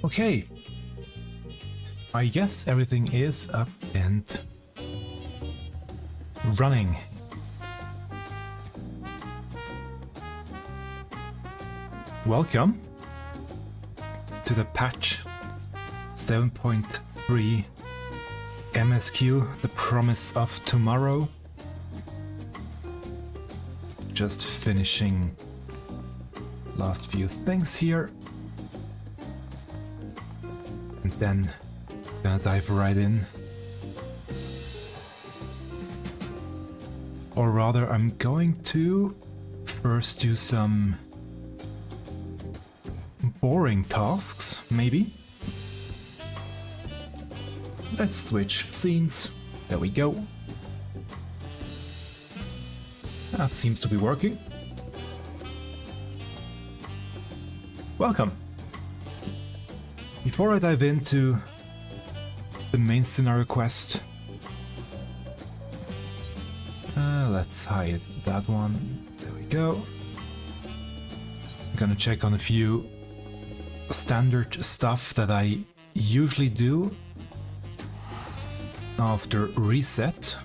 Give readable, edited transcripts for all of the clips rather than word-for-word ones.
Okay. I guess everything is up and running. Welcome to the patch 7.3 MSQ, the promise of tomorrow. Just finishing last few things here. And then gonna dive right in. Or rather, I'm going to first do some boring tasks, maybe. Let's switch scenes. There we go. That seems to be working. Welcome. Before I dive into the main scenario quest, let's hide that one. There we go. I'm gonna check on a few standard stuff that I usually do after reset.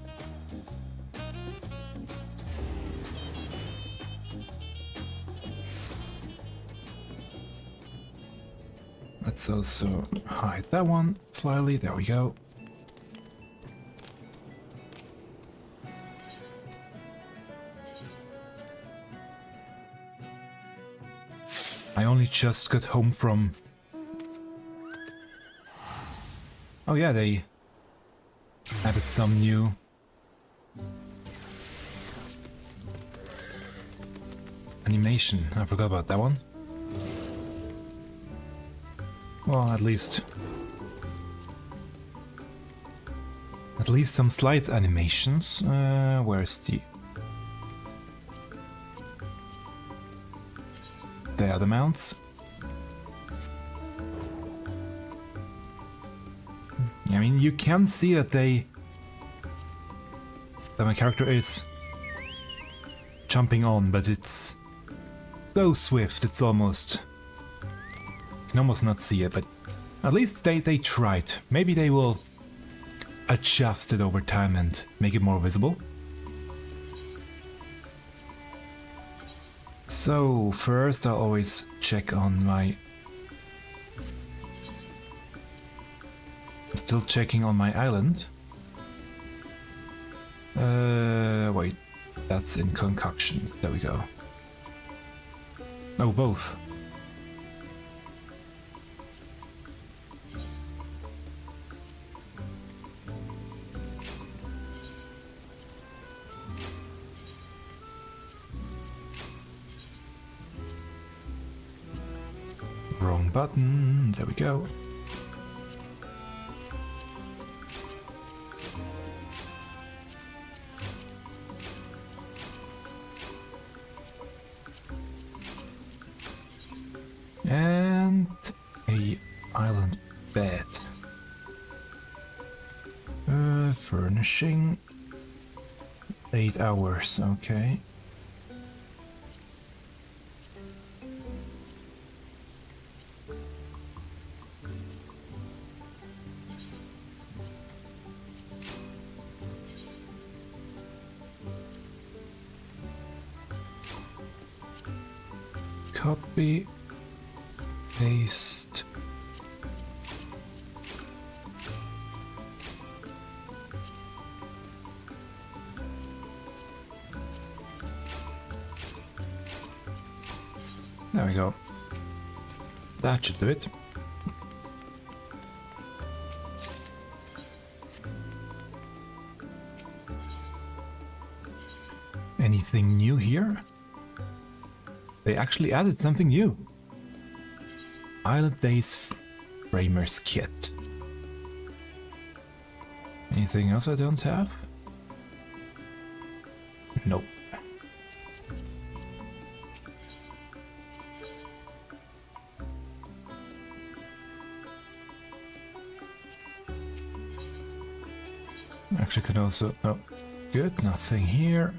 Let's also hide that one slightly. There we go. I only just got home from... Oh yeah, they added some new animation. I forgot about that one. Well, at least some slight animations. Where's the... There are the mounts. I mean, you can see that my character is jumping on, but it's so swift, it's almost... You can almost not see it, but at least they tried. Maybe they will adjust it over time and make it more visible. So first I'll always check on my... Still checking on my island. Wait, that's in concoctions. There we go. Oh, both. Wrong button. There we go. And a island bed. Furnishing. 8 hours, okay. Copy, paste. There we go. That should do it. Anything new here? They actually added something new. Island Days Framers Kit. Anything else I don't have? Nope. Actually could also... Oh, good, nothing here.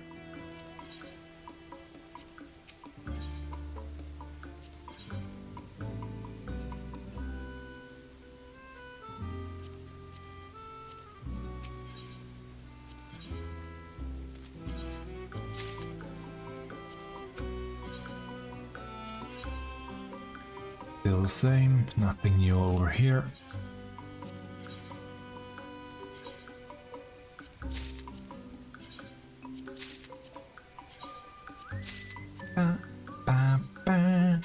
Still the same, nothing new over here. Ba, ba, ba.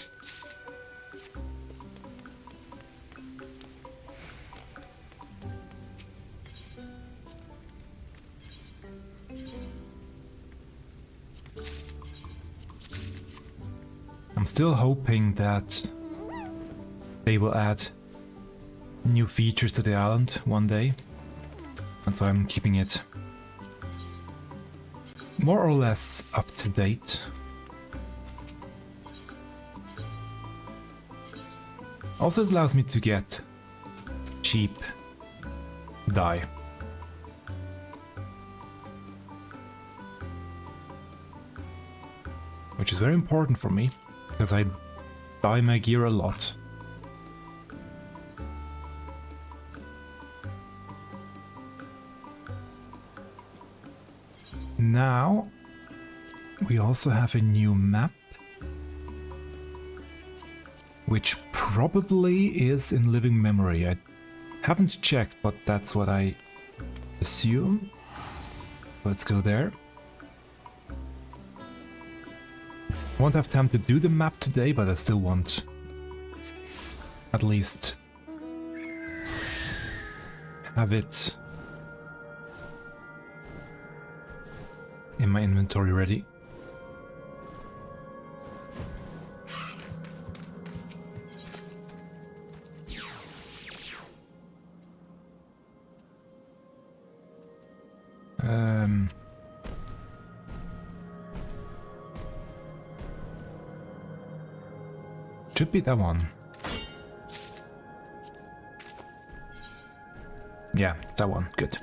I'm still hoping that they will add new features to the island one day. That's why I'm keeping it more or less up to date. Also, it allows me to get cheap dye. Which is very important for me, because I dye my gear a lot. Now, we also have a new map, which probably is in living memory. I haven't checked, but that's what I assume. Let's go there. Won't have time to do the map today, but I still want at least have it in my inventory ready. Should be that one. Yeah, that one. Good.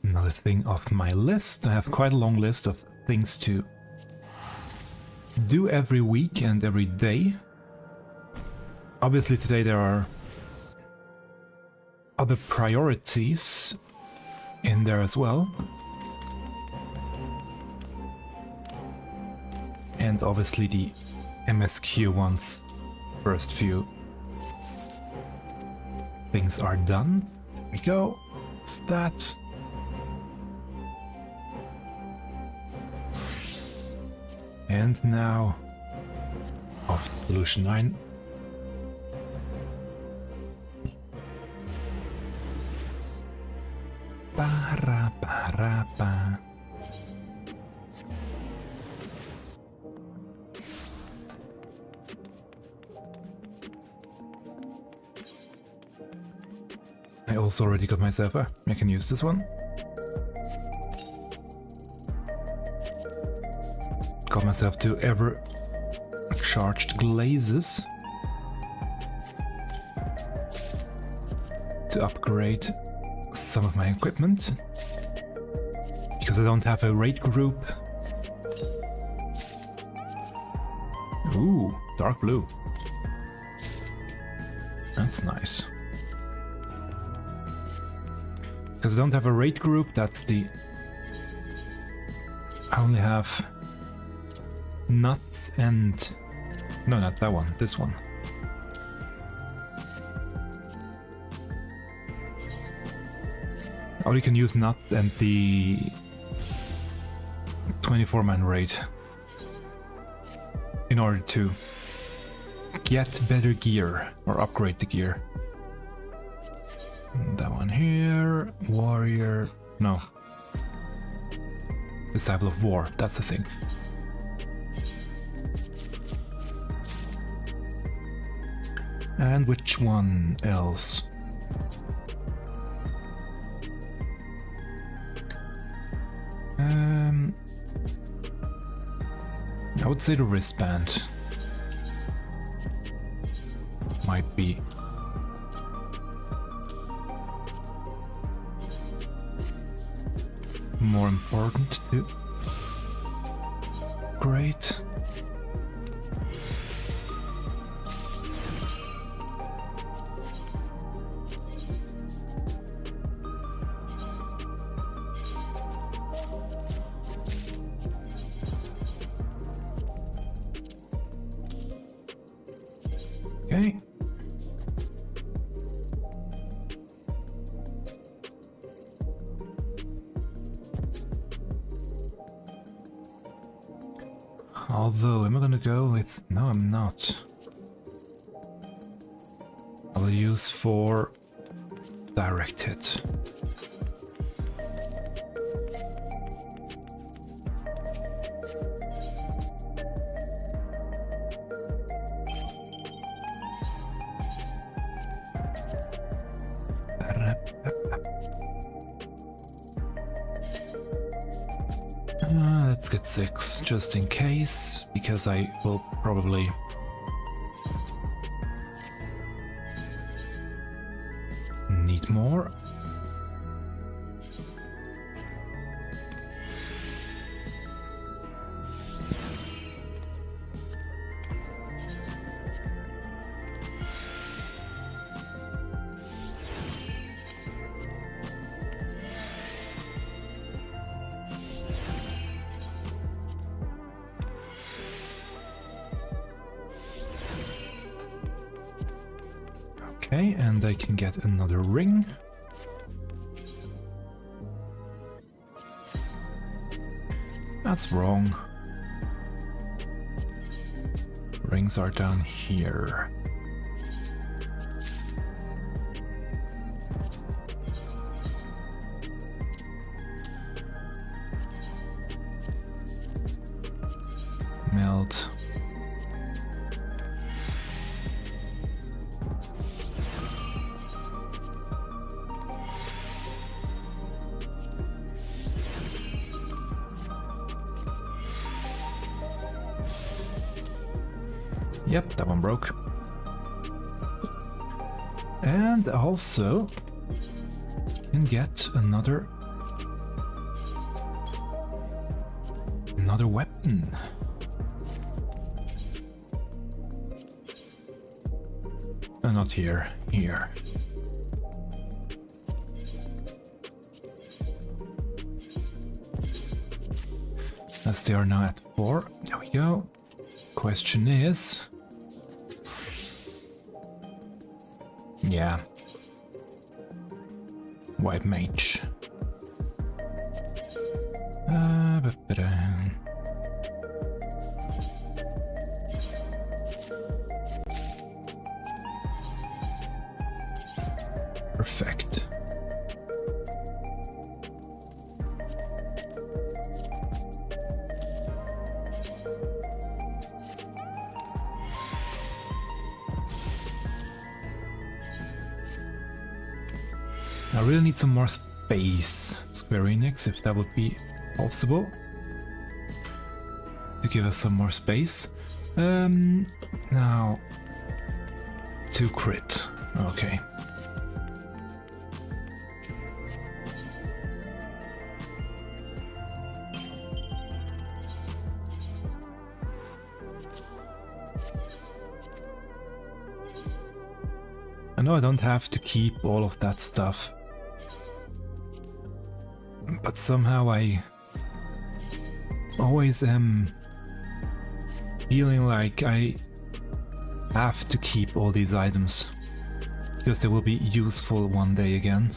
Another thing off my list. I have quite a long list of things to do every week and every day. Obviously today there are other priorities in there as well. And obviously the MSQ once first few things are done. There we go. It's that. And now off Pollution 9. Ba-ra-ba-ra-ba. I also already got myself I can use this one. Got myself 2 ever charged glazes to upgrade some of my equipment, because I don't have a raid group. Ooh, dark blue. That's nice. Because I don't have a raid group, that's the... I only have nuts and... No, not that one, this one. Or you can use nuts and the 24-man raid in order to get better gear or upgrade the gear. That one here, warrior, no. Disciple of War, that's the thing. And which one else? I would say the wristband might be more important to upgrade. Okay. Although, am I gonna go with... No, I'm not. I'll use 4 direct hit. Let's get 6 just in case, because I will probably need more. Okay, and I can get another ring. That's wrong. Rings are down here. Melt. Yep, that one broke. And also can get another weapon. Not here, here. As they are now at 4. There we go. Question is... Yeah. White mage. Perfect. I really need some more space, Square Enix, if that would be possible. To give us some more space. Now... 2 crit. Okay. I know I don't have to keep all of that stuff. But somehow I always am feeling like I have to keep all these items, because they will be useful one day again.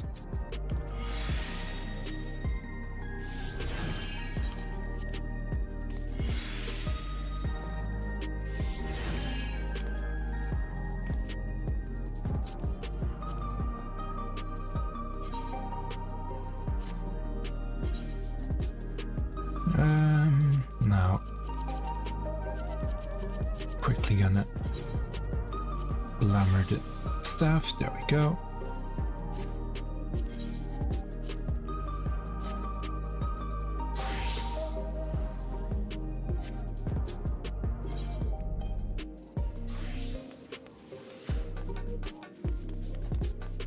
Now, quickly gonna glamour the staff, there we go.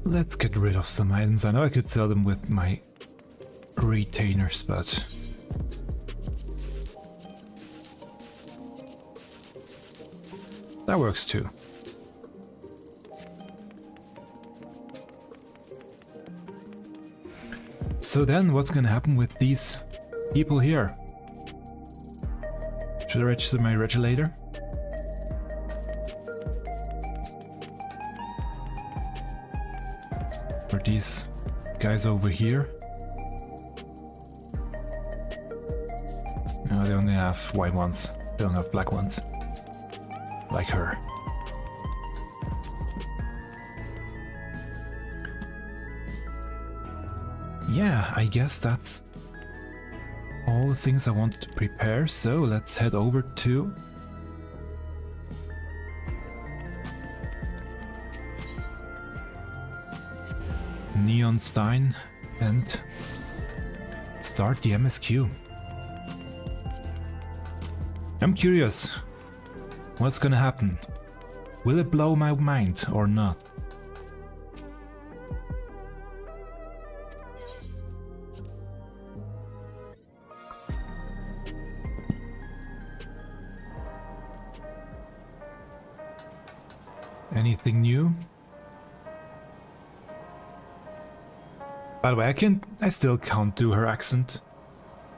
Let's get rid of some items. I know I could sell them with my retainers, but that works too. So then, what's gonna happen with these people here? Should I register my regulator? these guys over here? No, they only have white ones. They don't have black ones. Like her. Yeah, I guess that's all the things I wanted to prepare, so let's head over to Neonstein and start the MSQ. I'm curious, what's gonna happen? Will it blow my mind or not? Anything new? By the way, I still can't do her accent.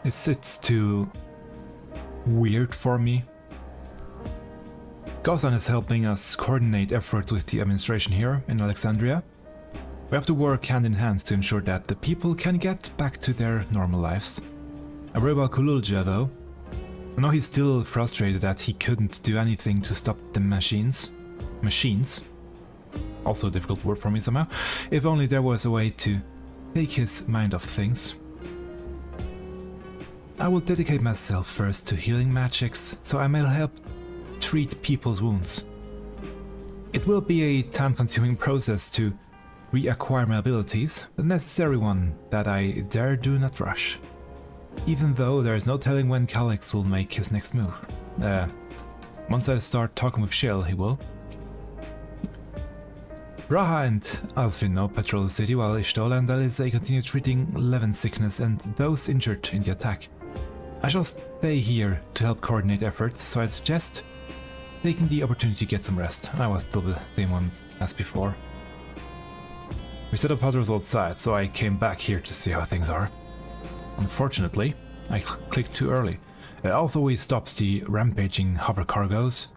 It's too weird for me. Gausan is helping us coordinate efforts with the administration here in Alexandria. We have to work hand in hand to ensure that the people can get back to their normal lives. I worry about Kululja though. I know he's still frustrated that he couldn't do anything to stop the machines. Also a difficult word for me somehow. If only there was a way to take his mind off things. I will dedicate myself first to healing magics, so I may help treat people's wounds. It will be a time-consuming process to reacquire my abilities, but a necessary one that I do not rush. Even though there is no telling when Calyx will make his next move. Once I start talking with Shell, he will. Raha and Alfino patrol the city while Ishtola and Alize continue treating Levin's sickness and those injured in the attack. I shall stay here to help coordinate efforts, so I suggest taking the opportunity to get some rest. I was still the same one as before. We set up patrols outside, so I came back here to see how things are. Unfortunately, I clicked too early. Although we stopped the rampaging hover cargoes,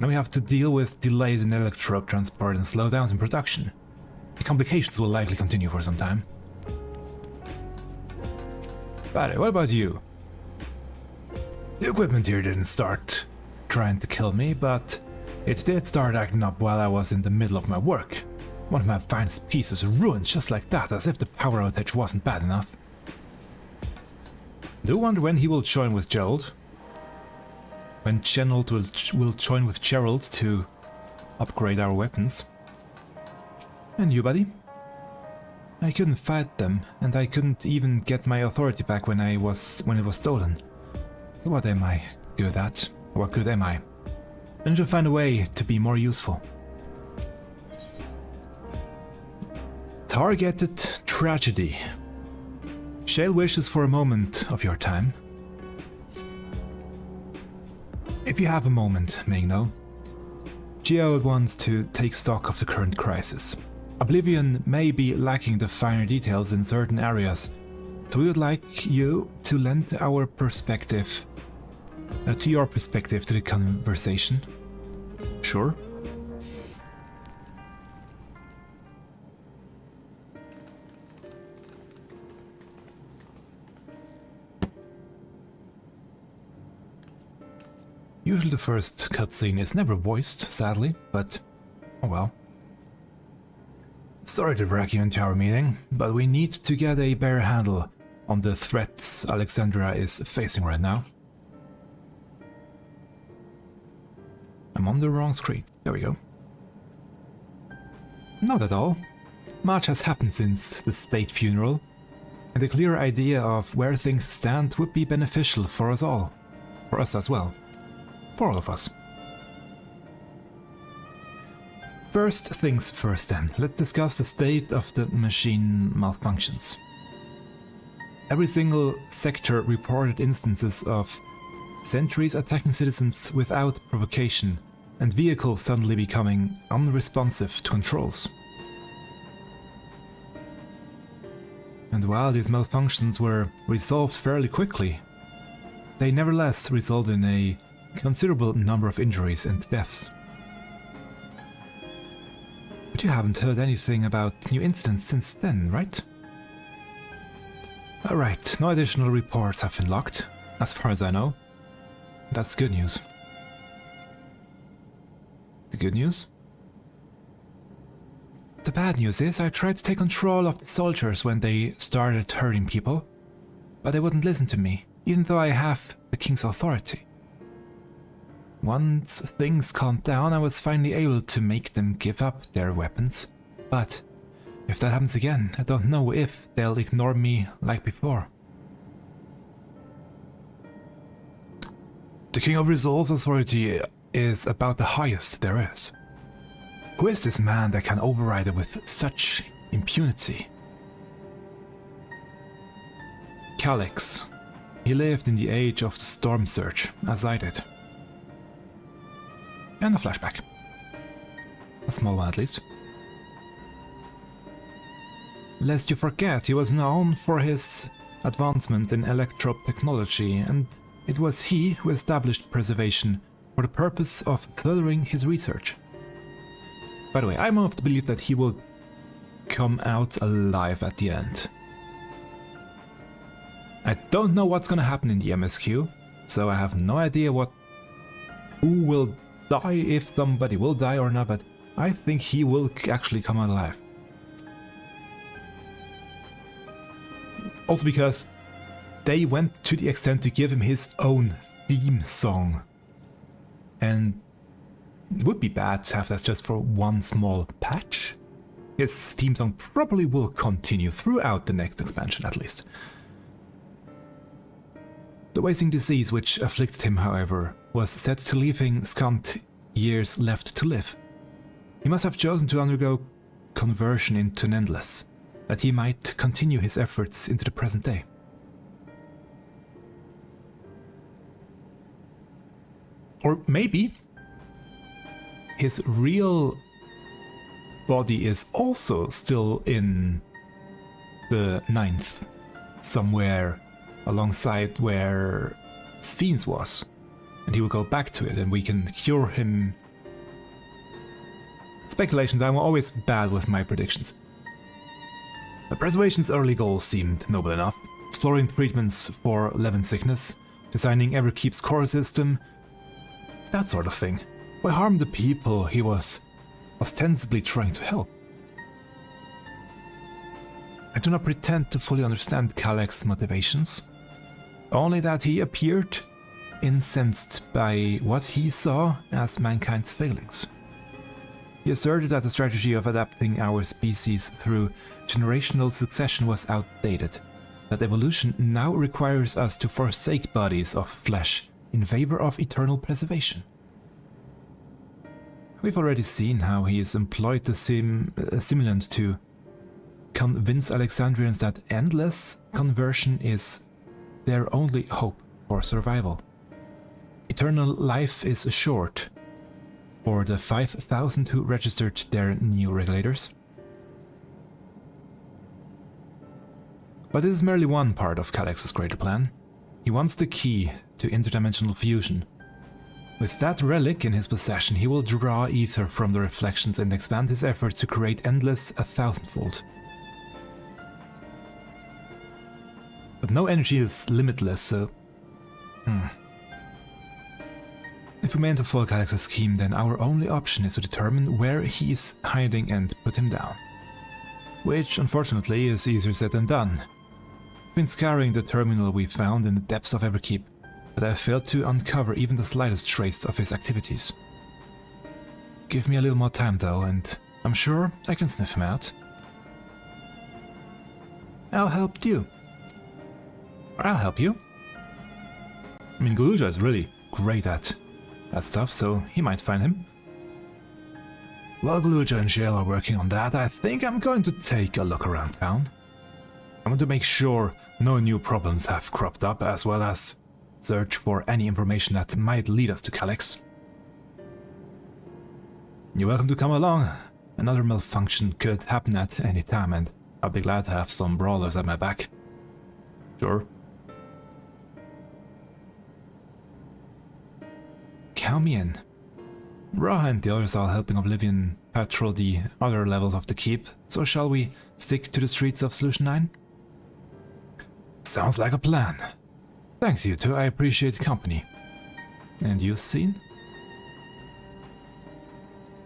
now we have to deal with delays in electrode transport and slowdowns in production. The complications will likely continue for some time. But what about you? The equipment here didn't start trying to kill me, but it did start acting up while I was in the middle of my work. One of my finest pieces ruined just like that, as if the power outage wasn't bad enough. Do wonder when he will join with Gerald. When Gerald will join with Gerald to upgrade our weapons. And you, buddy? I couldn't fight them, and I couldn't even get my authority back when it was stolen. So what am I good at? What good am I? I need to find a way to be more useful. Targeted tragedy. Shale wishes for a moment of your time. If you have a moment, Megno. Geo wants to take stock of the current crisis. Oblivion may be lacking the finer details in certain areas, so we would like you to lend our perspective, to your perspective to the conversation. Sure. Usually the first cutscene is never voiced, sadly, but oh well. Sorry to drag you into our meeting, but we need to get a better handle on the threats Alexandria is facing right now. I'm on the wrong screen. There we go. Not at all. Much has happened since the state funeral, and a clear idea of where things stand would be beneficial for us all. For us as well. For all of us. First things first then, let's discuss the state of the machine malfunctions. Every single sector reported instances of sentries attacking citizens without provocation and vehicles suddenly becoming unresponsive to controls. And while these malfunctions were resolved fairly quickly, they nevertheless resulted in a considerable number of injuries and deaths. But you haven't heard anything about new incidents since then, right? Alright, no additional reports have been logged, as far as I know. That's good news. The good news? The bad news is I tried to take control of the soldiers when they started hurting people, but they wouldn't listen to me, even though I have the king's authority. Once things calmed down, I was finally able to make them give up their weapons, but if that happens again, I don't know if they'll ignore me like before. The King of Resolve's authority is about the highest there is. Who is this man that can override it with such impunity? Calyx. He lived in the age of the Storm Surge, as I did. And a flashback. A small one at least. Lest you forget, he was known for his advancement in electro technology, and it was he who established preservation for the purpose of furthering his research. By the way, I'm of the belief that he will come out alive at the end. I don't know what's gonna happen in the MSQ, so I have no idea who will die, if somebody will die or not, but I think he will actually come out alive. Also because they went to the extent to give him his own theme song. And it would be bad to have that just for one small patch. His theme song probably will continue throughout the next expansion at least. The wasting disease which afflicted him, however, was said to leave him scant years left to live. He must have chosen to undergo conversion into an endless, that he might continue his efforts into the present day. Or maybe his real body is also still in the 9th, somewhere alongside where Sphinx was, and he will go back to it and we can cure him. Speculations, I'm always bad with my predictions. The Preservation's early goals seemed noble enough: exploring treatments for Levin sickness, designing Everkeep's core system, that sort of thing. Why harm the people he was ostensibly trying to help? I do not pretend to fully understand Calyx's motivations, only that he appeared incensed by what he saw as mankind's failings. He asserted that the strategy of adapting our species through generational succession was outdated, that evolution now requires us to forsake bodies of flesh in favor of eternal preservation. We've already seen how he has employed the simulant to convince Alexandrians that endless conversion is their only hope for survival. Eternal life is assured for the 5,000 who registered their new regulators. But this is merely one part of Calyx's greater plan. He wants the key to interdimensional fusion. With that relic in his possession, he will draw ether from the reflections and expand his efforts to create endless 1,000-fold. But no energy is limitless, so... If we mean to follow Calyx's scheme, then our only option is to determine where he is hiding and put him down. Which, unfortunately, is easier said than done. I've been scouring the terminal we found in the depths of Everkeep, but I failed to uncover even the slightest trace of his activities. Give me a little more time though, and I'm sure I can sniff him out. I'll help you. Or I'll help you. I mean, Galuja is really great at that stuff, so he might find him. While Galuja and Jael are working on that, I think I'm going to take a look around town. I want to make sure no new problems have cropped up, as well as search for any information that might lead us to Calyx. You're welcome to come along. Another malfunction could happen at any time, and I'll be glad to have some brawlers at my back. Sure. Count me in. Raha and the others are helping Oblivion patrol the other levels of the keep, so shall we stick to the streets of Solution 9? Sounds like a plan. Thanks, you two, I appreciate the company. And you, Scene?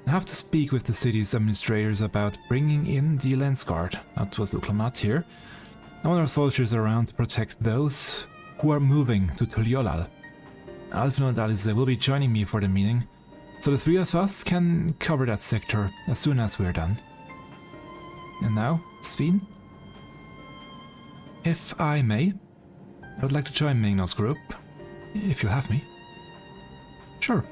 I have to speak with the city's administrators about bringing in the Lens Guard. That was Uklamat here. I want our soldiers around to protect those who are moving to Tuliolal. Alfino and Alice will be joining me for the meeting, so the three of us can cover that sector as soon as we're done. And now, Sven? If I may, I would like to join Magno's group, if you'll have me. Sure.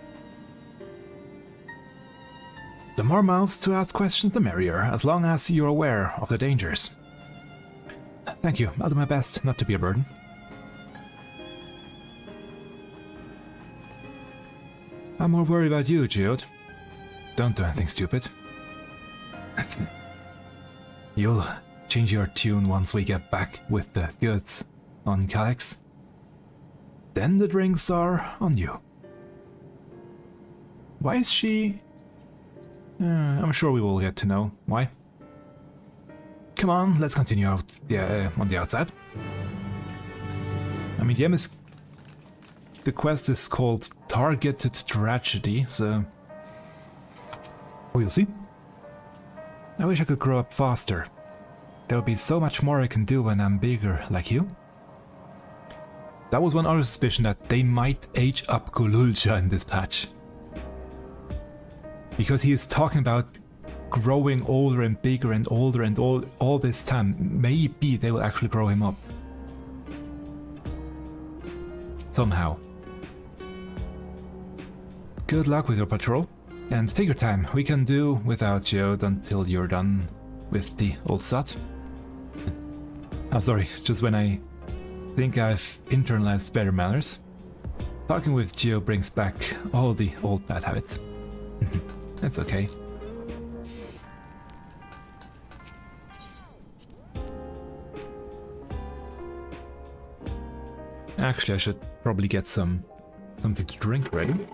The more mouths to ask questions, the merrier, as long as you're aware of the dangers. Thank you, I'll do my best not to be a burden. I'm more worried about you, Geode. Don't do anything stupid. You'll change your tune once we get back with the goods on Calyx. Then the drinks are on you. Why is she... I'm sure we will get to know why. Come on, let's continue out on the outside. I mean, the quest is called Targeted Tragedy, so we'll see. I wish I could grow up faster. There will be so much more I can do when I'm bigger like you. That was one other suspicion, that they might age up Kululja in this patch. Because he is talking about growing older and bigger and older and all this time. Maybe they will actually grow him up. Somehow. Good luck with your patrol, and take your time. We can do without Geode until you're done with the old sut. I'm sorry, just when I think I've internalized better manners. Talking with Geo brings back all the old bad habits. That's okay. Actually, I should probably get something to drink ready.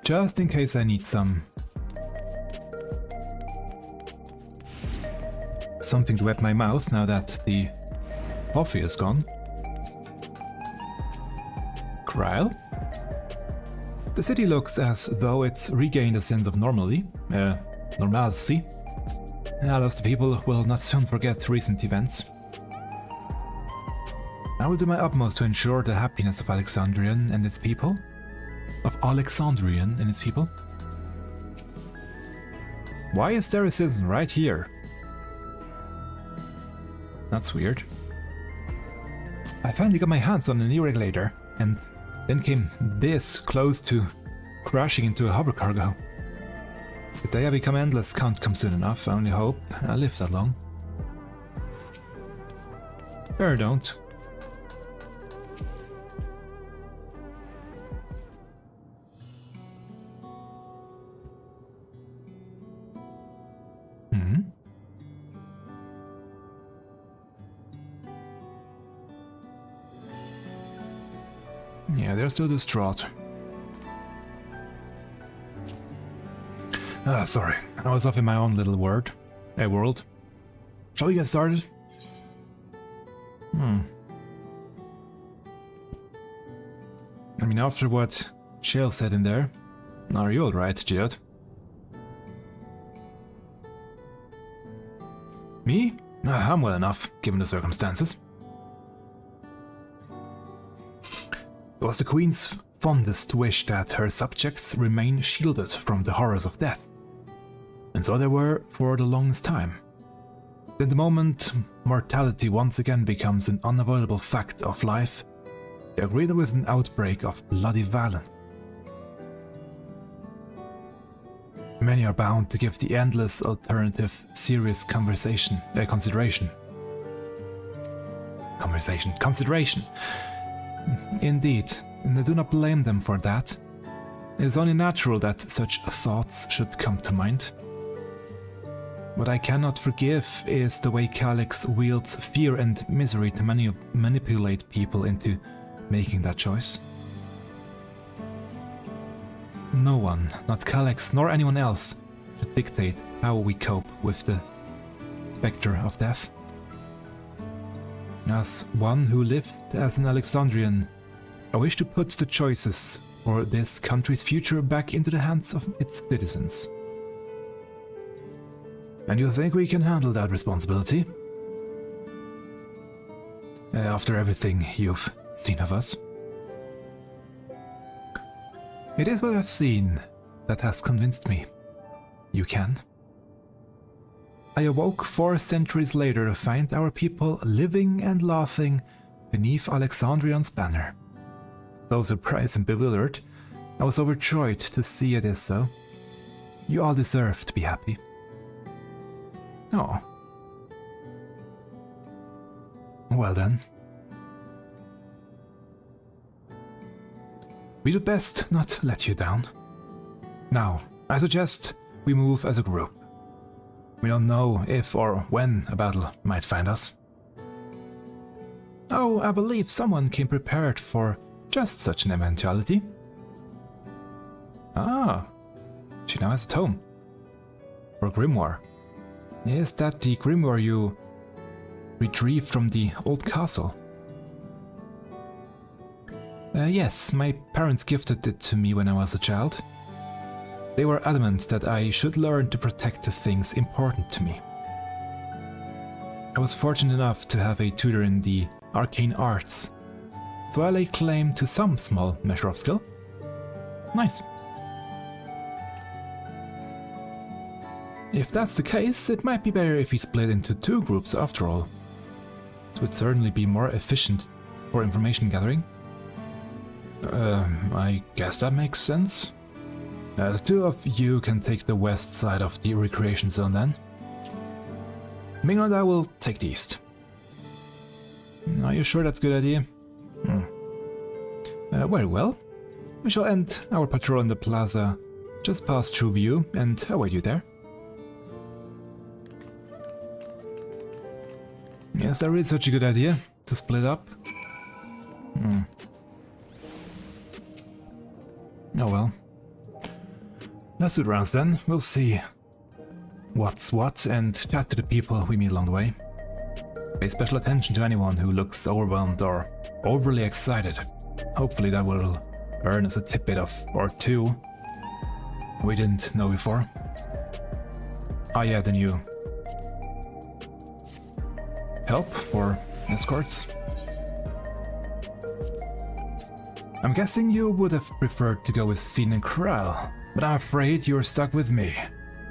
Just in case I need something to wet my mouth now that the coffee is gone. Kryl? The city looks as though it's regained a sense of normalcy. Alas, the people will not soon forget recent events. I will do my utmost to ensure the happiness of Alexandrian and its people. Why is there a citizen right here? That's weird. I finally got my hands on a new regulator, and then came this close to crashing into a hover cargo. The day I become endless can't come soon enough. I only hope I live that long. Or don't. Yeah, they're still distraught. Sorry, I was off in my own little world. Shall we get started? I mean, after what Shale said in there, are you alright, Geode? Me? I'm well enough, given the circumstances. It was the Queen's fondest wish that her subjects remain shielded from the horrors of death. And so they were for the longest time. Then the moment mortality once again becomes an unavoidable fact of life, they are greeted with an outbreak of bloody violence. Many are bound to give the endless alternative serious consideration. Indeed, and I do not blame them for that. It is only natural that such thoughts should come to mind. What I cannot forgive is the way Calyx wields fear and misery to manipulate people into making that choice. No one, not Calyx nor anyone else, should dictate how we cope with the spectre of death. As one who lived as an Alexandrian, I wish to put the choices for this country's future back into the hands of its citizens. And you think we can handle that responsibility? After everything you've seen of us? It is what I've seen that has convinced me. You can. I awoke 4 centuries later to find our people living and laughing beneath Alexandrian's banner. Though surprised and bewildered, I was overjoyed to see it is so. You all deserve to be happy. Oh. Well then. We do best not let you down. Now, I suggest we move as a group. We don't know if or when a battle might find us. Oh, I believe someone came prepared for just such an eventuality. Ah, she now has a tome. For Grimoire. Is that the Grimoire you retrieved from the old castle? Yes, my parents gifted it to me when I was a child. They were adamant that I should learn to protect the things important to me. I was fortunate enough to have a tutor in the arcane arts, so I lay claim to some small measure of skill. Nice. If that's the case, it might be better if we split into 2 groups after all. It would certainly be more efficient for information gathering. I guess that makes sense. The 2 of you can take the west side of the recreation zone then. Ming and I will take the east. Are you sure that's a good idea? Very well. We shall end our patrol in the plaza just past True View and await you there. Is that really such a good idea to split up? Oh well. Let's do the rounds then. We'll see what's what and chat to the people we meet along the way. Pay special attention to anyone who looks overwhelmed or overly excited. Hopefully that will earn us a tidbit or 2 we didn't know before. Ah yeah, the new help for escorts. I'm guessing you would have preferred to go with Fien and Corral, but I'm afraid you're stuck with me.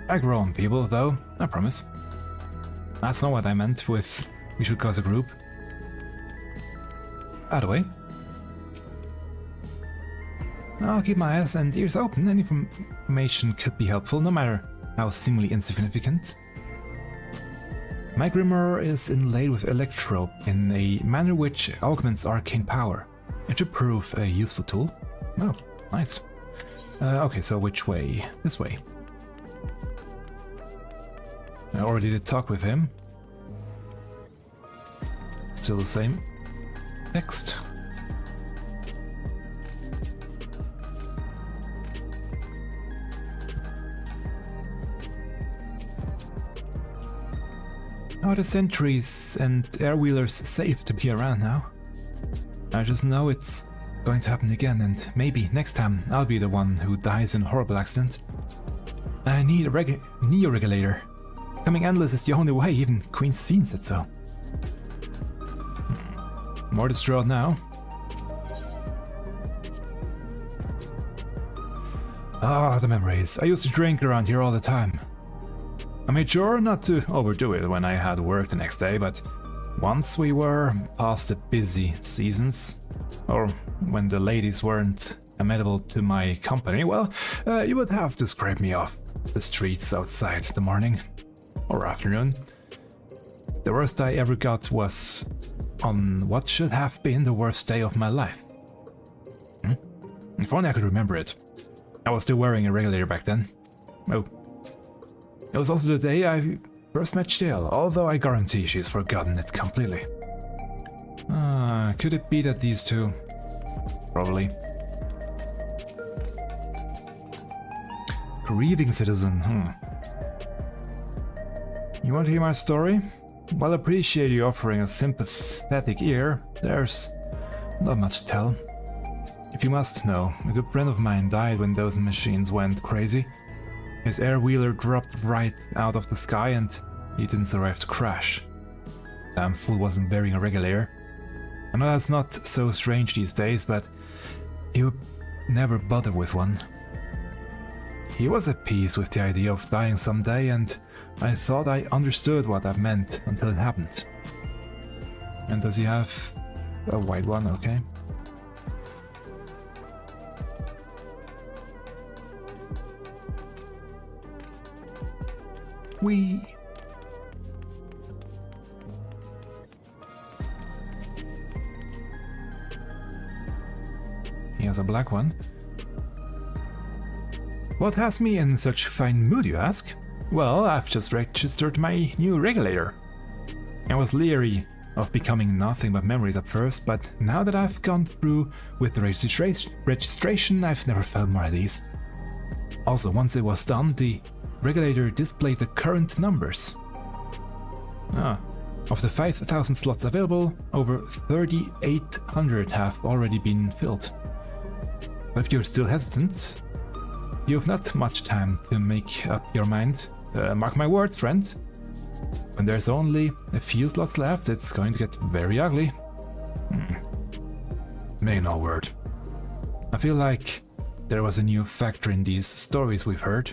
I grow on people, though, I promise. That's not what I meant with we should go as a group. By the way, I'll keep my eyes and ears open. Any information could be helpful, no matter how seemingly insignificant. My Grimoire is inlaid with electrope in a manner which augments arcane power. It should prove a useful tool. Oh, nice. Okay, so which way? This way. I already did talk with him. Still the same. Next. Are the sentries and air-wheelers safe to be around now? I just know it's going to happen again, and maybe next time I'll be the one who dies in a horrible accident. I need a neo-regulator. Becoming endless is the only way, even Queen Scene said so. More distraught now. Ah, the memories. I used to drink around here all the time. I made sure not to overdo it when I had work the next day, but once we were past the busy seasons, or when the ladies weren't amenable to my company, well, you would have to scrape me off the streets outside the morning or afternoon. The worst I ever got was on what should have been the worst day of my life. If only I could remember it. I was still wearing a regulator back then. Oh. It was also the day I First match still, although I guarantee she's forgotten it completely. Could it be that these two? Probably. Grieving citizen, You want to hear my story? While I appreciate you offering a sympathetic ear, there's not much to tell. If you must know, a good friend of mine died when those machines went crazy. His air-wheeler dropped right out of the sky and he didn't survive to crash. Damn fool wasn't wearing a regulator. I know that's not so strange these days, but he would never bother with one. He was at peace with the idea of dying someday, and I thought I understood what that meant until it happened. And does he have a white one? Okay. He has a black one. What has me in such fine mood, you ask? Well, I've just registered my new regulator. I was leery of becoming nothing but memories at first, but now that I've gone through with the registration, I've never felt more at ease. Also, once it was done, the regulator displayed the current numbers. Of the 5,000 slots available, over 3,800 have already been filled. But if you're still hesitant, you have not much time to make up your mind. Mark my words, friend. When there's only a few slots left, it's going to get very ugly. May no word. I feel like there was a new factor in these stories we've heard.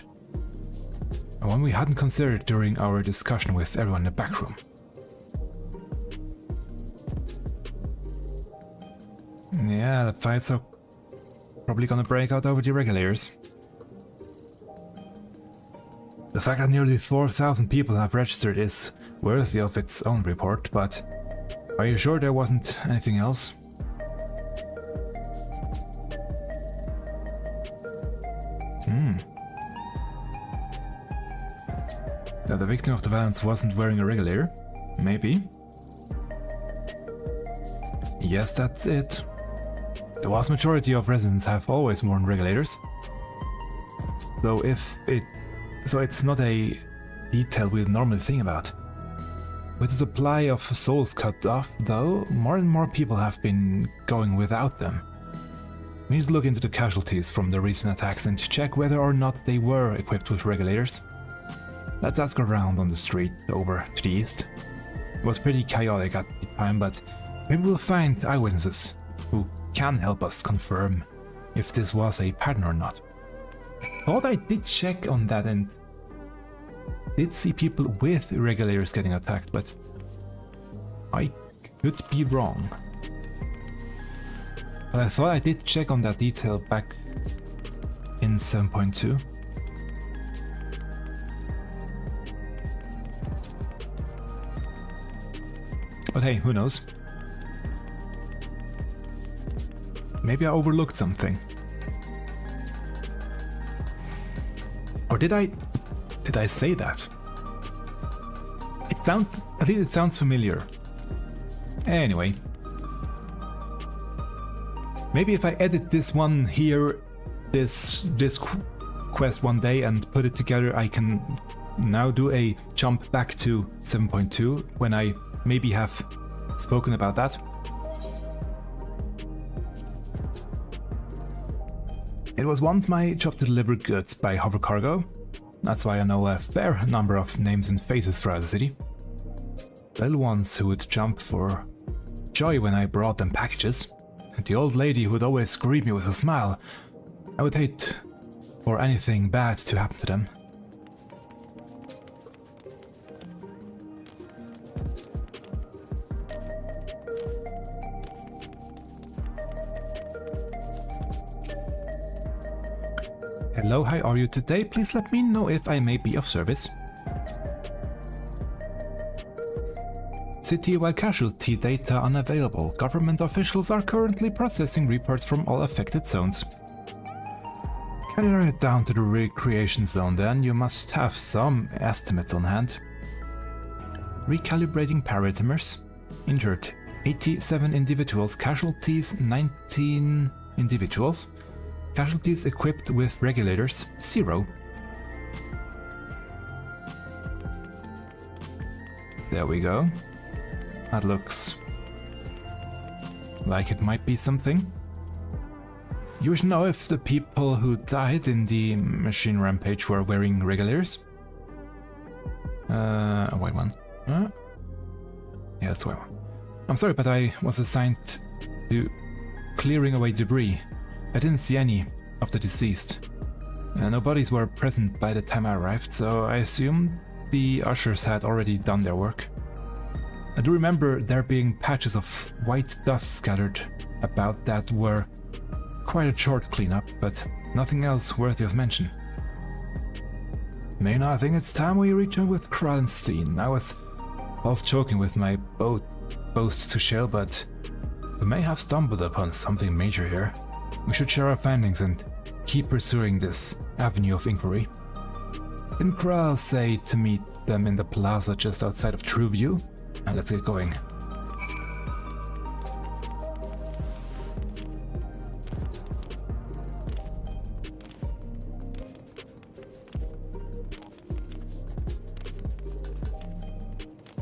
One we hadn't considered during our discussion with everyone in the back room. Yeah, the fights are probably gonna break out over the regulators. The fact that nearly 4,000 people have registered is worthy of its own report, but are you sure there wasn't anything else? That the victim of the violence wasn't wearing a regulator? Maybe. Yes, that's it. The vast majority of residents have always worn regulators. So it's not a detail we normally think about. With the supply of souls cut off, though, more and more people have been going without them. We need to look into the casualties from the recent attacks and check whether or not they were equipped with regulators. Let's ask around on the street over to the east. It was pretty chaotic at the time, but maybe we'll find eyewitnesses who can help us confirm if this was a pattern or not. Thought I did check on that and did see people with regulators getting attacked, but I could be wrong. But I thought I did check on that detail back in 7.2. But hey, who knows? Maybe I overlooked something. Or did I say that? At least it sounds familiar. Anyway. Maybe if I edit this one here, this quest one day and put it together, I can now do a jump back to 7.2 when I maybe have spoken about that. It was once my job to deliver goods by hover cargo. That's why I know a fair number of names and faces throughout the city. Little ones who would jump for joy when I brought them packages. And the old lady who would always greet me with a smile. I would hate for anything bad to happen to them. Hello, how are you today? Please let me know if I may be of service. City-wide casualty data unavailable. Government officials are currently processing reports from all affected zones. Can you narrow it down to the recreation zone then? You must have some estimates on hand. recalibrating parameters. Injured 87 individuals, casualties 19 individuals. Casualties equipped with regulators 0. There we go. That looks like it might be something. You should know if the people who died in the machine rampage were wearing regulators. White one. Yeah, that's the white one. I'm sorry, but I was assigned to clearing away debris. I didn't see any of the deceased. No bodies were present by the time I arrived, so I assumed the ushers had already done their work. I do remember there being patches of white dust scattered about that were quite a short cleanup, but nothing else worthy of mention. Mayna, I think it's time we reach out with Kralenstein. I was half joking with my boast to Shell, but we may have stumbled upon something major here. We should share our findings and keep pursuing this avenue of inquiry. Didn't Kral say to meet them in the plaza just outside of Trueview? Let's get going.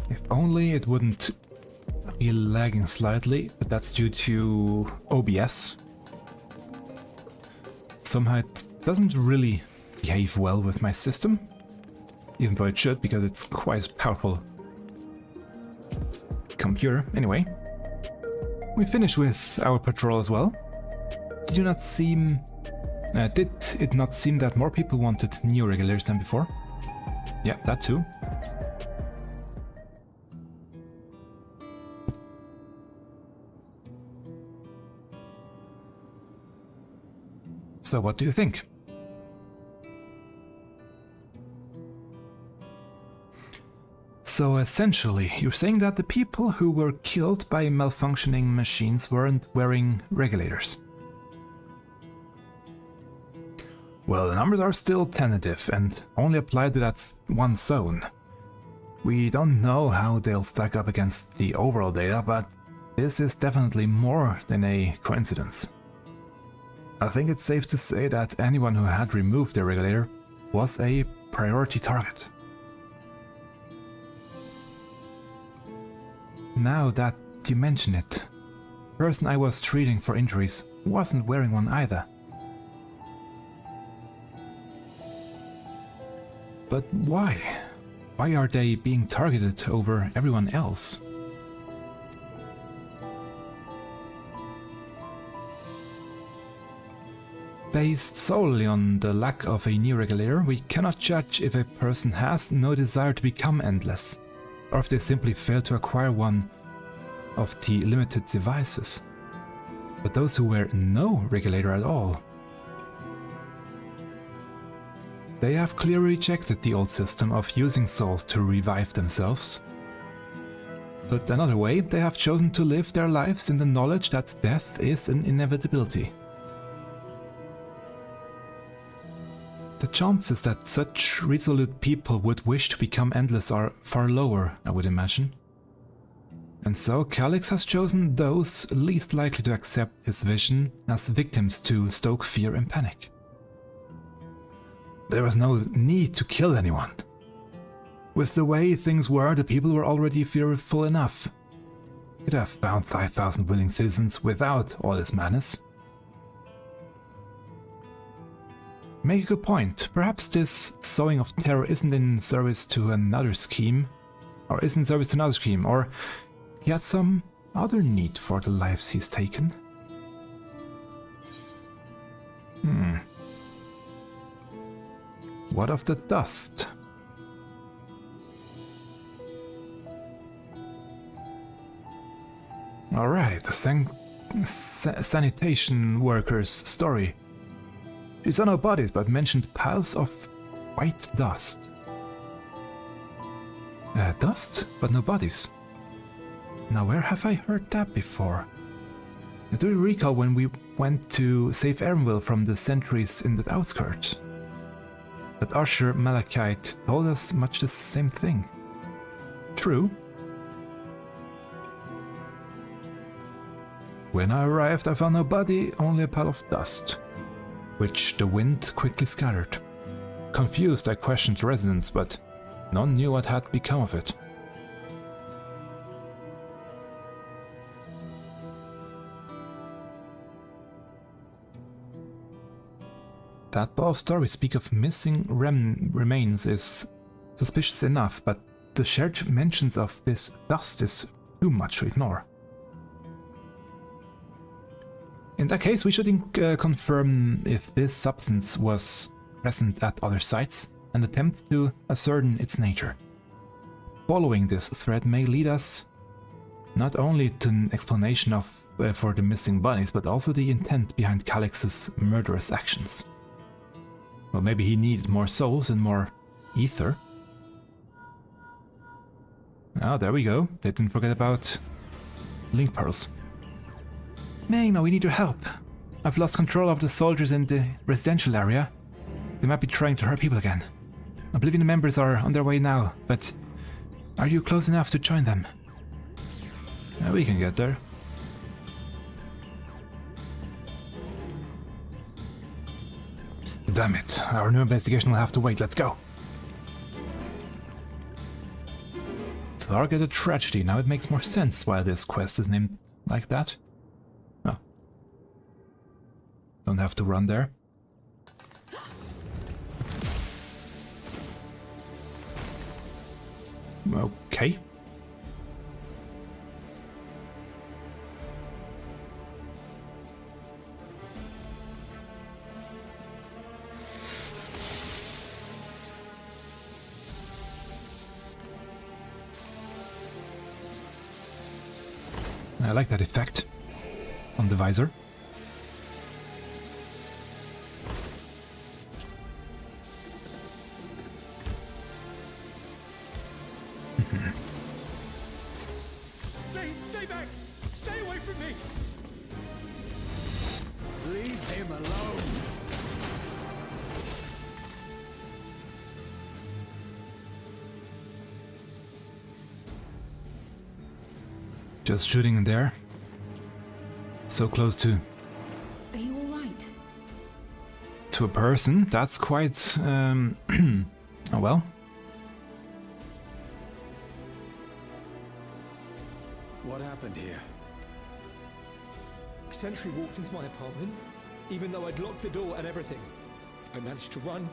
If only it wouldn't be lagging slightly, but that's due to OBS. Somehow it doesn't really behave well with my system, even though it should, because it's quite a powerful computer. Anyway, we finished with our patrol as well. Did it not seem that more people wanted new regulators than before? Yeah, that too. So what do you think? So essentially, you're saying that the people who were killed by malfunctioning machines weren't wearing regulators. Well, the numbers are still tentative and only apply to that one zone. We don't know how they'll stack up against the overall data, but this is definitely more than a coincidence. I think it's safe to say that anyone who had removed their regulator was a priority target. Now that you mention it, the person I was treating for injuries wasn't wearing one either. But why? Why are they being targeted over everyone else? Based solely on the lack of a new regulator, we cannot judge if a person has no desire to become endless, or if they simply fail to acquire one of the limited devices. But those who wear no regulator at all, they have clearly rejected the old system of using souls to revive themselves. Put another way, they have chosen to live their lives in the knowledge that death is an inevitability. The chances that such resolute people would wish to become endless are far lower, I would imagine. And so Calyx has chosen those least likely to accept his vision as victims to stoke fear and panic. There was no need to kill anyone. With the way things were, the people were already fearful enough. Could have found 5,000 willing citizens without all this madness. Make a good point. Perhaps this sowing of terror isn't in service to another scheme, or he had some other need for the lives he's taken. What of the dust? Alright, the sanitation worker's story. She saw no bodies, but mentioned piles of white dust. Dust, but no bodies. Now where have I heard that before? Do you recall when we went to save Erenville from the sentries in the outskirts? But Usher Malachite told us much the same thing. True. When I arrived, I found no body, only a pile of dust, which the wind quickly scattered. Confused, I questioned the residents, but none knew what had become of it. That above stories speak of missing remains is suspicious enough, but the shared mentions of this dust is too much to ignore. In that case, we should confirm if this substance was present at other sites and attempt to ascertain its nature. Following this thread may lead us not only to an explanation of for the missing bodies, but also the intent behind Calix's murderous actions. Well, maybe he needed more souls and more ether. Ah, there we go. They didn't forget about link pearls. Meso, we need your help. I've lost control of the soldiers in the residential area. They might be trying to hurt people again. I believe the members are on their way now, but are you close enough to join them? We can get there. Damn it, our new investigation will have to wait, let's go! Targeted tragedy, now it makes more sense why this quest is named like that. Oh. Don't have to run there. Okay. I like that effect on the visor. Stay back! Stay away from me! Leave him alone! Just shooting in there. So close to... Are you alright? To a person, that's quite... oh well. What happened here? A sentry walked into my apartment, even though I'd locked the door and everything. I managed to run,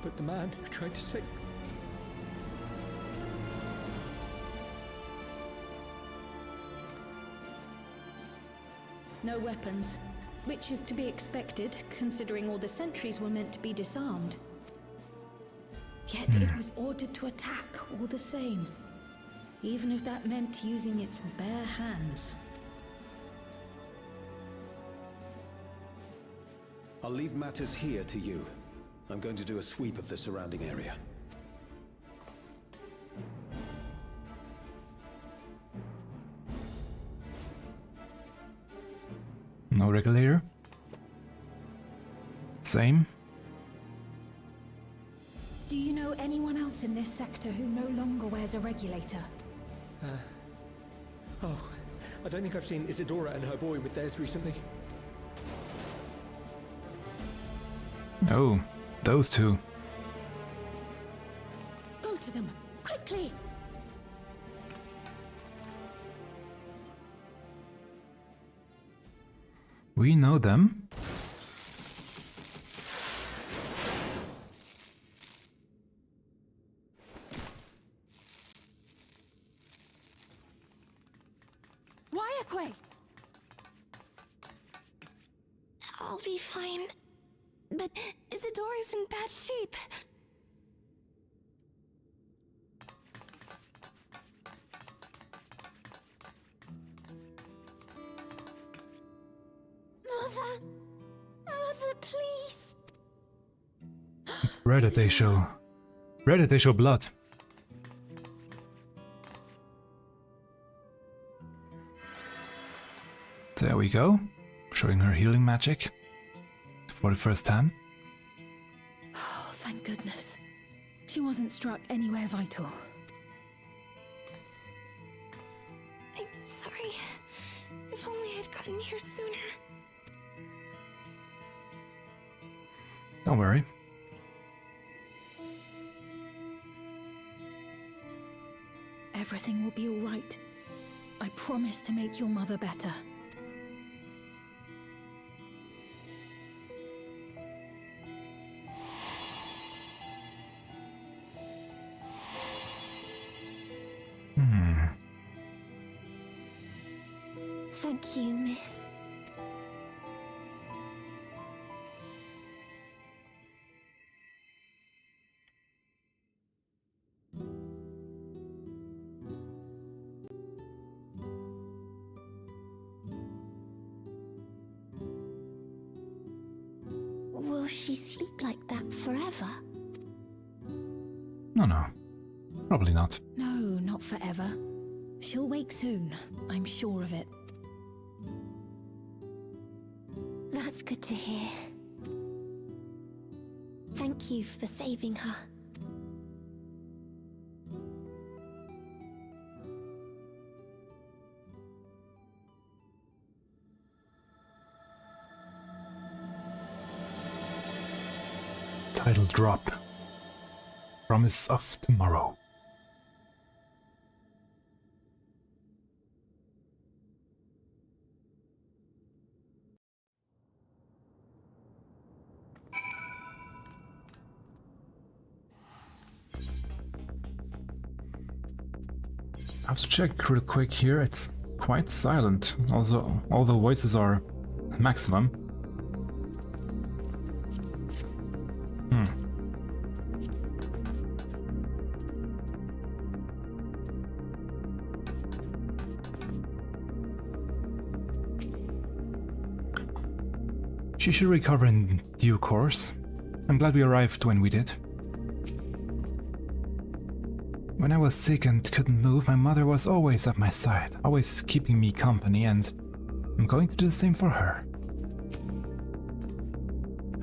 but the man who tried to save me... No weapons, which is to be expected, considering all the sentries were meant to be disarmed. Yet it was ordered to attack all the same, even if that meant using its bare hands. I'll leave matters here to you. I'm going to do a sweep of the surrounding area. No regulator. Same. Do you know anyone else in this sector who no longer wears a regulator? Oh, I don't think I've seen Isadora and her boy with theirs recently. Oh, those two. Go to them, quickly! We know them. I'll be fine. But Isadora's in bad shape. Mother, please. Rare that they show blood. There we go. Showing her healing magic. For the first time. Oh, thank goodness. She wasn't struck anywhere vital. here sooner. Don't worry. Everything will be all right. I promise to make your mother better. Thank you, miss. Will she sleep like that forever? No. Probably not. No, not forever. She'll wake soon. I'm sure of it. That's good to hear. Thank you for saving her. Title drop. Promise of tomorrow. I have to check real quick here. It's quite silent. Also, all the voices are maximum. She should recover in due course. I'm glad we arrived when we did. When I was sick and couldn't move, my mother was always at my side, always keeping me company, and I'm going to do the same for her.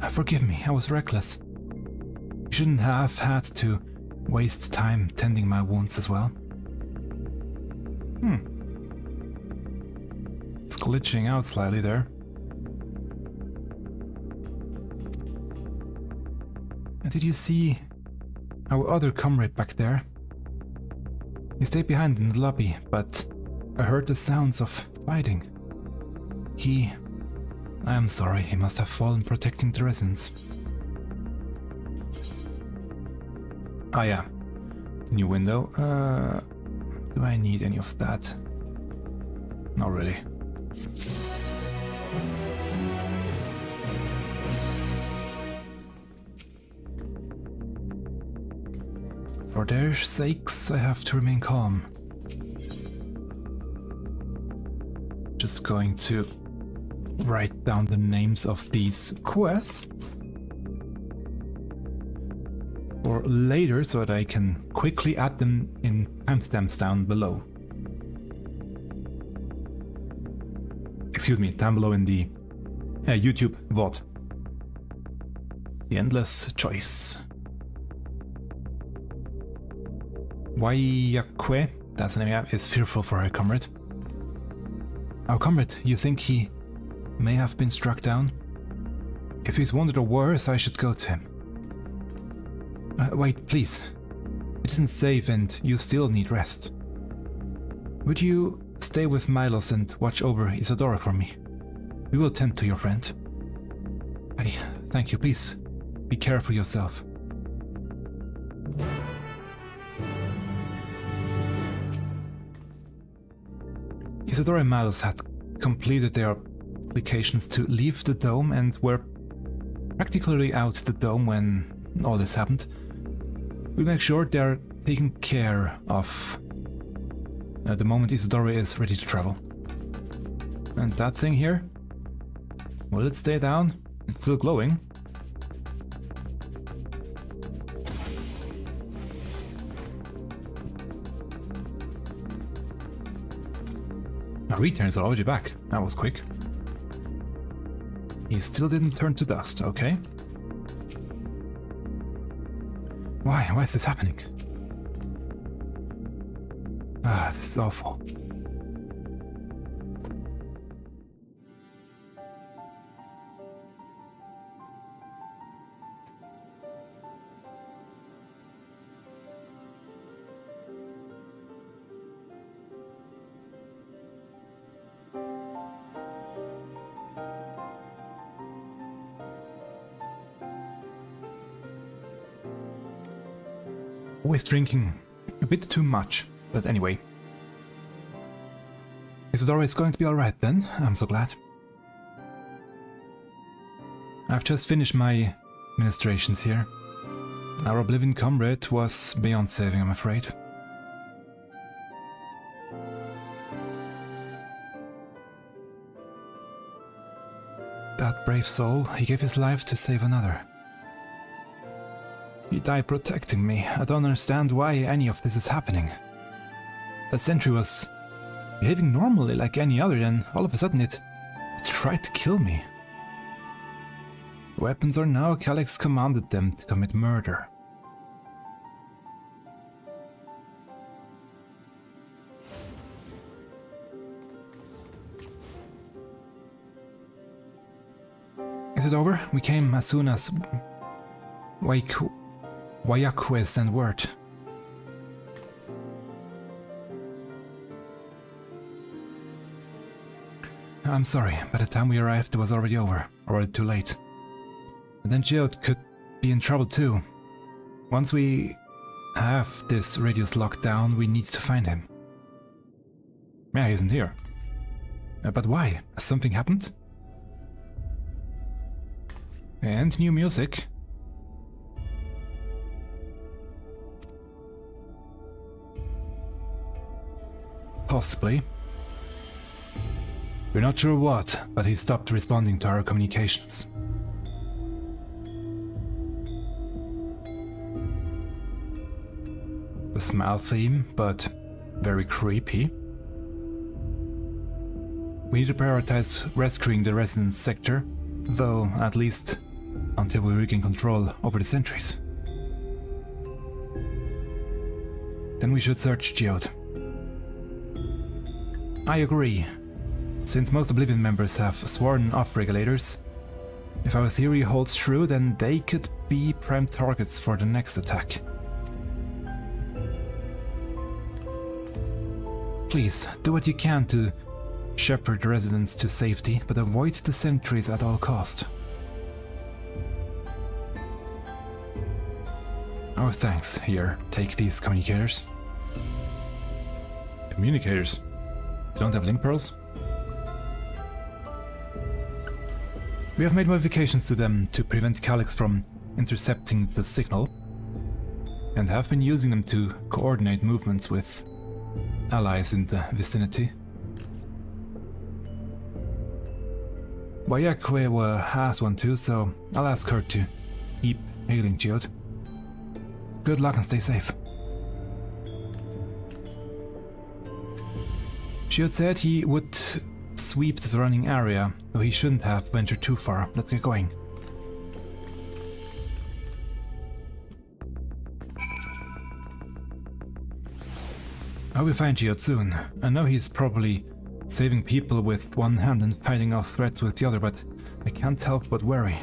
Forgive me, I was reckless. You shouldn't have had to waste time tending my wounds as well. It's glitching out slightly there. And did you see our other comrade back there? He stayed behind in the lobby, but I heard the sounds of fighting. I am sorry, he must have fallen protecting the residents. Ah yeah, new window. Do I need any of that? Not really. For their sakes, I have to remain calm. Just going to write down the names of these quests for later so that I can quickly add them in timestamps down below. Excuse me, down below in the YouTube VOD. The endless choice. Wayakwe, that's the name, is fearful for her comrade. Our comrade, you think he may have been struck down? If he's wounded or worse, I should go to him. Wait, please. It isn't safe and you still need rest. Would you stay with Milos and watch over Isadora for me? We will tend to your friend. Thank you, please. Be careful yourself. Isadora and Milos had completed their applications to leave the dome and were practically out the dome when all this happened. We'll make sure they're taken care of the moment Isadora is ready to travel. And that thing here? Will it stay down? It's still glowing. Our returns are already back. That was quick. He still didn't turn to dust, okay? Why? Why is this happening? This is awful. Always drinking a bit too much, but anyway. Isadora is going to be alright then, I'm so glad. I've just finished my ministrations here. Our Oblivion comrade was beyond saving, I'm afraid. That brave soul, he gave his life to save another. He died protecting me. I don't understand why any of this is happening. That sentry was behaving normally like any other, and all of a sudden it tried to kill me. The weapons are now, Calyx commanded them to commit murder. Is it over? We came as soon as Wayakwe sent word. I'm sorry, by the time we arrived it was already over, already too late. And then Geode could be in trouble too. Once we have this radius locked down, we need to find him. Yeah, he isn't here. But why? Has something happened? And new music. Possibly. We're not sure what, but he stopped responding to our communications. The smile theme, but very creepy. We need to prioritize rescuing the residence sector, though at least until we regain control over the sentries. Then we should search Geode. I agree. Since most Oblivion members have sworn off regulators, if our theory holds true, then they could be prime targets for the next attack. Please, do what you can to shepherd the residents to safety, but avoid the sentries at all cost. Oh, thanks. Here, take these communicators. Communicators? They don't have link pearls? We have made modifications to them to prevent Calyx from intercepting the signal, and have been using them to coordinate movements with allies in the vicinity. Wayakwe has one too, so I'll ask her to keep hailing Geode. Good luck and stay safe. Geode said he would sweep the surrounding area, though he shouldn't have ventured too far. Let's get going. I will find Geode soon. I know he's probably saving people with one hand and fighting off threats with the other, but I can't help but worry.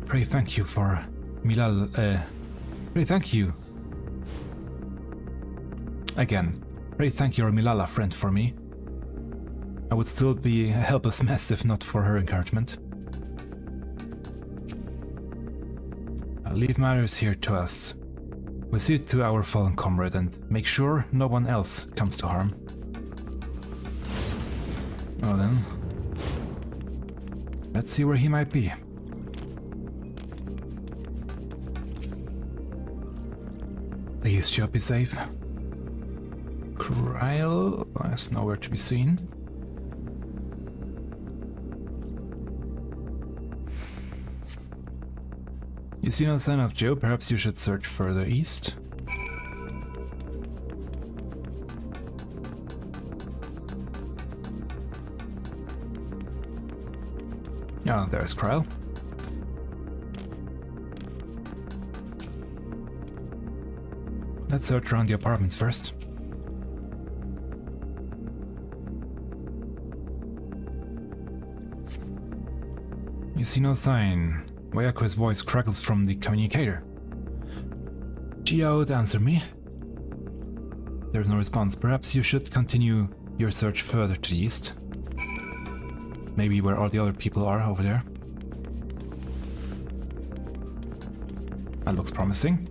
Pray thank you for Pray thank you. Again, pray thank your Milala friend for me. I would still be a helpless mess if not for her encouragement. I'll leave matters here to us. We'll see to our fallen comrade and make sure no one else comes to harm. Well then, let's see where he might be. Please, Geode, be safe. Kryl is nowhere to be seen. You see no sign of Geode, perhaps you should search further east. Yeah, there's Kryl. Let's search around the apartments first. You see no sign. Wayakwe's voice crackles from the communicator. Geode, answer me. There's no response. Perhaps you should continue your search further to the east. Maybe where all the other people are over there. That looks promising.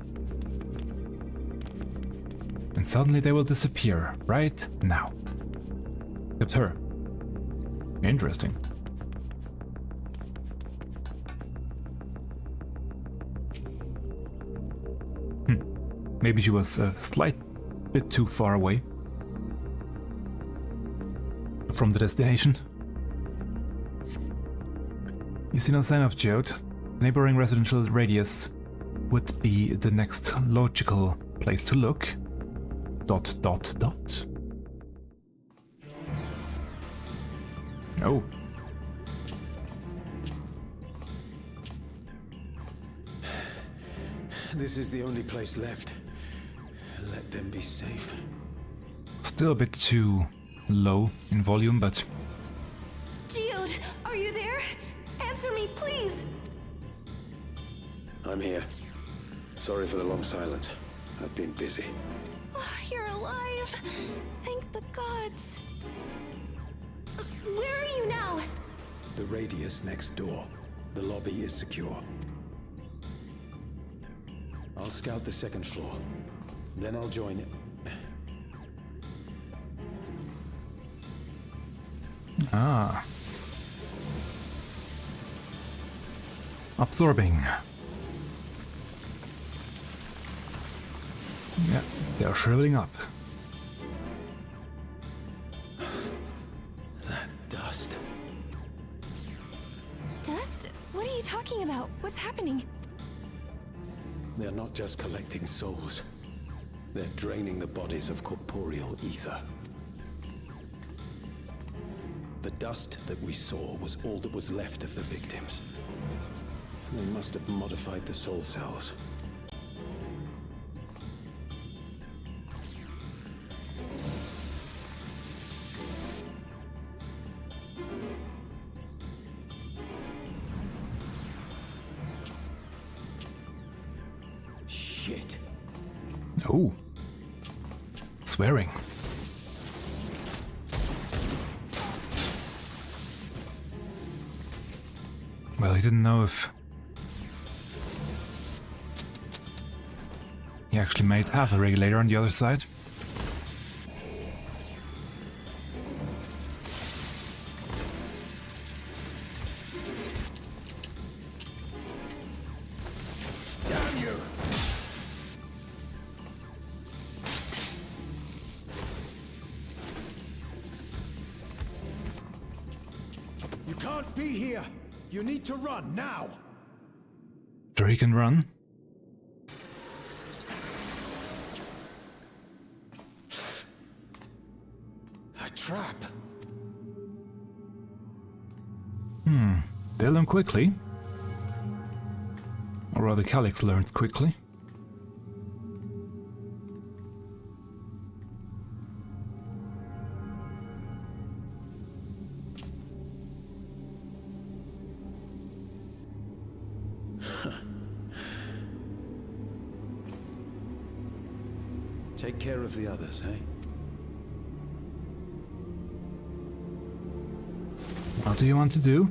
and suddenly they will disappear right now. Except her. Interesting. Maybe she was a slight bit too far away from the destination. You see no sign of Geode. Neighboring residential radius would be the next logical place to look. ... Oh. This is the only place left. Let them be safe. Still a bit too low in volume, but... Geode, are you there? Answer me, please! I'm here. Sorry for the long silence. I've been busy. Oh, you're alive! Thank the gods! Where are you now? The radius next door. The lobby is secure. I'll scout the second floor. Then I'll join it. Ah. Absorbing. Yeah, they're shriveling up. That dust. Dust? What are you talking about? What's happening? They're not just collecting souls. They're draining the bodies of corporeal ether. The dust that we saw was all that was left of the victims. They must have modified the soul cells. Shit. Oh. Swearing. Well, he didn't know if he actually made half a regulator on the other side. Damn you! You can't be here! You need to run, now! Sure he can run. A trap! They learn quickly. Or rather, Calyx learned quickly. Take care of the others, eh? What do you want to do?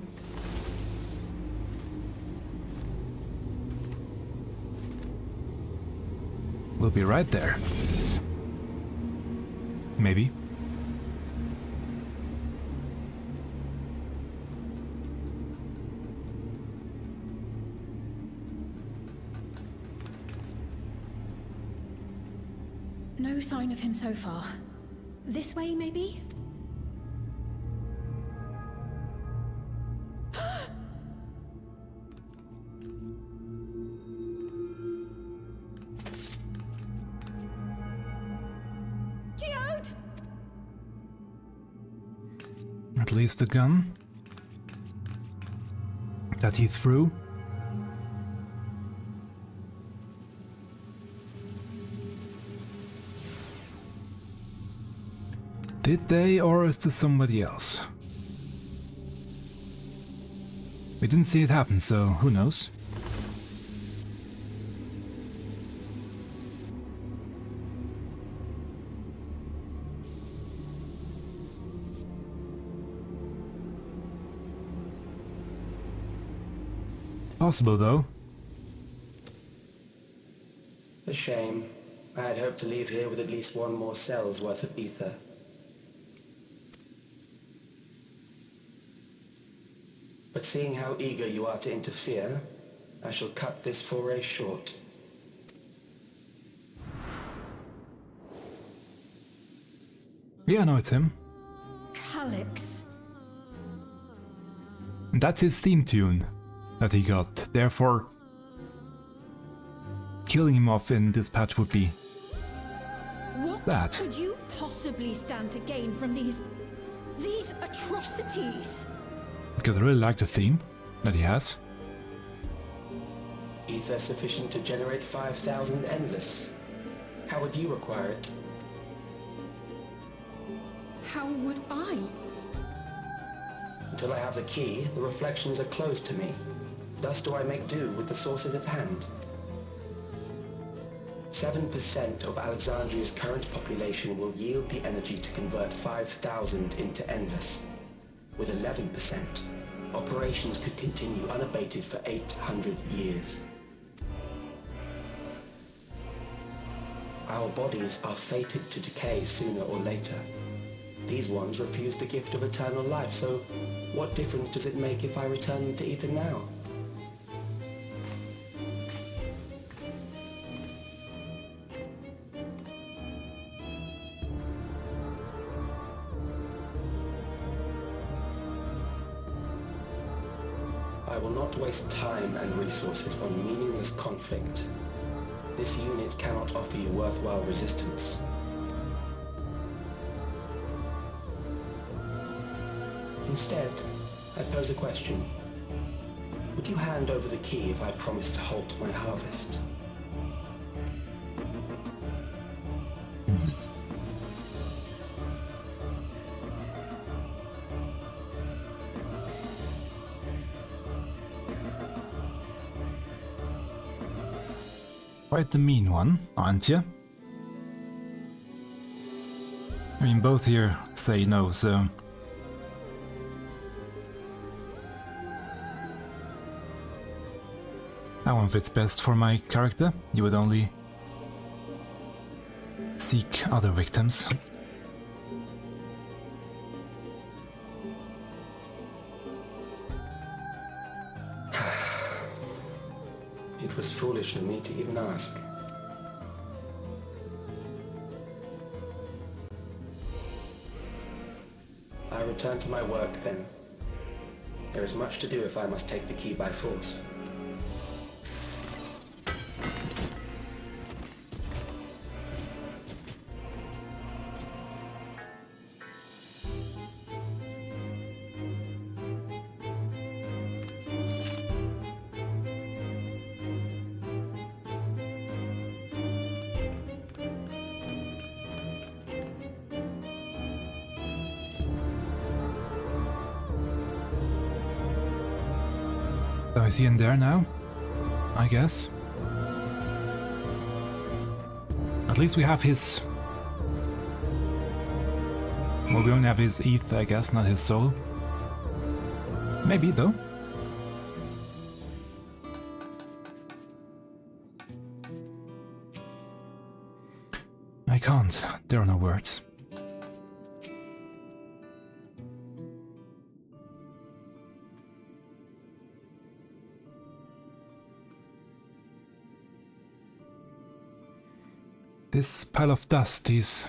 We'll be right there. Maybe. No sign of him so far. This way, maybe? Geode! At least a gun that he threw. Did they, or is this somebody else? We didn't see it happen, so who knows? Possible though. A shame. I had hoped to leave here with at least one more cell's worth of ether. But seeing how eager you are to interfere, I shall cut this foray short. Yeah, I know it's him. Calyx. And that's his theme tune that he got. Therefore, killing him off in this patch would be What bad. could you possibly stand to gain from these atrocities? Because I really like the theme that he has. Ether sufficient to generate 5,000 endless. How would you require it? How would I? Until I have the key, the reflections are closed to me. Thus do I make do with the sources at hand. 7% of Alexandria's current population will yield the energy to convert 5,000 into endless. With 11%, operations could continue unabated for 800 years. Our bodies are fated to decay sooner or later. These ones refuse the gift of eternal life, so what difference does it make if I return them to ether now? I will not waste time and resources on meaningless conflict. This unit cannot offer you worthwhile resistance. Instead, I pose a question. Would you hand over the key if I promise to halt my harvest? Quite the mean one, aren't you? I mean, both here say no, so... That one fits best for my character. You would only seek other victims. It was foolish of me to even ask. I return to my work then. There is much to do if I must take the key by force. So is he in there now? I guess. At least we have his... Well, we only have his ether, I guess, not his soul. Maybe, though. I can't. There are no words. This pile of dust, these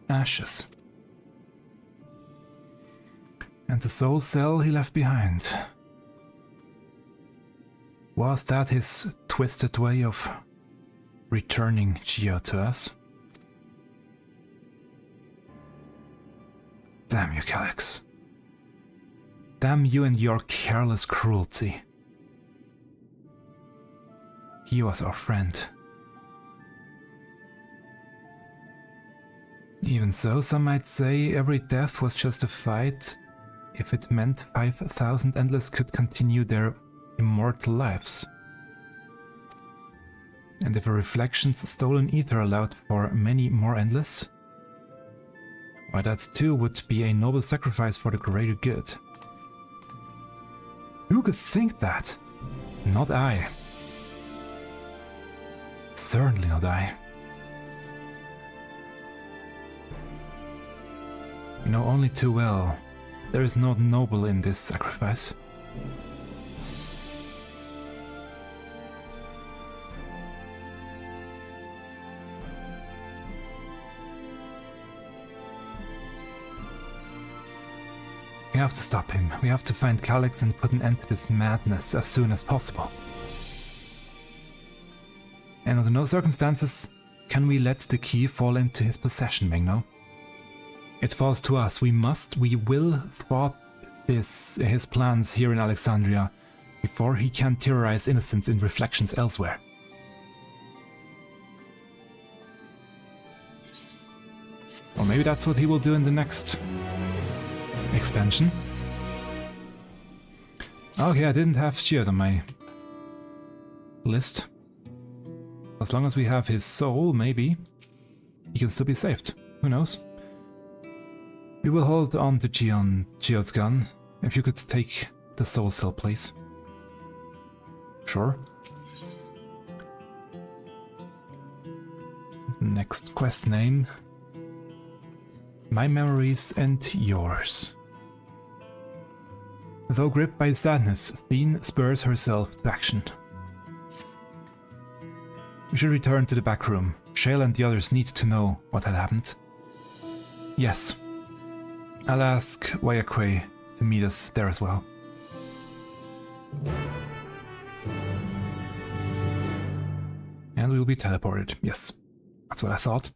ashes. And the soul cell he left behind. Was that his twisted way of returning Geo to us? Damn you, Calyx. Damn you and your careless cruelty. He was our friend. Even so, some might say every death was just a fight if it meant 5,000 Endless could continue their immortal lives. And if a reflection's stolen ether allowed for many more Endless, why that too would be a noble sacrifice for the greater good. Who could think that? Not I. Certainly not I. know only too well. There is no noble in this sacrifice. We have to stop him. We have to find Calyx and put an end to this madness as soon as possible. And under no circumstances can we let the key fall into his possession, Mingno. It falls to us. We will thwart his plans here in Alexandria before he can terrorize innocents in reflections elsewhere. Or maybe that's what he will do in the next expansion. Okay, I didn't have Geode on my list. As long as we have his soul, maybe he can still be saved. Who knows? We will hold on to Geode's gun. If you could take the soul cell, please. Sure. Next quest name. My memories and yours. Though gripped by sadness, Thene spurs herself to action. We should return to the back room. Shale and the others need to know what had happened. Yes. I'll ask Wayakwe to meet us there as well. And we'll be teleported. Yes. That's what I thought.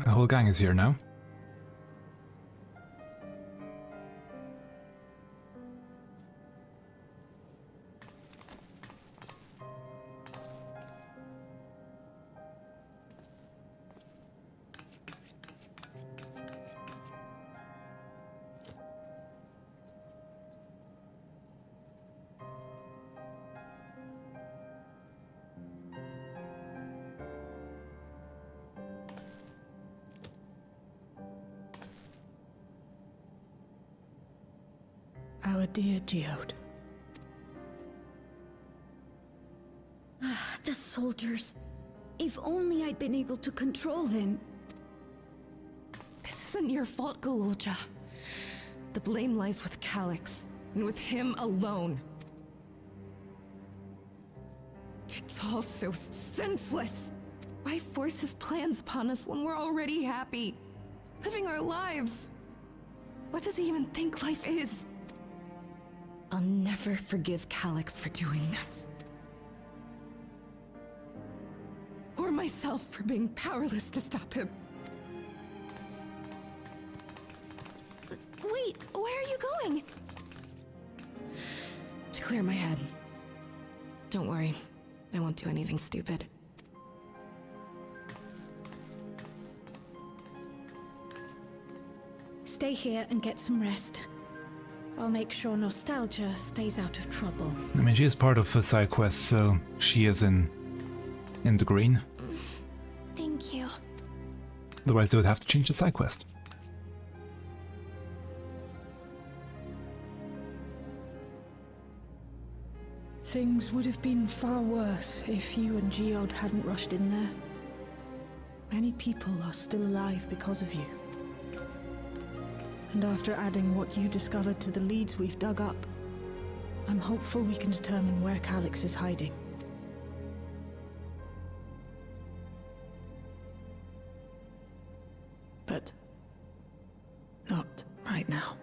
The whole gang is here now. Our dear Geode. The soldiers. If only I'd been able to control them. This isn't your fault, Gololja. The blame lies with Calyx, and with him alone. It's all so senseless. Why force his plans upon us when we're already happy? Living our lives. What does he even think life is? I'll never forgive Calyx for doing this. Or myself for being powerless to stop him. Wait, where are you going? To clear my head. Don't worry, I won't do anything stupid. Stay here and get some rest. I'll make sure Nostalgia stays out of trouble. I mean, she is part of a side quest, so she is in the green. Thank you. Otherwise, they would have to change the side quest. Things would have been far worse if you and Geode hadn't rushed in there. Many people are still alive because of you. And after adding what you discovered to the leads we've dug up, I'm hopeful we can determine where Calyx is hiding. But not right now.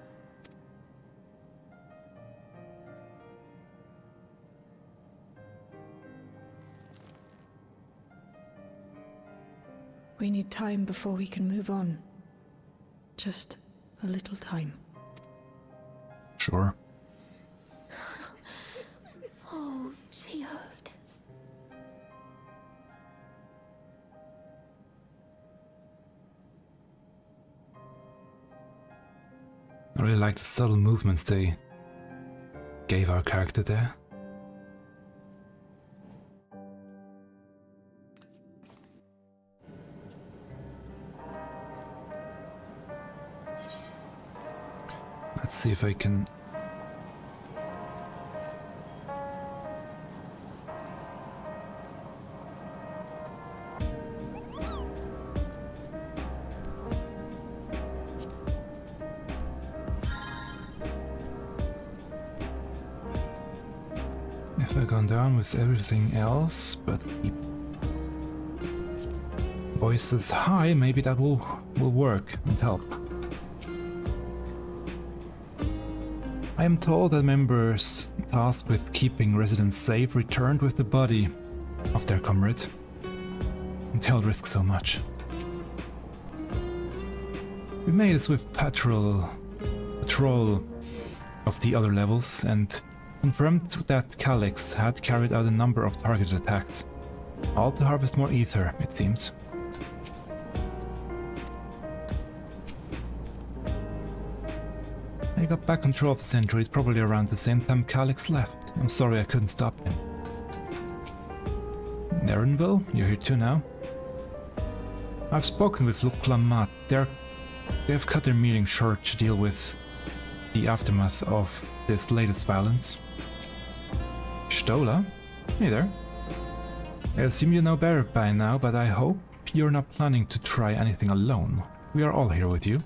We need time before we can move on. Just a little time. Sure. Oh, Geode. I really like the subtle movements they gave our character there. Let's see if I can... gone down with everything else, but keep voices high, maybe that will work and help. I am told that members tasked with keeping residents safe returned with the body of their comrade. They'll risk so much. We made a swift patrol of the other levels and confirmed that Calyx had carried out a number of targeted attacks, all to harvest more ether, it seems. I got back control of the sentries probably around the same time Calyx left. I'm sorry I couldn't stop him. Nerenville, you're here too now? I've spoken with Luc Lamat. They've cut their meeting short to deal with the aftermath of this latest violence. Stola? Hey there. I assume you know better by now, but I hope you're not planning to try anything alone. We are all here with you.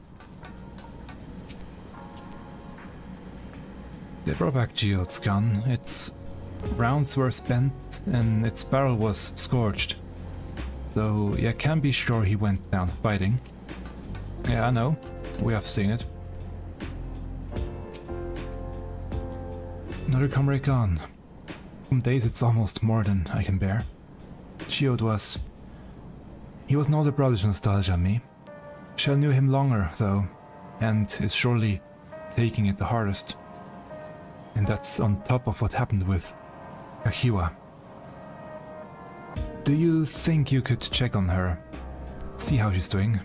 They brought back Geode's gun. Its rounds were spent and its barrel was scorched. So you can be sure he went down fighting. Yeah, I know. We have seen it. Another comrade gone. Some days it's almost more than I can bear. Geode was... He was an older brother to nostalgia on me. Shell knew him longer, though, and is surely taking it the hardest. And that's on top of what happened with Kahiwa. Do you think you could check on her? See how she's doing?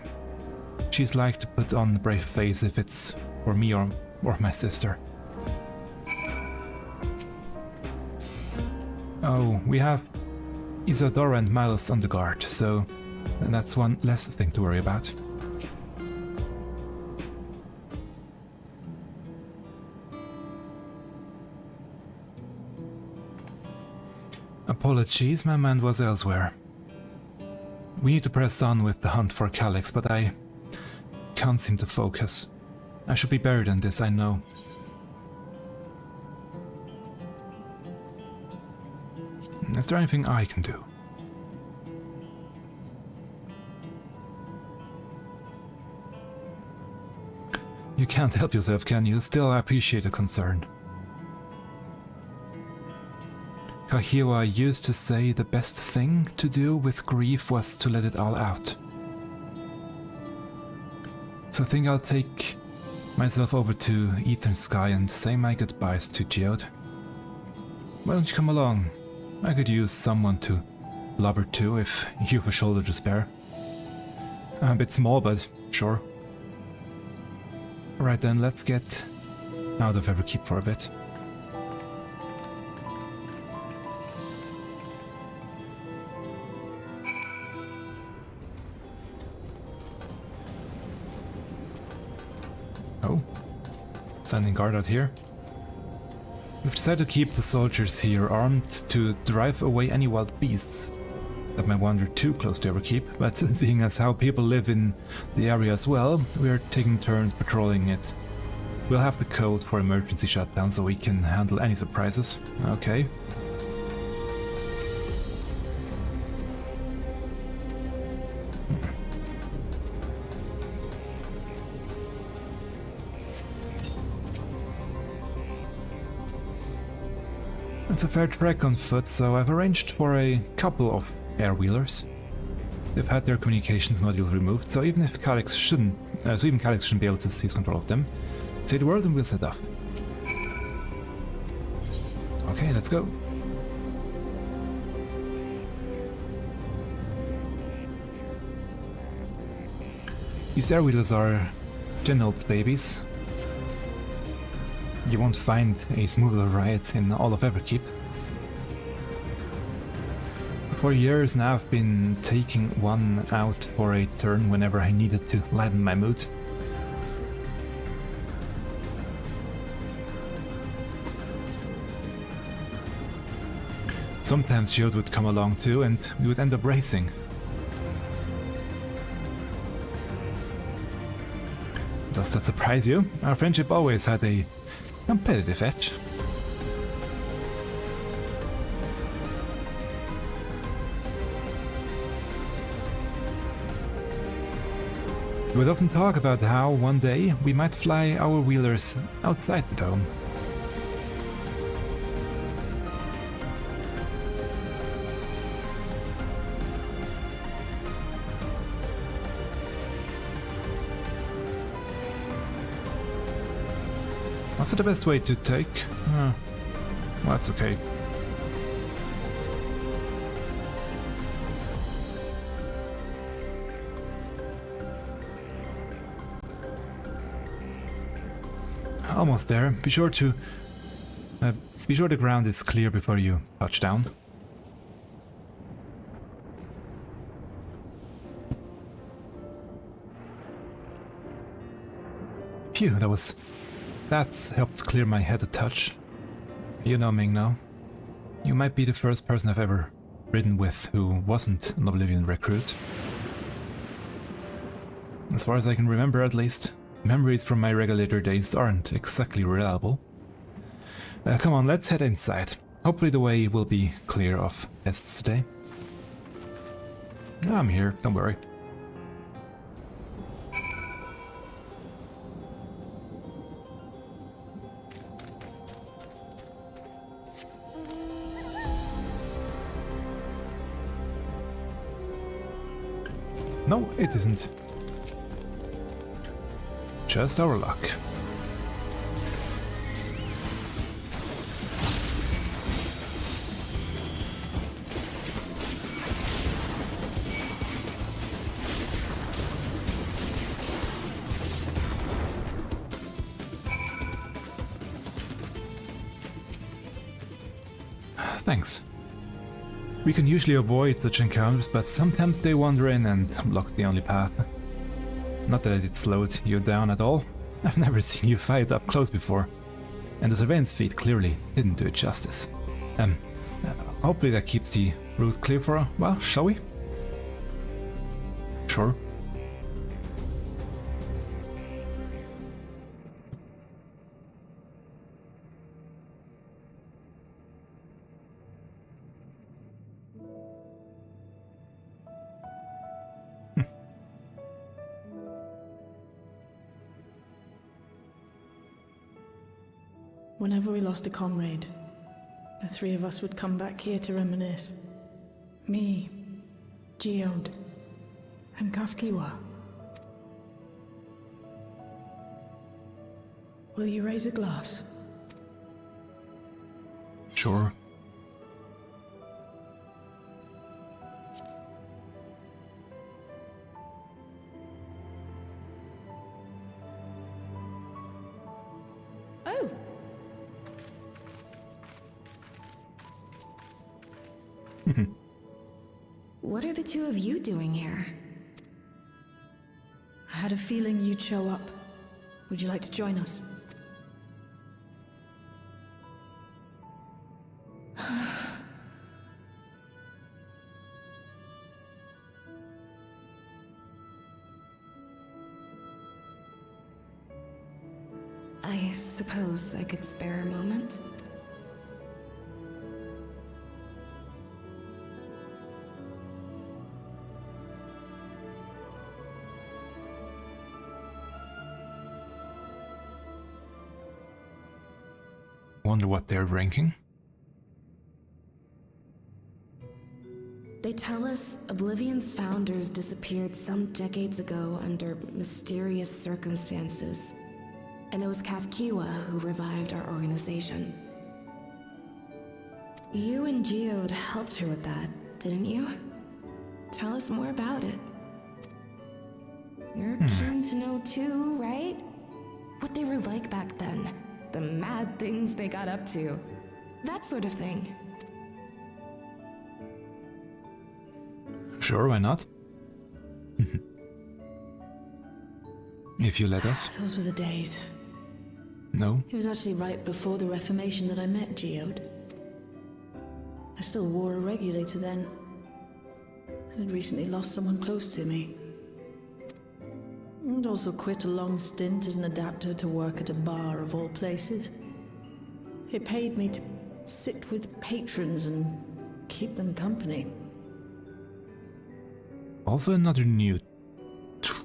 She's like to put on a brave face if it's for me or my sister. Oh, we have Isadora and Miles on the guard, so that's one less thing to worry about. Apologies, my mind was elsewhere. We need to press on with the hunt for Calyx, but I can't seem to focus. I should be better than this, I know. Is there anything I can do? You can't help yourself, can you? Still, I appreciate the concern. Kahiwa used to say the best thing to do with grief was to let it all out. So I think I'll take myself over to Ethan Sky and say my goodbyes to Geode. Why don't you come along? I could use someone to love her too if you've a shoulder to spare. A bit small, but sure. Alright then, let's get out of Everkeep for a bit. Oh, standing guard out here. We've decided to keep the soldiers here armed to drive away any wild beasts that might wander too close to Everkeep, but seeing as how people live in the area as well, we are taking turns patrolling it. We'll have the code for emergency shutdown so we can handle any surprises. Okay. It's a fair trek on foot, so I've arranged for a couple of air-wheelers. They've had their communications modules removed, so even Calyx shouldn't be able to seize control of them. Say the word and we'll set off. Okay, let's go. These air-wheelers are Genold's babies. You won't find a smoother ride in all of Everkeep. For years now I've been taking one out for a turn whenever I needed to lighten my mood. Sometimes Geode would come along too and we would end up racing. Does that surprise you? Our friendship always had a competitive edge. We would often talk about how one day we might fly our wheelers outside the dome. Was it the best way to take? Well, that's okay. Almost there. Be sure the ground is clear before you touch down. Phew, that's helped clear my head a touch. You know Ming now. You might be the first person I've ever ridden with who wasn't an Oblivion recruit. As far as I can remember, at least. Memories from my regulator days aren't exactly reliable. Come on, let's head inside. Hopefully the way will be clear of pests today. I'm here, don't worry. No, it isn't. Just our luck. Thanks. We can usually avoid such encounters, but sometimes they wander in and block the only path. Not that it slowed you down at all. I've never seen you fight up close before. And the surveillance feed clearly didn't do it justice. Hopefully that keeps the route clear for a while, shall we? Sure. Whenever we lost a comrade, the three of us would come back here to reminisce. Me, Geode, and Kafkiwa. Will you raise a glass? Sure. Oh! What are the two of you doing here? I had a feeling you'd show up. Would you like to join us? I suppose I could spare a moment. Wonder what they're ranking. They tell us Oblivion's founders disappeared some decades ago under mysterious circumstances. And it was Kafkiwa who revived our organization. You and Geode helped her with that, didn't you? Tell us more about it. You're keen to know too, right? What they were like back then. The mad things they got up to. That sort of thing. Sure, why not? If you let us. Those were the days. No? It was actually right before the Reformation that I met Geode. I still wore a regulator then. I had recently lost someone close to me. And also quit a long stint as an adapter to work at a bar of all places. It paid me to sit with patrons and keep them company. Also another new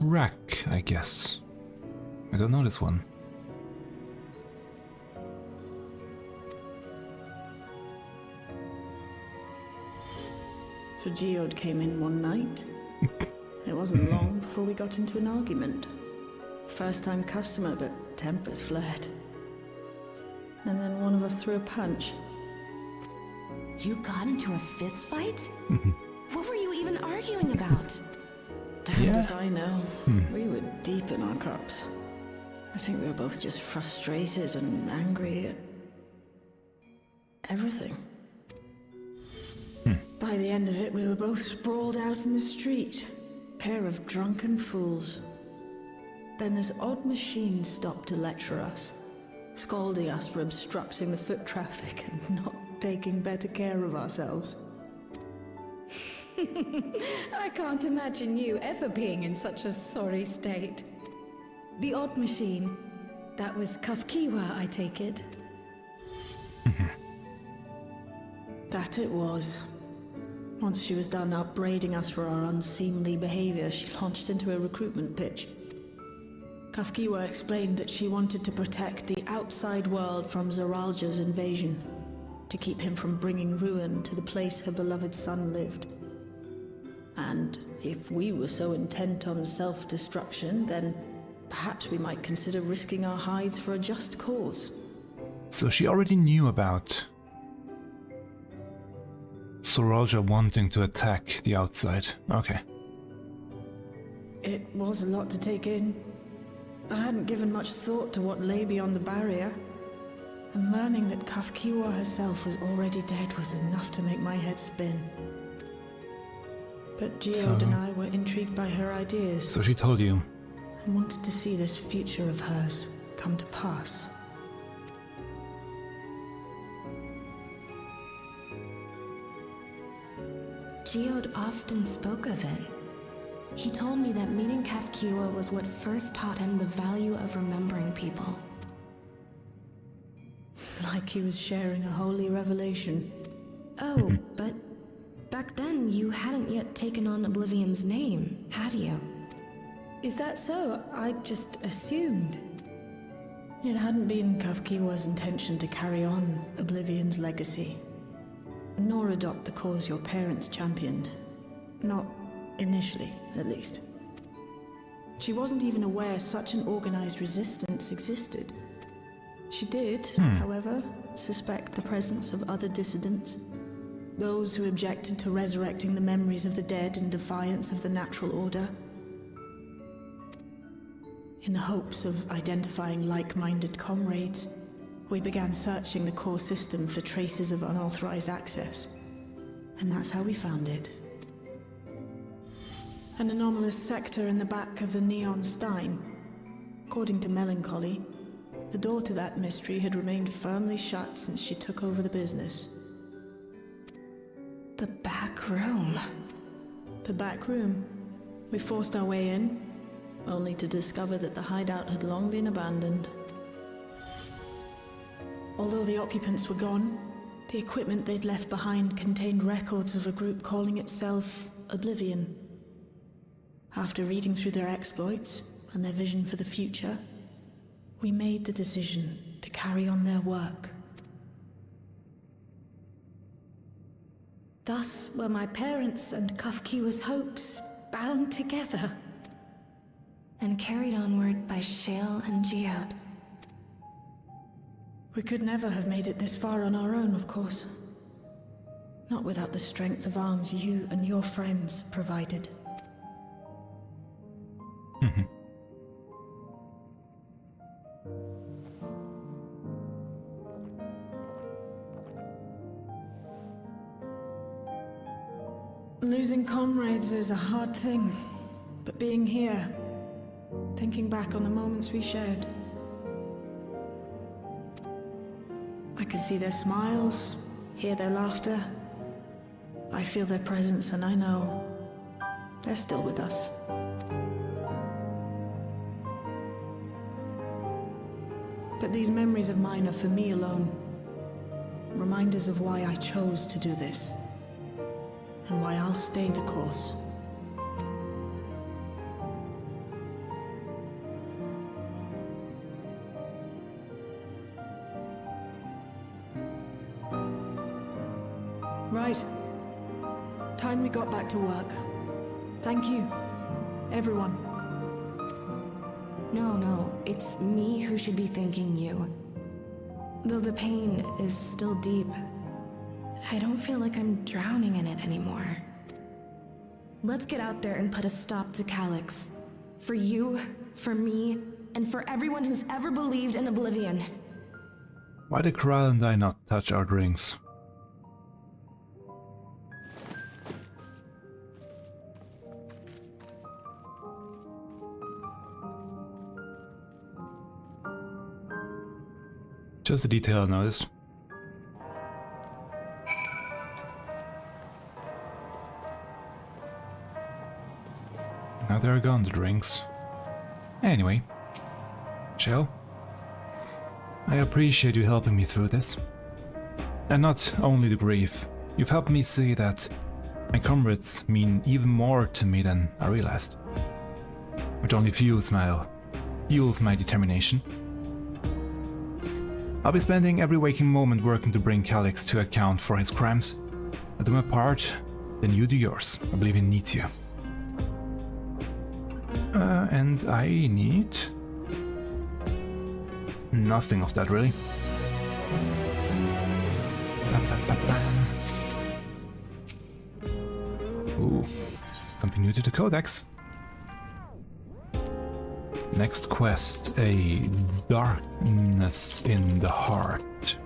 track, I guess. I don't know this one. So Geode came in one night. It wasn't long before we got into an argument. First-time customer, but tempers flared. And then one of us threw a punch. You got into a fist fight? What were you even arguing about? Damned if I know. We were deep in our cups. I think we were both just frustrated and angry at everything. By the end of it, we were both sprawled out in the street. Pair of drunken fools. Then this odd machine stopped to lecture us, scolding us for obstructing the foot traffic and not taking better care of ourselves. I can't imagine you ever being in such a sorry state. The odd machine. That was Kafkiwa, I take it. That it was. Once she was done upbraiding us for our unseemly behavior, she launched into a recruitment pitch. Kafkiwa explained that she wanted to protect the outside world from Zoralja's invasion, to keep him from bringing ruin to the place her beloved son lived. And if we were so intent on self-destruction, then perhaps we might consider risking our hides for a just cause. So she already knew about Zoralja wanting to attack the outside. Okay. It was a lot to take in. I hadn't given much thought to what lay beyond the barrier, and learning that Kafkiwa herself was already dead was enough to make my head spin. But Geode and I were intrigued by her ideas. So she told you. I wanted to see this future of hers come to pass. Geode often spoke of it. He told me that meeting Kafkiwa was what first taught him the value of remembering people. Like he was sharing a holy revelation. Oh, but back then you hadn't yet taken on Oblivion's name, had you? Is that so? I just assumed. It hadn't been Kafkiwa's intention to carry on Oblivion's legacy, nor adopt the cause your parents championed. Not initially, at least. She wasn't even aware such an organized resistance existed. She did, however, suspect the presence of other dissidents. Those who objected to resurrecting the memories of the dead in defiance of the natural order. In the hopes of identifying like-minded comrades, we began searching the core system for traces of unauthorized access. And that's how we found it. An anomalous sector in the back of the Neon Stein. According to Melancholy, the door to that mystery had remained firmly shut since she took over the business. The back room. The back room. We forced our way in, only to discover that the hideout had long been abandoned. Although the occupants were gone, the equipment they'd left behind contained records of a group calling itself Oblivion. After reading through their exploits and their vision for the future, we made the decision to carry on their work. Thus were my parents' and Kafkiwa's hopes bound together. And carried onward by Shale and Geode. We could never have made it this far on our own, of course. Not without the strength of arms you and your friends provided. Losing comrades is a hard thing, but being here, thinking back on the moments we shared, I can see their smiles, hear their laughter. I feel their presence, and I know they're still with us. But these memories of mine are for me alone. Reminders of why I chose to do this, and why I'll stay the course. Right. Time we got back to work. Thank you, everyone. No, it's me who should be thanking you. Though the pain is still deep, I don't feel like I'm drowning in it anymore. Let's get out there and put a stop to Calyx. For you, for me, and for everyone who's ever believed in Oblivion. Why did Corral and I not touch our drinks? Just a detail I noticed. Now they're gone, the drinks. Anyway, Shell, I appreciate you helping me through this. And not only the grief, you've helped me see that my comrades mean even more to me than I realized. Which only fuels my determination. I'll be spending every waking moment working to bring Calyx to account for his crimes. I do my part, then you do yours. Oblivion needs you. And I need... nothing of that, really. Ooh, something new to the Codex. Next quest, a darkness in the heart.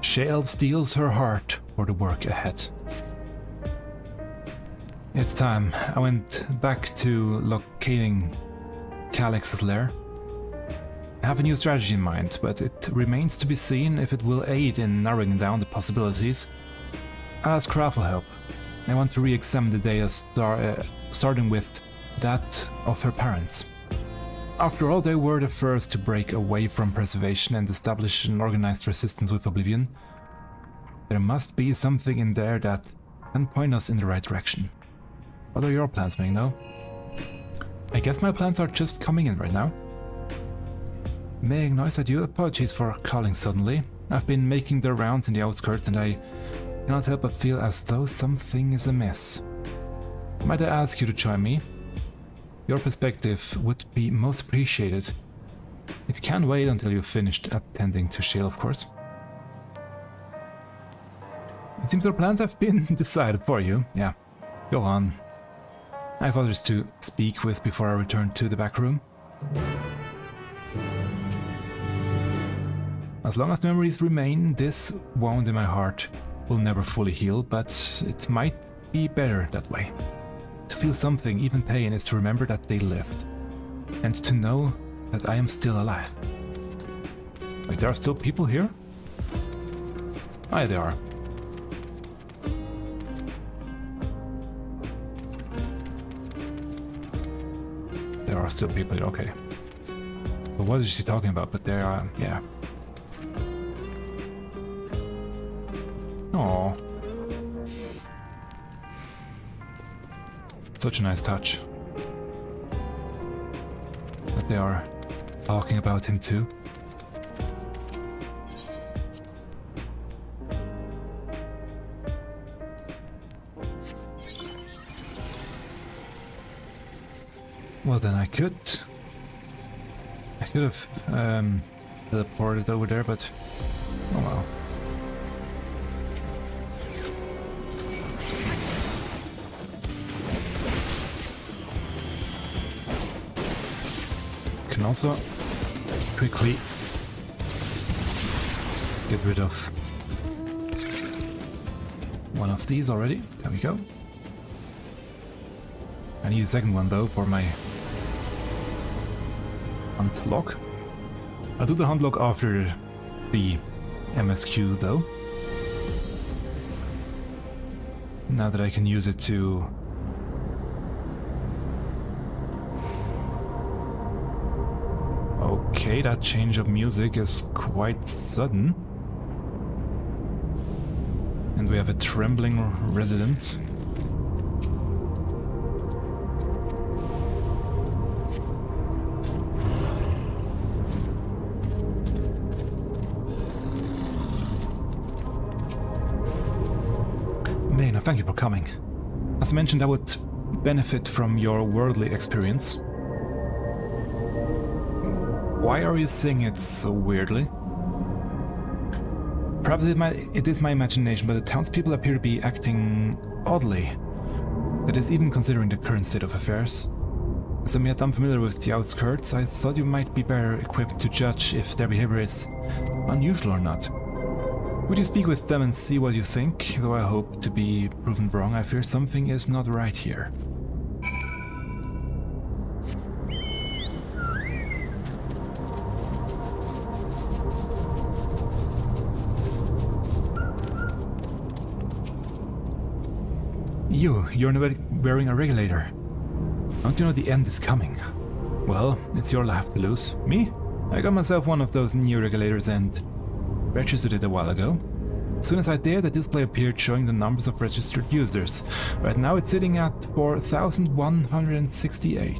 Shale steals her heart for the work ahead. It's time. I went back to locating Calyx's lair. I have a new strategy in mind, but it remains to be seen if it will aid in narrowing down the possibilities. I'll ask Kra for help. I want to re-examine the data starting with that of her parents. After all, they were the first to break away from preservation and establish an organized resistance with Oblivion. There must be something in there that can point us in the right direction. What are your plans, Magno? I guess my plans are just coming in right now. May I acknowledge that you? Apologies for calling suddenly. I've been making the rounds in the outskirts and I cannot help but feel as though something is amiss. Might I ask you to join me? Your perspective would be most appreciated. It can wait until you've finished attending to Shale, of course. It seems our plans have been decided for you. Yeah, go on. I have others to speak with before I return to the back room. As long as memories remain, this wound in my heart will never fully heal, but it might be better that way. To feel something, even pain, is to remember that they lived. And to know that I am still alive. Like, there are still people here? Aye, they are. There are still people here, okay. But what is she talking about? But there are, yeah. Aww. Such a nice touch. But they are talking about him too. Well, then I could have teleported over there, but oh well. Can also quickly get rid of one of these already. There we go. I need a second one though for my hunt log. I'll do the hunt log after the MSQ though. Now that I can use it to okay, that change of music is quite sudden. And we have a trembling resident. thank you for coming. As mentioned, I would benefit from your worldly experience. Why are you saying it so weirdly? Perhaps it is my imagination, but the townspeople appear to be acting oddly. That is, even considering the current state of affairs. As I'm yet unfamiliar with the outskirts, I thought you might be better equipped to judge if their behavior is unusual or not. Would you speak with them and see what you think? Though I hope to be proven wrong, I fear something is not right here. You're wearing a regulator. Don't you know the end is coming? Well, it's your life to lose. Me? I got myself one of those new regulators and registered it a while ago. As soon as I did, the display appeared showing the numbers of registered users. Right now it's sitting at 4,168.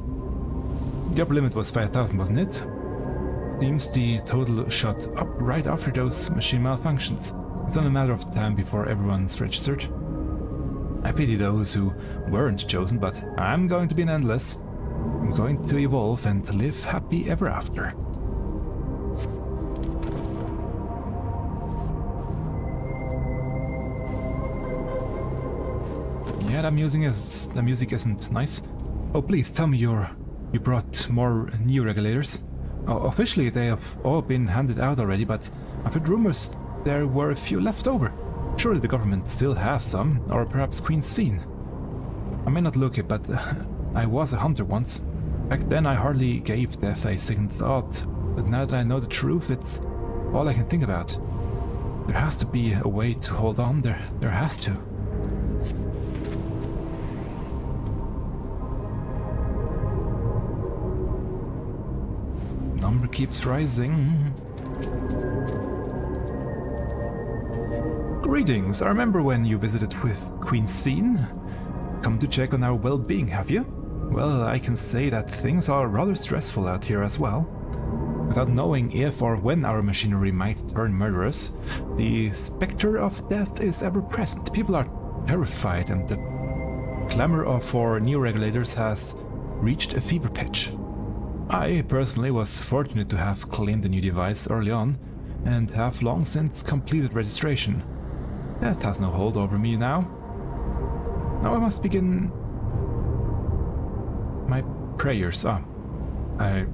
The upper limit was 5,000, wasn't it? Seems the total shot up right after those machine malfunctions. It's only a matter of time before everyone's registered. I pity those who weren't chosen, but I'm going to be an endless. I'm going to evolve and live happy ever after. Yeah, the music isn't nice. Oh, please tell me you brought more new regulators. Officially, they have all been handed out already, but I've heard rumors there were a few left over. Surely the government still has some, or perhaps Queen's Fiend. I may not look it, but I was a hunter once. Back then I hardly gave death a second thought, but now that I know the truth, it's all I can think about. There has to be a way to hold on, there has to. Number keeps rising. Greetings, I remember when you visited with Queen's Fiend. Come to check on our well-being, have you? Well, I can say that things are rather stressful out here as well. Without knowing if or when our machinery might turn murderous, the specter of death is ever present. People are terrified and the clamor for new regulators has reached a fever pitch. I personally was fortunate to have claimed the new device early on and have long since completed registration. Death has no hold over me now. Now I must begin my prayers. I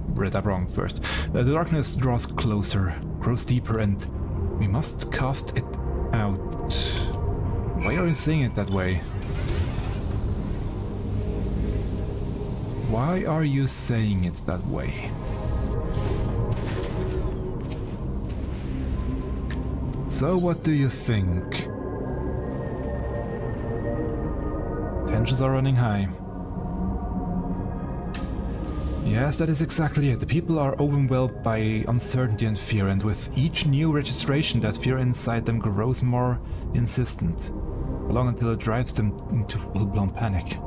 read that wrong first. The darkness draws closer, grows deeper, and we must cast it out. Why are you saying it that way? Why are you saying it that way? So what do you think? Tensions are running high. Yes, that is exactly it. The people are overwhelmed by uncertainty and fear, and with each new registration, that fear inside them grows more insistent, long until it drives them into full-blown panic.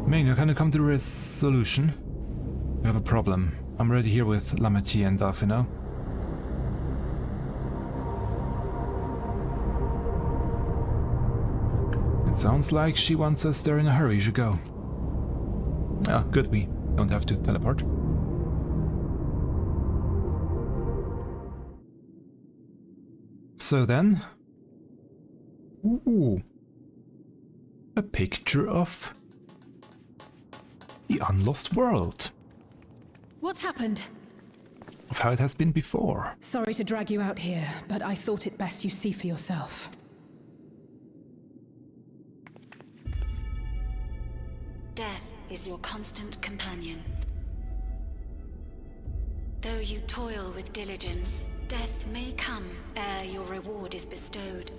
Main, can you come to a solution? We have a problem. I'm already here with Lametier and Delphino. It sounds like she wants us there in a hurry. You should go. Ah, good, we don't have to teleport. So then... Ooh. A picture of... the unlost world. What's happened? Of how it has been before. Sorry to drag you out here, but I thought it best you see for yourself. Death is your constant companion. Though you toil with diligence, death may come ere your reward is bestowed.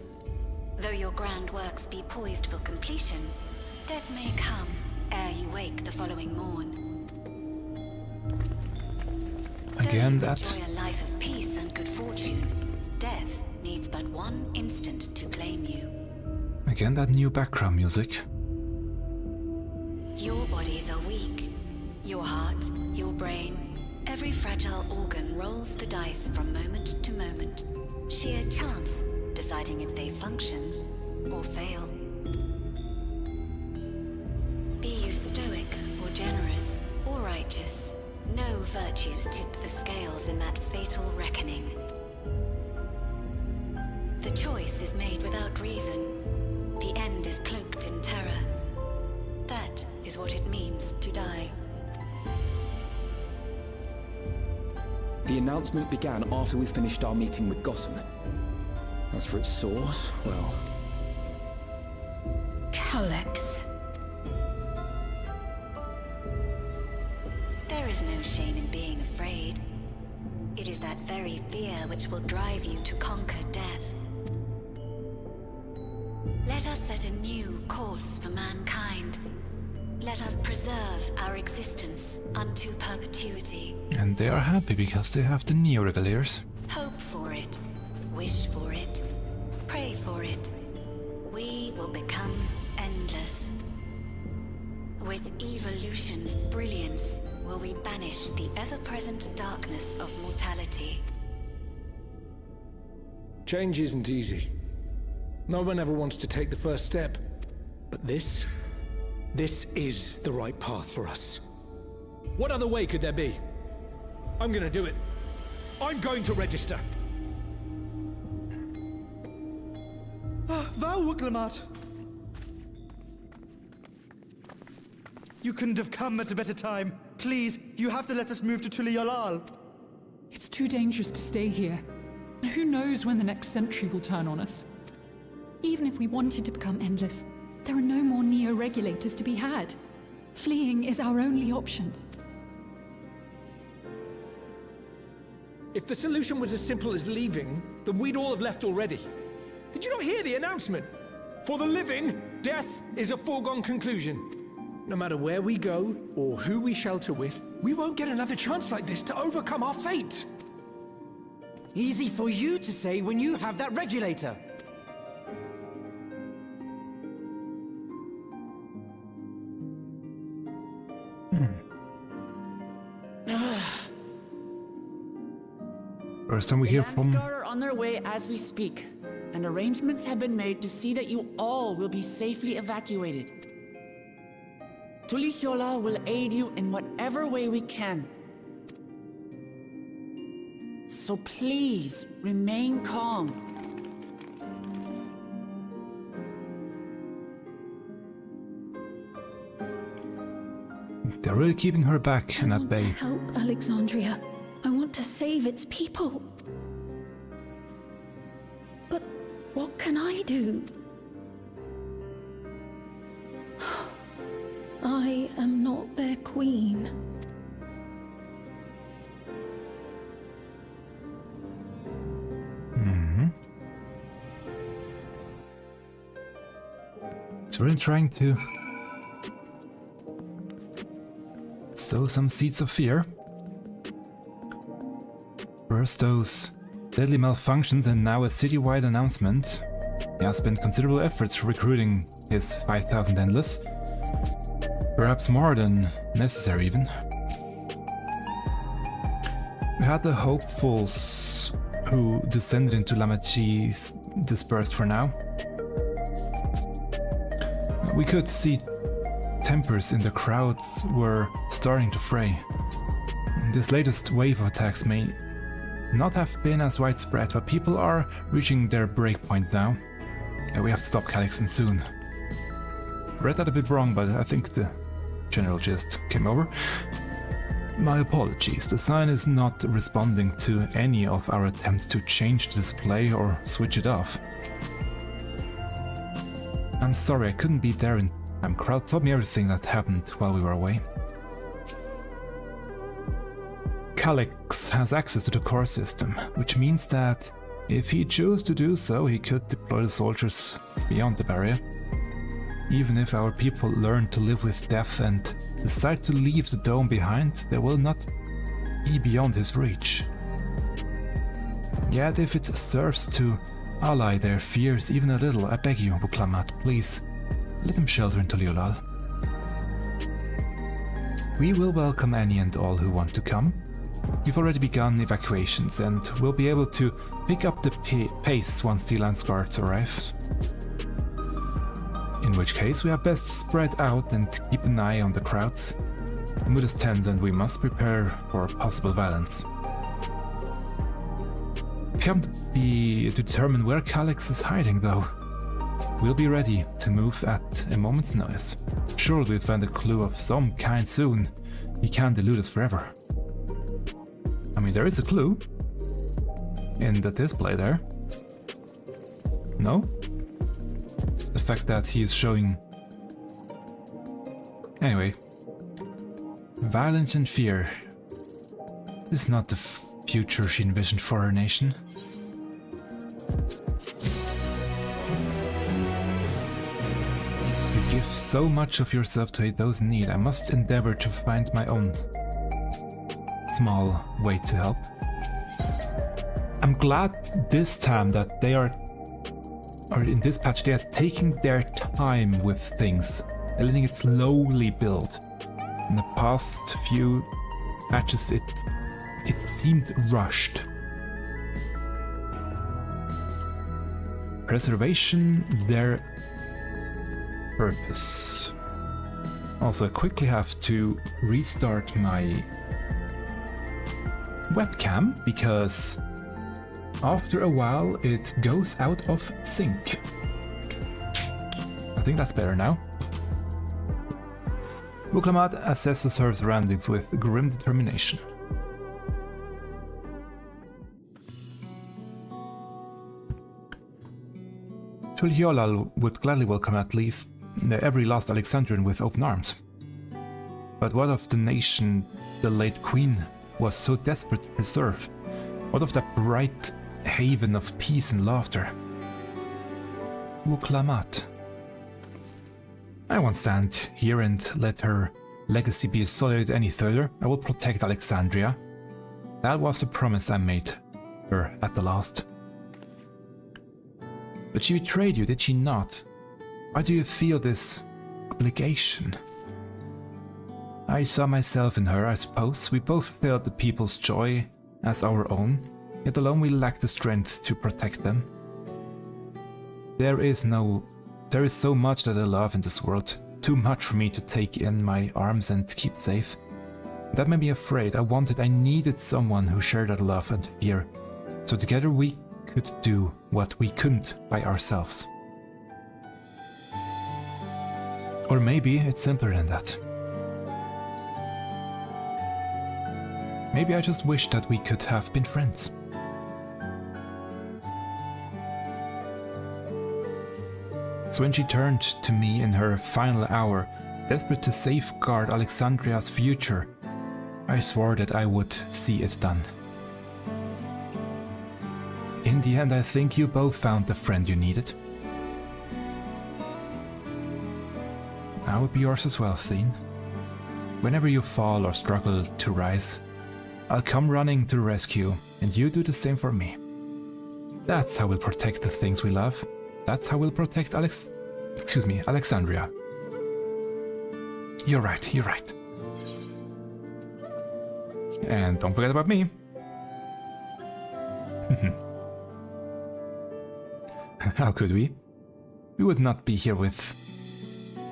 Though your grand works be poised for completion, death may come ere you wake the following morn. Again, Though you that... enjoy a life of peace and good fortune, death needs but one instant to claim you. Again, that new background music. Your bodies are weak. Your heart, your brain, Every fragile organ rolls the dice from moment to moment. Sheer chance deciding if they function or fail. Be you stoic or generous or righteous, no virtues tip the scales in that fatal reckoning. The choice is made without reason. The end is cloaked in terror. That is what it means to die. The announcement began after we finished our meeting with Gossen. As for its source, well... Calyx. There is no shame in being afraid. It is that very fear which will drive you to conquer death. Let us set a new course for mankind. Let us preserve our existence unto perpetuity. And they are happy because they have the Neo-Regulators. Hope for it, wish for it, pray for it. We will become endless. With evolution's brilliance, will we banish the ever-present darkness of mortality. Change isn't easy. No one ever wants to take the first step. But this is the right path for us. What other way could there be? I'm gonna do it. I'm going to register. Vauklamat! You couldn't have come at a better time. Please, you have to let us move to Tuliolal. It's too dangerous to stay here. Who knows when the next century will turn on us? Even if we wanted to become endless, there are no more Neo-Regulators to be had. Fleeing is our only option. If the solution was as simple as leaving, then we'd all have left already. Did you not hear the announcement? For the living, death is a foregone conclusion. No matter where we go, or who we shelter with, we won't get another chance like this to overcome our fate. Easy for you to say when you have that regulator. First time we hear The from... Landsguard are on their way as we speak, and arrangements have been made to see that you all will be safely evacuated. Tuliolal will aid you in whatever way we can. So please, remain calm. They're really keeping her back and at bay. I want to help Alexandria. I want to save its people. But what can I do? I am not their queen. It's really trying to sow some seeds of fear. First those deadly malfunctions and now a citywide announcement. He has spent considerable efforts recruiting his 5,000 Endless. Perhaps more than necessary even. We had the hopefuls who descended into Lamachi dispersed for now. We could see tempers in the crowds were starting to fray. This latest wave of attacks may not have been as widespread, but people are reaching their breakpoint now. We have to stop Calyx soon. Read that a bit wrong, but I think the general gist came over. My apologies, the sign is not responding to any of our attempts to change the display or switch it off. I'm sorry I couldn't be there in time. Crowd told me everything that happened while we were away. Calyx has access to the core system, which means that if he chose to do so, he could deploy the soldiers beyond the barrier. Even if our people learn to live with death and decide to leave the dome behind, they will not be beyond his reach. Yet if it serves to allay their fears even a little, I beg you, Buklamat, please, let him shelter in Tuliolal. We will welcome any and all who want to come. We've already begun evacuations and we'll be able to pick up the pace once the Lance Guards arrive. In which case we are best spread out and keep an eye on the crowds. The mood is tense and we must prepare for possible violence. We have to determine where Calix is hiding though. We'll be ready to move at a moment's notice. Surely we'll find a clue of some kind soon. He can't elude us forever. I mean, there is a clue in the display there. No? The fact that he is showing... Anyway. Violence and fear is not the future she envisioned for her nation. You give so much of yourself to aid those in need. I must endeavor to find my own small way to help. I'm glad this time that they are, or in this patch, they are taking their time with things, and letting it slowly build. In the past few patches, it seemed rushed. Preservation, their purpose. Also, I quickly have to restart my webcam because after a while it goes out of sync. I think that's better now. Wuklamat assesses her surroundings with grim determination. Tulhiolal would gladly welcome at least every last Alexandrian with open arms. But what of the nation the late queen was so desperate to preserve? What of that bright haven of peace and laughter? Wuklamat. I won't stand here and let her legacy be sullied any further. I will protect Alexandria. That was the promise I made her at the last. But she betrayed you, did she not? Why do you feel this obligation? I saw myself in her, I suppose. We both felt the people's joy as our own, yet alone we lacked the strength to protect them. There is so much that I love in this world, too much for me to take in my arms and keep safe. That made me afraid. I needed someone who shared that love and fear, so together we could do what we couldn't by ourselves. Or maybe it's simpler than that. Maybe I just wish that we could have been friends. So when she turned to me in her final hour, desperate to safeguard Alexandria's future, I swore that I would see it done. In the end, I think you both found the friend you needed. I will be yours as well, Thene. Whenever you fall or struggle to rise, I'll come running to rescue, and you do the same for me. That's how we'll protect the things we love. That's how we'll protect Alexandria. You're right. And don't forget about me. How could we? We would not be here with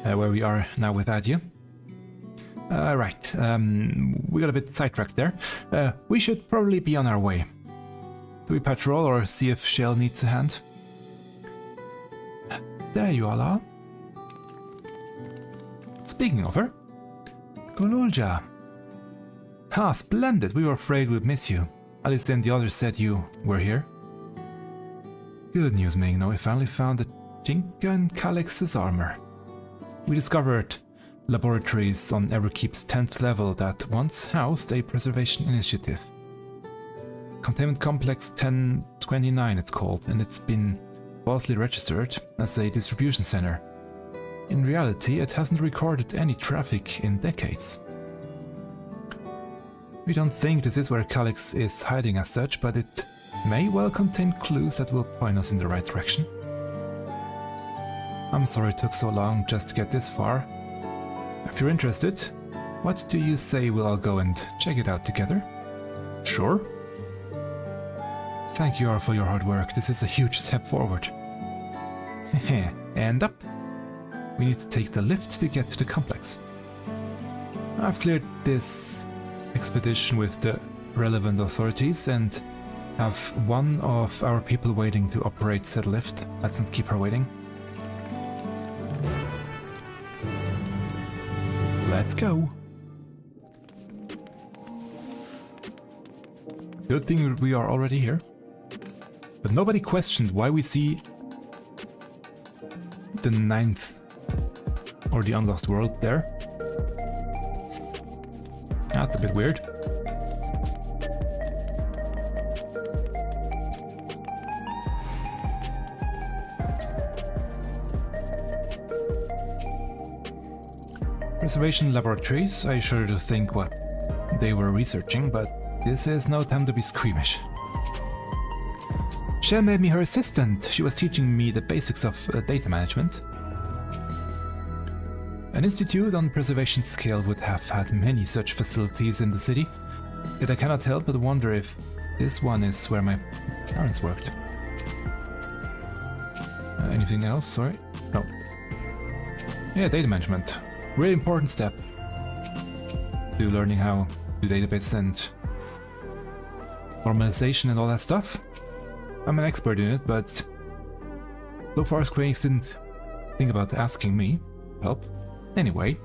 where we are now without you. Right, we got a bit sidetracked there. We should probably be on our way. Do we patrol or see if Shell needs a hand? There you all are. Speaking of her, Golulja. Ha, splendid. We were afraid we'd miss you. At least then the others said you were here. Good news, Mingno. We finally found the chink in Calix's armor. We discovered laboratories on Everkeep's 10th level that once housed a preservation initiative. Containment Complex 1029 it's called, and it's been falsely registered as a distribution center. In reality, it hasn't recorded any traffic in decades. We don't think this is where Calix is hiding as such, but it may well contain clues that will point us in the right direction. I'm sorry it took so long just to get this far. If you're interested, what do you say we'll all go and check it out together? Sure. Thank you all for your hard work. This is a huge step forward. And up. We need to take the lift to get to the complex. I've cleared this expedition with the relevant authorities and have one of our people waiting to operate said lift. Let's not keep her waiting. Let's go. Good thing we are already here. But nobody questioned why we see the 9th or the Unlost World there. That's a bit weird. Preservation laboratories. I shudder to think what they were researching, but this is no time to be squeamish. Shell made me her assistant. She was teaching me the basics of data management. An institute on preservation scale would have had many such facilities in the city, yet I cannot help but wonder if this one is where my parents worked. Anything else? Sorry? No. Yeah, data management. Really important step to learning how to do database and normalization and all that stuff. I'm an expert in it, but so far Square Enix didn't think about asking me help. Anyway,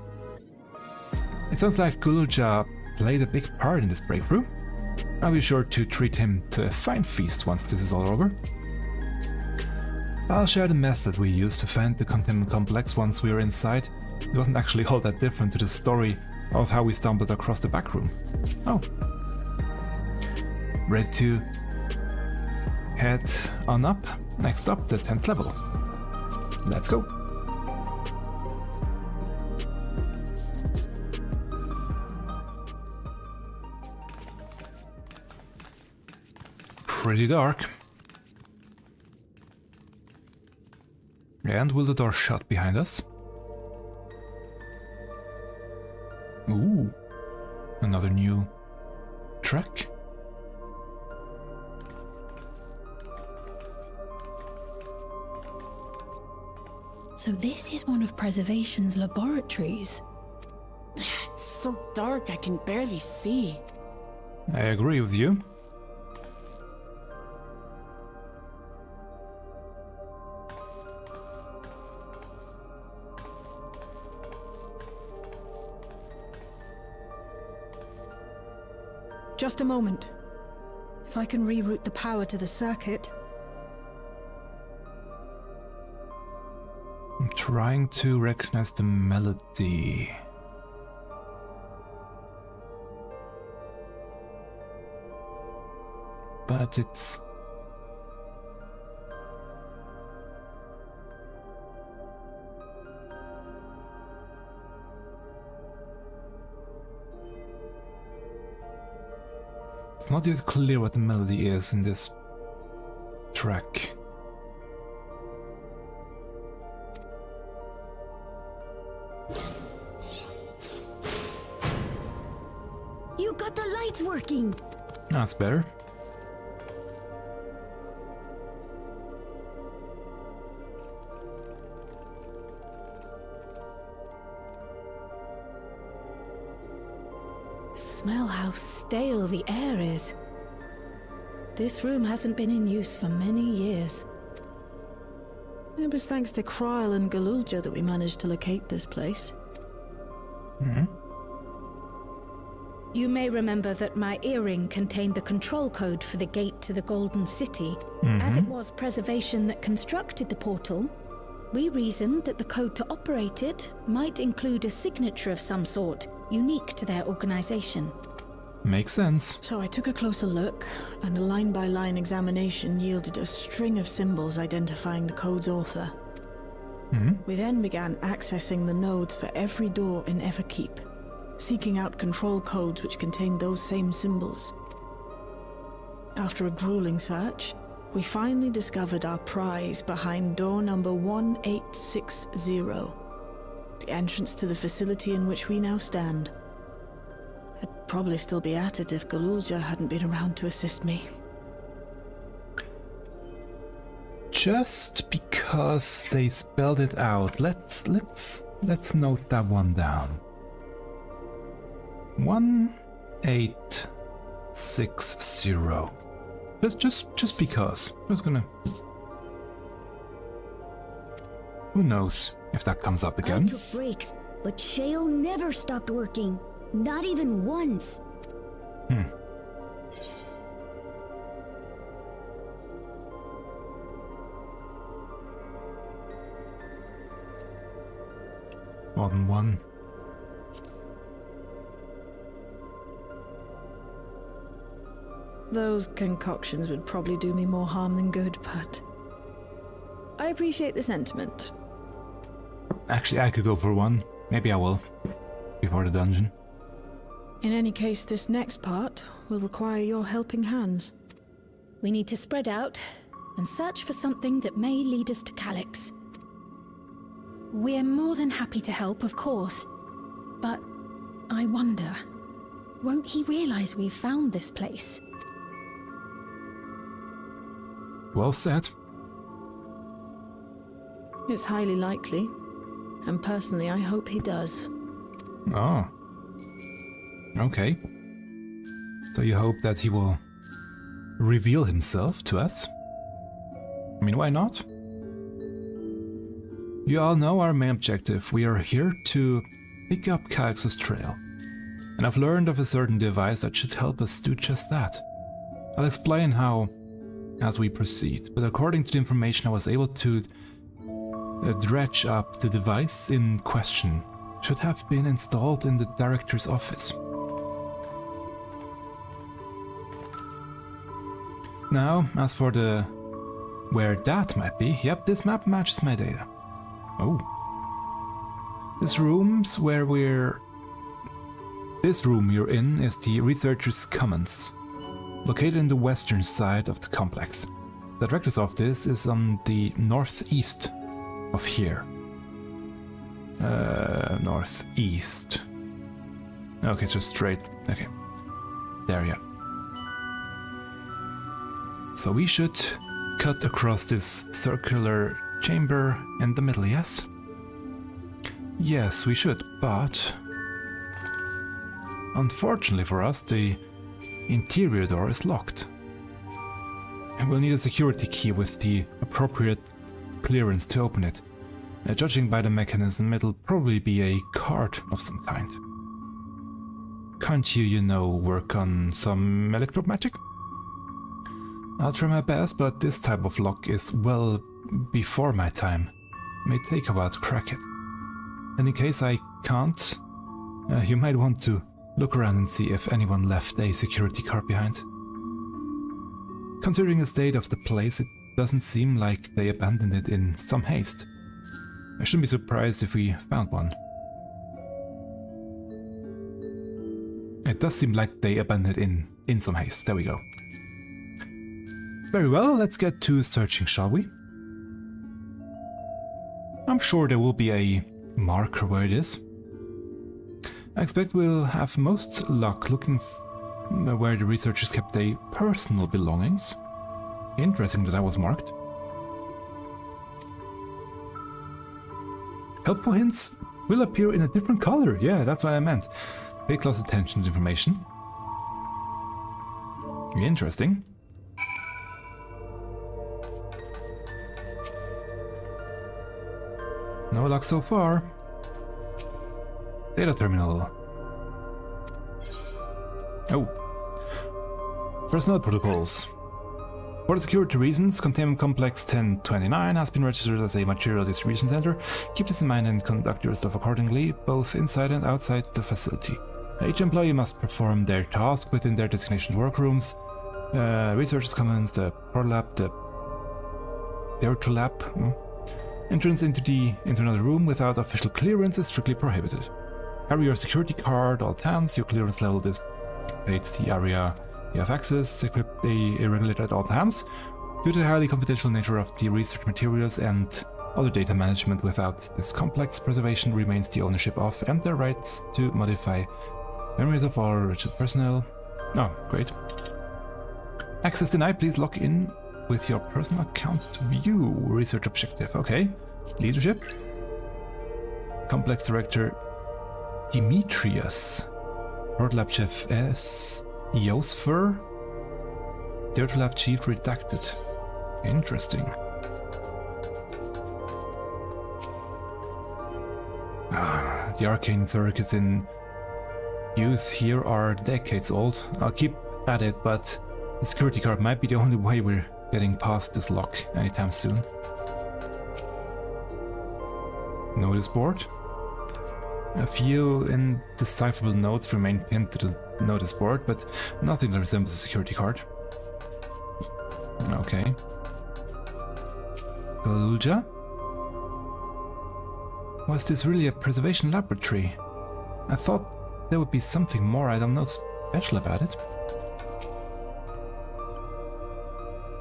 it sounds like Gulja played a big part in this breakthrough. I'll be sure to treat him to a fine feast once this is all over. I'll share the method we used to find the containment complex once we were inside. It wasn't actually all that different to the story of how we stumbled across the back room. Oh. Ready to head on up. Next up, the 10th level. Let's go. Pretty dark. And will the door shut behind us? Ooh, another new track. So this is one of Preservation's laboratories. It's so dark I can barely see. I agree with you. Just a moment. If I can reroute the power to the circuit. I'm trying to recognize the melody. But it's... It's not yet clear what the melody is in this track. You got the lights working! That's better. Smell how stale the air is. This room hasn't been in use for many years. It was thanks to Kryl and Galulja that we managed to locate this place. You may remember that my earring contained the control code for the gate to the Golden City. As it was Preservation that constructed the portal, we reasoned that the code to operate it might include a signature of some sort, unique to their organization. Makes sense. So I took a closer look, and a line-by-line examination yielded a string of symbols identifying the code's author. We then began accessing the nodes for every door in FFXIV, seeking out control codes which contained those same symbols. After a grueling search, we finally discovered our prize behind door number 1860, the entrance to the facility in which we now stand. At probably still be at it if Galulja hadn't been around to assist me. Just because they spelled it out, let's note that one down. 1860. Just because. I'm just gonna. Who knows if that comes up again? I took breaks, but Shale never stopped working. Not even once. More than one. Those concoctions would probably do me more harm than good, but I appreciate the sentiment. Actually, I could go for one. Maybe I will. Before the dungeon. In any case, this next part will require your helping hands. We need to spread out and search for something that may lead us to Calyx. We're more than happy to help, of course. But I wonder, won't he realize we've found this place? Well said. It's highly likely, and personally I hope he does. Oh. Okay. So you hope that he will reveal himself to us? I mean, why not? You all know our main objective. We are here to pick up Calyx's trail. And I've learned of a certain device that should help us do just that. I'll explain how as we proceed, but according to the information I was able to dredge up, the device in question should have been installed in the director's office. Now, as for the where that might be, yep, this map matches my data. Oh. This room you're in is the researcher's commons, located in the western side of the complex. The director's office is on the northeast of here. Northeast. Okay, so straight. Okay. There, yeah. So we should cut across this circular chamber in the middle, yes? Yes, we should, but unfortunately for us, the interior door is locked. And we'll need a security key with the appropriate clearance to open it. Judging by the mechanism, it'll probably be a card of some kind. Can't you work on some electromagic? I'll try my best, but this type of lock is well before my time. It may take a while to crack it. And in case I can't, you might want to look around and see if anyone left a security card behind. Considering the state of the place, it doesn't seem like they abandoned it in some haste. I shouldn't be surprised if we found one. It does seem like they abandoned it in some haste. There we go. Very well, let's get to searching, shall we? I'm sure there will be a marker where it is. I expect we'll have most luck looking where the researchers kept their personal belongings. Interesting that was marked. Helpful hints will appear in a different color. Yeah, that's what I meant. Pay close attention to information. Interesting. No luck so far. Data terminal. Oh. Personnel protocols. For security reasons, Containment Complex 1029 has been registered as a material distribution center. Keep this in mind and conduct your stuff accordingly, both inside and outside the facility. Each employee must perform their task within their designated workrooms. Researchers commons, the portal lab, the Director lab. Entrance into another room without official clearance is strictly prohibited. Carry your security card all times. Your clearance level dictates the area you have access. Equip the regulator at all times. Due to the highly confidential nature of the research materials and other data management without this complex, preservation remains the ownership of and the rights to modify Memories of all Richard personnel. Oh, great. Access denied, please log in with your personal account to view research objective. Okay. Leadership. Complex Director Demetrius. Port Lab Chef S. Yosfer. Data Lab Chief redacted. Interesting. The arcane circuits in use here are decades old. I'll keep at it, but the security card might be the only way we're getting past this lock anytime soon. Notice board. A few indecipherable notes remain pinned to the notice board, but nothing that resembles a security card. Okay. Gulja? Was this really a preservation laboratory? I thought there would be something more, I don't know, special about it.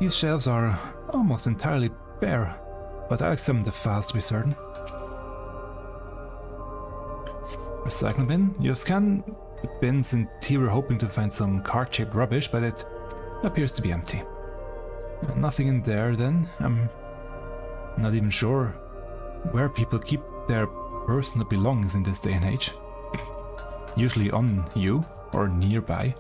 These shelves are almost entirely bare, but I'll examine the files to be certain. Recycling bin. You scan the bins in theory hoping to find some card-shaped rubbish, but it appears to be empty. Nothing in there then. I'm not even sure where people keep their personal belongings in this day and age. Usually on you or nearby.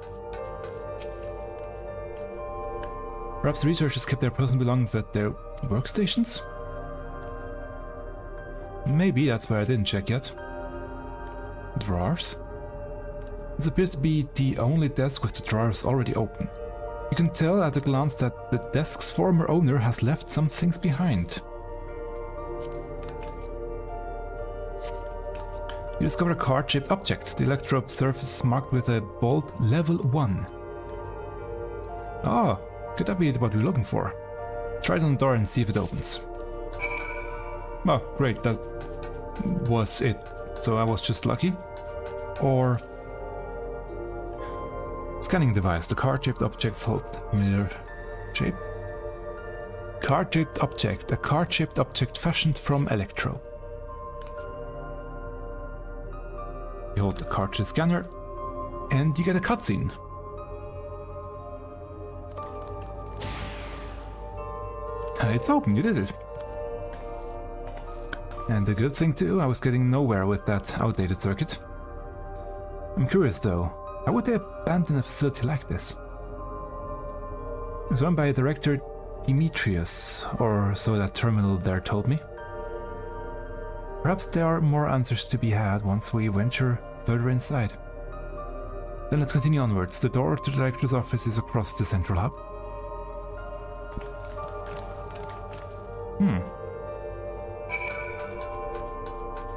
Perhaps researchers kept their personal belongings at their workstations? Maybe that's why I didn't check yet. Drawers? This appears to be the only desk with the drawers already open. You can tell at a glance that the desk's former owner has left some things behind. You discover a card-shaped object. The electrode surface is marked with a bold level 1. Ah, could that be what we're looking for? Try it on the door and see if it opens. Oh, great, that was it. So I was just lucky? Or... Scanning device. The card-shaped objects hold mirror shape. Card-shaped object. A card-shaped object fashioned from electrode. You hold the card to the scanner, and you get a cutscene. It's open, you did it. And the good thing too, I was getting nowhere with that outdated circuit. I'm curious though, how would they abandon a facility like this? It was run by Director Demetrius, or so that terminal there told me. Perhaps there are more answers to be had once we venture further inside. Then let's continue onwards. The door to the director's office is across the central hub.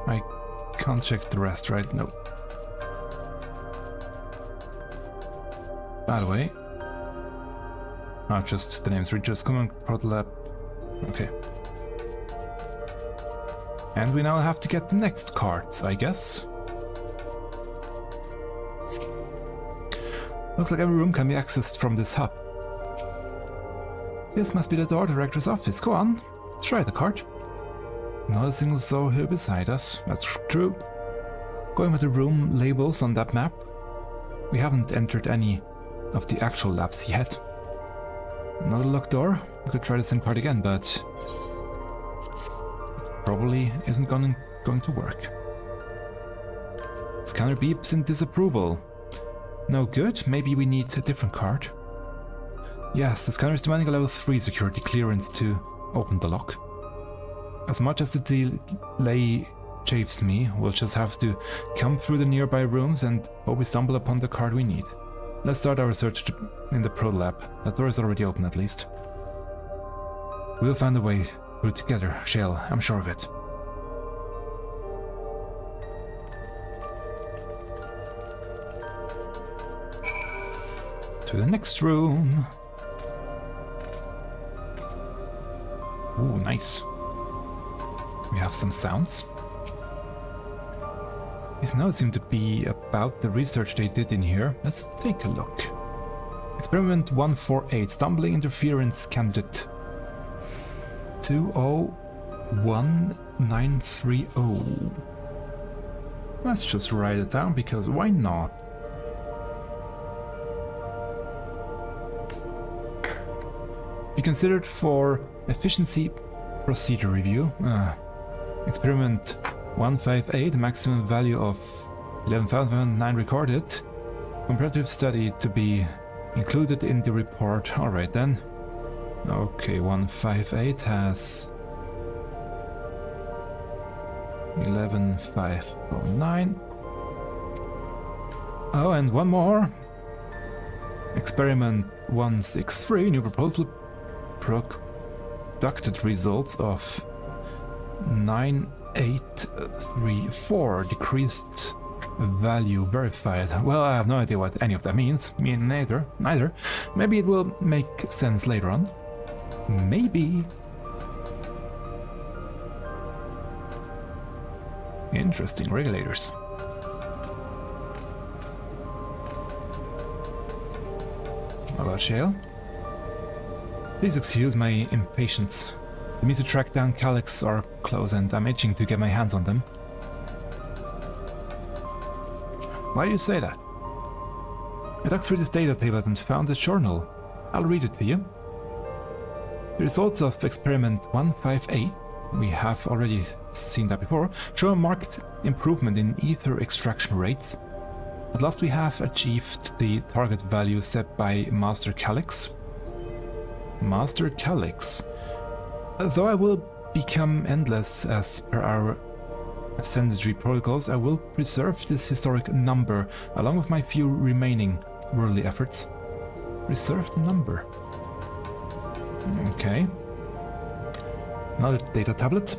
I can't check the rest, right? No. By the way... Oh, just the names. Just come on, Prot Lab. Okay. And we now have to get the next cards, I guess. Looks like every room can be accessed from this hub. This must be the door to the director's office. Go on, try the card. Not a single soul here beside us. That's true. Going with the room labels on that map, we haven't entered any of the actual labs yet. Another locked door. We could try the same card again, but probably isn't going to work. Scanner beeps in disapproval. No good. Maybe we need a different card. Yes, the scanner is demanding a level 3 security clearance to open the lock. As much as the delay chafes me, we'll just have to come through the nearby rooms and hope we stumble upon the card we need. Let's start our search in the Pro Lab. That door is already open at least. We'll find a way through together, Shale, I'm sure of it. To the next room. Ooh, nice. We have some sounds. These notes seem to be about the research they did in here. Let's take a look. Experiment 148, stumbling interference candidate 201930. Let's just write it down because why not? Be considered for efficiency procedure review. Experiment 158, maximum value of 11,009 recorded. Comparative study to be included in the report. Alright then. Okay, 158 has 11,509. Oh, and one more. Experiment 163, new proposal, produced results of 9834, decreased value verified. Well, I have no idea what any of that means. Me neither. Maybe it will make sense later on. Maybe. Interesting regulators. How about Shale? Please excuse my impatience. The means to track down Calyx are close and I'm itching to get my hands on them. Why do you say that? I dug through this data table and found a journal. I'll read it to you. The results of experiment 158, we have already seen that before, show a marked improvement in ether extraction rates. At last we have achieved the target value set by Master Calyx. Master Calyx. Though I will become endless as per our ascendancy protocols, I will preserve this historic number along with my few remaining worldly efforts. Preserve the number. Okay. Another data tablet.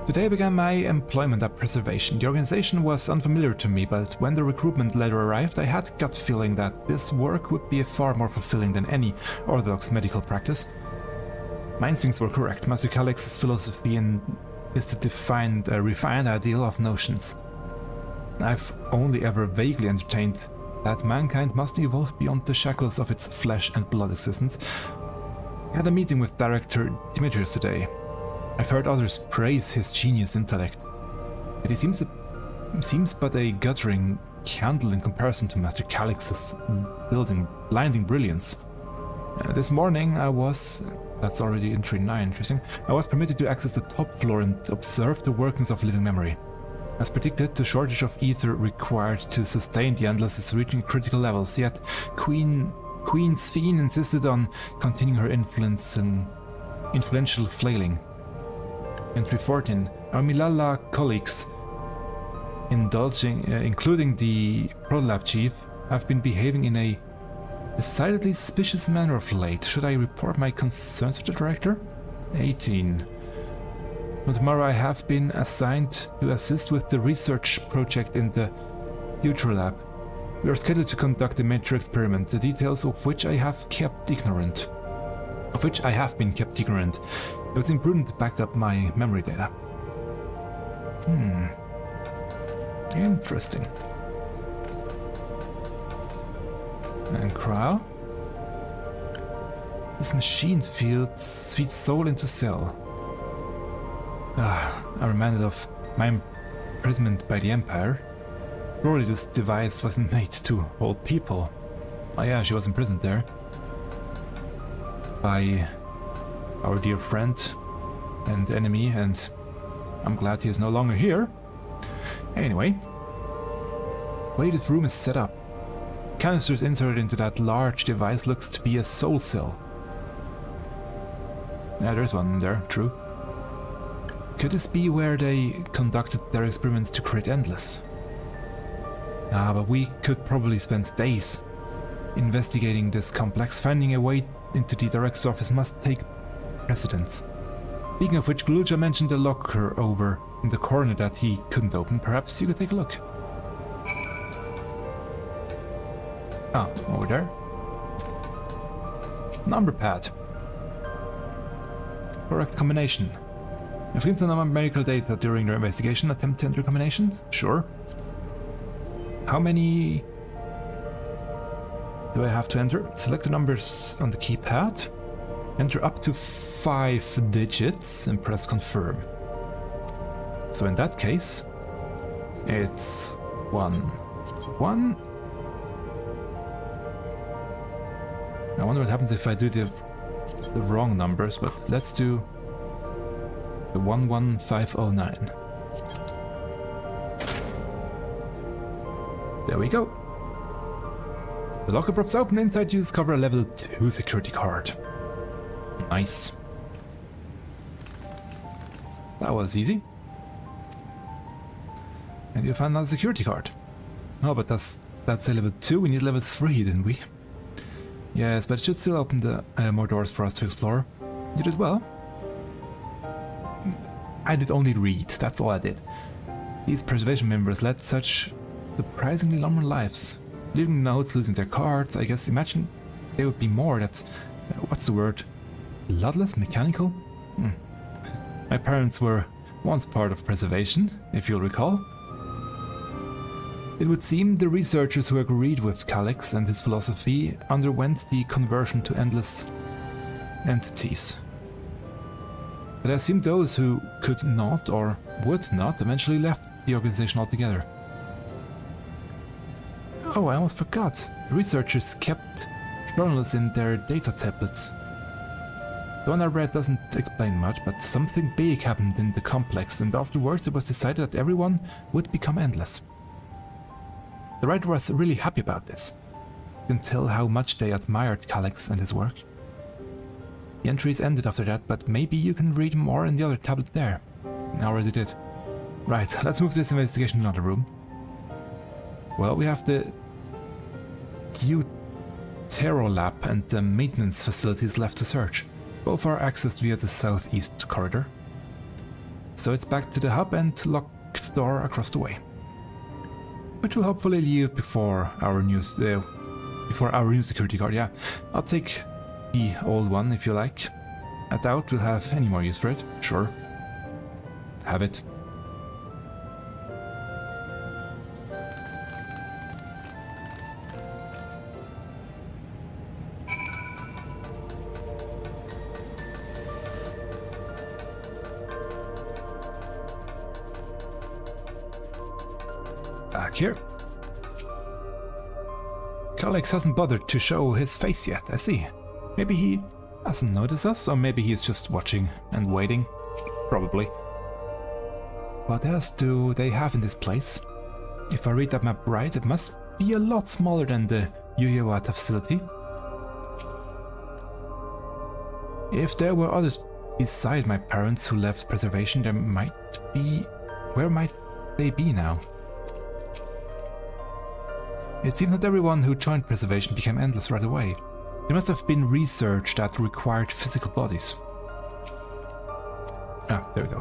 Today began my employment at Preservation. The organization was unfamiliar to me, but when the recruitment letter arrived, I had a gut feeling that this work would be far more fulfilling than any orthodox medical practice. My instincts were correct. Master Calyx's philosophy is to define a refined ideal of notions. I've only ever vaguely entertained that mankind must evolve beyond the shackles of its flesh and blood existence. I had a meeting with Director Demetrius today. I've heard others praise his genius intellect, but he seems but a guttering candle in comparison to Master Calyx's blinding brilliance. This morning I was... That's already entry 9, interesting. I was permitted to access the top floor and observe the workings of living memory. As predicted, the shortage of ether required to sustain the Endless is reaching critical levels, yet Queen Sphene insisted on continuing her influential flailing. Entry 14. Our Milala colleagues, including the Prolab chief, have been behaving in a decidedly suspicious manner of late. Should I report my concerns to the director? 18. From tomorrow I have been assigned to assist with the research project in the Future Lab. We are scheduled to conduct a major experiment, the details of which I have been kept ignorant. It was imprudent to back up my memory data. Interesting. And Crow. This machine feeds soul into cell. I'm reminded of my imprisonment by the Empire. Surely this device wasn't made to hold people. Oh yeah, she was imprisoned there. By our dear friend and enemy, and I'm glad he is no longer here. Anyway, the way this room is set up, the canisters inserted into that large device looks to be a soul cell. Yeah, there's one there, true. Could this be where they conducted their experiments to create Endless? But we could probably spend days investigating this complex. Finding a way into the director's office must take precedence. Speaking of which, Gluja mentioned a locker over in the corner that he couldn't open. Perhaps you could take a look. Over there. Number pad. Correct combination. If you some medical data during your investigation, attempt to enter combination? Sure. How many do I have to enter? Select the numbers on the keypad. Enter up to 5 digits and press confirm. So in that case, it's 1, 1, I wonder what happens if I do the wrong numbers, but let's do the 11509. There we go. The locker props open. Inside you discover a level 2 security card. Nice. That was easy. And you found another security card. Oh, but that's a level 2. We need level 3, didn't we? Yes, but it should still open the more doors for us to explore. You did well. I did only read, that's all I did. These preservation members led such surprisingly long lives. Leaving notes, losing their cards, I guess. Imagine they would be more, that's... what's the word? Bloodless? Mechanical? My parents were once part of preservation, if you'll recall. It would seem the researchers who agreed with Calyx and his philosophy underwent the conversion to endless entities. But I assume those who could not or would not eventually left the organization altogether. Oh, I almost forgot. The researchers kept journals in their data tablets. The one I read doesn't explain much, but something big happened in the complex, and afterwards it was decided that everyone would become endless. The writer was really happy about this. You can tell how much they admired Calyx and his work. The entries ended after that, but maybe you can read more in the other tablet there. I already did. Right, let's move this investigation to another room. Well, we have the Deutero Lab and the maintenance facilities left to search. Both are accessed via the southeast corridor. So it's back to the hub and locked door across the way. Which will hopefully leave before our new security card. Yeah, I'll take the old one if you like. I doubt we'll have any more use for it. Sure. Have it. Back here. Calyx hasn't bothered to show his face yet, I see. Maybe he hasn't noticed us, or maybe he's just watching and waiting. Probably. What else do they have in this place? If I read that map right, it must be a lot smaller than the Yuyawata facility. If there were others beside my parents who left preservation, there might be... Where might they be now? It seems that everyone who joined preservation became endless right away. There must have been research that required physical bodies. Ah, there we go.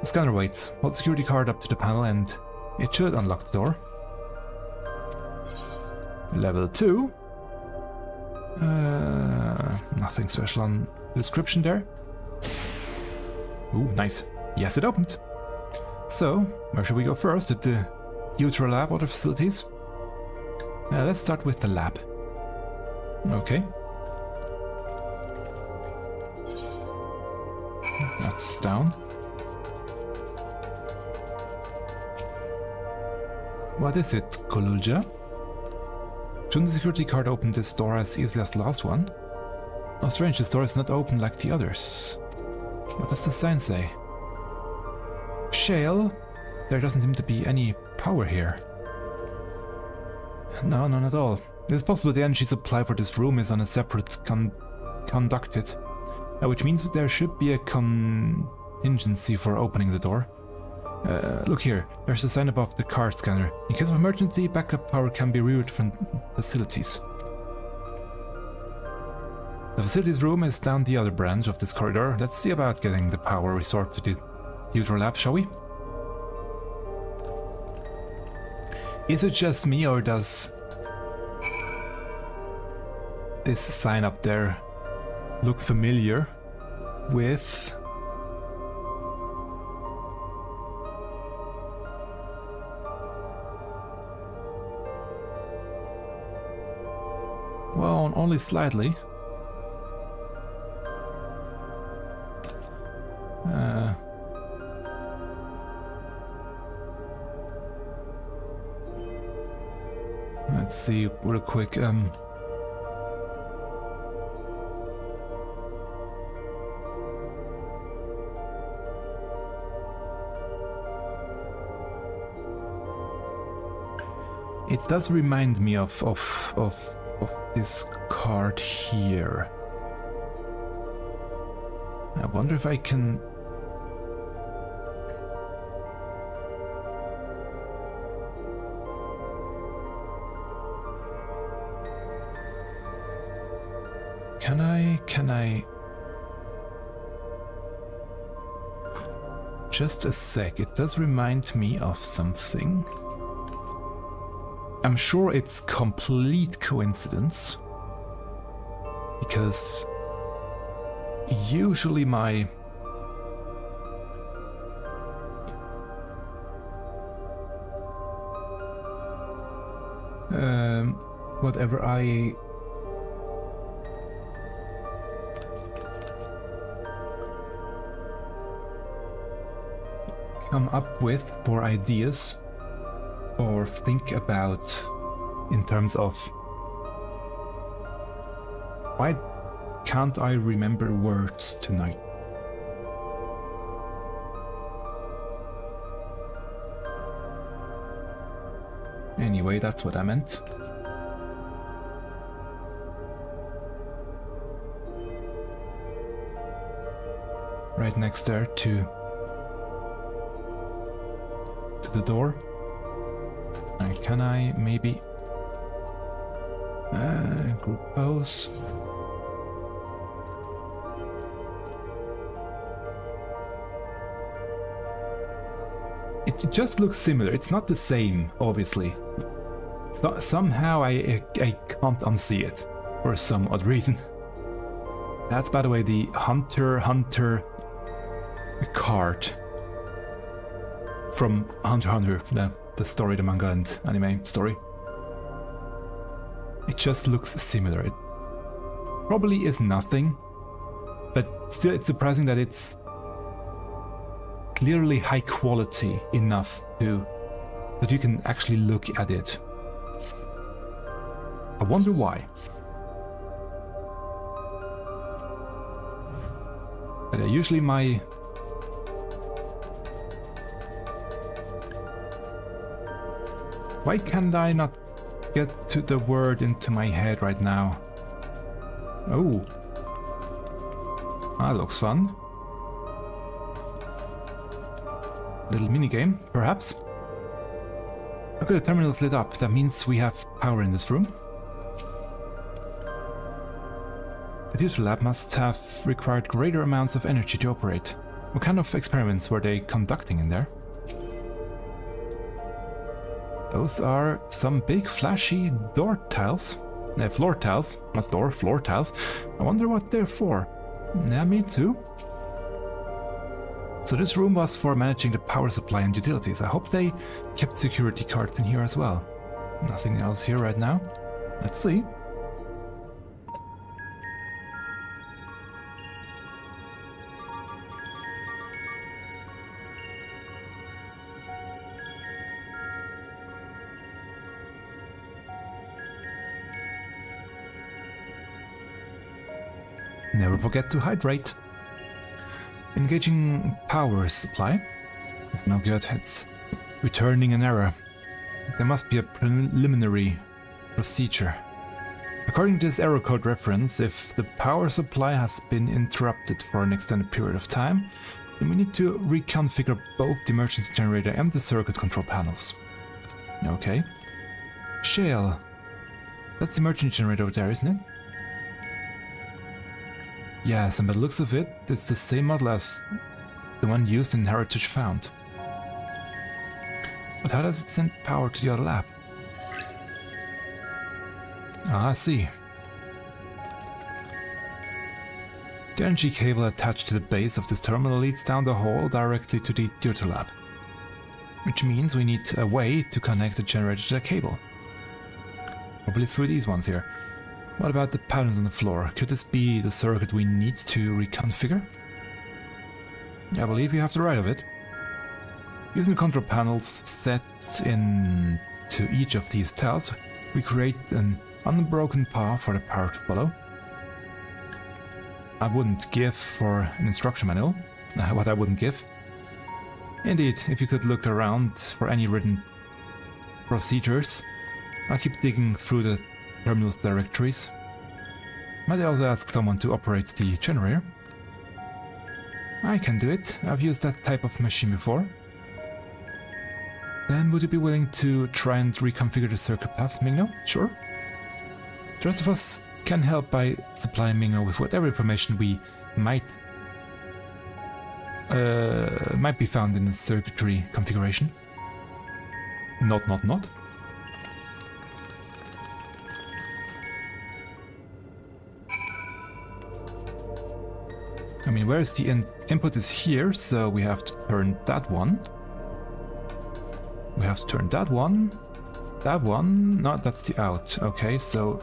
The scanner waits. Hold the security card up to the panel and it should unlock the door. Level 2. Nothing special on the description there. Ooh, nice. Yes, it opened. So, where should we go first? At the Deutero Lab or the facilities? Let's start with the lab. Okay. That's down. What is it, Kolulja? Shouldn't the security card open this door as easily as the last one? Oh, strange, this door is not open like the others. What does the sign say? Shale? There doesn't seem to be any power here. No, none at all. It's possible the energy supply for this room is on a separate conducted, which means that there should be a contingency for opening the door. Look here, there's a sign above the card scanner. In case of emergency, backup power can be rerouted from facilities. The facilities room is down the other branch of this corridor. Let's see about getting the power restored to the Deutero Lab, shall we? Is it just me, or does this sign up there look familiar with well, only slightly. Let's see real quick. It does remind me of this card here. I wonder if I can... Can I... Just a sec, it does remind me of something. I'm sure it's complete coincidence, because usually my whatever I come up with for ideas or think about in terms of why can't I remember words tonight? Anyway, that's what I meant. Right next there to the door. Can I maybe group pose? It just looks similar. It's not the same, obviously. So, somehow I can't unsee it for some odd reason. That's, by the way, the Hunter card from Hunter x Hunter, the story, the manga and anime story. It just looks similar. It probably is nothing, but still it's surprising that it's clearly high quality enough that you can actually look at it. I wonder why. But usually my why can't I not get to the word into my head right now? Oh. That looks fun. Little minigame, perhaps. Okay, the terminal's lit up. That means we have power in this room. The computer lab must have required greater amounts of energy to operate. What kind of experiments were they conducting in there? Those are some big flashy door tiles. Floor tiles, not door, floor tiles. I wonder what they're for. Yeah, me too. So this room was for managing the power supply and utilities. I hope they kept security cards in here as well. Nothing else here right now. Let's see. Never forget to hydrate. Engaging power supply. No good, it's returning an error. There must be a preliminary procedure. According to this error code reference, if the power supply has been interrupted for an extended period of time, then we need to reconfigure both the emergency generator and the circuit control panels. Okay. Shale. That's the emergency generator over there, isn't it? Yes, and by the looks of it, it's the same model as the one used in Heritage Found. But how does it send power to the other lab? Ah, I see. The energy cable attached to the base of this terminal leads down the hall directly to the theater lab. Which means we need a way to connect the generator to the cable. Probably through these ones here. What about the patterns on the floor? Could this be the circuit we need to reconfigure? I believe you have the right of it. Using the control panels set into each of these tiles, we create an unbroken path for the power to follow. I wouldn't give for an instruction manual, what I wouldn't give. Indeed, if you could look around for any written procedures, I'll keep digging through the terminal's directories. Might also ask someone to operate the generator. I can do it. I've used that type of machine before. Then would you be willing to try and reconfigure the circuit path, Mingno? Sure. The rest of us can help by supplying Mingno with whatever information we might be found in the circuitry configuration. Not. I mean, where's the input is here, so we have to turn that one. We have to turn that one. That one. No, that's the out. Okay, so...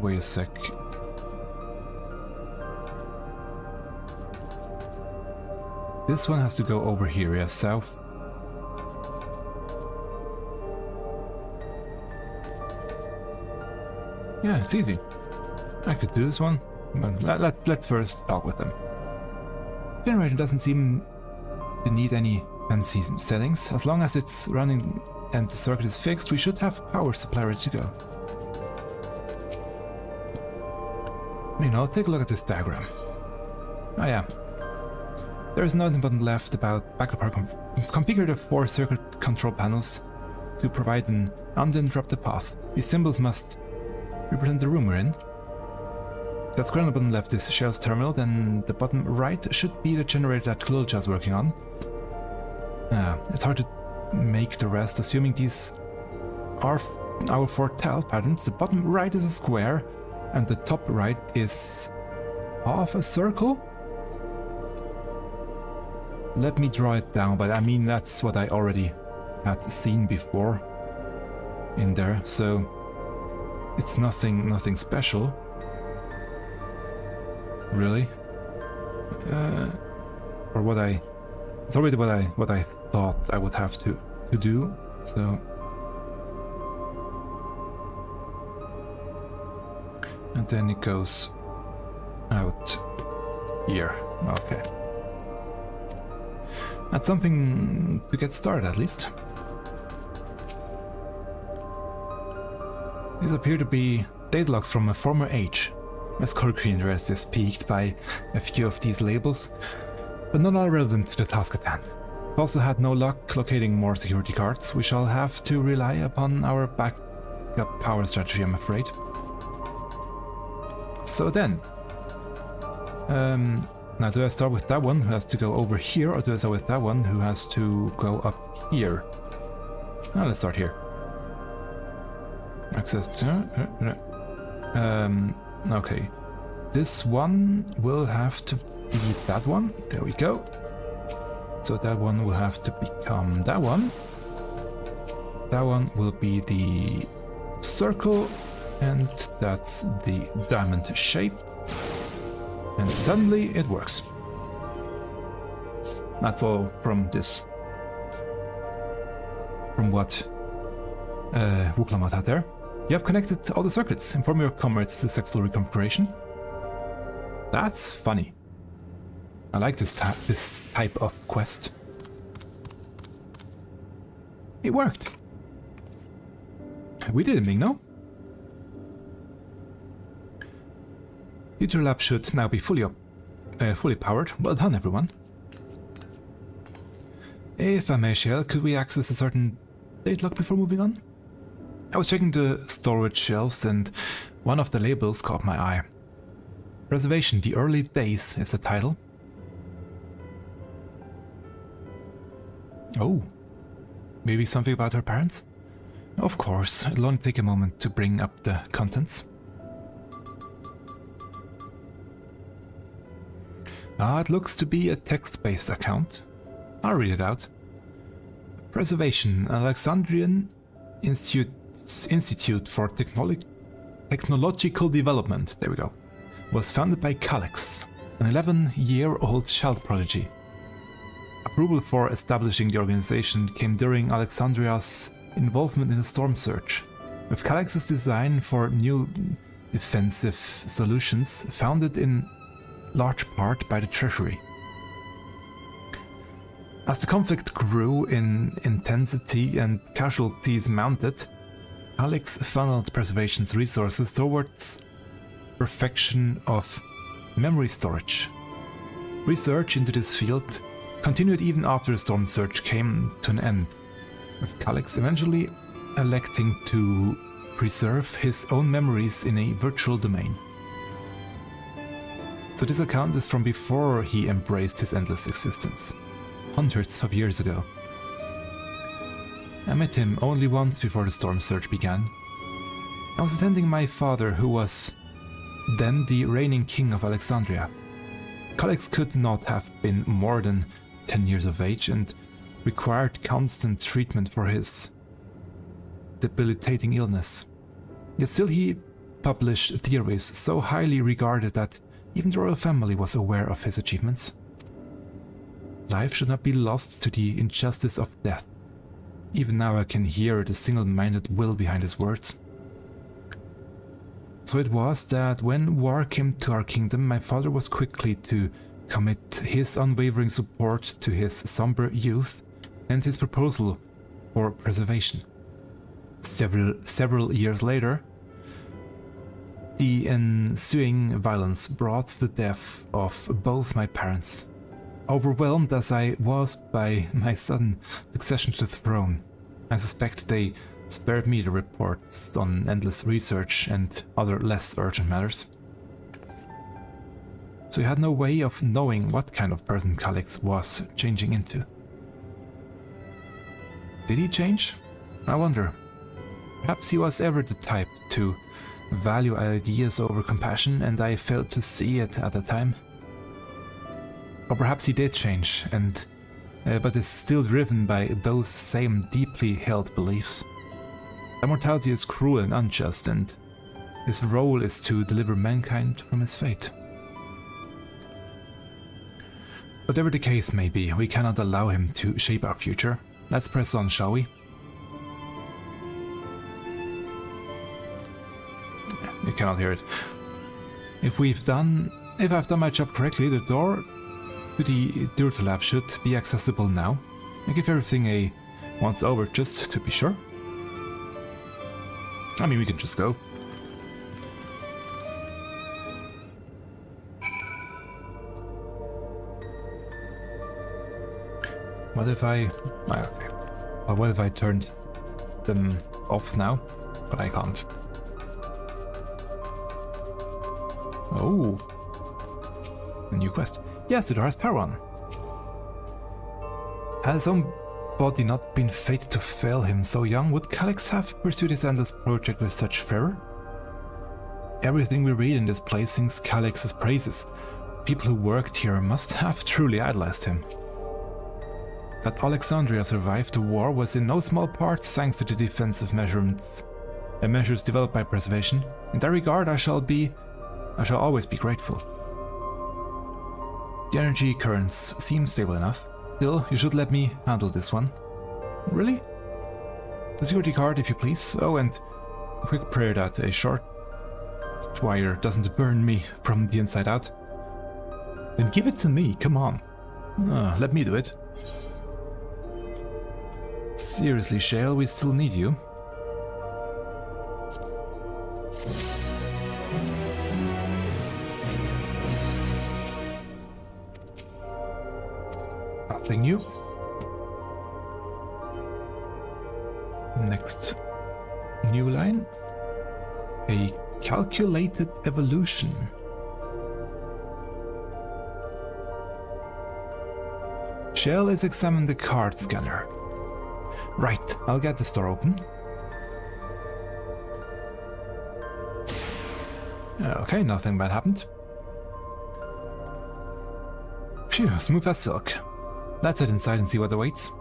wait a sec. This one has to go over here, yeah, south. Yeah, it's easy. I could do this one, but let's first talk with them. Generator doesn't seem to need any fancy settings. As long as it's running and the circuit is fixed, we should have power supply ready to go. You know, take a look at this diagram. Oh yeah. There is nothing but left about backup power. Configure the 4 circuit control panels to provide an uninterrupted path. These symbols must represent the room we're in. That square on the bottom left is Shell's terminal, then the bottom right should be the generator that Kulja is working on. It's hard to make the rest, assuming these are our 4 tile patterns. The bottom right is a square, and the top right is half a circle? Let me draw it down, but I mean that's what I already had seen before in there, so it's nothing special, really. Or what it's already what I thought I would have to do. So, and then it goes out here. Okay. That's something to get started, at least. These appear to be data logs from a former age. My scorecard interest is piqued by a few of these labels, but not all relevant to the task at hand. We've also had no luck locating more security cards. We shall have to rely upon our backup power strategy, I'm afraid. So then, now do I start with that one who has to go over here, or do I start with that one who has to go up here? Now let's start here. Access to... okay. This one will have to be that one. There we go. So that one will have to become that one. That one will be the circle, and that's the diamond shape. And suddenly it works. That's all from this. From what Wuklamat had there. You have connected all the circuits. Inform your comrades to successful reconfiguration. That's funny. I like this type of quest. It worked. We did it, Mingno. Future lab should now be fully powered. Well done, everyone. If I may, Shell, could we access a certain date log before moving on? I was checking the storage shelves and one of the labels caught my eye. Preservation, the early days is the title. Oh, maybe something about her parents? Of course, it'll only take a moment to bring up the contents. It looks to be a text-based account. I'll read it out. Preservation, Alexandrian Institute for Technological Development, there we go, was founded by Calyx, an 11-year-old child prodigy. Approval for establishing the organization came during Alexandria's involvement in the storm surge. With Calyx's design for new defensive solutions founded in large part by the Treasury. As the conflict grew in intensity and casualties mounted, Alex funneled Preservation's resources towards perfection of memory storage. Research into this field continued even after the storm surge came to an end, with Calix eventually electing to preserve his own memories in a virtual domain. So this account is from before he embraced his endless existence, hundreds of years ago. I met him only once before the storm surge began. I was attending my father, who was then the reigning king of Alexandria. Calix could not have been more than 10 years of age and required constant treatment for his debilitating illness. Yet still he published theories so highly regarded that even the royal family was aware of his achievements. Life should not be lost to the injustice of death. Even now I can hear the single-minded will behind his words. So it was that when war came to our kingdom, my father was quickly to commit his unwavering support to his somber youth and his proposal for preservation. Several years later, the ensuing violence brought the death of both my parents. Overwhelmed as I was by my sudden succession to the throne, I suspect they spared me the reports on endless research and other less urgent matters. So you had no way of knowing what kind of person Calix was changing into. Did he change? I wonder. Perhaps he was ever the type to value ideas over compassion, and I failed to see it at the time. Or perhaps he did change, but is still driven by those same deeply held beliefs. Immortality is cruel and unjust, and his role is to deliver mankind from his fate. Whatever the case may be, we cannot allow him to shape our future. Let's press on, shall we? You cannot hear it. If I've done my job correctly, the door to the Dirty Lab should be accessible now. I give everything a once over just to be sure. I mean, we can just go. What if I... okay. Well, what if I turned them off now? But I can't. Oh. A new quest. Yes, the door has power on. Had his own body not been fated to fail him so young, would Calix have pursued his endless project with such fervor? Everything we read in this place sings Calix's praises. People who worked here must have truly idolized him. That Alexandria survived the war was in no small part thanks to the defensive measures developed by Preservation. In that regard, I shall always be grateful. The energy currents seem stable enough. Still, you should let me handle this one. Really? The security card, if you please. Oh, and a quick prayer that a short wire doesn't burn me from the inside out. Then give it to me, come on. Let me do it. Seriously, Shale, we still need you. Nothing new. Next new line. A calculated evolution. Shell is examine the card scanner. Right, I'll get this door open. Okay, nothing bad happened. Phew, smooth as silk. Let's head inside and see what awaits.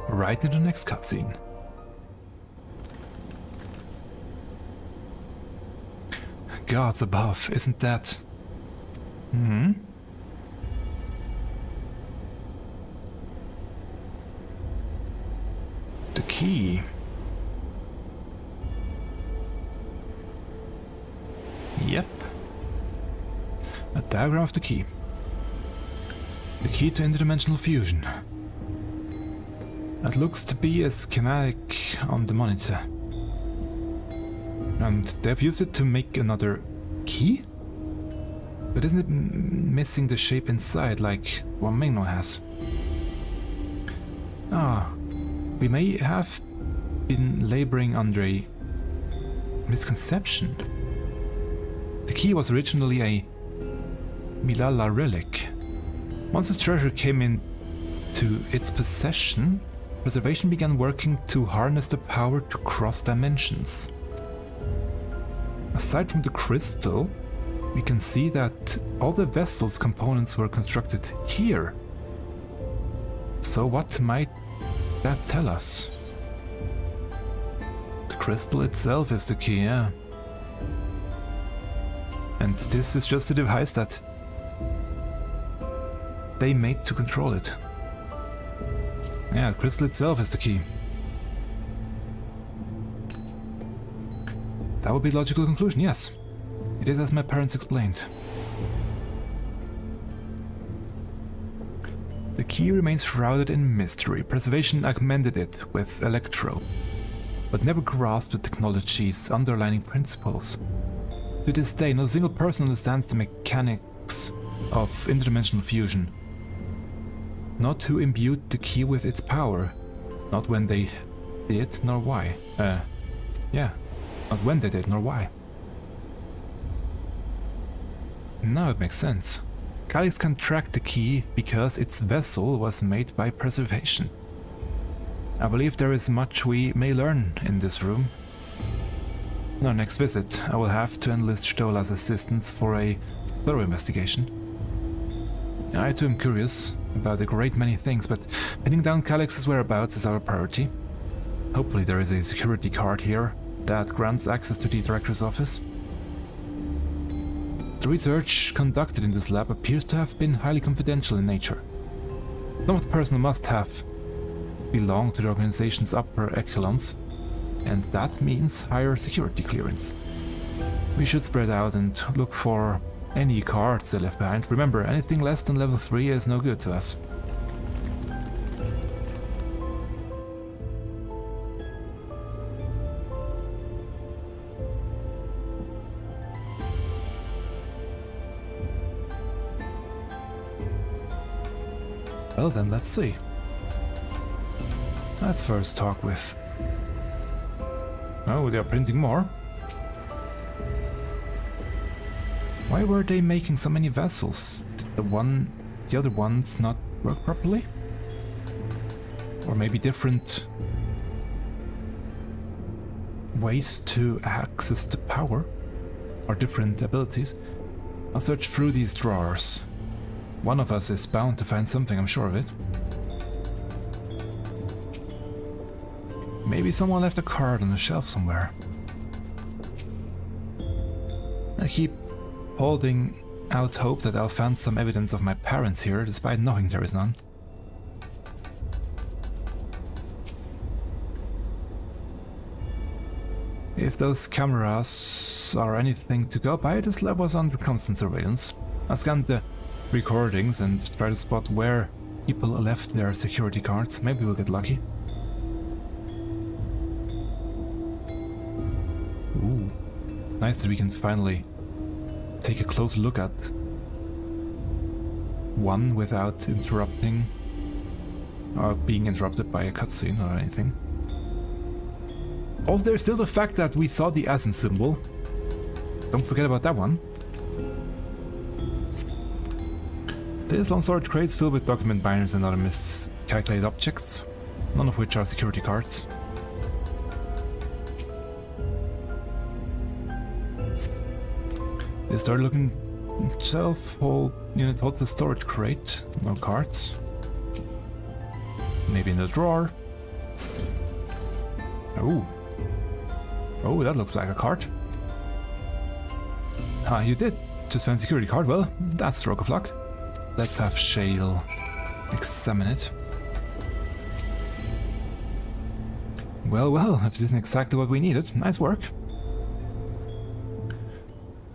Right into the next cutscene. Gods above, isn't that... The key. Yep. A diagram of the key. The key to interdimensional fusion. That looks to be a schematic on the monitor. And they've used it to make another key? But isn't it missing the shape inside like Wang Mingno has? Ah, we may have been laboring under a misconception. The key was originally a Milala relic. Once the treasure came into its possession, Preservation began working to harness the power to cross dimensions. Aside from the crystal, we can see that all the vessel's components were constructed here. So what might that tell us? The crystal itself is the key, yeah. And this is just a device that they made to control it. Yeah, the crystal itself is the key. That would be the logical conclusion, yes. It is as my parents explained. The key remains shrouded in mystery. Preservation augmented it with Electro, but never grasped the technology's underlying principles. To this day, not a single person understands the mechanics of interdimensional fusion. Not who imbued the key with its power, not when they did, nor why. Not when they did, nor why. Now it makes sense. Calyx can track the key because its vessel was made by Preservation. I believe there is much we may learn in this room. In our next visit, I will have to enlist Stola's assistance for a thorough investigation. I too am curious about a great many things, but pinning down Calyx's whereabouts is our priority. Hopefully there is a security card here that grants access to the director's office. The research conducted in this lab appears to have been highly confidential in nature. Some of the personnel must have belonged to the organization's upper echelons, and that means higher security clearance. We should spread out and look for any cards they left behind. Remember, anything less than level 3 is no good to us. Well then, let's see. Let's first talk with... Oh, they are printing more. Why were they making so many vessels? Did the other ones not work properly? Or maybe different ways to access the power? Or different abilities? I'll search through these drawers. One of us is bound to find something, I'm sure of it. Maybe someone left a card on the shelf somewhere. I keep holding out hope that I'll find some evidence of my parents here, despite knowing there is none. If those cameras are anything to go by, this lab was under constant surveillance. I scanned the recordings and try to spot where people left their security cards. Maybe we'll get lucky. Ooh, nice that we can finally take a close look at one without interrupting or being interrupted by a cutscene or anything. Also, there's still the fact that we saw the ASM symbol. Don't forget about that one. This long storage crate is filled with document binders and other miscalculated objects, none of which are security cards. They started looking shelf unit holds the storage crate, no cards. Maybe in the drawer. Oh, that looks like a card. Ah, you did just find a security card. Well, that's a stroke of luck. Let's have Shale examine it. Well, if this isn't exactly what we needed, nice work.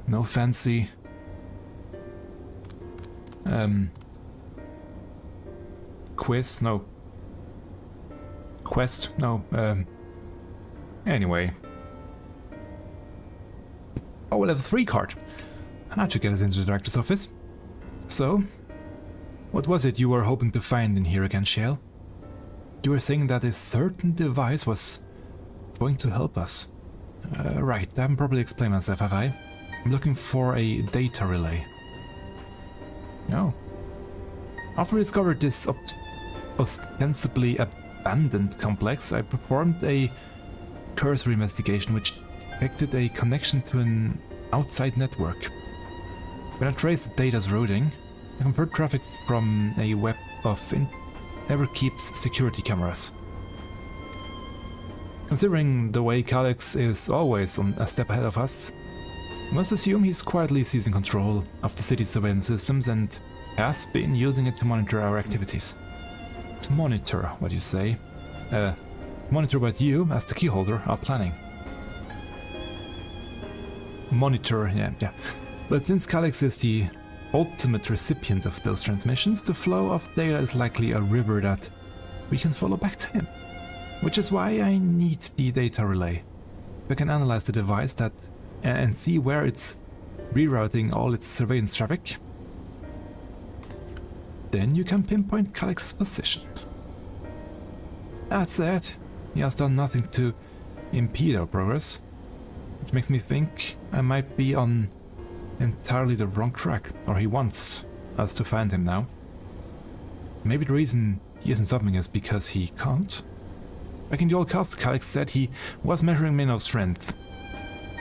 No fancy quiz, no quest, no anyway. Oh, we'll have a 3 card. That should get us into the director's office. So, what was it you were hoping to find in here again, Shale? You were saying that a certain device was going to help us. Right, I haven't properly explained myself, have I? I'm looking for a data relay. No. After we discovered this ostensibly abandoned complex, I performed a cursory investigation which detected a connection to an outside network. When I traced the data's routing, I converted traffic from a web of Everkeep's security cameras. Considering the way Calyx is always a step ahead of us, I must assume he's quietly seizing control of the city's surveillance systems and has been using it to monitor our activities. To monitor, what you say? Monitor what you, as the keyholder, are planning. Monitor, yeah. But since Calyx is the ultimate recipient of those transmissions, the flow of data is likely a river that we can follow back to him. Which is why I need the data relay. We can analyze the device and see where it's rerouting all its surveillance traffic. Then you can pinpoint Calyx's position. That said, he has done nothing to impede our progress, which makes me think I might be on entirely the wrong track, or he wants us to find him now. Maybe the reason he isn't stopping us because he can't? Back in the old cast, Calyx said he was measuring Minov's strength.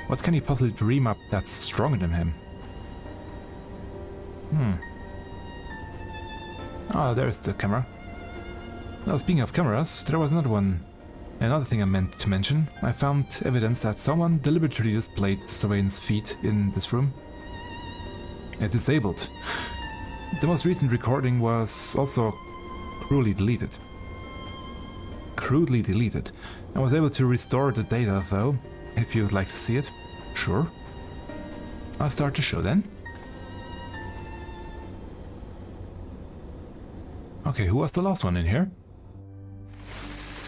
What can he possibly dream up that's stronger than him? Ah, there's the camera. Now, speaking of cameras, there was another thing I meant to mention. I found evidence that someone deliberately displayed the surveillance feed in this room. Disabled. The most recent recording was also crudely deleted. I was able to restore the data though, if you'd like to see it. Sure. I'll start the show then. Okay, who was the last one in here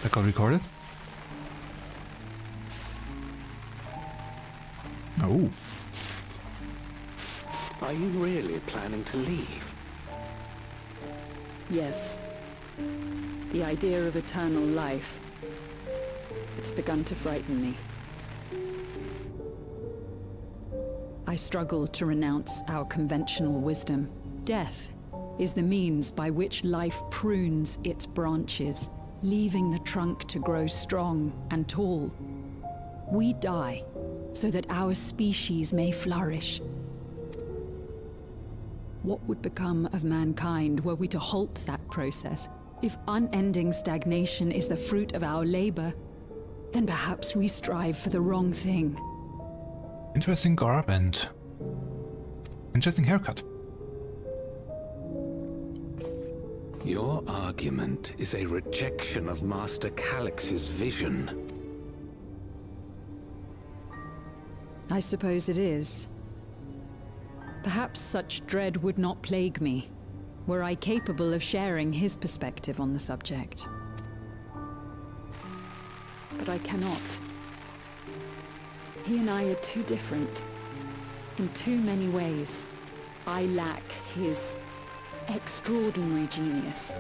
that got recorded? Oh. Are you really planning to leave? Yes. The idea of eternal life. It's begun to frighten me. I struggle to renounce our conventional wisdom. Death is the means by which life prunes its branches, leaving the trunk to grow strong and tall. We die so that our species may flourish. What would become of mankind were we to halt that process? If unending stagnation is the fruit of our labor, then perhaps we strive for the wrong thing. Interesting garb and interesting haircut. Your argument is a rejection of Master Calyx's vision. I suppose it is. Perhaps such dread would not plague me, were I capable of sharing his perspective on the subject. But I cannot. He and I are too different. In too many ways. I lack his extraordinary genius.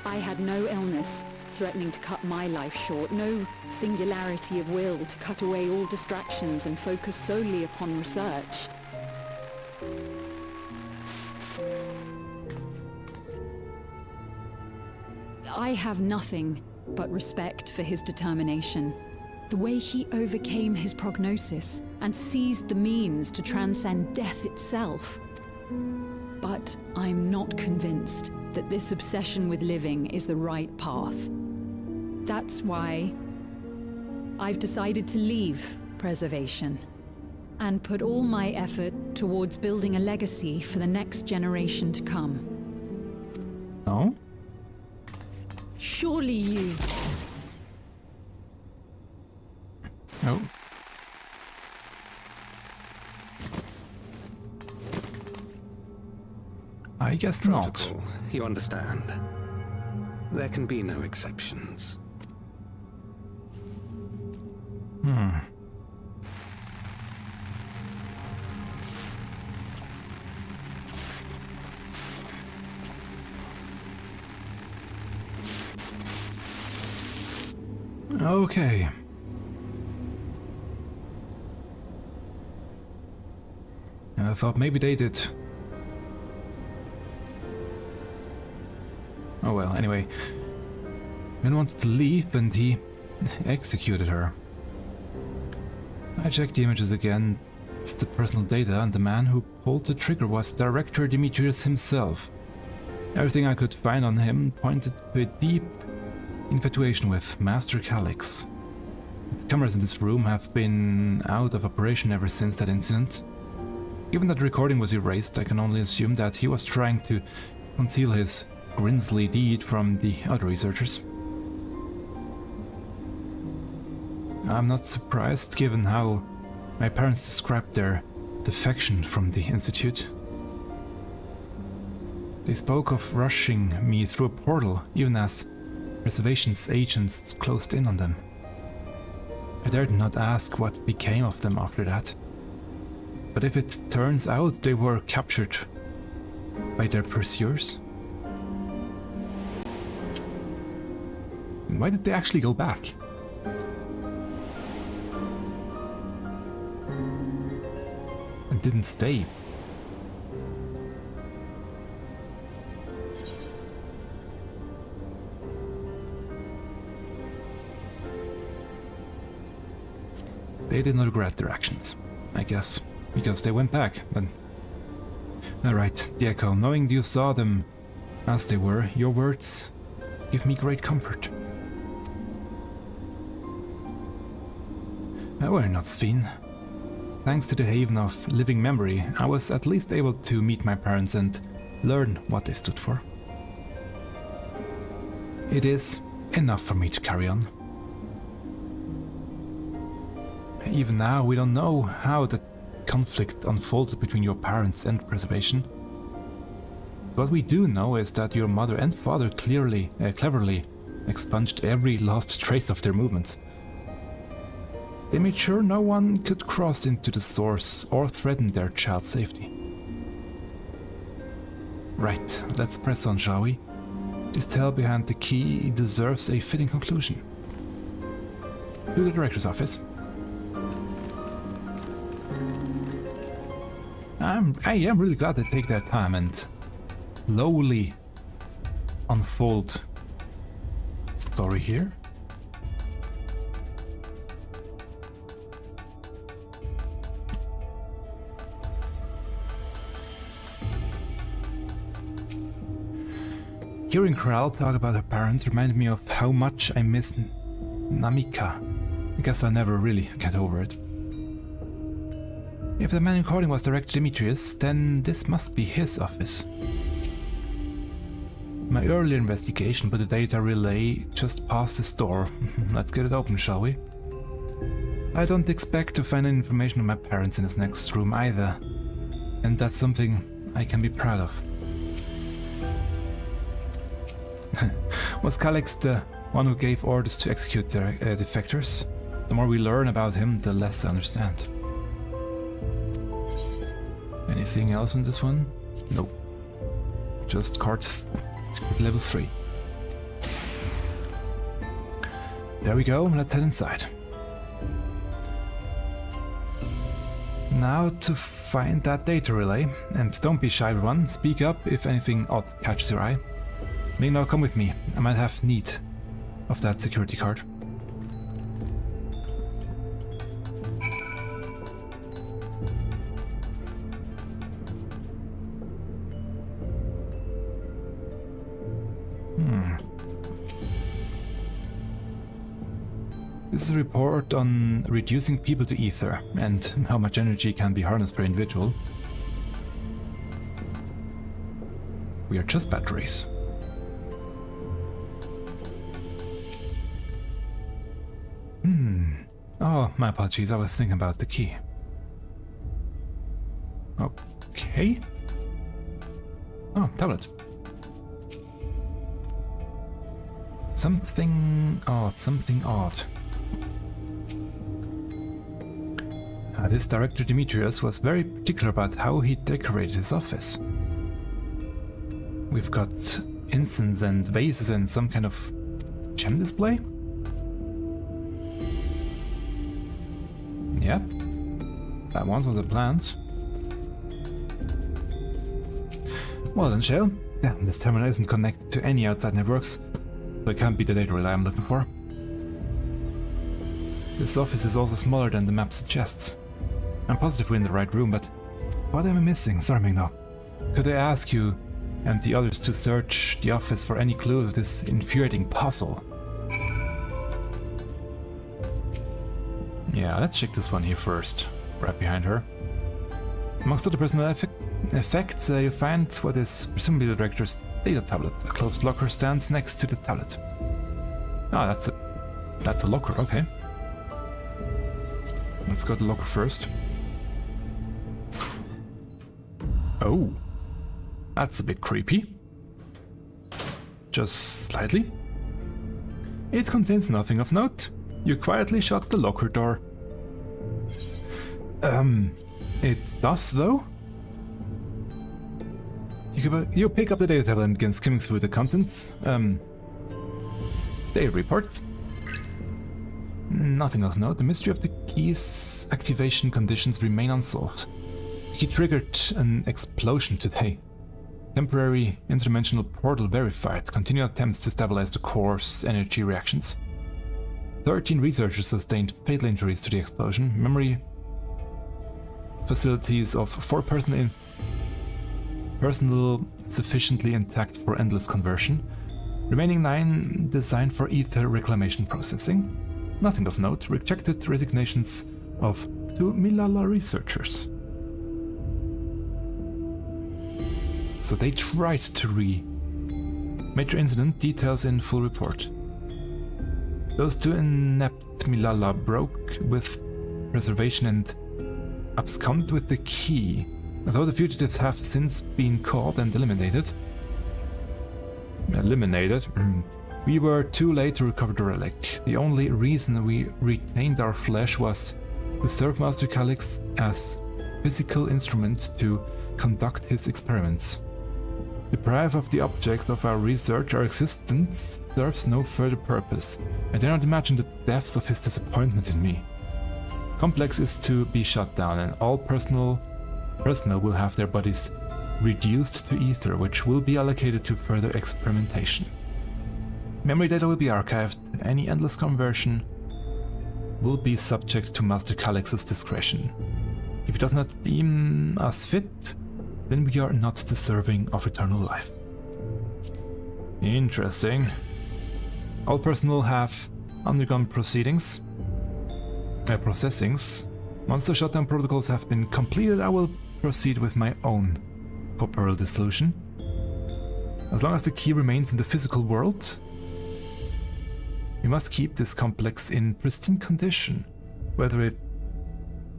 I had no illness threatening to cut my life short, no singularity of will to cut away all distractions and focus solely upon research. I have nothing but respect for his determination. The way he overcame his prognosis and seized the means to transcend death itself. But I'm not convinced that this obsession with living is the right path. That's why I've decided to leave preservation and put all my effort towards building a legacy for the next generation to come. Oh? Surely you... Oh. I guess not. Protocol, you understand. There can be no exceptions. Okay. And I thought maybe they did. Oh well, anyway. Ben wanted to leave and he executed her. I checked the images again. It's the personal data, and the man who pulled the trigger was Director Demetrius himself. Everything I could find on him pointed to a deep infatuation with Master Calyx. The cameras in this room have been out of operation ever since that incident. Given that the recording was erased, I can only assume that he was trying to conceal his grisly deed from the other researchers. I'm not surprised given how my parents described their defection from the Institute. They spoke of rushing me through a portal even as Reservation's agents closed in on them. I dared not ask what became of them after that. But if it turns out they were captured by their pursuers, why did they actually go back? And didn't stay? They did not regret their actions, I guess, because they went back, but... Alright, the Echo, knowing you saw them as they were, your words give me great comfort. Worry not, Sven. Thanks to the Haven of Living Memory, I was at least able to meet my parents and learn what they stood for. It is enough for me to carry on. Even now, we don't know how the conflict unfolded between your parents and Preservation. What we do know is that your mother and father cleverly expunged every last trace of their movements. They made sure no one could cross into the source or threaten their child's safety. Right, let's press on, shall we? This tale behind the key deserves a fitting conclusion. To the director's office. I am really glad they take their time and slowly unfold story here. Hearing Kral talk about her parents reminded me of how much I miss Namika. I guess I'll never really get over it. If the man recording was Director Demetrius, then this must be his office. My earlier investigation put the data relay just past this door. Let's get it open, shall we? I don't expect to find any information on my parents in this next room either. And that's something I can be proud of. Was Calyx the one who gave orders to execute their defectors? The more we learn about him, the less I understand. Anything else in this one? Nope. Just card level 3. There we go, let's head inside. Now to find that data relay, and don't be shy everyone, speak up if anything odd catches your eye. May now come with me, I might have need of that security card. This is a report on reducing people to ether and how much energy can be harnessed per individual. We are just batteries. Oh, my apologies, I was thinking about the key. Okay. Oh, tablet. Something odd, something odd. This director Demetrius was very particular about how he decorated his office. We've got incense and vases and some kind of gem display? Yep. That one's on the plans. Well then, Shale. Yeah, this terminal isn't connected to any outside networks, so it can't be the data relay I'm looking for. This office is also smaller than the map suggests. I'm positive we're in the right room, but what am I missing? Sorry, now. Could I ask you and the others to search the office for any clues of this infuriating puzzle? Yeah, let's check this one here first, right behind her. Amongst other personal effects, you find what is presumably the director's data tablet. A closed locker stands next to the tablet. Ah, that's a locker, okay. Let's go to the locker first. Oh, that's a bit creepy. Just slightly. It contains nothing of note. You quietly shut the locker door. It does though? You pick up the data tablet and begin skimming through the contents. Data report. Nothing of note. The mystery of the key's activation conditions remain unsolved. The key triggered an explosion today. Temporary interdimensional portal verified. Continued attempts to stabilize the core's energy reactions. 13 researchers sustained fatal injuries to the explosion. Memory facilities of 4 personnel sufficiently intact for endless conversion. Remaining 9 designed for ether reclamation processing. Nothing of note. Rejected resignations of 2 Milala researchers. So they tried to Major incident details in full report. Those 2 inept Milala broke with preservation and absconded with the key. Although the fugitives have since been caught and eliminated, we were too late to recover the relic. The only reason we retained our flesh was to serve Master Calyx as physical instrument to conduct his experiments. Deprived of the object of our research, our existence serves no further purpose. I dare not imagine the depths of his disappointment in me. Complex is to be shut down, and all personnel will have their bodies reduced to ether, which will be allocated to further experimentation. Memory data will be archived. Any endless conversion will be subject to Master Calyx's discretion. If he does not deem us fit, then we are not deserving of eternal life. Interesting. All personnel have undergone processings. Once the shutdown protocols have been completed, I will proceed with my own corporeal dissolution. As long as the key remains in the physical world, we must keep this complex in pristine condition, whether it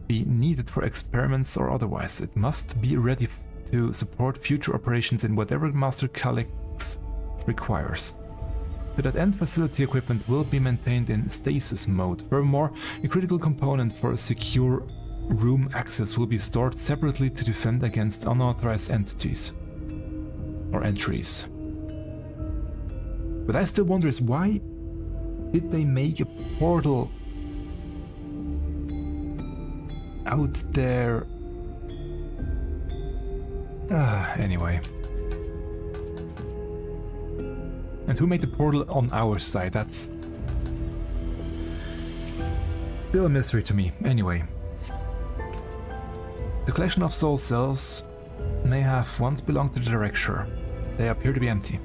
be needed for experiments or otherwise. It must be ready to support future operations in whatever Master Calyx requires. To that end, facility equipment will be maintained in stasis mode. Furthermore, a critical component for secure room access will be stored separately to defend against unauthorized entities or entries. But I still wonder is why did they make a portal out there? Anyway. And who made the portal on our side? That's still a mystery to me. Anyway. The collection of soul cells may have once belonged to the director. They appear to be empty.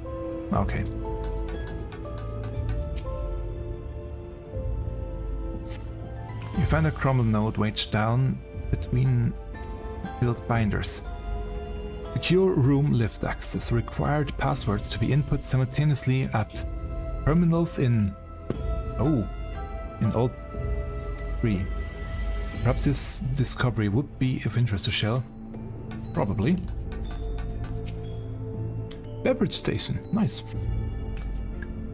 Okay. You find a crumbled node wedged down between built binders. Secure room lift access. Required passwords to be input simultaneously at terminals in all 3. Perhaps this discovery would be of interest to Shell. Probably. beverage station. Nice.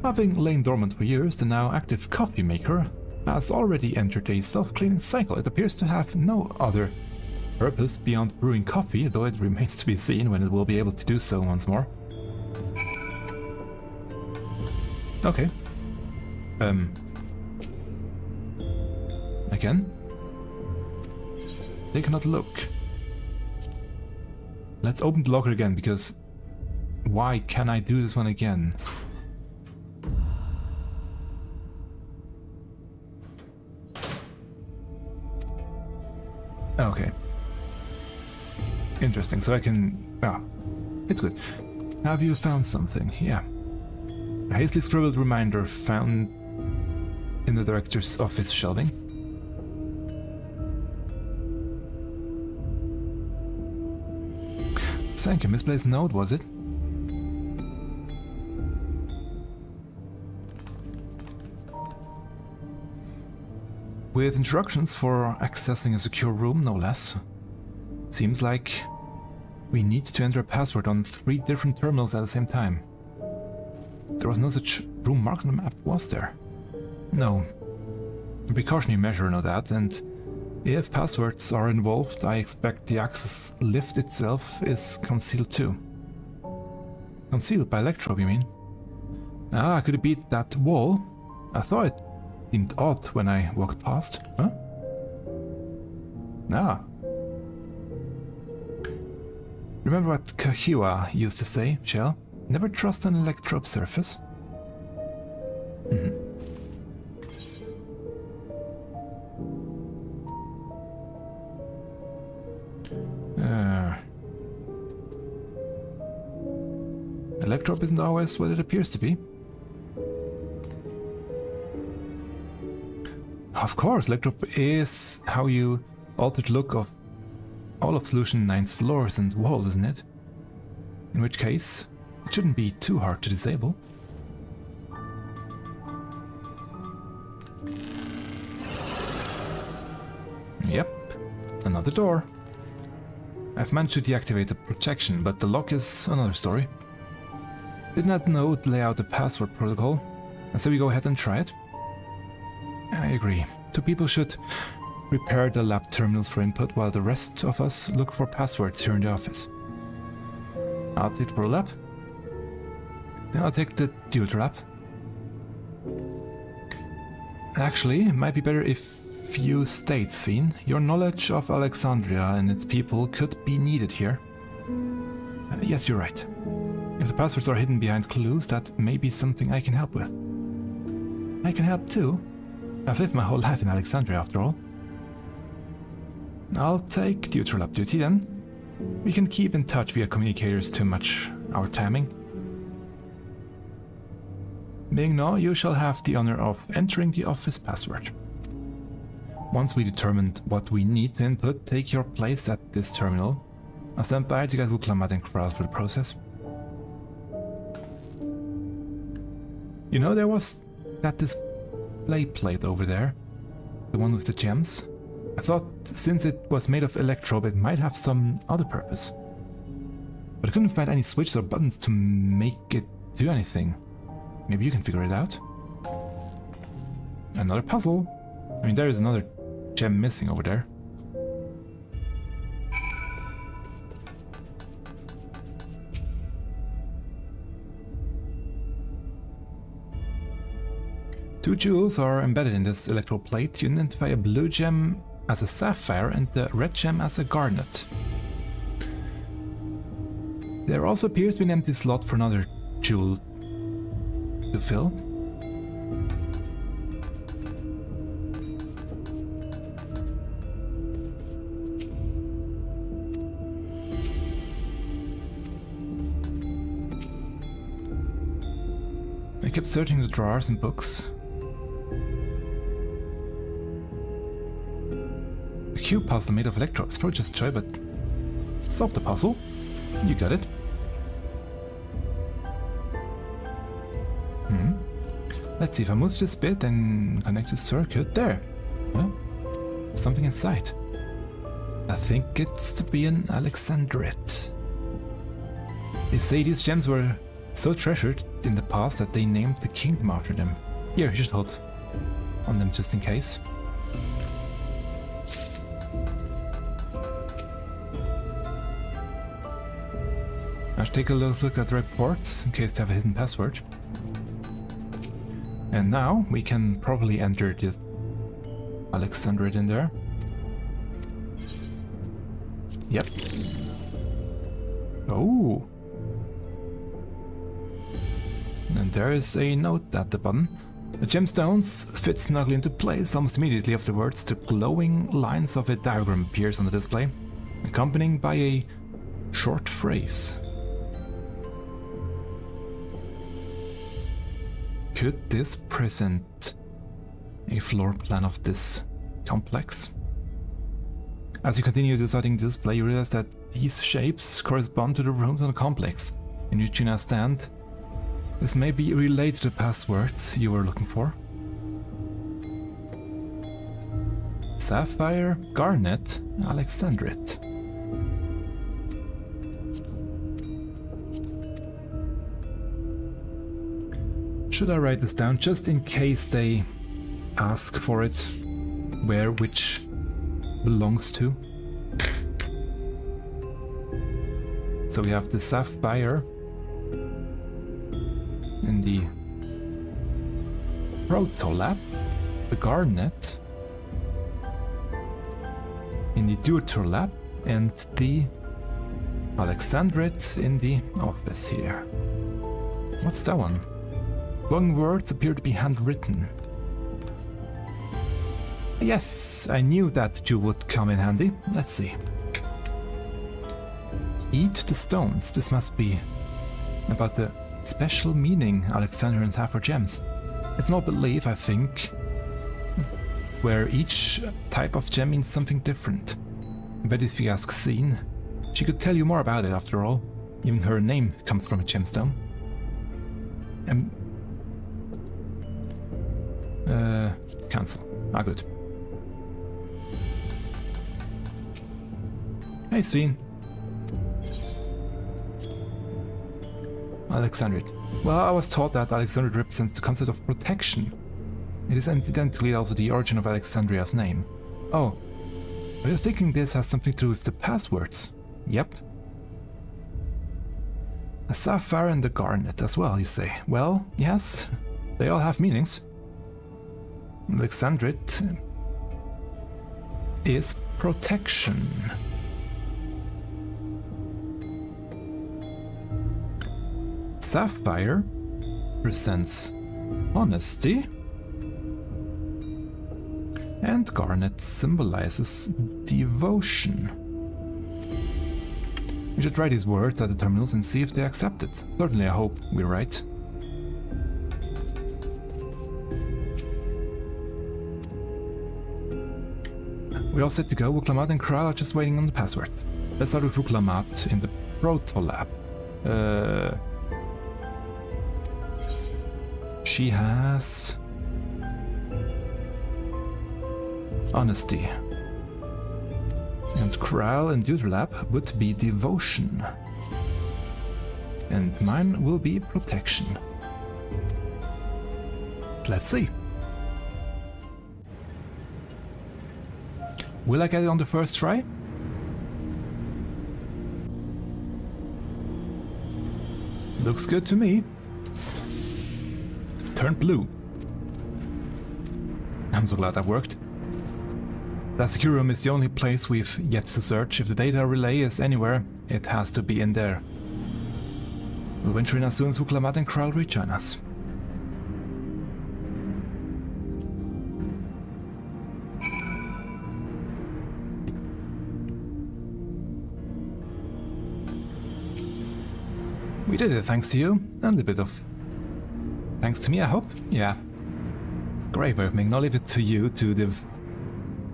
Having lain dormant for years, the now active coffee maker has already entered a self-cleaning cycle. It appears to have no other purpose beyond brewing coffee, though it remains to be seen when it will be able to do so once more. Okay. Again? Take another look. Let's open the locker again, because why can I do this one again? Okay. Interesting, so I can... Ah, it's good. Have you found something? Yeah. A hastily scribbled reminder found in the director's office shelving. Thank you. Misplaced note, was it? With instructions for accessing a secure room, no less. Seems like we need to enter a password on 3 different terminals at the same time. There was no such room marked on the map, was there? No. A precautionary measure, no doubt, and if passwords are involved, I expect the access lift itself is concealed too. Concealed by electrobe, you mean? Ah, could it be that wall? I thought it seemed odd when I walked past. Huh? Ah. Remember what Kahiwa used to say, Shell? Never trust an electrobe surface. Electrobe isn't always what it appears to be. Of course, electrobe is how you alter the look of all of Solution 9's floors and walls, isn't it? In which case, it shouldn't be too hard to disable. Yep, another door. I've managed to deactivate the protection, but the lock is another story. Did not know to lay out the password protocol, and so we go ahead and try it. I agree. 2 people should repair the lab terminals for input, while the rest of us look for passwords here in the office. I'll take the Pro Lab. Then I'll take the Dual Trap. Actually, it might be better if you stayed, Thien. Your knowledge of Alexandria and its people could be needed here. Yes, you're right. If the passwords are hidden behind clues, that may be something I can help with. I can help too. I've lived my whole life in Alexandria after all. I'll take Dual Lab duty then. We can keep in touch via communicators to match our timing. Being no, you shall have the honor of entering the office password. Once we determined what we need to input, take your place at this terminal. I'll stand by to get Wuklamat and Kral for the process. You know, there was that display plate over there. The one with the gems. I thought since it was made of electrobe, it might have some other purpose. But I couldn't find any switches or buttons to make it do anything. Maybe you can figure it out. Another puzzle. I mean, there is another gem missing over there. Two jewels are embedded in this electrode plate. You identify a blue gem as a sapphire and the red gem as a garnet. There also appears to be an empty slot for another jewel to fill. I kept searching the drawers and books. A cube puzzle made of electrodes. Probably just try, but solve the puzzle. You got it. Let's see, if I move this bit and connect the circuit, there. Well, something inside. I think it's to be an Alexandrite. They say these gems were so treasured in the past that they named the kingdom after them. Here, you should hold on them just in case. I should take a look at the reports in case they have a hidden password. And now we can probably enter the Alexandrite in there. Yep. Oh. And there is a note at the bottom. The gemstones fit snugly into place. Almost immediately afterwards, the glowing lines of a diagram appears on the display, accompanied by a short phrase. Could this present a floor plan of this complex? As you continue deciding the display, you realize that these shapes correspond to the rooms in the complex in which you now stand. This may be related to the passwords you were looking for. Sapphire, Garnet, Alexandrite. Should I write this down just in case they ask for it, where which belongs to? So we have the sapphire in the protolab, the garnet in the deuter lab, and the Alexandrite in the office here. What's that one? Long words appear to be handwritten. Yes, I knew that you would come in handy. Let's see. Eat the stones. This must be about the special meaning Alexandrians have for gems. It's an old belief, I think, where each type of gem means something different. But if you ask Thene, she could tell you more about it after all. Even her name comes from a gemstone. Cancel. Ah, good. Hey, Thene. Alexandrite. Well, I was taught that Alexandrite represents the concept of protection. It is incidentally also the origin of Alexandria's name. Oh, are you thinking this has something to do with the passwords? Yep. A sapphire and the garnet as well, you say? Well, yes, they all have meanings. Alexandrite is protection. Sapphire presents honesty, and garnet symbolizes devotion. We should try these words at the terminals and see if they accept it. Certainly, I hope we're right. We're all set to go. Wuklamat and Kral are just waiting on the password. Let's start with Wuklamat in the protolab. She has honesty. And Kral in Deuterlab would be devotion. And mine will be protection. Let's see. Will I get it on the first try? Looks good to me. Turned blue. I'm so glad that worked. The secure room is the only place we've yet to search. If the data relay is anywhere, it has to be in there. We'll venture in as soon as Wuklamat and Kral rejoin us. We did it thanks to you, and a bit of thanks to me, I hope? Yeah. Great work, Ming. I'll leave it to you to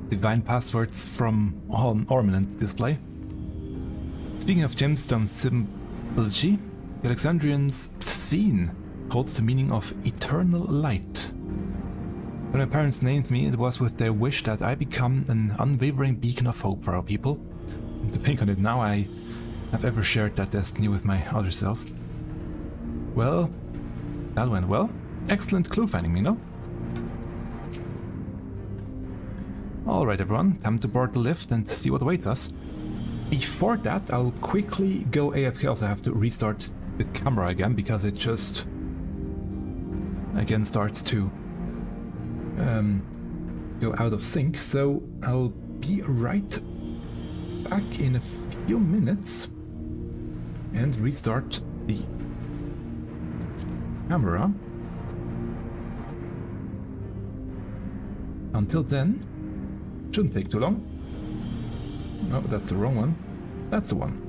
divine passwords from Ormond display. Speaking of gemstone symbology, the Alexandrian's Thene holds the meaning of eternal light. When my parents named me, it was with their wish that I become an unwavering beacon of hope for our people. And to think on it now, I have ever shared that destiny with my other self. Well, that went well. Excellent clue finding, you know? Alright everyone, time to board the lift and see what awaits us. Before that, I'll quickly go AFK. Also have to restart the camera again because it just again starts to go out of sync. So I'll be right back in a few minutes and restart the camera. Until then, shouldn't take too long. Oh, that's the wrong one. That's the one.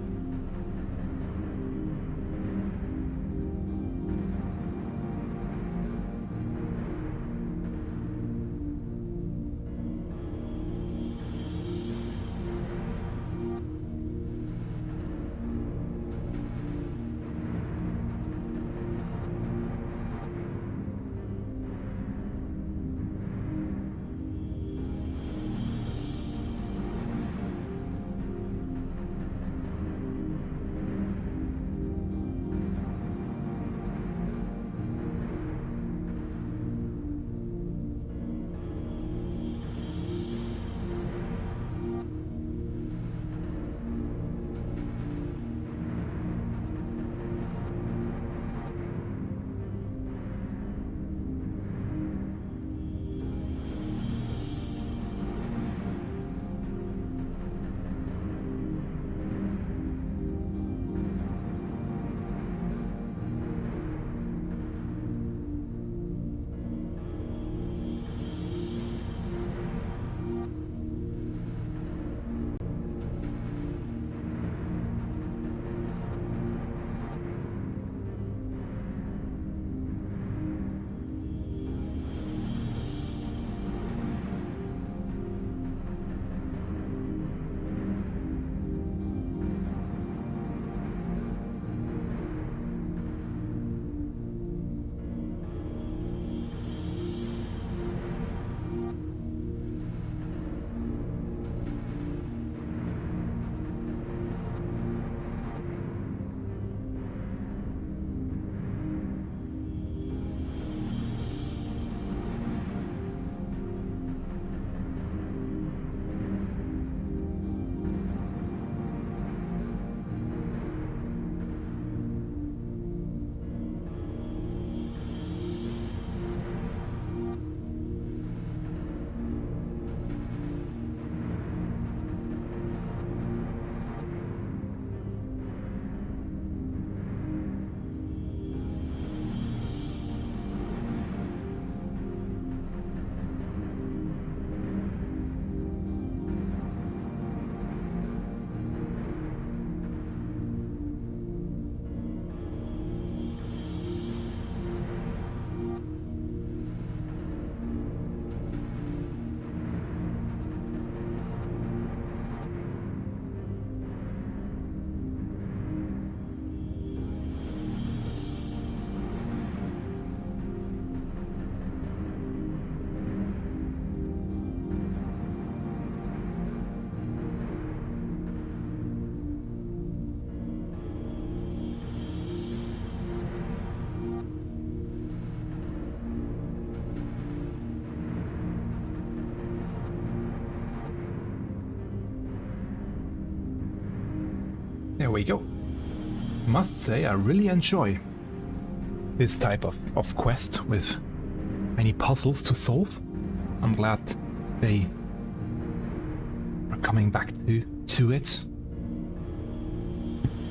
There we go. Must say, I really enjoy this type of quest with many puzzles to solve. I'm glad they are coming back to it.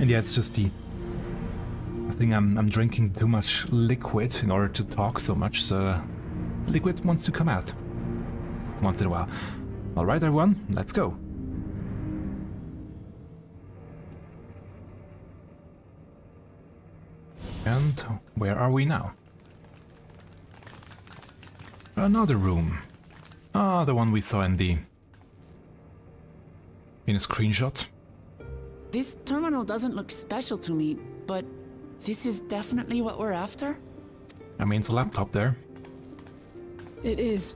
And yeah, it's just I think I'm drinking too much liquid in order to talk so much, so liquid wants to come out once in a while. Alright everyone, let's go. And where are we now? Another room. Ah, the one we saw in a screenshot. This terminal doesn't look special to me, but this is definitely what we're after? I mean, it's a laptop there. It is.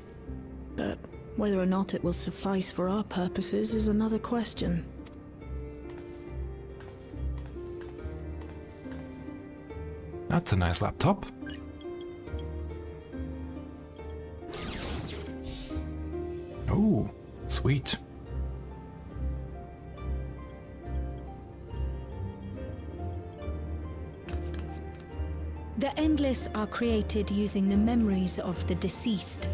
But whether or not it will suffice for our purposes is another question. That's a nice laptop. Oh, sweet. The Endless are created using the memories of the deceased.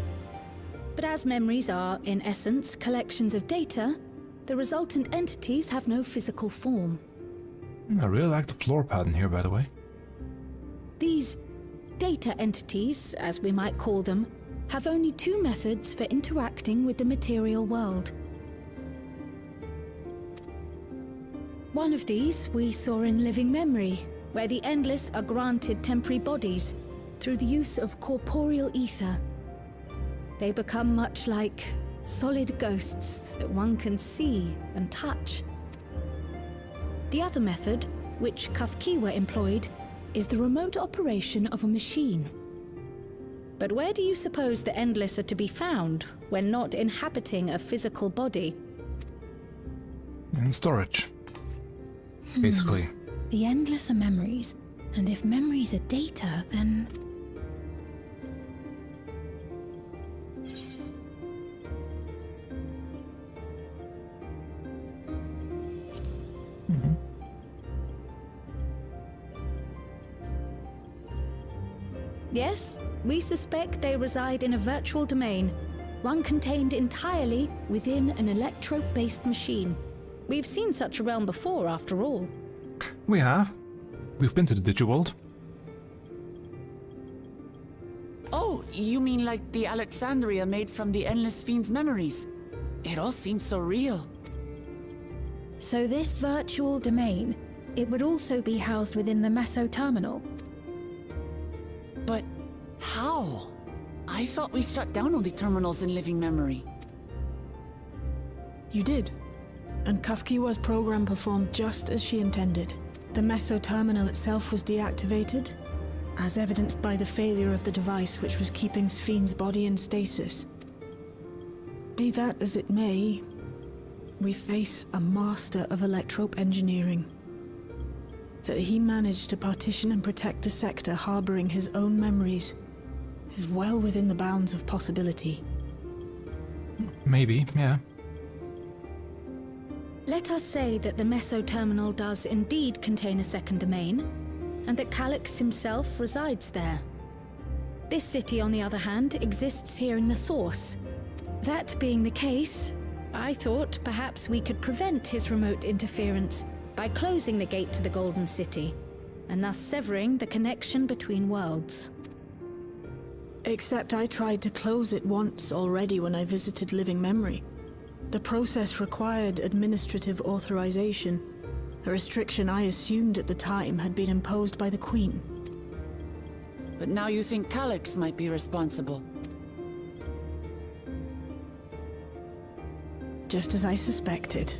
But as memories are, in essence, collections of data, the resultant entities have no physical form. I really like the floor pattern here, by the way. These data entities, as we might call them, have only two methods for interacting with the material world. One of these we saw in Living Memory, where the Endless are granted temporary bodies through the use of corporeal ether. They become much like solid ghosts that one can see and touch. The other method, which Kafkiwa employed, is the remote operation of a machine. But where do you suppose the Endless are to be found when not inhabiting a physical body? In storage. Basically. The Endless are memories, and if memories are data, then... Yes, we suspect they reside in a virtual domain, one contained entirely within an electro-based machine. We've seen such a realm before, after all. We have. We've been to the Digiworld. Oh, you mean like the Alexandria made from the Endless Fiend's memories? It all seems so real. So this virtual domain, it would also be housed within the Meso terminal. But how? I thought we shut down all the terminals in Living Memory. You did. And Kafkiwa's program performed just as she intended. The Meso terminal itself was deactivated, as evidenced by the failure of the device which was keeping Spheen's body in stasis. Be that as it may, we face a master of electrope engineering. That he managed to partition and protect the sector harboring his own memories is well within the bounds of possibility. Maybe, yeah. Let us say that the Meso terminal does indeed contain a second domain, and that Calyx himself resides there. This city, on the other hand, exists here in the source. That being the case, I thought perhaps we could prevent his remote interference by closing the gate to the Golden City, and thus severing the connection between worlds. Except I tried to close it once already when I visited Living Memory. The process required administrative authorization, a restriction I assumed at the time had been imposed by the Queen. But now you think Calyx might be responsible. Just as I suspected.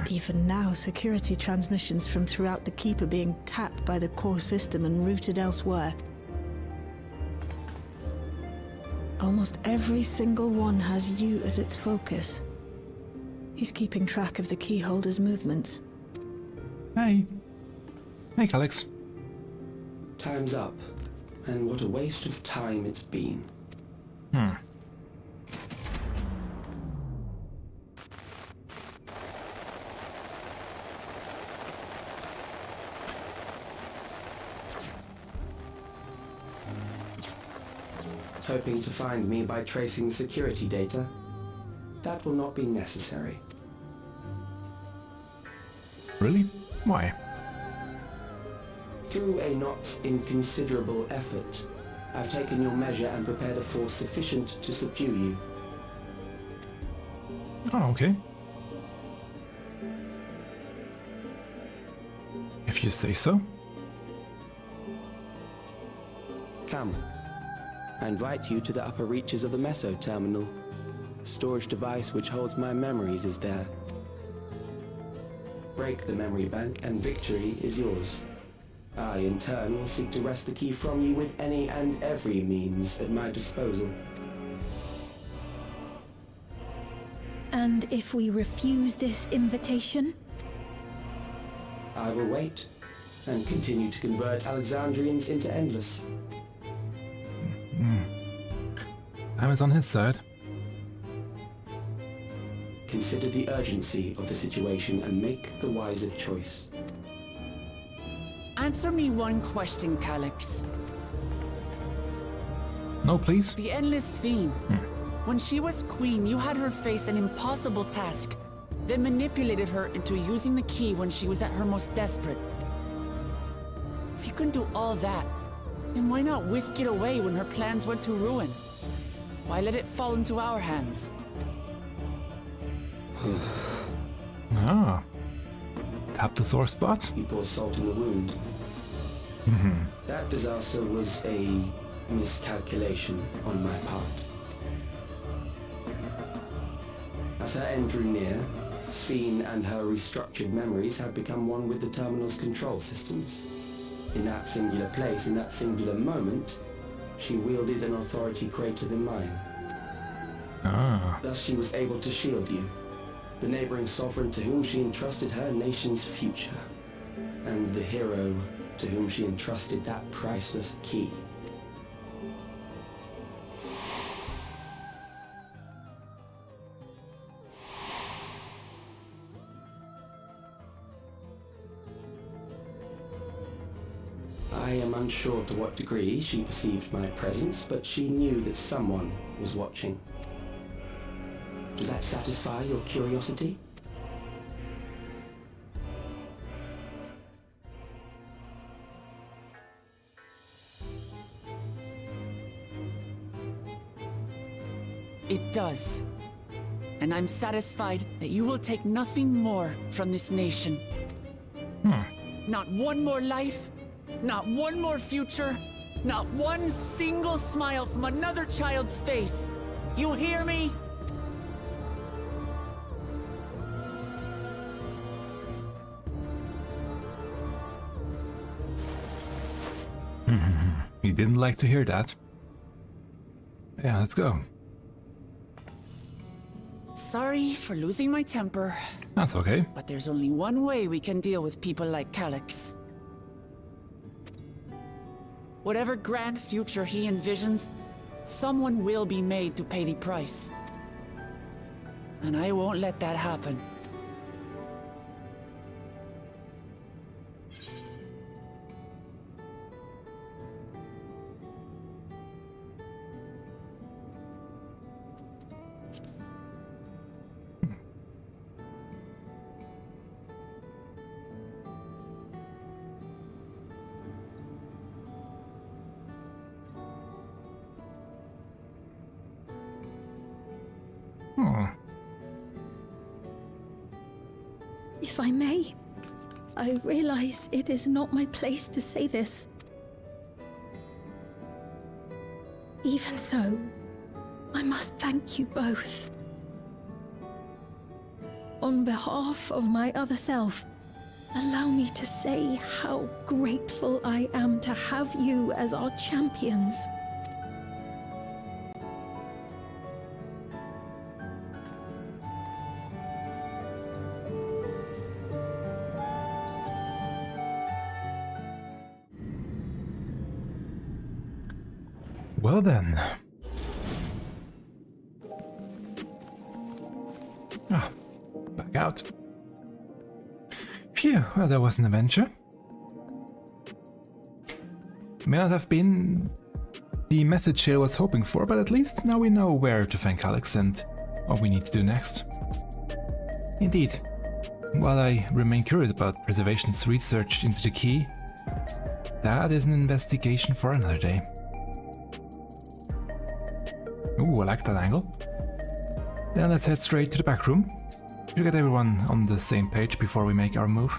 Even now, security transmissions from throughout the Keep are being tapped by the core system and routed elsewhere. Almost every single one has you as its focus. He's keeping track of the keyholder's movements. Hey. Hey, Calyx. Time's up. And what a waste of time it's been. Hoping to find me by tracing security data? That will not be necessary. Really? Why? Through a not inconsiderable effort, I've taken your measure and prepared a force sufficient to subdue you. Oh, okay. If you say so. Come. I invite you to the upper reaches of the Meso terminal. The storage device which holds my memories is there. Break the memory bank and victory is yours. I, in turn, will seek to wrest the key from you with any and every means at my disposal. And if we refuse this invitation? I will wait and continue to convert Alexandrians into Endless. Time is on his side. Consider the urgency of the situation and make the wiser choice. Answer me one question, Calyx. No, please. The Endless Fiend. When she was queen, you had her face an impossible task, then manipulated her into using the key when she was at her most desperate. If you can do all that, then why not whisk it away when her plans went to ruin? Why let it fall into our hands? Ah. Tap the sore spot. He pours salt in the wound. That disaster was a miscalculation on my part. As her end drew near, Sphene and her restructured memories had become one with the terminal's control systems. In that singular place, in that singular moment, she wielded an authority greater than mine. Thus she was able to shield you, the neighboring sovereign to whom she entrusted her nation's future, and the hero to whom she entrusted that priceless key. I am unsure to what degree she perceived my presence, but she knew that someone was watching. Does that satisfy your curiosity? It does. And I'm satisfied that you will take nothing more from this nation. Not one more life, not one more future, not one single smile from another child's face. You hear me? He didn't like to hear that. Yeah, let's go. Sorry for losing my temper. That's okay. But there's only one way we can deal with people like Calyx. Whatever grand future he envisions, someone will be made to pay the price. And I won't let that happen. If I may, I realize it is not my place to say this. Even so, I must thank you both. On behalf of my other self, allow me to say how grateful I am to have you as our champions. Well then. Back out. Phew, well that was an adventure. May not have been the method Shale was hoping for, but at least now we know where to find Calyx and what we need to do next. Indeed, while I remain curious about Preservation's research into the key, that is an investigation for another day. Ooh, I like that angle. Then let's head straight to the back room to get everyone on the same page before we make our move.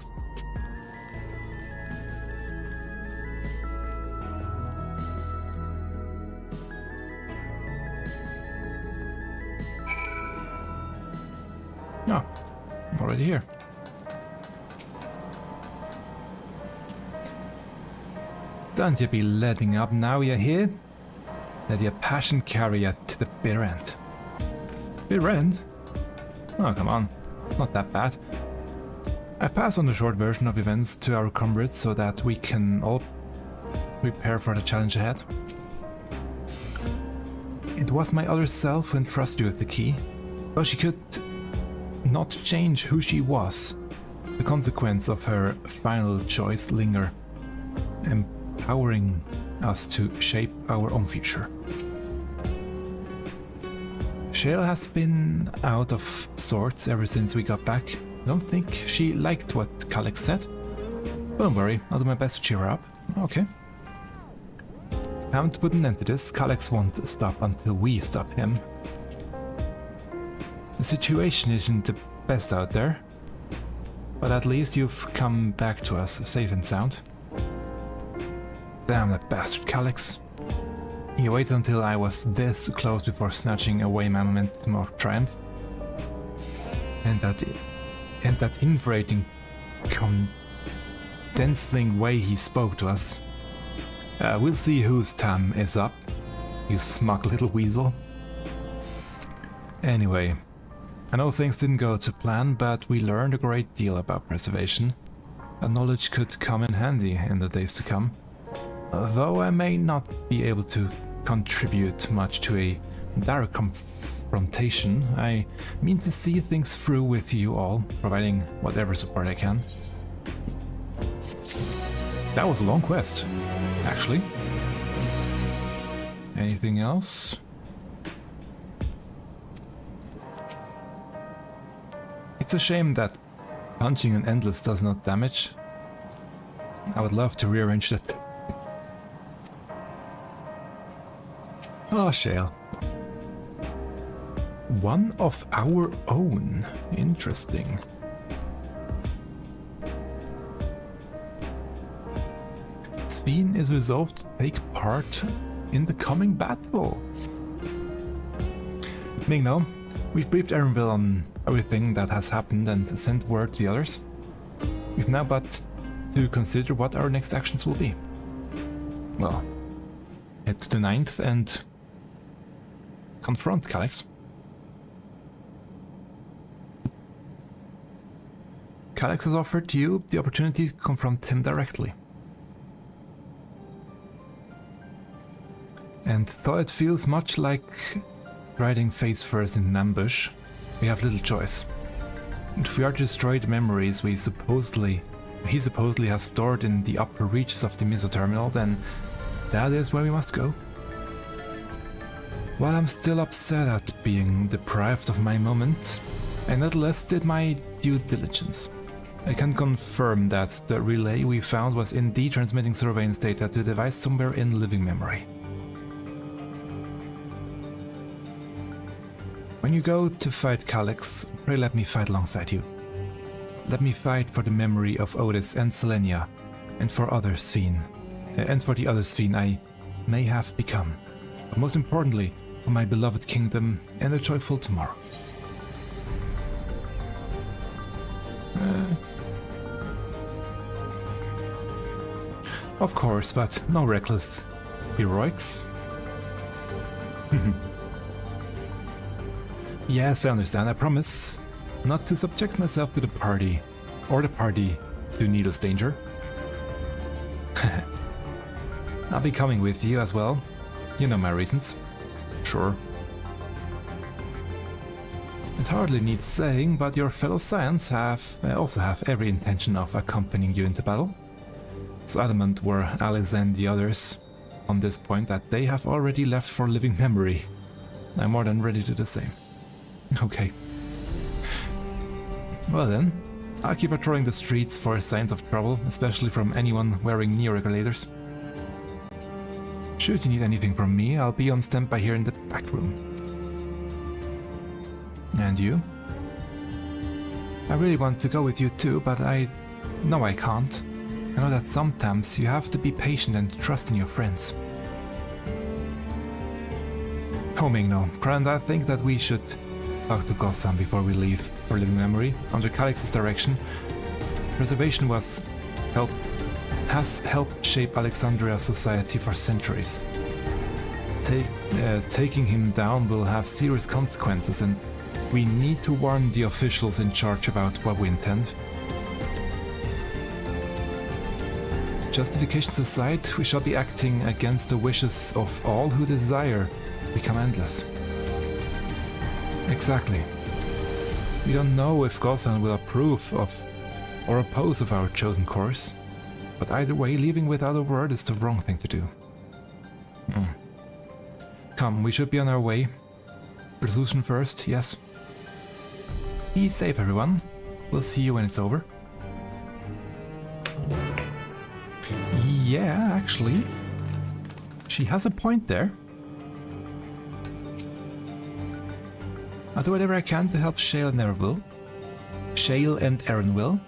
Oh, I'm already here. Don't you be letting up now, you hear? Let your passion carry you to the bitter end. Bitter end? Oh, come on. Not that bad. I've passed on the short version of events to our comrades so that we can all prepare for the challenge ahead. It was my other self who entrusted you with the key, but she could not change who she was. The consequence of her final choice linger, empowering us to shape our own future. Shale has been out of sorts ever since we got back. Don't think she liked what Calix said. Don't worry, I'll do my best to cheer her up. Okay. It's time to put an end to this. Calix won't stop until we stop him. The situation isn't the best out there, but at least you've come back to us safe and sound. Damn that bastard Calix. He waited until I was this close before snatching away my momentum of triumph. And that infuriating, condensing way he spoke to us. We'll see whose time is up, you smug little weasel. Anyway, I know things didn't go to plan, but we learned a great deal about preservation. That knowledge could come in handy in the days to come. Though I may not be able to contribute much to a direct confrontation, I mean to see things through with you all, providing whatever support I can. That was a long quest, actually. Anything else? It's a shame that punching an endless does not damage. I would love to rearrange that. Oh, Shale. One of our own. Interesting. Sven is resolved to take part in the coming battle. Mingno, we've briefed Erenville on everything that has happened and sent word to the others. We've now but to consider what our next actions will be. Well, head to the 9th and confront Calix. Calix has offered you the opportunity to confront him directly. And though it feels much like striding face first in an ambush, we have little choice. If we are to destroy the memories he supposedly has stored in the upper reaches of the Meso terminal, then that is where we must go. While I'm still upset at being deprived of my moment, I nonetheless did my due diligence. I can confirm that the relay we found was indeed transmitting surveillance data to a device somewhere in living memory. When you go to fight Calix, pray let me fight alongside you. Let me fight for the memory of Otis and Selenia, and for other Sven, and for the other Sven I may have become. But most importantly, for my beloved kingdom and a joyful tomorrow. Of course, but no reckless heroics. Yes, I understand. I promise not to subject myself to the party, or the party to needless danger. I'll be coming with you as well. You know my reasons. Sure. It hardly needs saying, but your fellow Scions also have every intention of accompanying you into battle. So adamant were Alex and the others on this point that they have already left for living memory. I'm more than ready to do the same. Okay. Well then, I'll keep patrolling the streets for signs of trouble, especially from anyone wearing neo-regulators. Should you need anything from me, I'll be on standby here in the back room. And you? I really want to go with you too, but I know I can't. I know that sometimes you have to be patient and trust in your friends. Mingno, Grand, I think that we should talk to Gotham before we leave for living memory. Under Calix's direction, preservation has helped shape Alexandria's society for centuries. Taking him down will have serious consequences, and we need to warn the officials in charge about what we intend. Justifications aside, we shall be acting against the wishes of all who desire to become endless. Exactly. We don't know if Gossan will approve of or oppose of our chosen course, but either way, leaving without a word is the wrong thing to do. Come, we should be on our way. Resolution first, yes. Be safe, everyone. We'll see you when it's over. Yeah, actually, she has a point there. I'll do whatever I can to help Shale and Aaron will. Shale and Aaron will.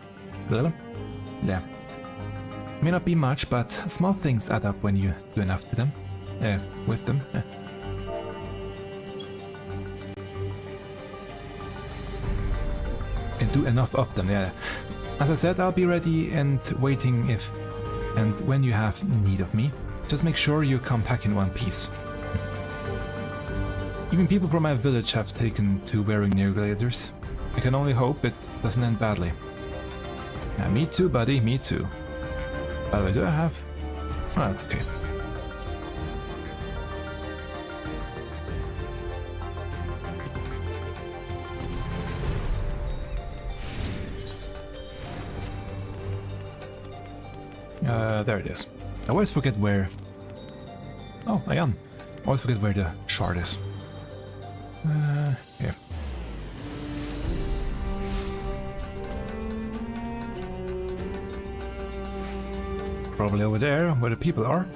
Yeah. May not be much, but small things add up when you do enough to them. With them. And do enough of them, yeah. As I said, I'll be ready and waiting if and when you have need of me. Just make sure you come back in one piece. Even people from my village have taken to wearing near-gladiators. I can only hope it doesn't end badly. Yeah, me too, buddy, me too. By the way, do I have... Oh, that's okay. There it is. I always forget where... Oh, I am. I always forget where the shard is. Here. Probably over there, where the people are.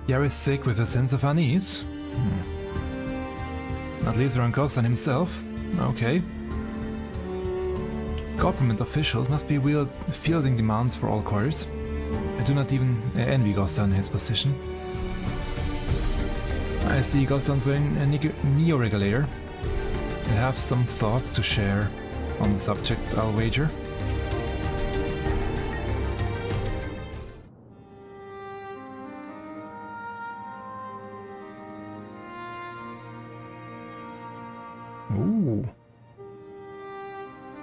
Yar is sick with a sense of unease. At least around Gossan himself. Okay. Government officials must be fielding demands for all quarters. I do not even envy Gossan in his position. I see Gossan's wearing a neo-regulator. I have some thoughts to share on the subjects, I'll wager. Ooh.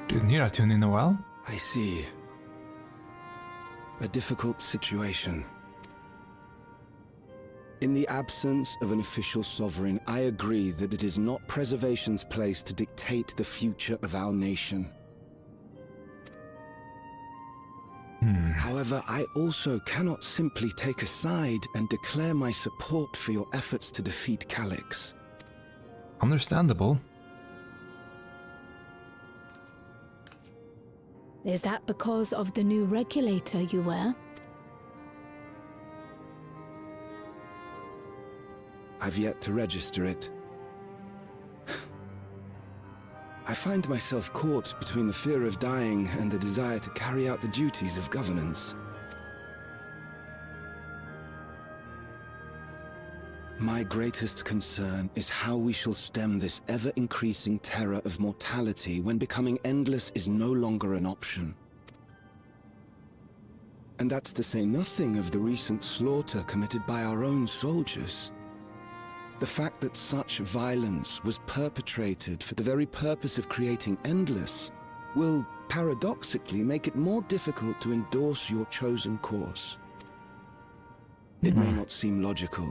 Didn't hear that tune in a while. I see. A difficult situation. In the absence of an official sovereign, I agree that it is not Preservation's place to dictate the future of our nation. However, I also cannot simply take a side and declare my support for your efforts to defeat Calyx. Understandable. Is that because of the new regulator you wear? I've yet to register it. I find myself caught between the fear of dying and the desire to carry out the duties of governance. My greatest concern is how we shall stem this ever-increasing terror of mortality when becoming endless is no longer an option. And that's to say nothing of the recent slaughter committed by our own soldiers. The fact that such violence was perpetrated for the very purpose of creating endless will, paradoxically, make it more difficult to endorse your chosen course. It may not seem logical,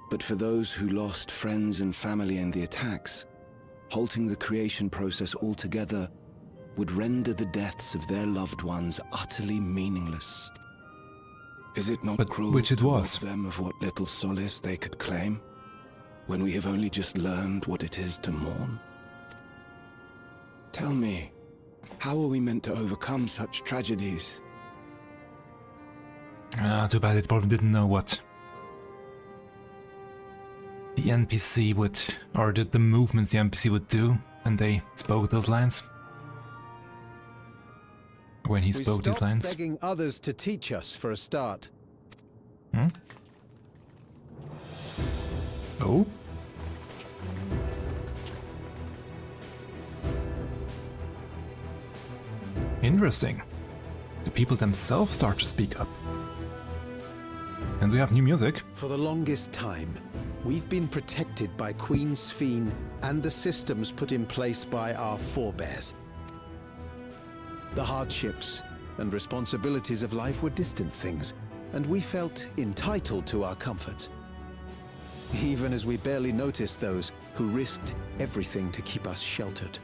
but for those who lost friends and family in the attacks, halting the creation process altogether would render the deaths of their loved ones utterly meaningless. Is it not cruel to rob them of what little solace they could claim, when we have only just learned what it is to mourn? Tell me, how are we meant to overcome such tragedies? Too bad it probably didn't know what the NPC would, or the movements the NPC would do when they spoke those lines. When he spoke these lines. We stopped begging others to teach us for a start. Oh? Interesting. The people themselves start to speak up. And we have new music. For the longest time, we've been protected by Queen Sphene and the systems put in place by our forebears. The hardships and responsibilities of life were distant things, and we felt entitled to our comforts, even as we barely noticed those who risked everything to keep us sheltered.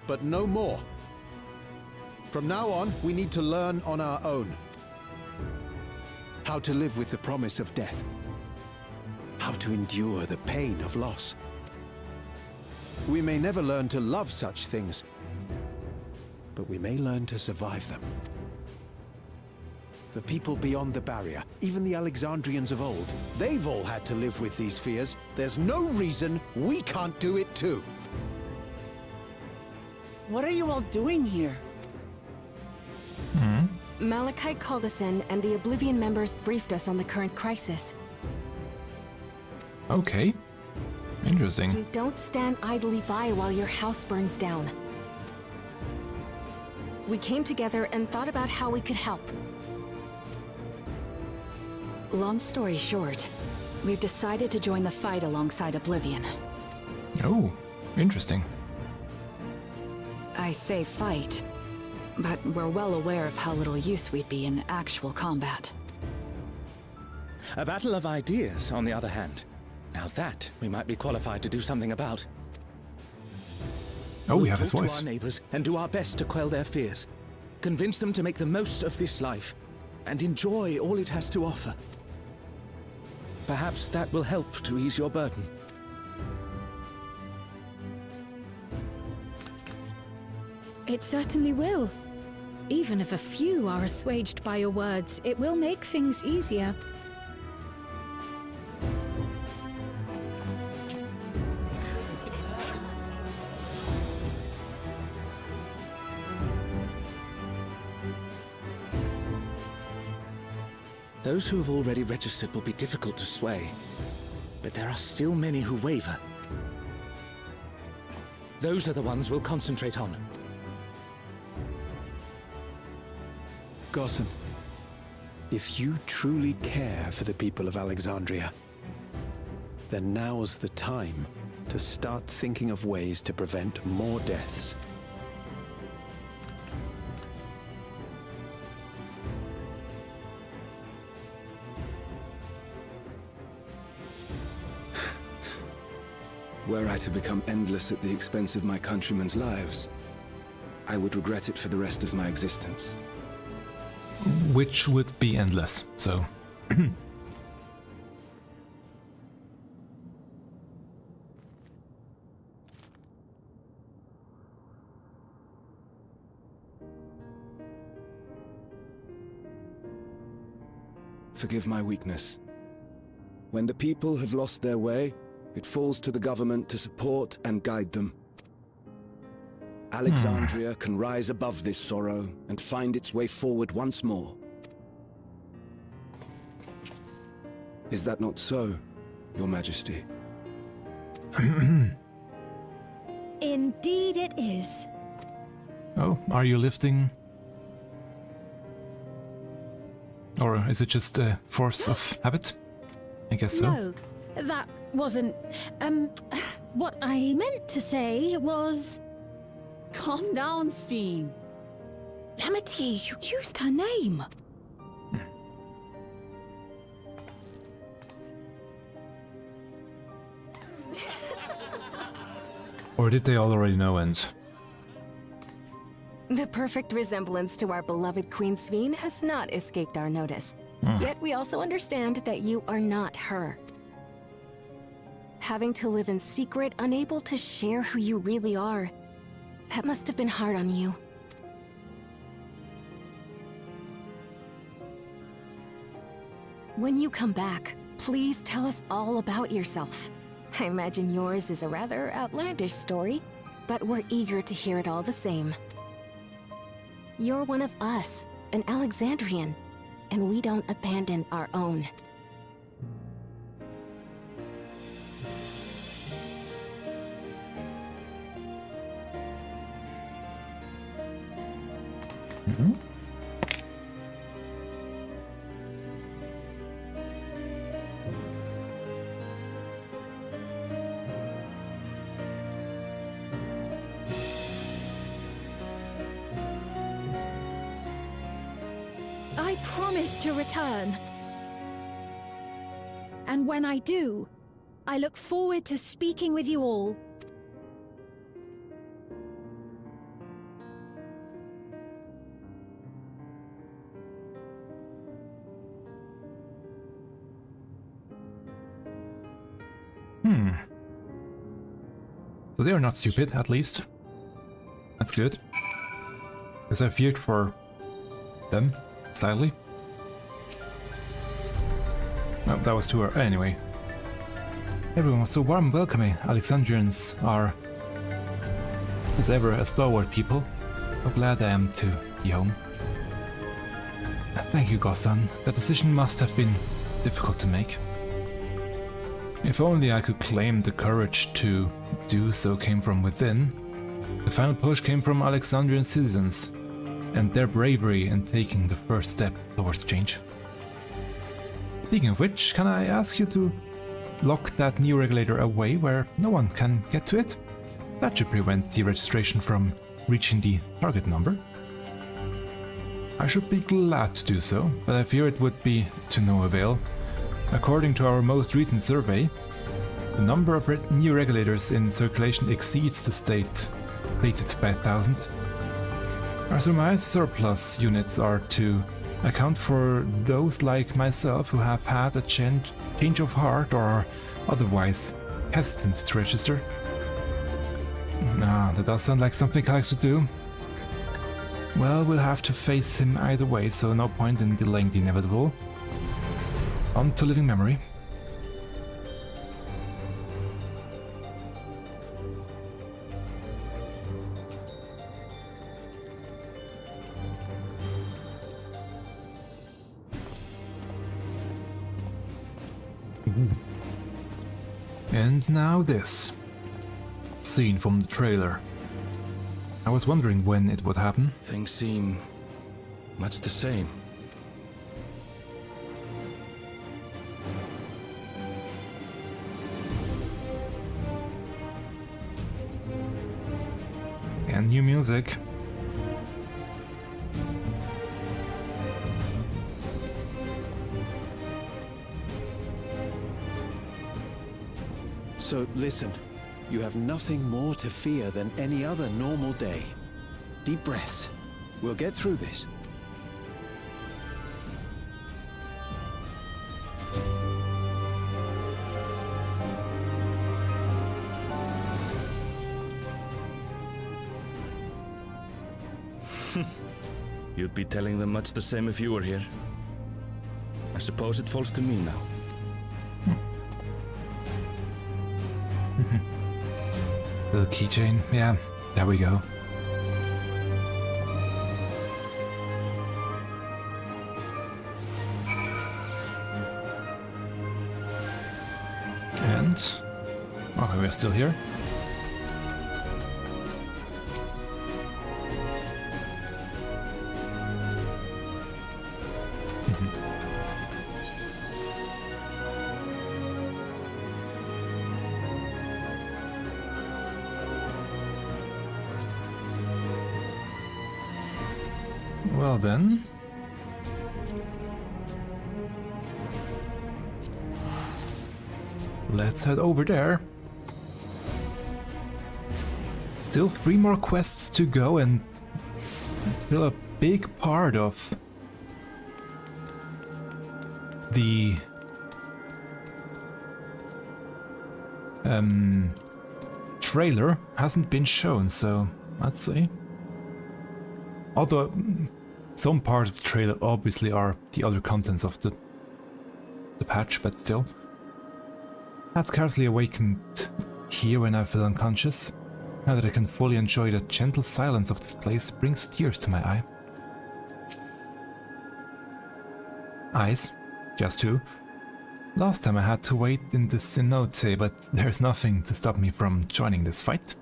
But no more. From now on, we need to learn on our own. How to live with the promise of death. How to endure the pain of loss. We may never learn to love such things, but we may learn to survive them. The people beyond the barrier, even the Alexandrians of old, they've all had to live with these fears. There's no reason we can't do it too. What are you all doing here? Malachite called us in, and the Oblivion members briefed us on the current crisis. Okay. Interesting. You don't stand idly by while your house burns down. We came together and thought about how we could help. Long story short, we've decided to join the fight alongside Oblivion. Oh, interesting. I say fight, but we're well aware of how little use we'd be in actual combat. A battle of ideas, on the other hand. Now that we might be qualified to do something about. Oh, we have We'll his talk voice. to our neighbors and do our best to quell their fears. Convince them to make the most of this life and enjoy all it has to offer. Perhaps that will help to ease your burden. It certainly will. Even if a few are assuaged by your words, it will make things easier. Those who have already registered will be difficult to sway, but there are still many who waver. Those are the ones we'll concentrate on. Gossen, if you truly care for the people of Alexandria, then now's the time to start thinking of ways to prevent more deaths. Were I to become endless at the expense of my countrymen's lives, I would regret it for the rest of my existence. Which would be endless, so... Forgive my weakness. When the people have lost their way, it falls to the government to support and guide them. Alexandria can rise above this sorrow and find its way forward once more. Is that not so, Your Majesty? Indeed it is. Oh, are you lifting? Or is it just a force of habit? I guess so. No, that wasn't... what I meant to say was... Calm down, Sphene. Lamity, you used her name. Or did they already know and... The perfect resemblance to our beloved Queen Sphene has not escaped our notice. Yet we also understand that you are not her. Having to live in secret, unable to share who you really are, that must have been hard on you. When you come back, please tell us all about yourself. I imagine yours is a rather outlandish story, but we're eager to hear it all the same. You're one of us, an Alexandrian, and we don't abandon our own. promise to return. And when I do, I look forward to speaking with you all. So they are not stupid, at least. That's good. Because I feared for them, slightly. Oh, that was too early. Anyway. Everyone was so warm and welcoming. Alexandrians are, as ever, a stalwart people. How glad I am to be home. Thank you, Gossan. That decision must have been difficult to make. If only I could claim the courage to do so came from within. The final push came from Alexandrian citizens, and their bravery in taking the first step towards change. Speaking of which, can I ask you to lock that new regulator away where no one can get to it? That should prevent the registration from reaching the target number. I should be glad to do so, but I fear it would be to no avail. According to our most recent survey, the number of new regulators in circulation exceeds the stated by 1,000. Our surmise surplus units are to account for those like myself who have had a change of heart or are otherwise hesitant to register. That does sound like something Alex would do. Well, we'll have to face him either way, so no point in delaying the inevitable. On to living memory. And now this. Scene from the trailer. I was wondering when it would happen. Things seem much the same. And new music. So listen, you have nothing more to fear than any other normal day. Deep breaths. We'll get through this. You'd be telling them much the same if you were here. I suppose it falls to me now. Little keychain, yeah, there we go. And okay, we're still here. Well then. Let's head over there. Still 3 more quests to go and still a big part of the trailer hasn't been shown, so let's see. Although some parts of the trailer obviously are the other contents of the patch, but still. I'd scarcely awakened here when I fell unconscious. Now that I can fully enjoy the gentle silence of this place brings tears to my eye. Eyes, just 2. Last time I had to wait in the cenote, but there's nothing to stop me from joining this fight.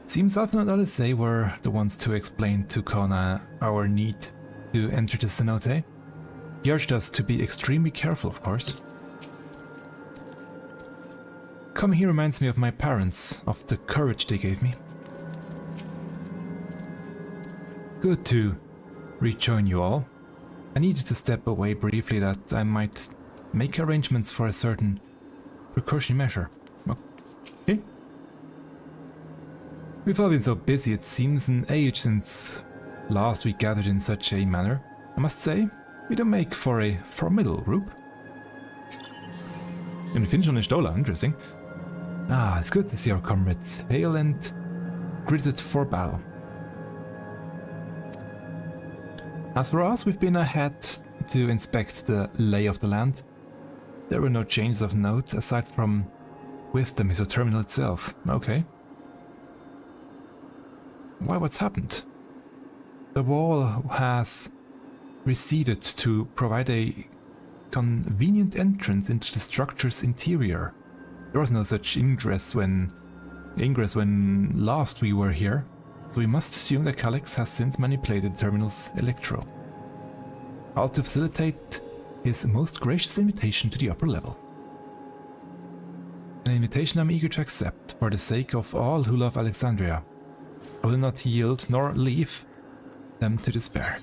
Seems Alpha and Alice were the ones to explain to Kona our need to enter the cenote. He urged us to be extremely careful, of course. Coming here reminds me of my parents, of the courage they gave me. Good to rejoin you all. I needed to step away briefly that I might make arrangements for a certain precautionary measure. Okay. We've all been so busy, it seems an age since last we gathered in such a manner. I must say, we don't make for a formidable group. And finish on a Stola, interesting. Ah, it's good to see our comrades hale and gritted for battle. As for us, we've been ahead to inspect the lay of the land. There were no changes of note aside from with the Meso terminal itself. Okay. Why, what's happened? The wall has receded to provide a convenient entrance into the structure's interior. There was no such ingress when last we were here, so we must assume that Calyx has since manipulated the terminal's electro. All to facilitate his most gracious invitation to the upper level. An invitation I'm eager to accept for the sake of all who love Alexandria. I will not yield nor leave them to despair.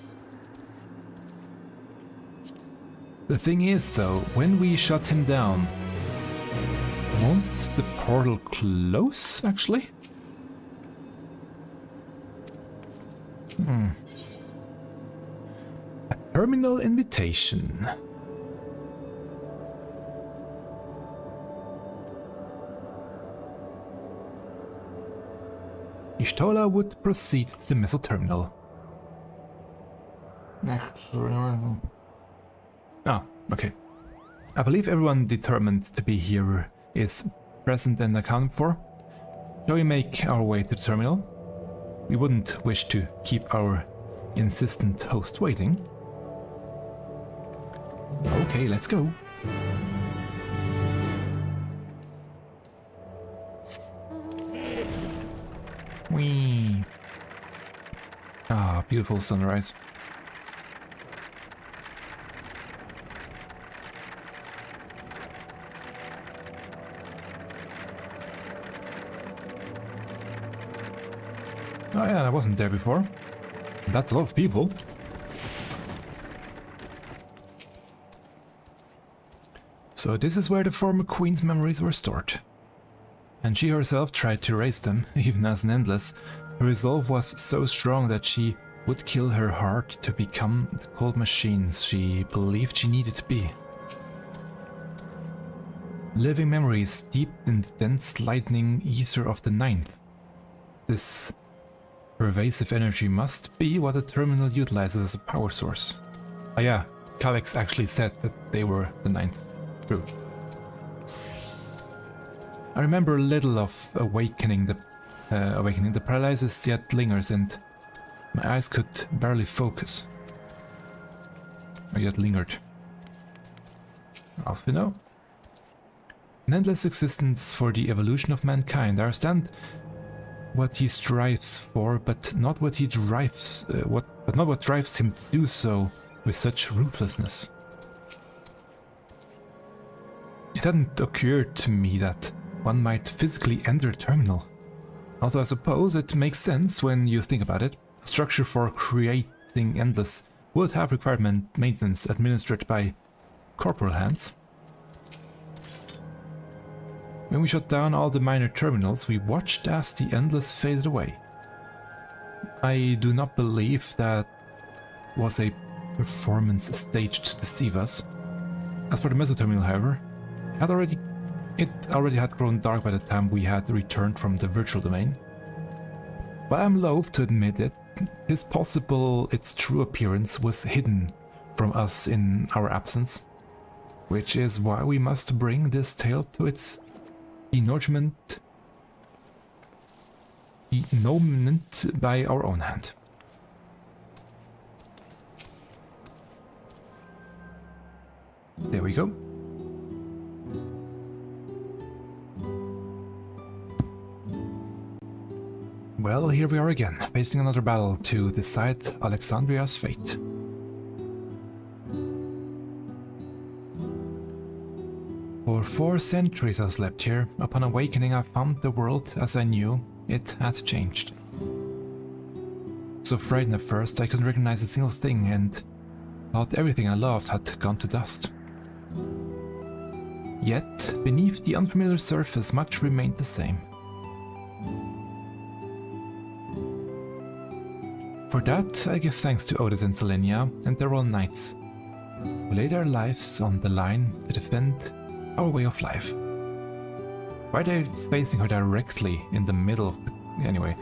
The thing is though, when we shut him down, won't the portal close actually? A terminal invitation. Ishtola would proceed to the Meso terminal. Ah, okay. I believe everyone determined to be here is present and accounted for. Shall we make our way to the terminal? We wouldn't wish to keep our insistent host waiting. Okay, let's go. Whee! Ah, beautiful sunrise. Oh yeah, I wasn't there before. That's a lot of people. So this is where the former queen's memories were stored. And she herself tried to erase them, even as an Endless. Her resolve was so strong that she would kill her heart to become the cold machine she believed she needed to be. Living memories steeped in the dense lightning ether of the Ninth. This pervasive energy must be what the terminal utilizes as a power source. Ah yeah, Calyx actually said that they were the Ninth. True. I remember little of awakening. The paralysis yet lingers and my eyes could barely focus. Or yet lingered. Alphino. An endless existence for the evolution of mankind. I understand what he strives for, but not what he drives. But not what drives him to do so with such ruthlessness. It hadn't occurred to me that one might physically enter a terminal. Although I suppose it makes sense when you think about it. A structure for creating Endless would have required maintenance administered by corporal hands. When we shut down all the minor terminals, we watched as the Endless faded away. I do not believe that was a performance staged to deceive us. As for the Meso terminal, however, it already had grown dark by the time we had returned from the virtual domain. But I'm loath to admit it, its true appearance was hidden from us in our absence, which is why we must bring this tale to its denouement by our own hand. There we go. Well, here we are again, facing another battle to decide Alexandria's fate. For 4 centuries I slept here. Upon awakening I found the world as I knew it had changed. So frightened at first, I couldn't recognize a single thing and thought everything I loved had gone to dust. Yet, beneath the unfamiliar surface, much remained the same. For that, I give thanks to Otis and Selenia and their royal knights, who laid their lives on the line to defend our way of life. Why are they facing her directly in the middle of the... Anyway,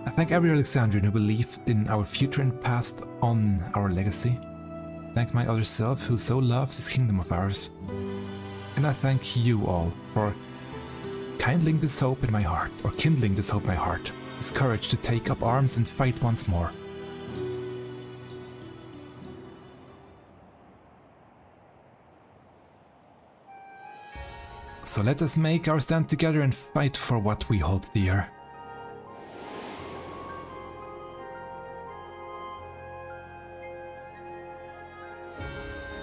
I thank every Alexandrian who believed in our future and passed on our legacy. Thank my other self who so loves this kingdom of ours. And I thank you all for kindling this hope in my heart, or kindling this hope in my heart, this courage to take up arms and fight once more. So let us make our stand together and fight for what we hold dear.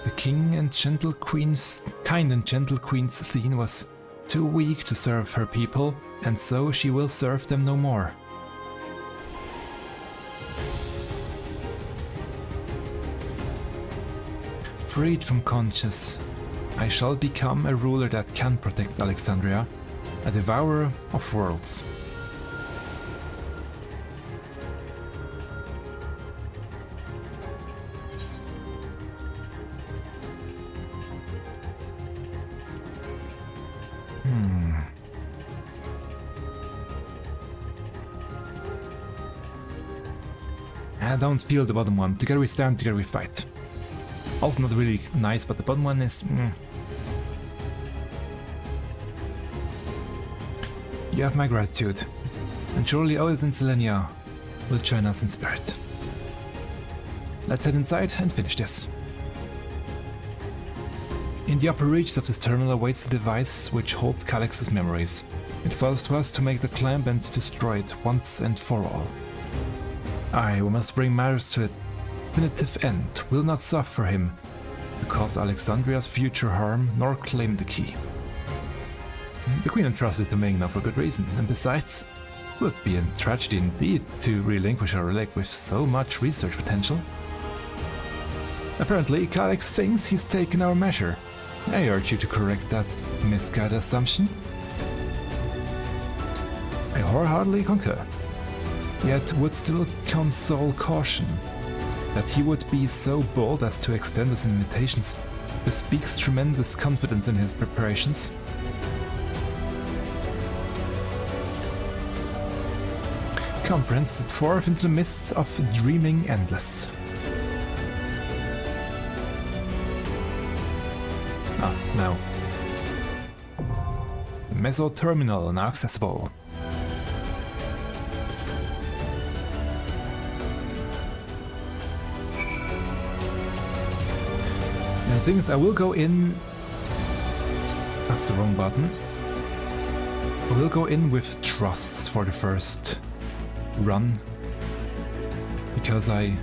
The kind and gentle queen's Thene was too weak to serve her people, and so she will serve them no more. Freed from conscience, I shall become a ruler that can protect Alexandria, a devourer of worlds. I don't feel the bottom one. Together we stand, together we fight. Also not really nice, but the bottom one is... You have my gratitude. And surely Otis and Selenia will join us in spirit. Let's head inside and finish this. In the upper reaches of this terminal awaits the device which holds Calix's memories. It falls to us to make the climb and destroy it once and for all. We must bring matters to a definitive end, will not suffer him to cause Alexandria's future harm, nor claim the key. The Queen entrusted to Megna for good reason, and besides, it would be a tragedy indeed to relinquish a relic with so much research potential. Apparently, Calix thinks he's taken our measure. I urge you to correct that misguided assumption. I wholeheartedly concur. Yet would still console caution. That he would be so bold as to extend his invitations bespeaks tremendous confidence in his preparations. Conference that forth into the midst of dreaming endless. Now. The Meso terminal now accessible. The thing is, I will go in... That's the wrong button. I will go in with trusts for the first run. Because I...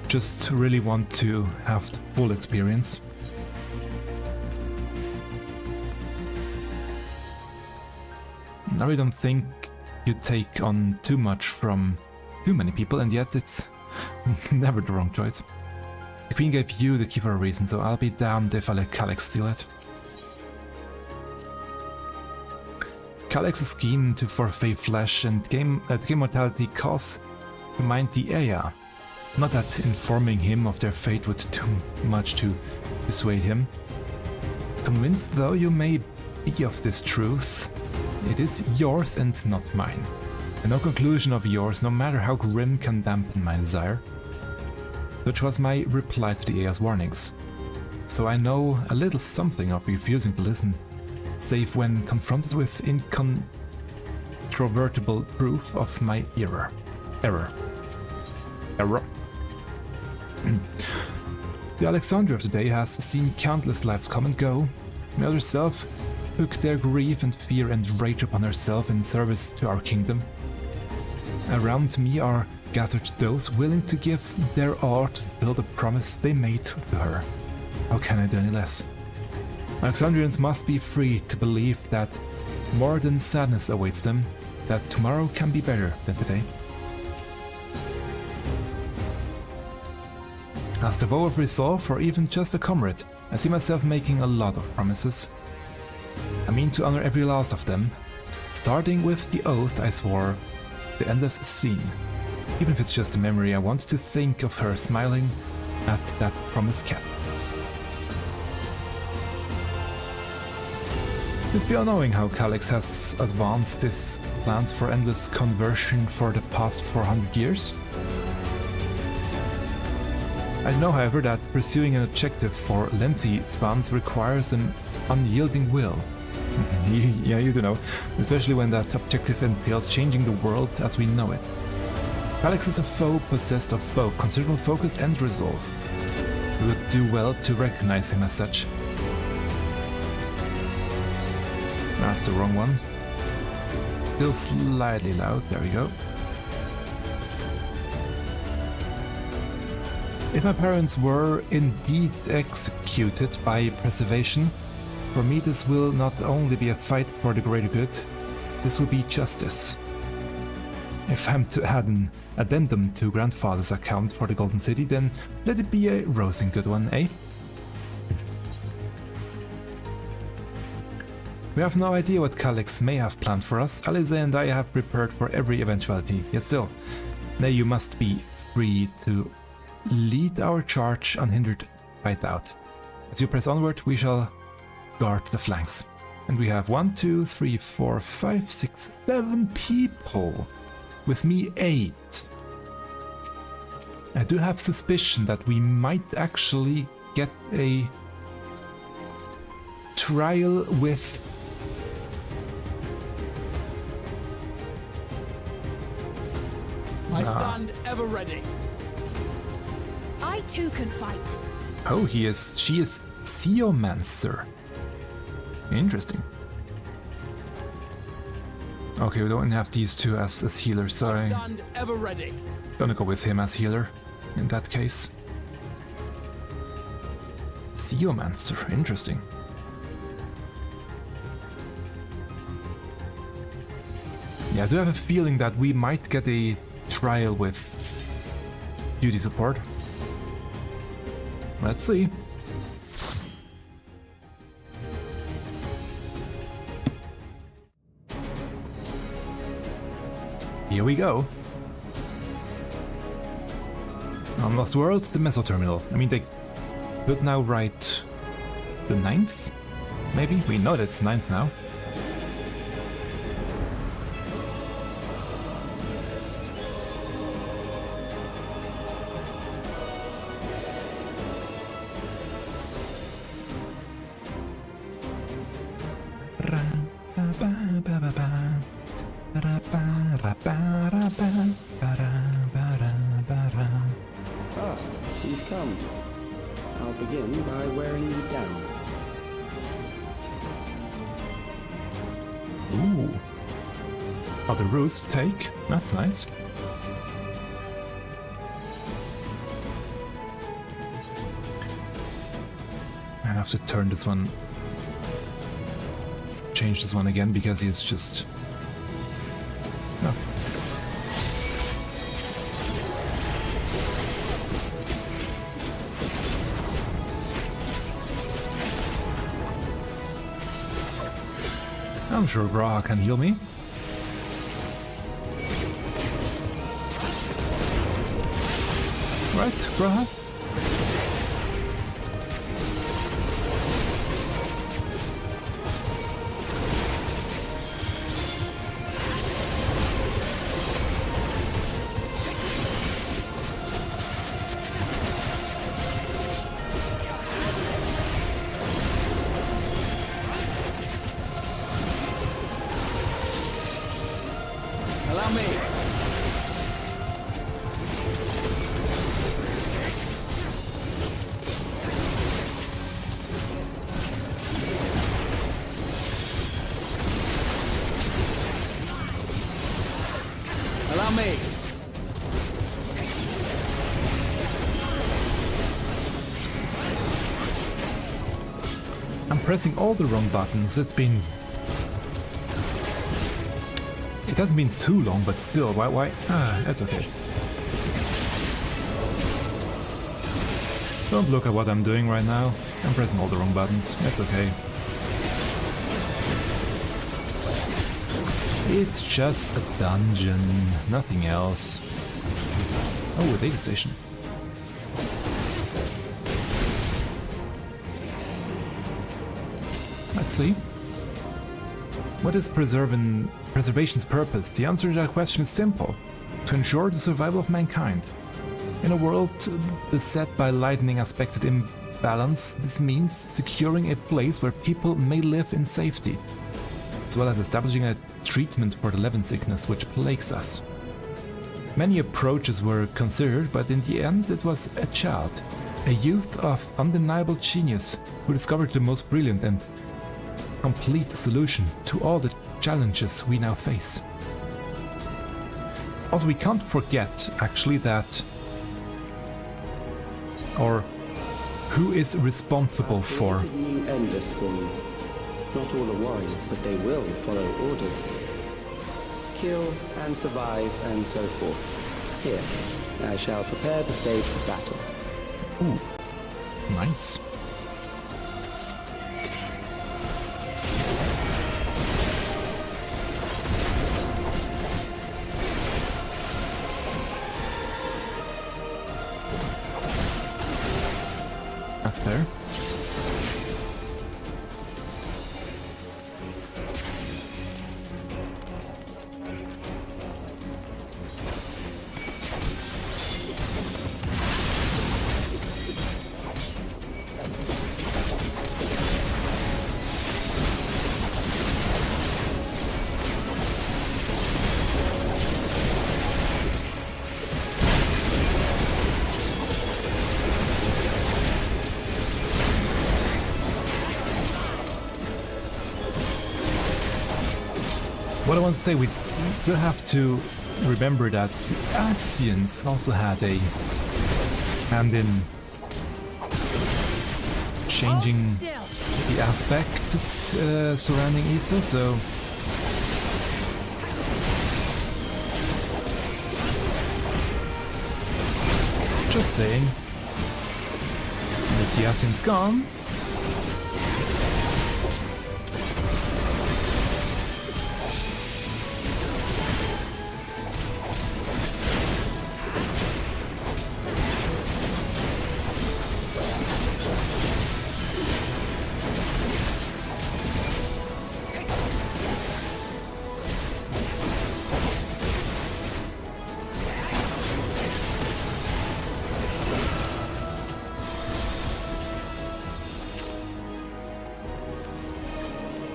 just really want to have the full experience. I really don't think you take on too much from too many people, and yet it's never the wrong choice. The Queen gave you the key for a reason, so I'll be damned if I let Calix steal it. Calix's scheme to forfeit flesh and game mortality cause to mind the Aya. Not that informing him of their fate would do much to dissuade him. Convinced though you may be of this truth, it is yours and not mine. And no conclusion of yours, no matter how grim, can dampen my desire. Which was my reply to the Aya's warnings. So I know a little something of refusing to listen, save when confronted with incontrovertible proof of my error. The Alexandria of today has seen countless lives come and go. My other self took their grief and fear and rage upon herself in service to our kingdom. Around me are gathered those willing to give their all to fulfill the promise they made to her. How can I do any less? Alexandrians must be free to believe that more than sadness awaits them, that tomorrow can be better than today. As the vow of resolve, or even just a comrade, I see myself making a lot of promises. I mean to honor every last of them, starting with the oath I swore, the endless scene. Even if it's just a memory, I want to think of her smiling at that promise kept. It's beyond knowing how Calyx has advanced his plans for endless conversion for the past 400 years. I know, however, that pursuing an objective for lengthy spans requires an unyielding will. Yeah, you do know, especially when that objective entails changing the world as we know it. Calyx is a foe possessed of both considerable focus and resolve. We would do well to recognize him as such. That's the wrong one. Still slightly loud, there we go. If my parents were indeed executed by preservation, for me this will not only be a fight for the greater good, this will be justice. If I'm to add an addendum to grandfather's account for the Golden City, then let it be a rousing good one, eh? We have no idea what Calyx may have planned for us. Alize and I have prepared for every eventuality, yet still, nay, you must be free to lead our charge unhindered by doubt. As you press onward, we shall guard the flanks. And we have 1, 2, 3, 4, 5, 6, 7 people. With me, 8. I do have suspicion that we might actually get a trial with I stand ever ready. I too can fight. Oh, she is Theomancer. Interesting. Okay, we don't have these two as healers, so I'm Stand ever ready. gonna go with him as healer in that case. Theomancer, interesting. Yeah, I do have a feeling that we might get a trial with duty support. Let's see. Here we go. On Lost World, the Meso terminal. I mean, they could now write the 9th? Maybe? We know that's 9th now. Ah, you've come. I'll begin by wearing you down. Ooh. Other ruse take. That's nice. I have to turn this one. Change this one again because he's just. No. I'm sure Graha can heal me. Right, Graha? Allow me. Allow me. I'm pressing all the wrong buttons. It's been hasn't been too long, but still, why? Ah, that's okay. Don't look at what I'm doing right now. I'm pressing all the wrong buttons. That's okay. It's just a dungeon, nothing else. Oh, a data station. Let's see. What is preservation's purpose? The answer to that question is simple. To ensure the survival of mankind. In a world beset by lightning aspected imbalance, this means securing a place where people may live in safety, as well as establishing a treatment for the Levin sickness which plagues us. Many approaches were considered, but in the end it was a child, a youth of undeniable genius, who discovered the most brilliant and complete solution to all the challenges we now face. Also, we can't forget, actually, that... or who is responsible for... I've created new endless for you. Not all are wise, but they will follow orders. Kill and survive and so forth. Here, I shall prepare the stage for battle. Ooh, nice. That's fair. What I want to say, we still have to remember that the Asians also had a hand in changing the aspect surrounding Ether, so... Just saying. With the Asians gone...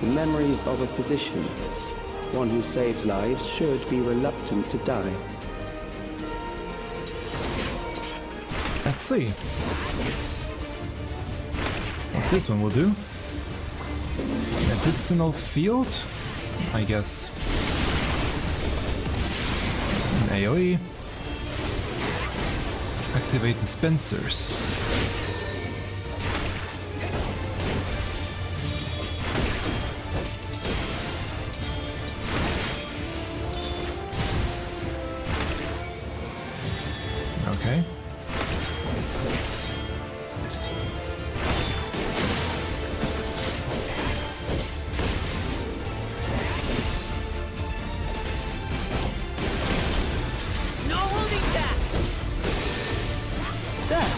The memories of a physician. One who saves lives should be reluctant to die. Let's see what this one will do. Medicinal field, I guess. An AoE. Activate dispensers. Okay. No holding back. There.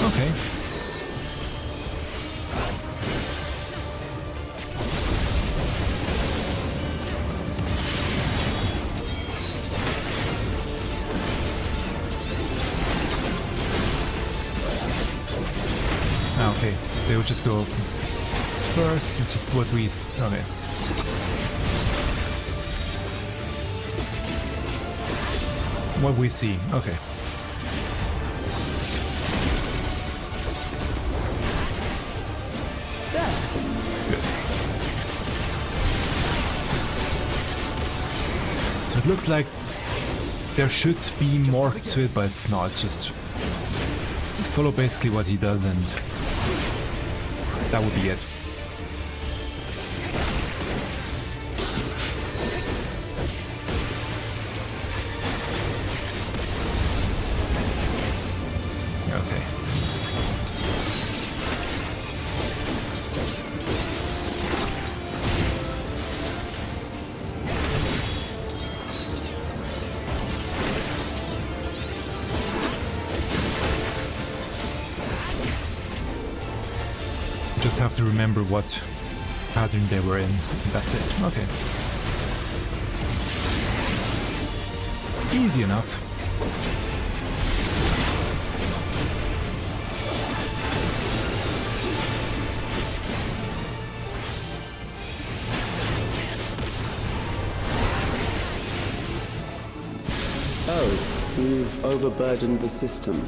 Okay. Okay, they will just go first, just what we... okay. What we see, okay. It looked like there should be more to it, but it's not. Just follow basically what he does and that would be it. Okay. Just have to remember what pattern they were in. That's it. Okay. Easy enough. Oh, you've overburdened the system.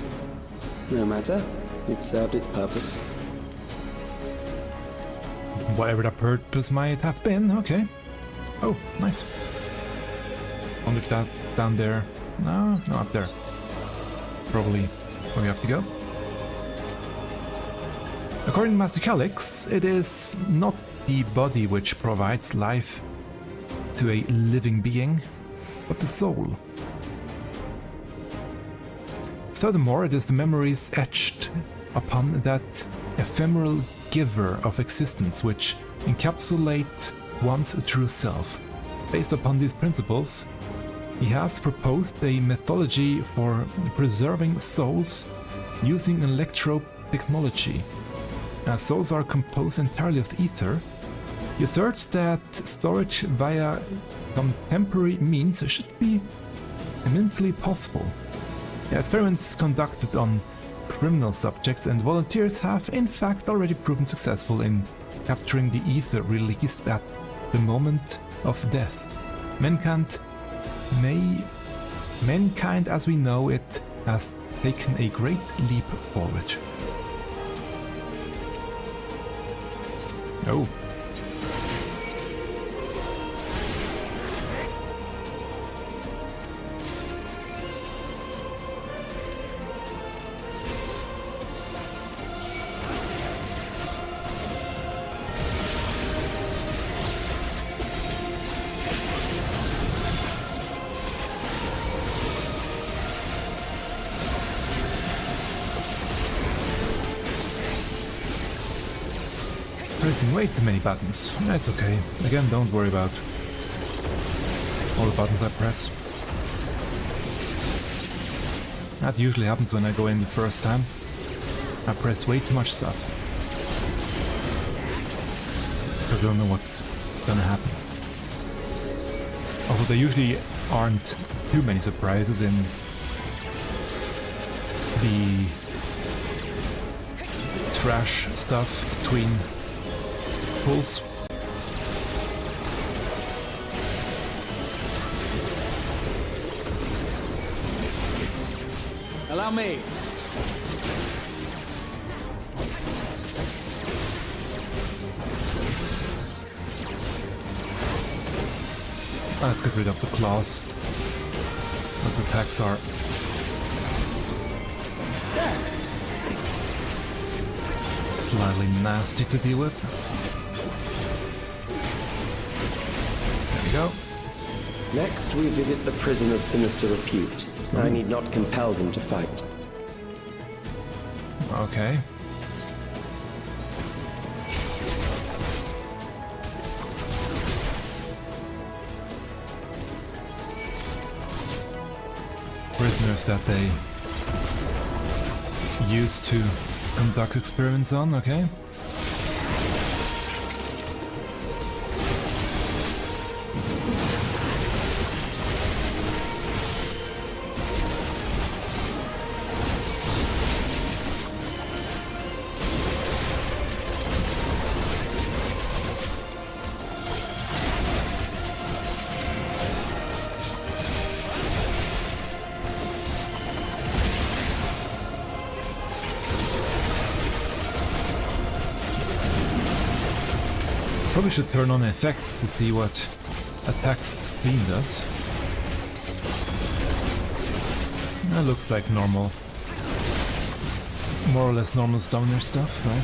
No matter. It served its purpose. Whatever that purpose might have been, okay. Oh, nice. Wonder if that's down there. No, not up there. Probably where we have to go. According to Master Calyx, it is not the body which provides life to a living being, but the soul. Furthermore, it is the memories etched upon that ephemeral giver of existence which encapsulate one's true self. Based upon these principles, he has proposed a methodology for preserving souls using electro technology. As souls are composed entirely of ether, he asserts that storage via contemporary means should be eminently possible. Experiments conducted on criminal subjects and volunteers have in fact already proven successful in capturing the ether released at the moment of death. Mankind as we know it has taken a great leap forward. Oh. Pressing way too many buttons. That's okay. Again, don't worry about all the buttons I press. That usually happens when I go in the first time. I press way too much stuff. Because I don't know what's gonna happen. Although there usually aren't too many surprises in the trash stuff between pulls. Allow me. Let's get rid of the claws. Those attacks are slightly nasty to deal with. There we go. Next, we visit a prison of sinister repute. I need not compel them to fight. Okay. Prisoners that they used to conduct experiments on, okay? Probably should turn on effects to see what attacks Fiend does. That looks like normal. More or less normal stoner stuff, right?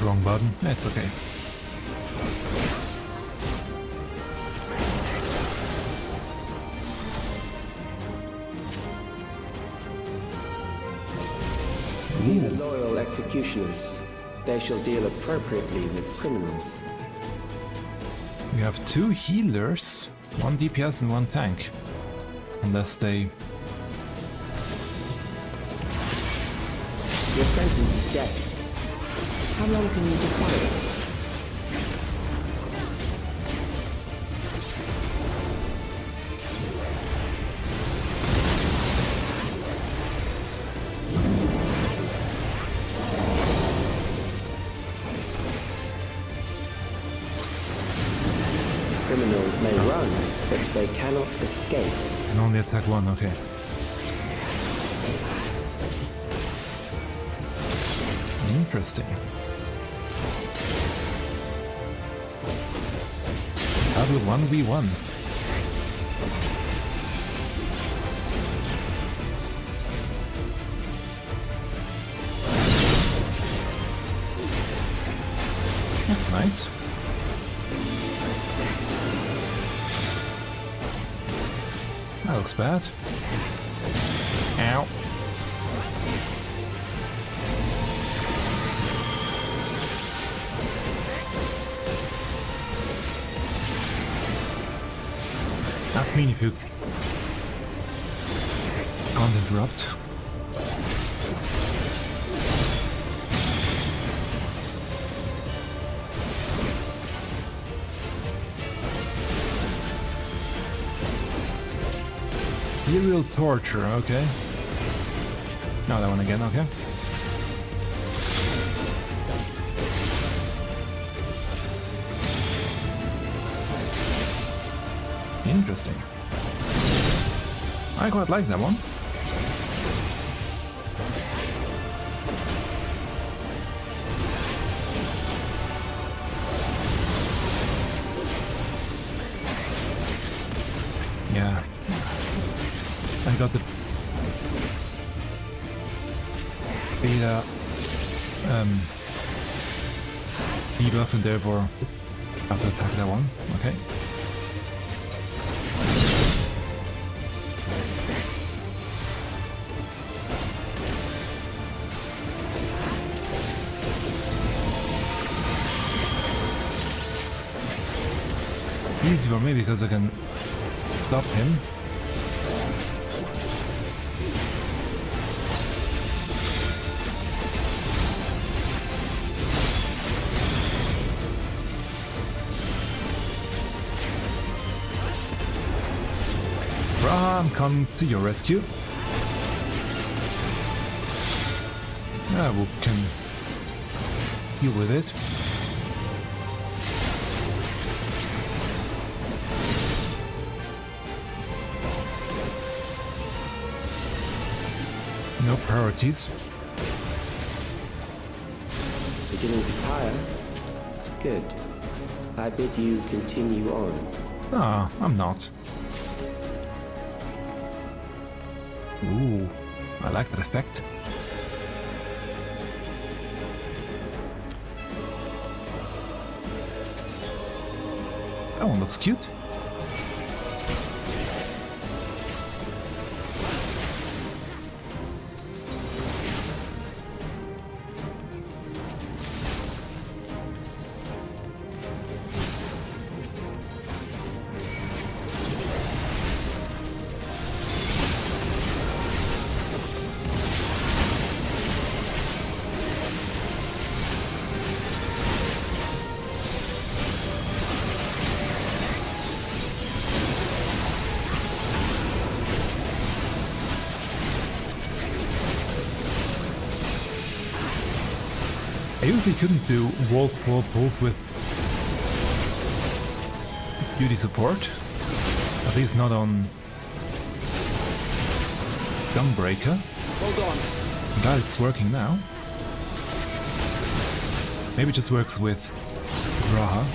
Wrong button. It's okay. These are loyal executioners. They shall deal appropriately with criminals. We have 2 healers, 1 DPS and 1 tank. Unless they... Your sentence is death. How long can you defy it? Criminals may run, but they cannot escape. Can only attack 1, okay. Interesting. Battle 1v1. That's nice. That looks bad. Ow. That's mean if you can't interrupt. Serial torture, okay. No, that one again, okay. Interesting. I quite like that one. Yeah. I got the beta debuff and therefore have to attack that one. Okay. Easy for me because I can stop him. I'm coming to your rescue. We can deal with it. No priorities. Beginning to tire? Good. I bid you continue on. Ah, I'm not. Ooh, I like that effect. That one looks cute. I usually couldn't do wall-to-wall pulls with duty support. At least not on Gunbreaker. Hold on. I'm glad it's working now. Maybe it just works with Raha.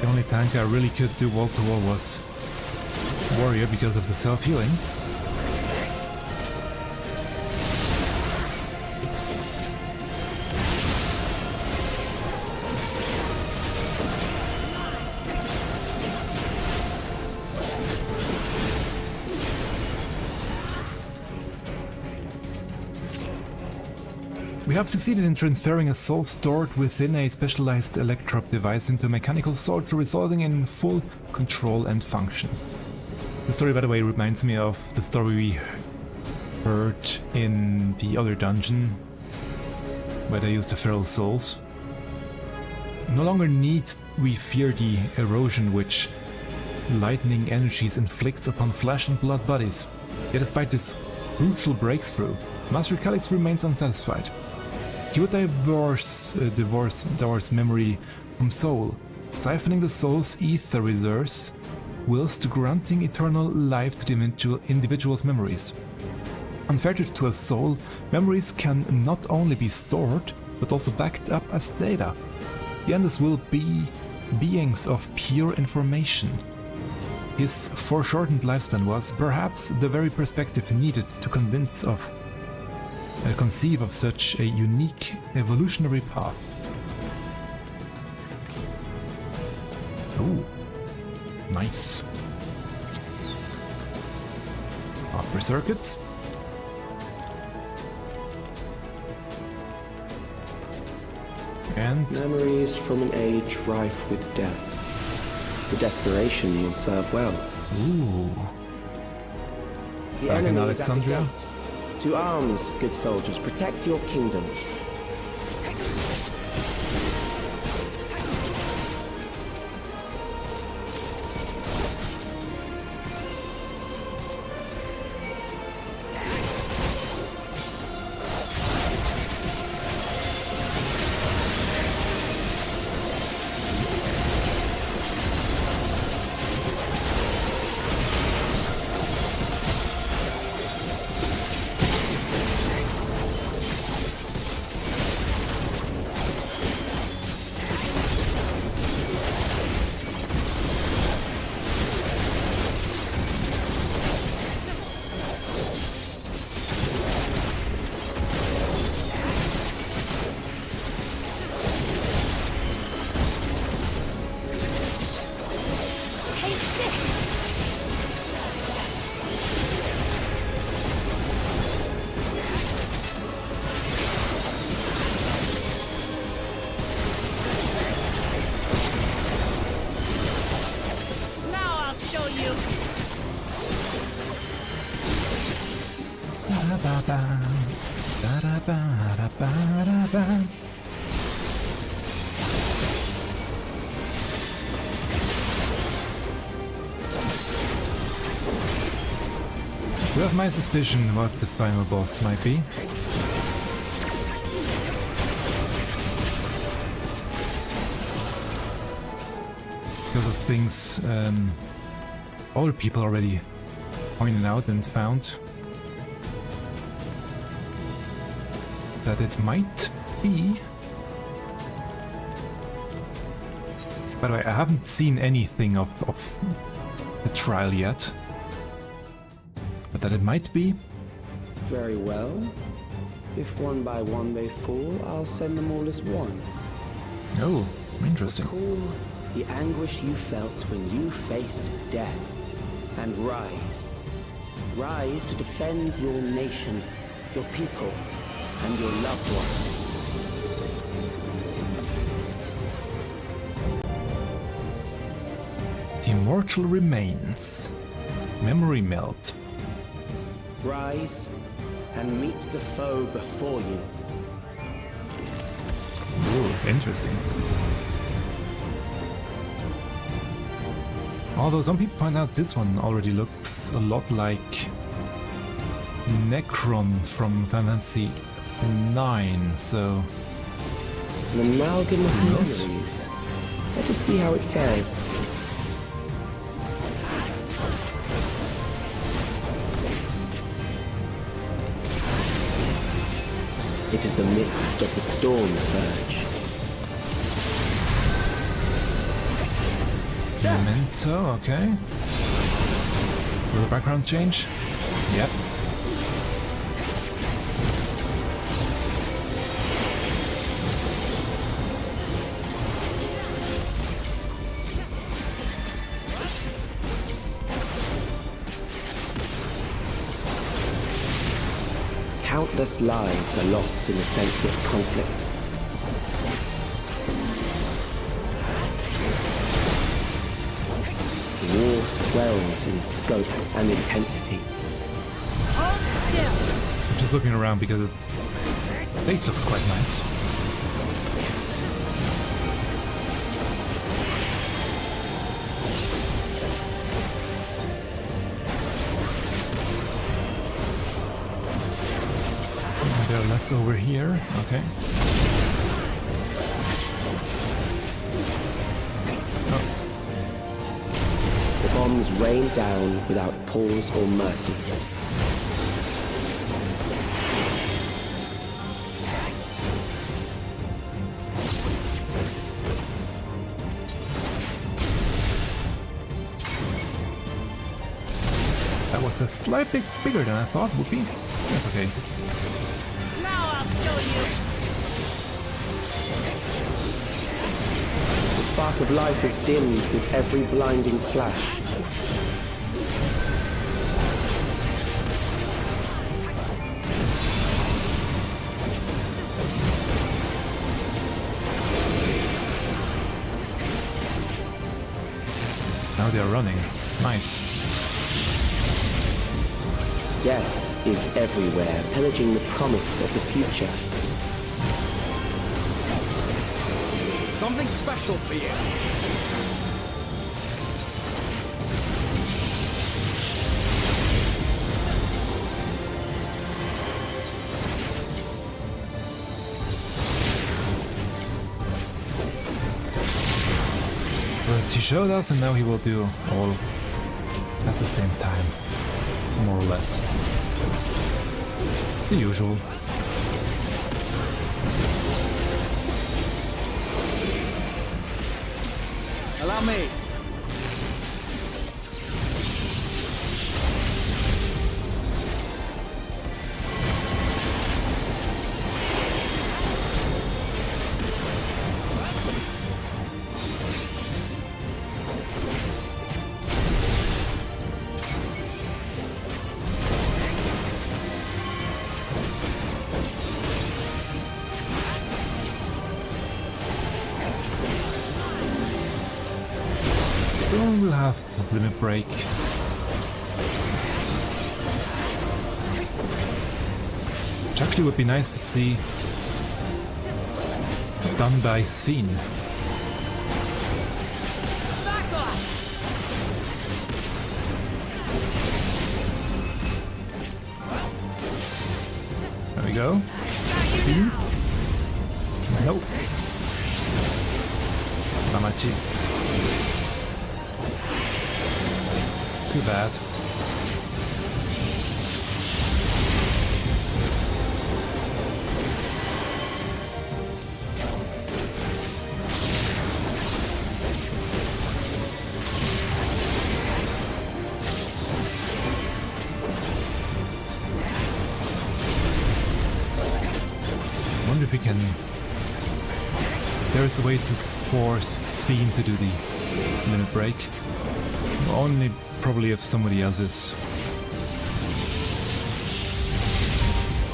The only tank I really could do wall-to-wall was Warrior because of the self-healing. We have succeeded in transferring a soul stored within a specialized electrop device into a mechanical soldier, resulting in full control and function. The story, by the way, reminds me of the story we heard in the other dungeon, where they used the feral souls. No longer need we fear the erosion which lightning energies inflicts upon flesh and blood bodies. Yet despite this crucial breakthrough, Master Calyx remains unsatisfied. He would divorce memory from soul, siphoning the soul's ether reserves, whilst granting eternal life to the individual's memories. Unfettered to a soul, memories can not only be stored, but also backed up as data. The Endless will be beings of pure information. His foreshortened lifespan was perhaps the very perspective needed to conceive of such a unique evolutionary path. Oh, nice. Upper circuits. And memories from an age rife with death. The desperation will serve well. Ooh. The Back in enemy is at the Alexandria. gate. To arms, good soldiers, protect your kingdoms. You have my suspicion what the final boss might be. Because of things other people already pointed out and found. That it might be. By the way, I haven't seen anything of the trial yet. But that it might be. Very well. If one by one they fall, I'll send them all as one. Oh, interesting. Recall the anguish you felt when you faced death, and rise. Rise to defend your nation, your people, and your loved ones. The immortal remains. Memory melt. Rise and meet the foe before you. Ooh, interesting. Although some people point out this one already looks a lot like Necron from Final Fantasy IX, so... An amalgam of memories. Let us see how it fares. It is the midst of the storm surge. Memento, okay. Will the background change? Yep. Countless lives are lost in the senseless conflict. The war swells in scope and intensity. I'm just looking around because the fate looks quite nice. There are less over here, okay. The bombs rain down without pause or mercy. That was a slightly bigger than I thought would be. That's okay. Now I'll show you. The spark of life is dimmed with every blinding flash. Now they are running. Nice. Death is everywhere, pillaging the promise of the future. Something special for you. First he showed us and now he will do all at the same time. More or less. The usual. Allow me. Then we'll have a limit break. Which actually would be nice to see done by Sven. There we go. Sven. Nope. Namachi. Too bad. I wonder if we can... There is a way to force Sven to do the limit break. Only probably if somebody else is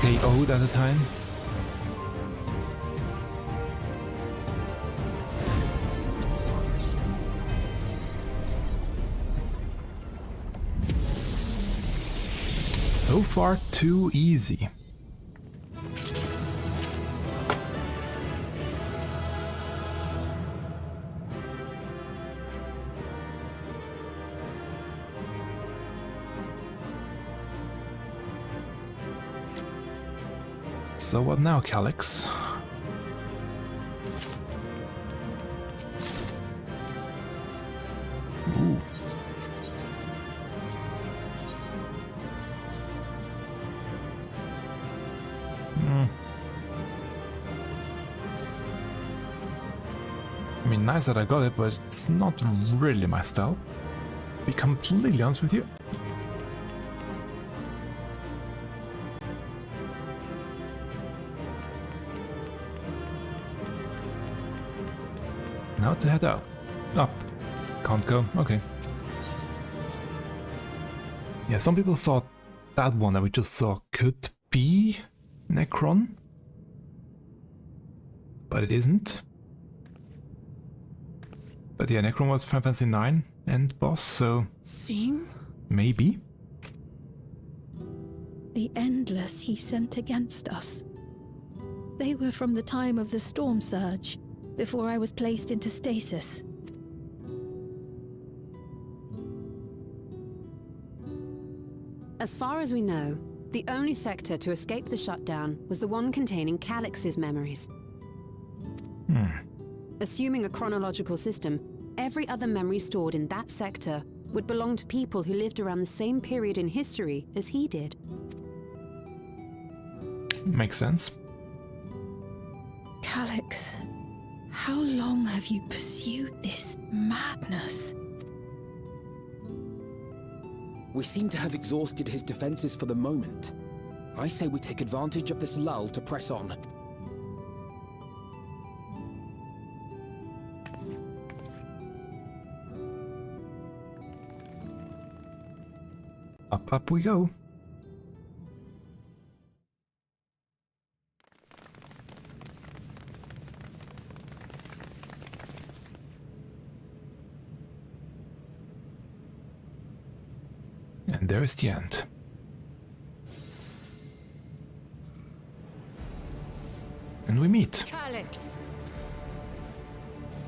KO'd at a time. So far, too easy. So what now, Calyx? Ooh. I mean, nice that I got it, but it's not really my style. To be completely honest with you. Now to head out. Up. Can't go. Okay. Yeah, some people thought that one that we just saw could be Necron. But it isn't. But yeah, Necron was Final Fantasy IX end boss, so... Sphene? Maybe. The Endless he sent against us. They were from the time of the Storm Surge, before I was placed into stasis. As far as we know, the only sector to escape the shutdown was the one containing Calyx's memories. Assuming a chronological system, every other memory stored in that sector would belong to people who lived around the same period in history as he did. Makes sense. Calyx, how long have you pursued this madness? We seem to have exhausted his defenses for the moment. I say we take advantage of this lull to press on. Up we go. And there's the end. And we meet. Calyx!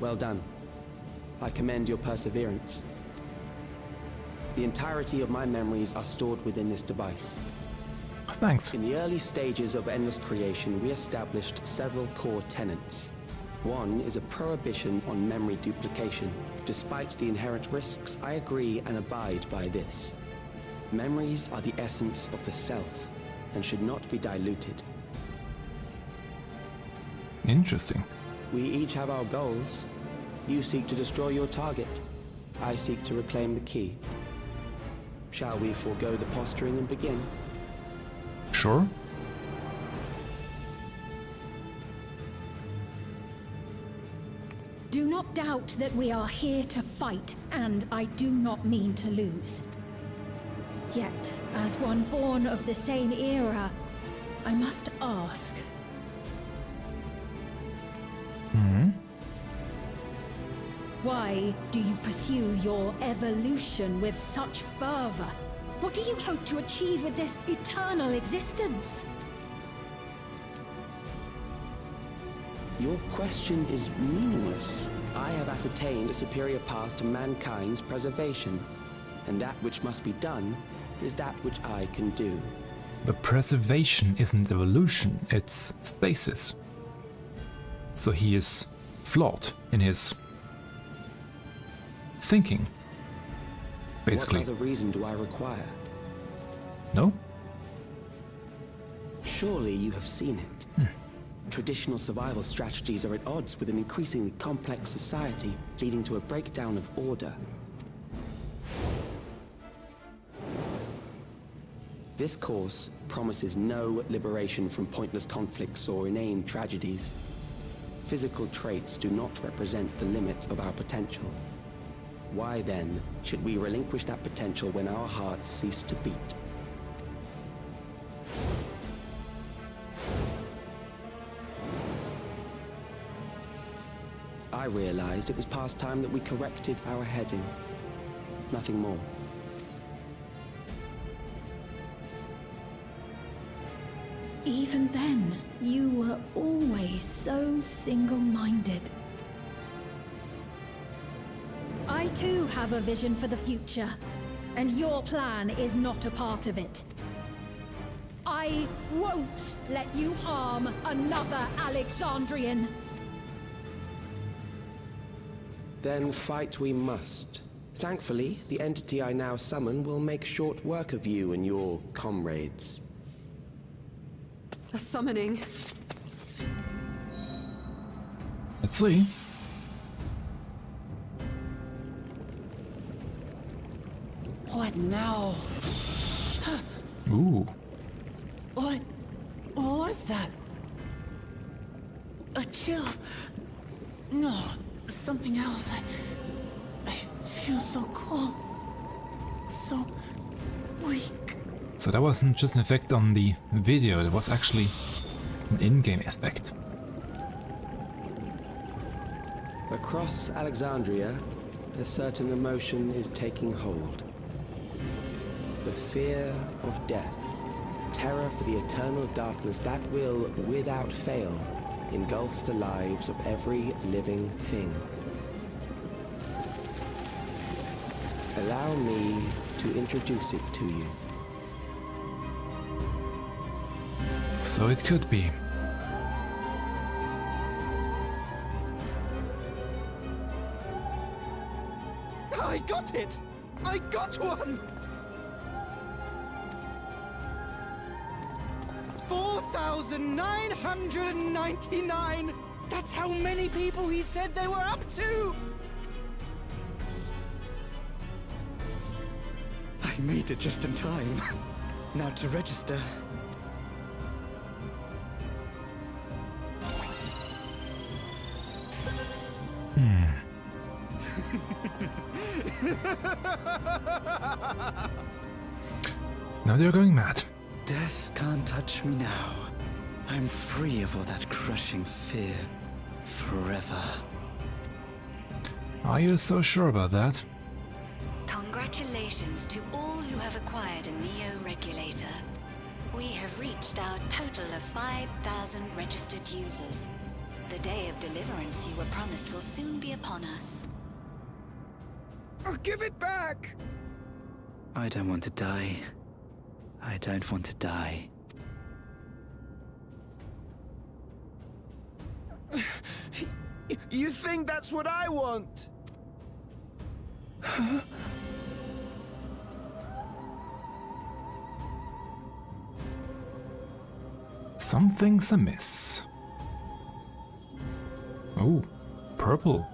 Well done. I commend your perseverance. The entirety of my memories are stored within this device. Thanks. In the early stages of Endless creation, we established several core tenets. One is a prohibition on memory duplication. Despite the inherent risks, I agree and abide by this. Memories are the essence of the self, and should not be diluted. Interesting. We each have our goals. You seek to destroy your target. I seek to reclaim the key. Shall we forego the posturing and begin? Sure. Do not doubt that we are here to fight, and I do not mean to lose. Yet, as one born of the same era, I must ask. Why do you pursue your evolution with such fervor? What do you hope to achieve with this eternal existence? Your question is meaningless. I have ascertained a superior path to mankind's preservation, and that which must be done is that which I can do. But preservation isn't evolution, it's stasis. So he is flawed in his thinking, basically. What other reason do I require? No? Surely you have seen it. Traditional survival strategies are at odds with an increasingly complex society, leading to a breakdown of order. This course promises no liberation from pointless conflicts or inane tragedies. Physical traits do not represent the limit of our potential. Why then should we relinquish that potential when our hearts cease to beat? I realized it was past time that we corrected our heading. Nothing more. Even then, you were always so single-minded. I too have a vision for the future, and your plan is not a part of it. I I won't let you harm another Alexandrian. Then fight we must. Thankfully, the entity I now summon will make short work of you and your comrades. A summoning. Let's see. What now? Ooh. What was that? A chill? No, something else. I feel so cold. So weak. So that wasn't just an effect on the video, it was actually an in-game effect. Across Alexandria, a certain emotion is taking hold. The fear of death. Terror for the eternal darkness that will, without fail, engulf the lives of every living thing. Allow me to introduce it to you. So it could be. I got it! I got one! 4,999! That's how many people he said they were up to! I made it just in time. Now to register. Now they're going mad. Death can't touch me now. I'm free of all that crushing fear. Forever. Are you so sure about that? Congratulations to all who have acquired a Neo-Regulator. We have reached our total of 5,000 registered users. The day of deliverance you were promised will soon be upon us. Oh, give it back! I don't want to die. I don't want to die. You think that's what I want? Something's amiss. Oh, purple.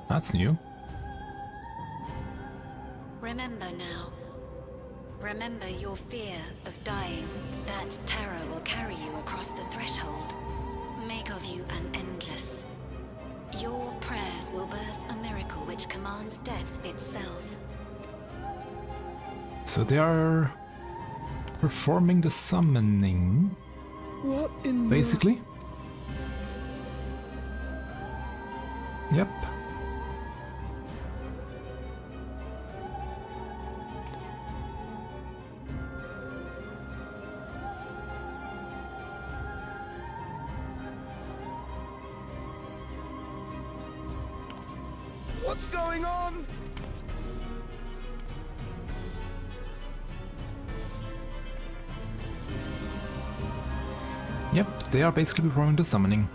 That's new. Remember now. Remember your fear of dying. That terror will carry you across the threshold. Make of you an endless. Your prayers will birth a miracle which commands death itself. So they are performing the summoning. What in basically? Yep. What's going on? Yep, they are basically performing the summoning.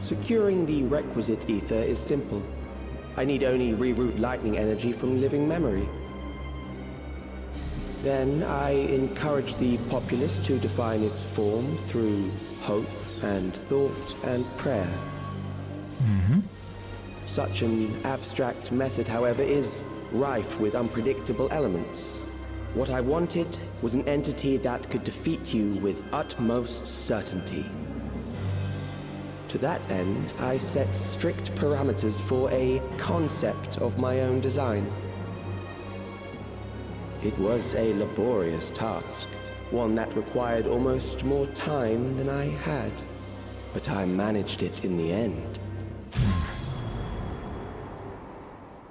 Securing the requisite ether is simple. I need only reroute lightning energy from living memory. Then I encourage the populace to define its form through hope and thought and prayer. Such an abstract method, however, is rife with unpredictable elements. What I wanted was an entity that could defeat you with utmost certainty. To that end, I set strict parameters for a concept of my own design. It was a laborious task, one that required almost more time than I had, but I managed it in the end.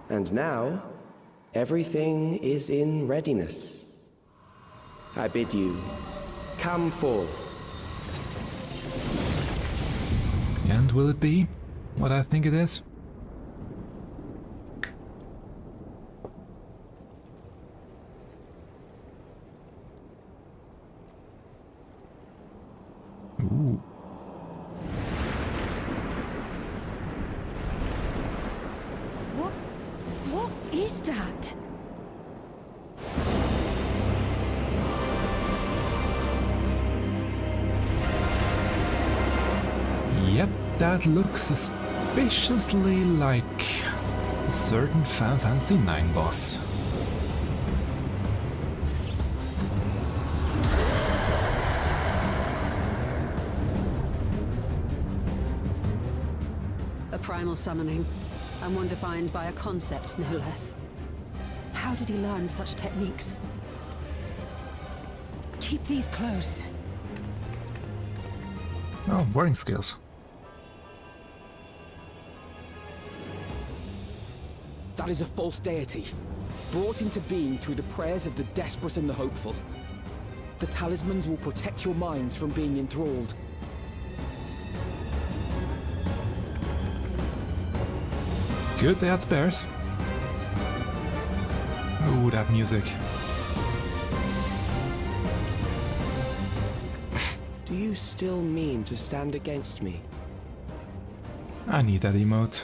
And now, everything is in readiness. I bid you, come forth. And will it be what I think it is? Ooh. What is that? Yep, that looks suspiciously like a certain Final Fantasy IX boss. A primal summoning, and one defined by a concept, no less. How did he learn such techniques? Keep these close. Oh, wording skills. That is a false deity, brought into being through the prayers of the desperate and the hopeful. The talismans will protect your minds from being enthralled. Good, they had spares. Oh, that music. Do you still mean to stand against me? I need that emote.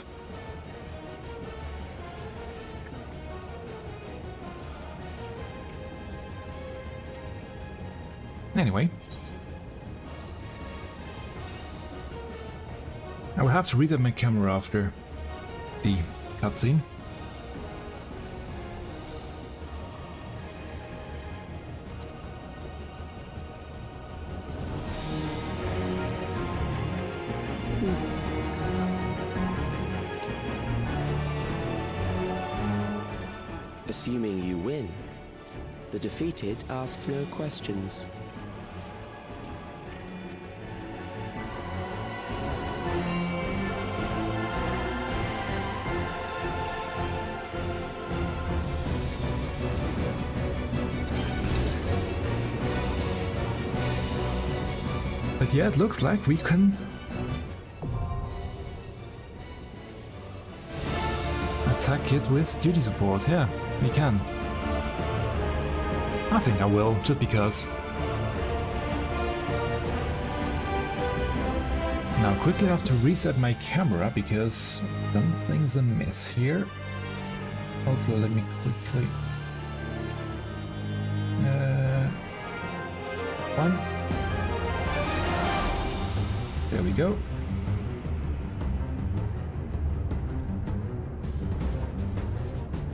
Anyway. I will have to reset my camera after the cutscene. Assuming you win, the defeated ask no questions. But yeah, it looks like we can attack it with duty support. Yeah, we can. I think I will, just because. Now quickly I have to reset my camera because something's amiss here. Also, let me quickly... One. There we go.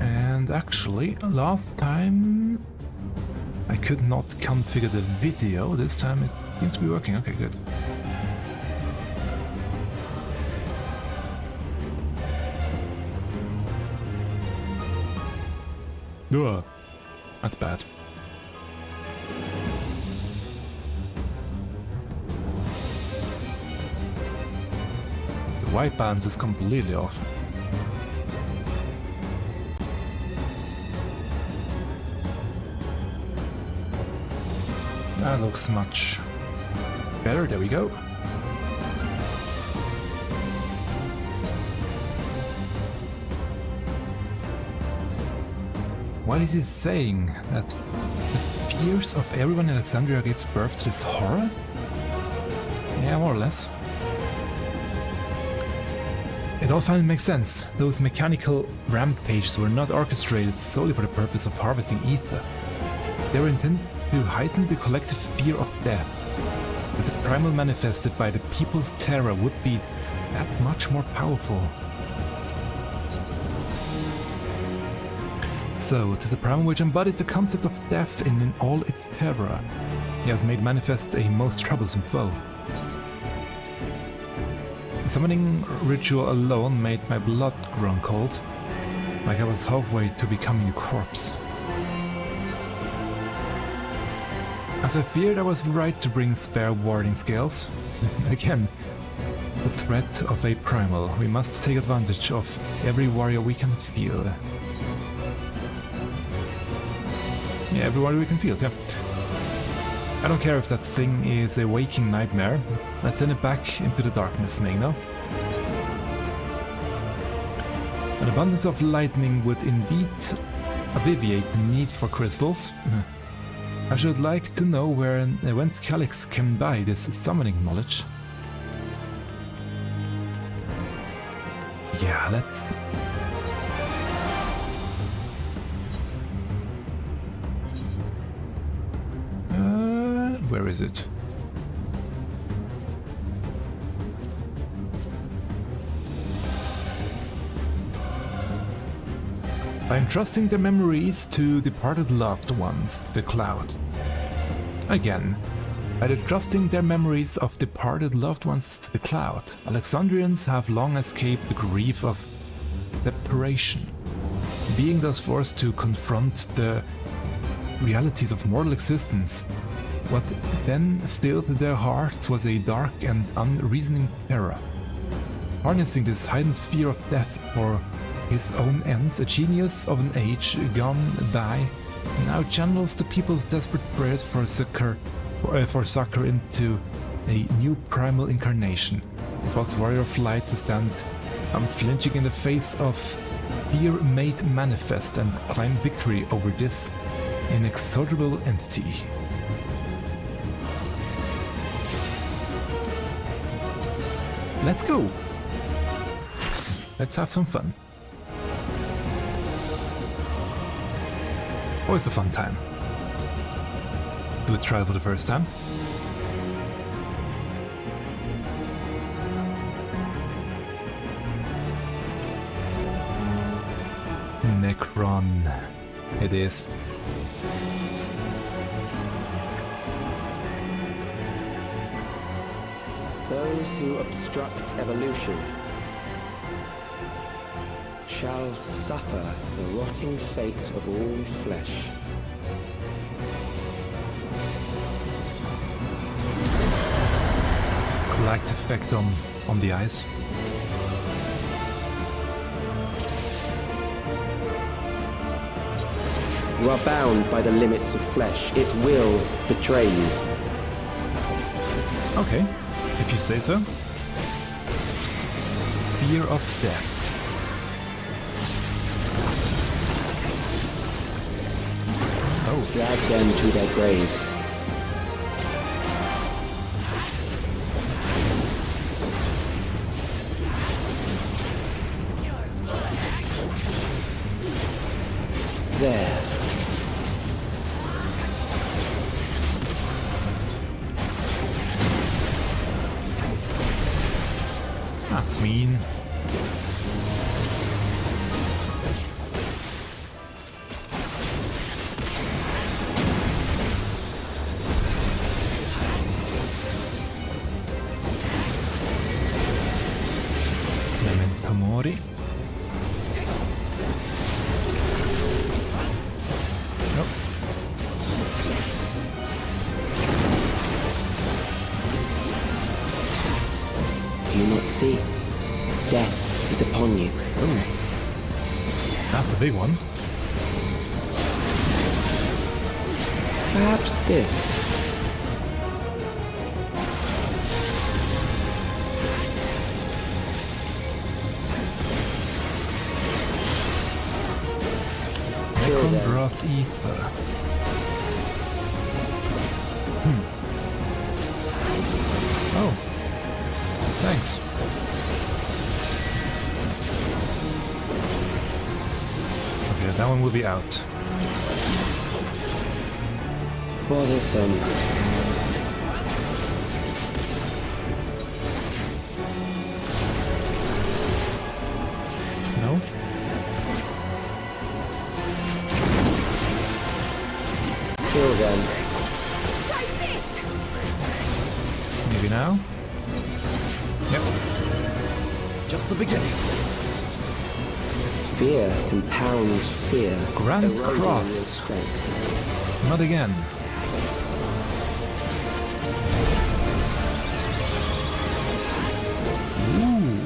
And actually, last time I could not configure the video. This time it seems to be working. Okay, good. Ugh, that's bad. The white balance is completely off. That looks much better. There we go. What is he saying? That the fears of everyone in Alexandria gave birth to this horror? Yeah, more or less. It all finally makes sense. Those mechanical rampages were not orchestrated solely for the purpose of harvesting ether. They were intended to heighten the collective fear of death. But the primal manifested by the people's terror would be that much more powerful. So, it is a primal which embodies the concept of death in all its terror. He has made manifest a most troublesome foe. The summoning ritual alone made my blood run cold, like I was halfway to becoming a corpse. As I feared, I was right to bring spare warding scales. Again, the threat of a primal. We must take advantage of every warrior we can field. Yeah, every warrior we can field, yeah. I don't care if that thing is a waking nightmare. Let's send it back into the darkness, Magno. An abundance of lightning would indeed obviate the need for crystals. I should like to know whence Calyx can buy this summoning knowledge. Yeah, let's... where is it? By entrusting their memories to departed loved ones to the cloud. Again, by entrusting their memories of departed loved ones to the cloud, Alexandrians have long escaped the grief of separation. Being thus forced to confront the realities of mortal existence, what then filled their hearts was a dark and unreasoning terror. Harnessing this heightened fear of death for his own ends, a genius of an age gone by now channels the people's desperate prayers for succor into a new primal incarnation. It was the warrior of light to stand unflinching in the face of fear made manifest and claim victory over this inexorable entity. Let's go! Let's have some fun. Always a fun time. Do a trial for the first time. Necron. It is. Those who obstruct evolution shall suffer the rotting fate of all flesh. Light effect on the eyes. You are bound by the limits of flesh. It will betray you. Okay, if you say so. Fear of death. Oh, drag them to their graves. There. That's mean. Memento mori. Do you not see? Death is upon you. Oh. That's a big one. Perhaps this. Necron draws ether. Oh. Thanks. Okay, that one will be out. Bothersome. No? Kill them. Try this! Maybe now? Yep. Just the beginning. Fear compounds fear. Grand eroding your Cross. strength. Not again. Ooh.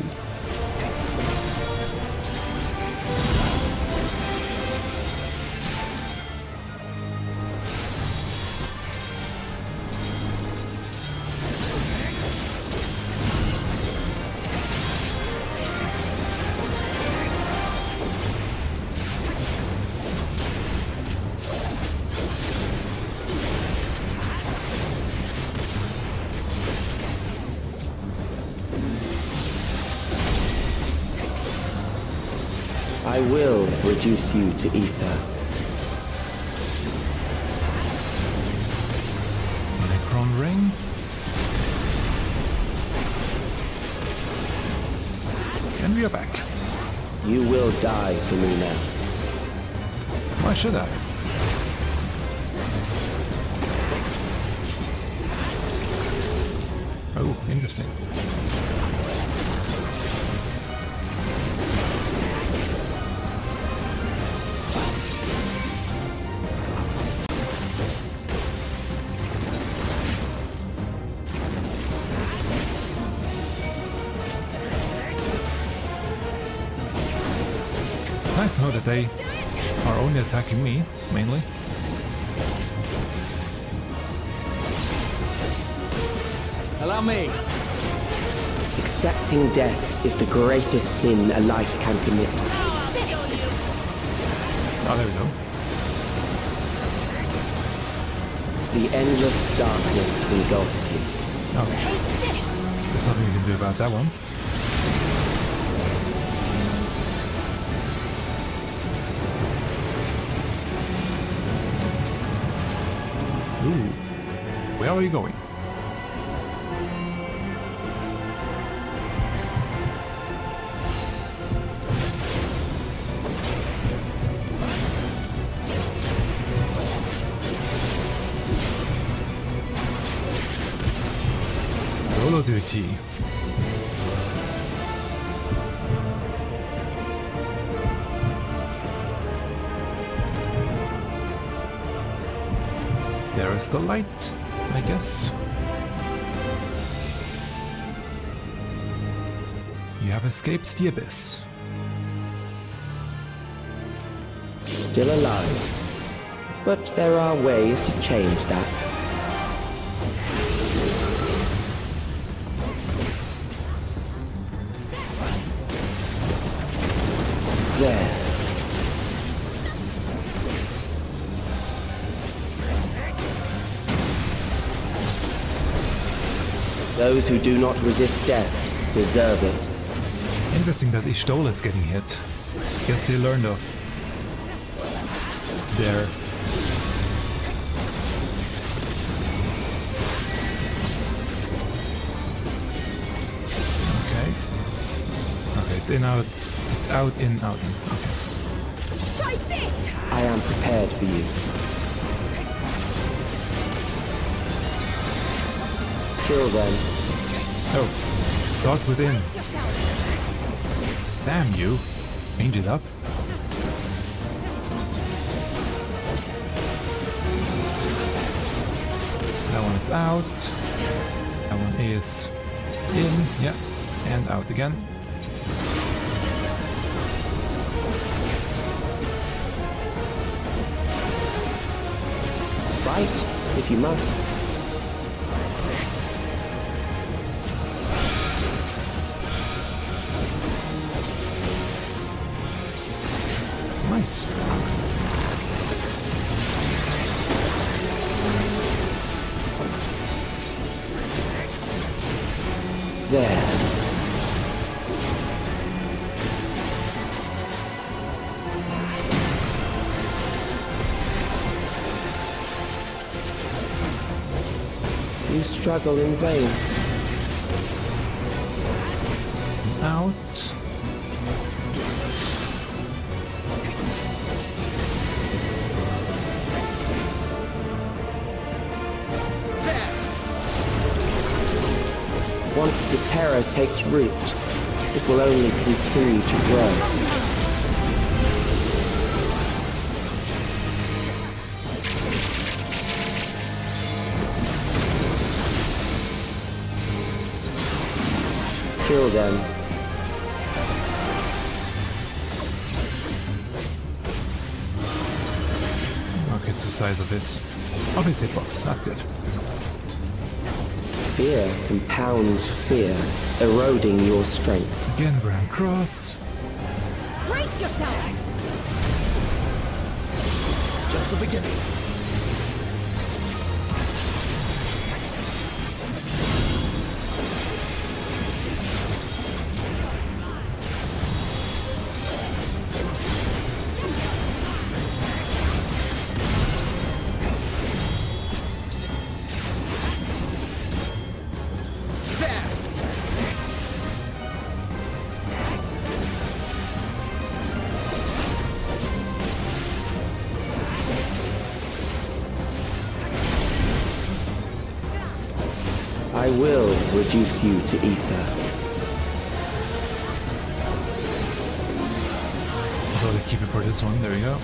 I will reduce you to ether. Necron ring. And we are back. You will die for me now. Why should I? Oh, interesting. Nice to know that they are only attacking me, mainly. Allow me. Accepting death is the greatest sin a life can commit. Oh, there we go. The endless darkness engulfs you. Okay. There's nothing you can do about that one. Ooh. Where are you going? Solo duty. There is the light, I guess. You have escaped the abyss. Still alive. But there are ways to change that. There. Those who do not resist death deserve it. Interesting that Ishtola is getting hit. Guess they learned of their okay, it's in, out, it's out, in, out, in. Okay. Try this! I am prepared for you. Kill them. Oh, thoughts within. Damn you. Change it up. That one is out. That one is in, yeah, and out again. Fight, if you must. Nice. There. You struggle in vain. Out. Once the terror takes root, it will only continue to grow. Kill them. Okay, it's the size of it. Of its hitbox, not good. Fear compounds fear, eroding your strength. Again, Grand Cross. Brace yourself! Just the beginning. will reduce you to ether. I'll probably keep it for this one. There we go.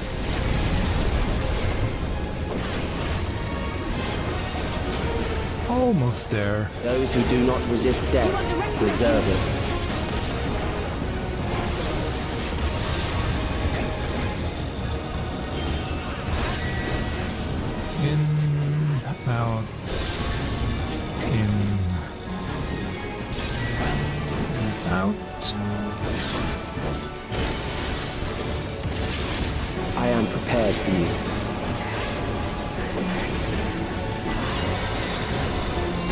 Almost there. Those who do not resist death deserve it. In, out, in, out. I am prepared for you.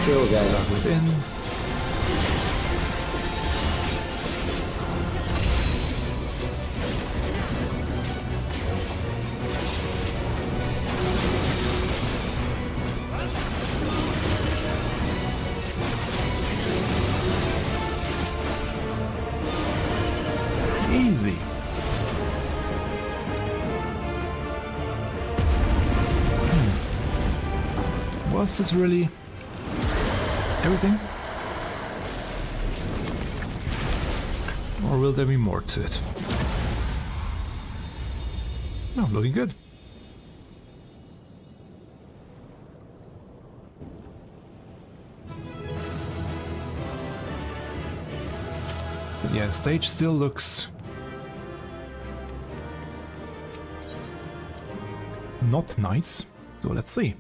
Kill them. Start within. Easy. Was this really everything? Or will there be more to it? No, looking good. But yeah, stage still looks not nice. So let's see.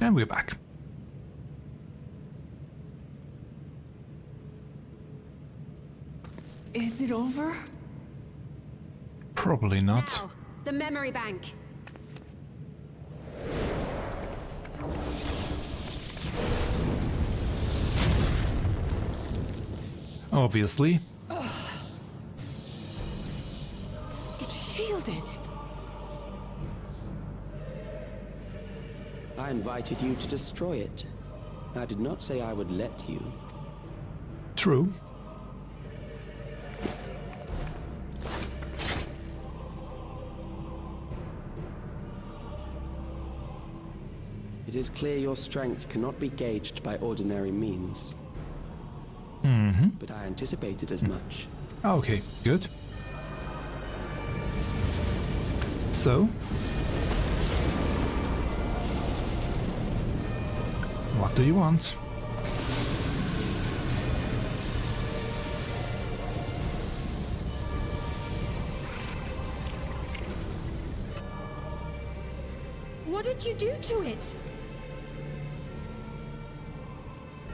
And we're back. Is it over? Probably not. Now, the memory bank. Obviously. It's shielded. I invited you to destroy it. I did not say I would let you. True. It is clear your strength cannot be gauged by ordinary means. Mm-hmm. But I anticipated as much. Okay, good. So, what do you want? What did you do to it?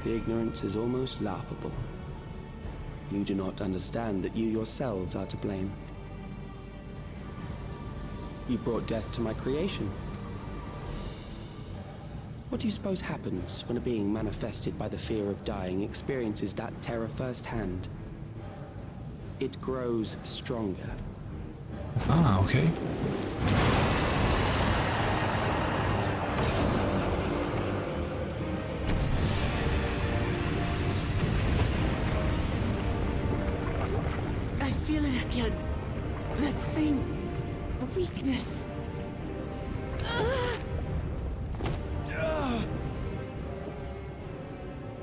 The ignorance is almost laughable. You do not understand that you yourselves are to blame. You brought death to my creation. What do you suppose happens when a being manifested by the fear of dying experiences that terror firsthand? It grows stronger. Ah, okay. I feel it again. That same weakness.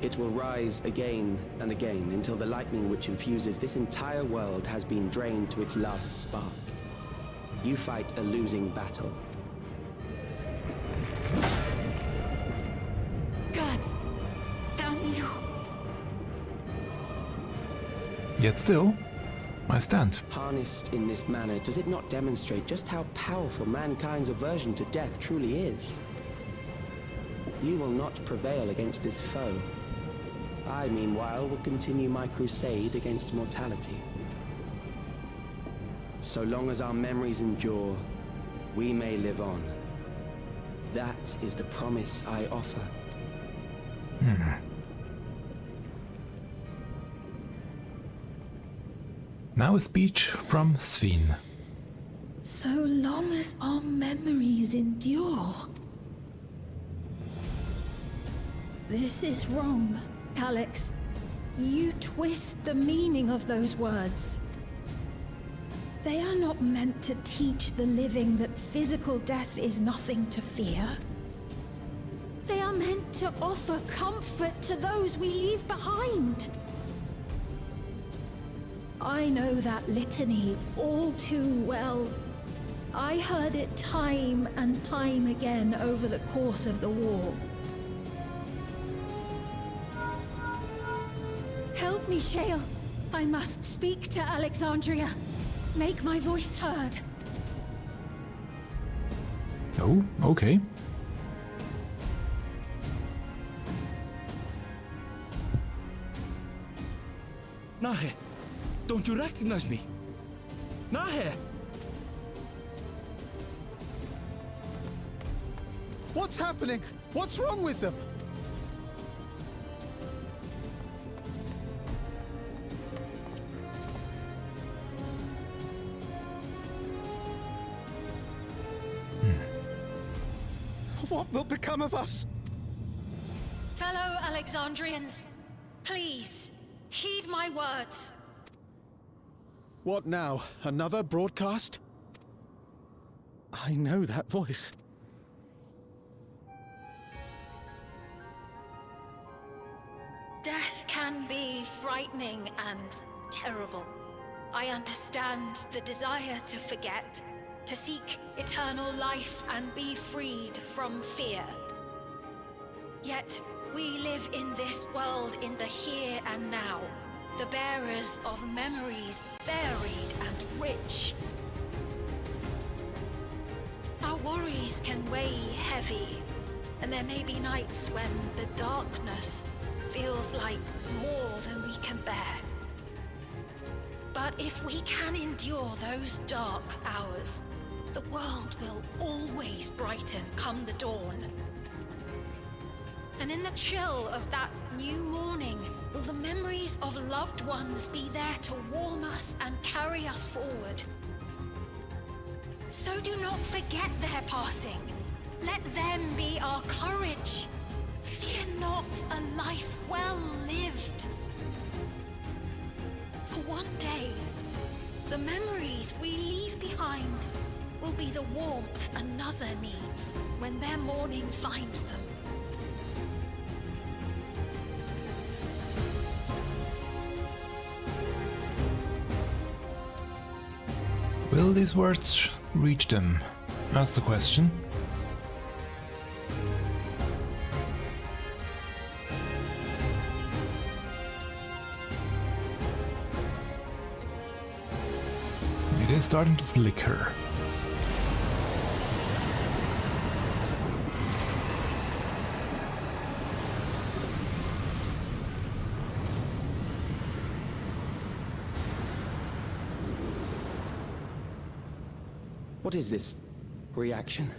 It will rise again and again until the lightning which infuses this entire world has been drained to its last spark. You fight a losing battle. God damn you. Yet still, I stand. Harnessed in this manner, does it not demonstrate just how powerful mankind's aversion to death truly is? You will not prevail against this foe. I, meanwhile, will continue my crusade against mortality. So long as our memories endure, we may live on. That is the promise I offer. Now a speech from Sphene. So long as our memories endure. This is wrong, Calyx. You twist the meaning of those words. They are not meant to teach the living that physical death is nothing to fear. They are meant to offer comfort to those we leave behind. I know that litany all too well. I heard it time and time again over the course of the war. Help me, Shale. I must speak to Alexandria. Make my voice heard. Oh, okay. Nahe, don't you recognize me? Nahe! What's happening? What's wrong with them? What will become of us? Fellow Alexandrians, please, heed my words. What now? Another broadcast? I know that voice. Death can be frightening and terrible. I understand the desire to forget, to seek eternal life and be freed from fear. Yet, we live in this world in the here and now, the bearers of memories varied and rich. Our worries can weigh heavy, and there may be nights when the darkness feels like more than we can bear. But if we can endure those dark hours, the world will always brighten come the dawn. And in the chill of that new morning, will the memories of loved ones be there to warm us and carry us forward? So do not forget their passing. Let them be our courage. Fear not a life well lived. For one day, the memories we leave behind will be the warmth another needs when their morning finds them. Will these words reach them? That's the question. It is starting to flicker. What is this reaction?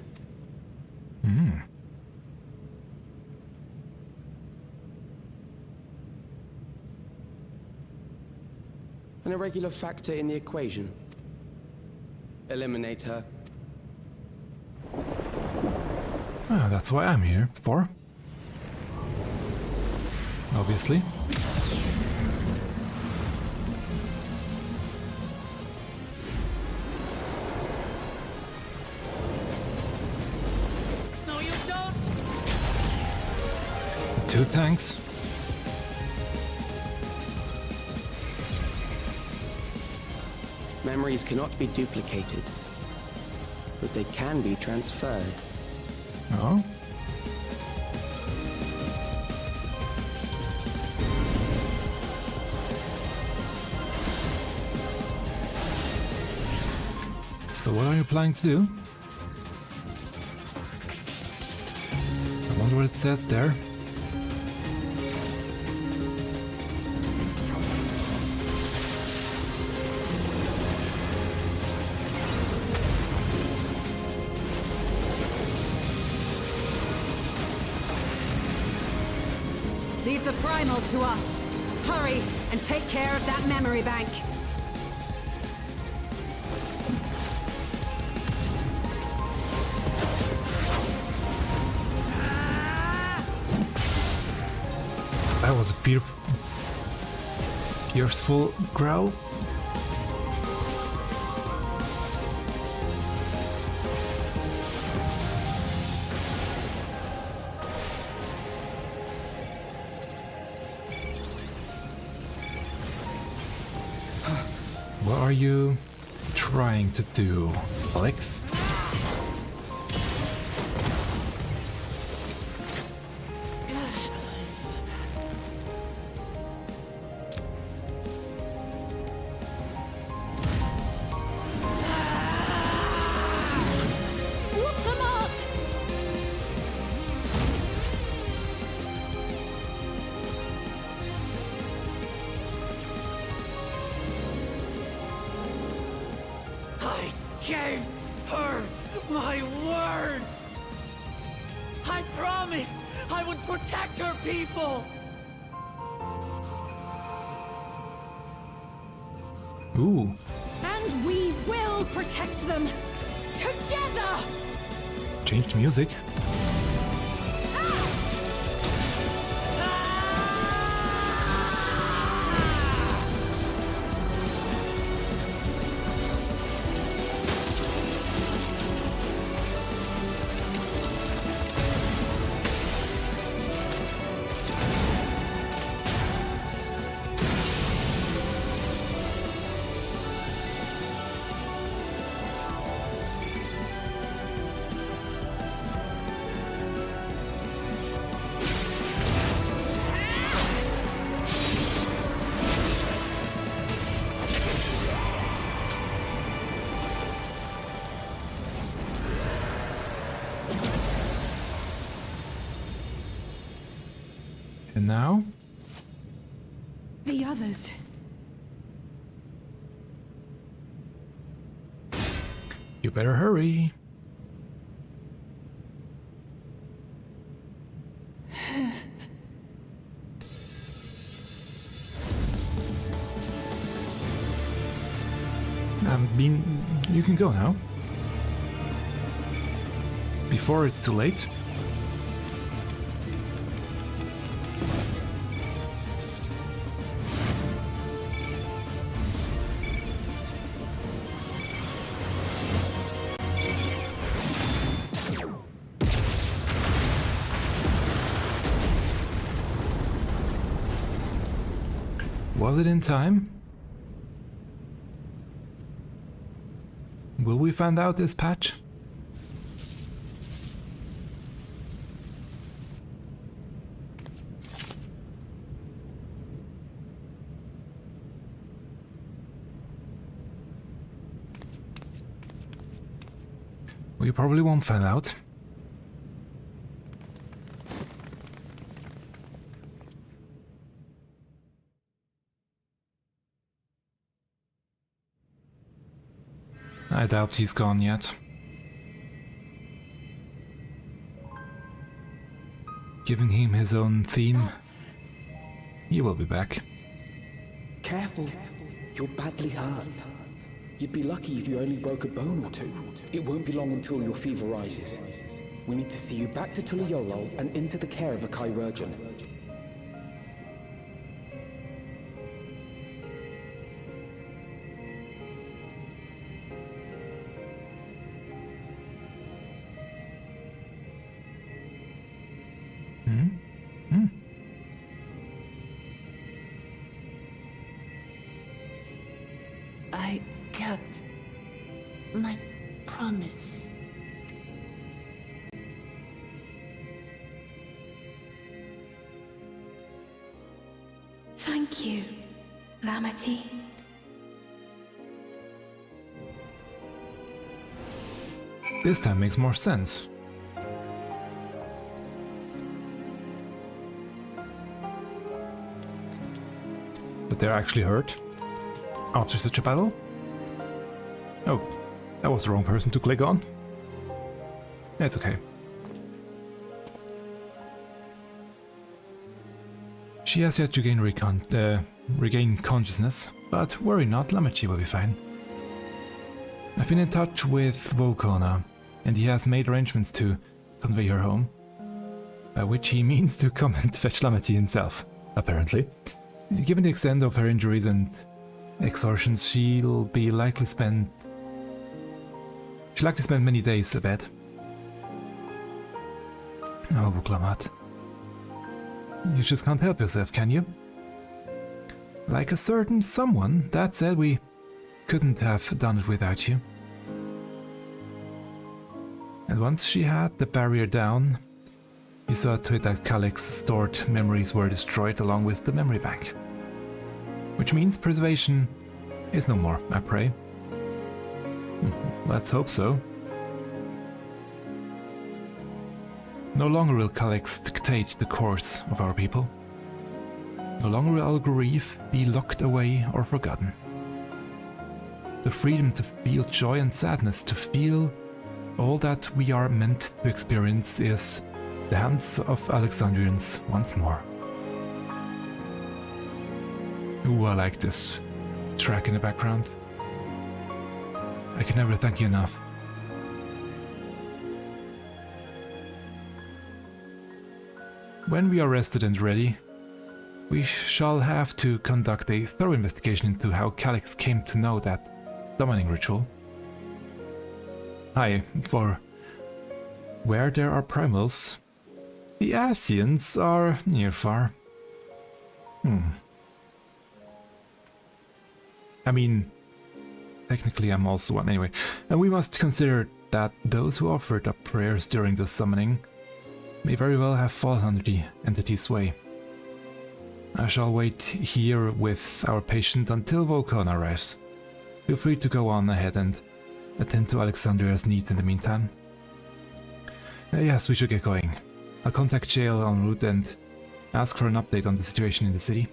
An irregular factor in the equation. Eliminate her. Ah, that's why I'm here for. Obviously. No, you don't! 2 tanks. Memories cannot be duplicated, but they can be transferred. Oh? So what are you planning to do? I wonder what it says there. Leave the primal to us. Hurry and take care of that memory bank. That was a fierceful growl. What are you trying to do, Alex? I gave her my word! I promised I would protect her people! Ooh. And we will protect them! Together! Changed music. And now? The others. You better hurry. You can go now. Before it's too late. Was it in time? Will we find out this patch? We probably won't find out. I doubt he's gone yet. Giving him his own theme, he will be back. Careful, you're badly hurt. You'd be lucky if you only broke a bone or two. It won't be long until your fever rises. We need to see you back to Tuliolol and into the care of a chirurgeon. I kept my promise. Thank you, Lamity. This time makes more sense. But they're actually hurt after such a battle? Oh, that was the wrong person to click on. It's okay. She has yet to regain consciousness, but worry not, Lamity will be fine. I've been in touch with Volcona, and he has made arrangements to convey her home. By which he means to come and fetch Lamity himself, apparently. Given the extent of her injuries and exhaustions, she'll likely spend many days abed. Oh, Vuklamat. You just can't help yourself, can you? Like a certain someone that said we couldn't have done it without you. And once she had the barrier down, you saw to it that Calix's stored memories were destroyed along with the memory bank. Which means preservation is no more, I pray. Let's hope so. No longer will Calix dictate the course of our people. No longer will our grief be locked away or forgotten. The freedom to feel joy and sadness, to feel all that we are meant to experience, is the hands of Alexandrians once more. Ooh, I like this track in the background. I can never thank you enough. When we are rested and ready, we shall have to conduct a thorough investigation into how Calix came to know that summoning ritual. Aye, for where there are primals, the Asians are near far. I mean, technically I'm also one anyway, and we must consider that those who offered up prayers during the summoning may very well have fallen under the entity's sway. I shall wait here with our patient until Volcon arrives. Feel free to go on ahead and attend to Alexandria's needs in the meantime. Yes, we should get going. I'll contact Jael en route and ask for an update on the situation in the city.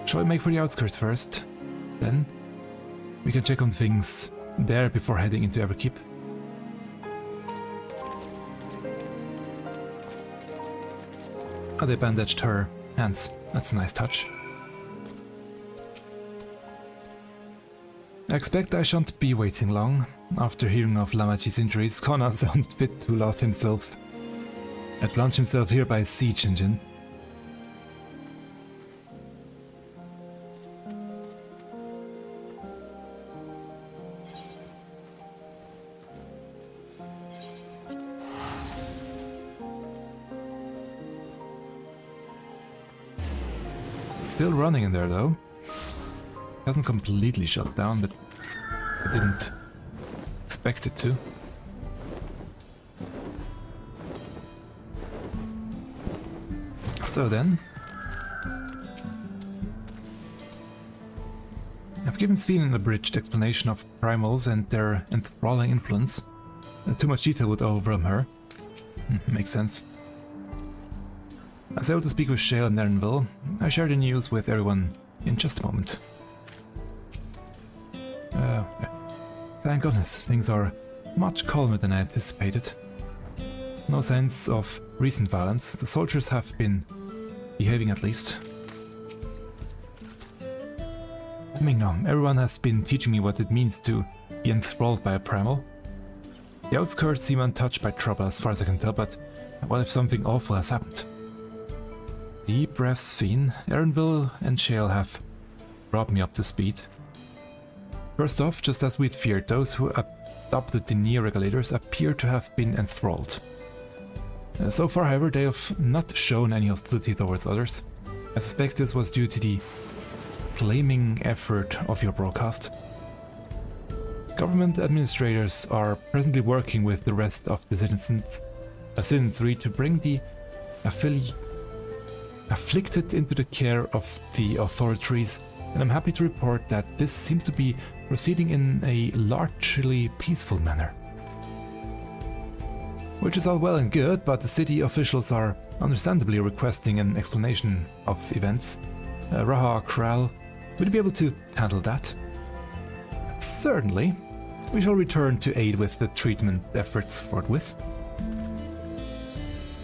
Shall we make for the outskirts first? Then we can check on things there before heading into Everkeep. Oh, they bandaged her hands. That's a nice touch. I expect I shan't be waiting long. After hearing of Lamachi's injuries, Conan sounded fit to launch himself here by a siege engine. Still running in there though. Hasn't completely shut down, but I didn't expect it to. So then, I've given Sven an abridged explanation of primals and their enthralling influence. Too much detail would overwhelm her. Makes sense. As I go to speak with Shale and Erenville, I share the news with everyone in just a moment. Thank goodness, things are much calmer than I anticipated. No signs of recent violence. The soldiers have been behaving at least. I mean, no, everyone has been teaching me what it means to be enthralled by a primal. The outskirts seem untouched by trouble as far as I can tell, but what if something awful has happened? Deep breaths, Sven, Erenville and Shale have brought me up to speed. First off, just as we'd feared, those who adopted the neo-regulators appear to have been enthralled. So far, however, they have not shown any hostility towards others. I suspect this was due to the claiming effort of your broadcast. Government administrators are presently working with the rest of the citizenry to bring the afflicted into the care of the authorities, and I'm happy to report that this seems to be proceeding in a largely peaceful manner. Which is all well and good, but the city officials are understandably requesting an explanation of events. Raha Kral, would you be able to handle that? Certainly. We shall return to aid with the treatment efforts forthwith.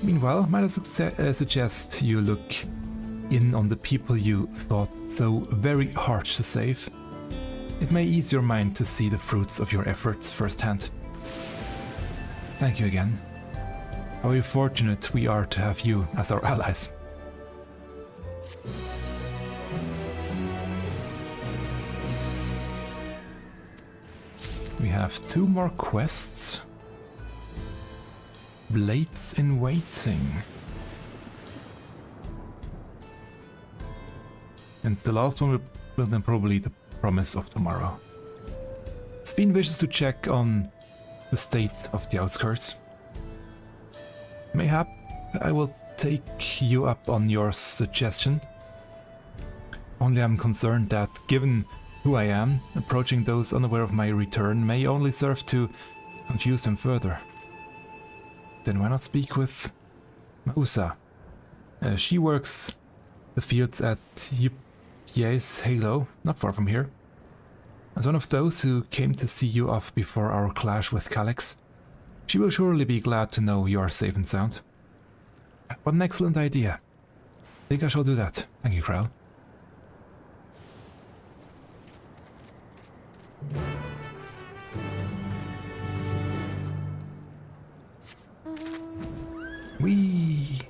Meanwhile, might I suggest you look in on the people you thought so very hard to save. It may ease your mind to see the fruits of your efforts firsthand. Thank you again. How very fortunate we are to have you as our allies. We have 2 more quests. Blades in waiting. And the last one will will then probably the promise of tomorrow. Sven wishes to check on the state of the outskirts. Mayhap I will take you up on your suggestion. Only I'm concerned that, given who I am, approaching those unaware of my return may only serve to confuse them further. Then why not speak with Mausa? She works the fields at Yes Halo, not far from here. As one of those who came to see you off before our clash with Calyx, she will surely be glad to know you are safe and sound. What an excellent idea. I think I shall do that. Thank you, Krell. Whee!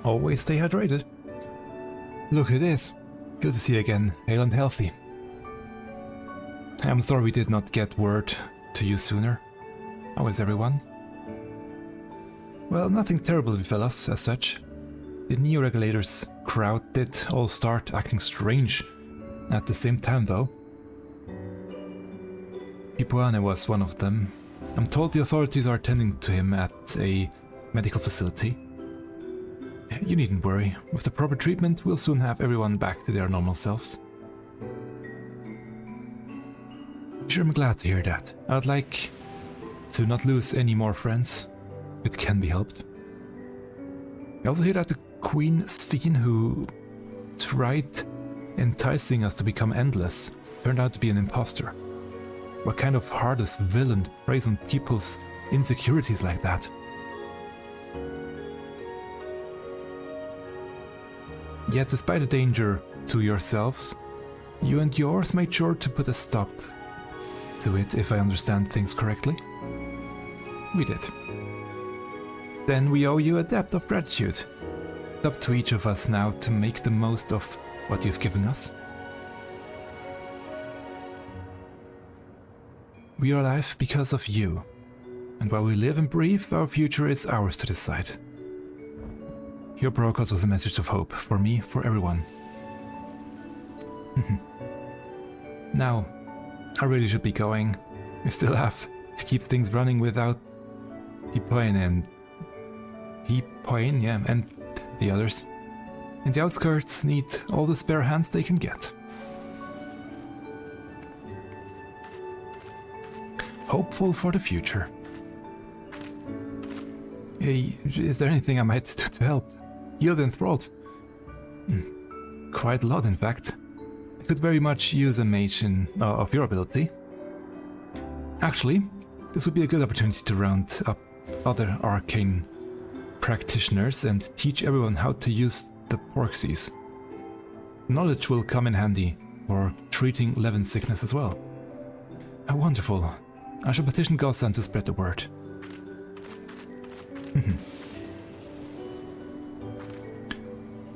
Always stay hydrated. Look at this. Good to see you again, hale and healthy. I'm sorry we did not get word to you sooner. How is everyone? Well, nothing terrible befell us, as such. The Neo-Regulators crowd did all start acting strange at the same time, though. Ipuane was one of them. I'm told the authorities are tending to him at a medical facility. You needn't worry. With the proper treatment, we'll soon have everyone back to their normal selves. Sure, I'm glad to hear that. I'd like to not lose any more friends. It can be helped. I also hear that the Queen Sven, who tried enticing us to become endless, turned out to be an imposter. What kind of heartless villain preys on people's insecurities like that? Yet despite the danger to yourselves, you and yours made sure to put a stop to it, if I understand things correctly. We did. Then we owe you a debt of gratitude. It's up to each of us now to make the most of what you've given us. We are alive because of you, and while we live and breathe, our future is ours to decide. Your broadcast was a message of hope, for me, for everyone. Now, I really should be going. We still have to keep things running without Ipuane and the others. And the outskirts need all the spare hands they can get. Hopeful for the future. Hey, is there anything I might do to help? Healed and enthralled. Quite a lot, in fact. I could very much use a mage of your ability. Actually, this would be a good opportunity to round up other arcane practitioners and teach everyone how to use the Porxies. Knowledge will come in handy for treating Levin sickness as well. Wonderful. I shall petition Godson to spread the word.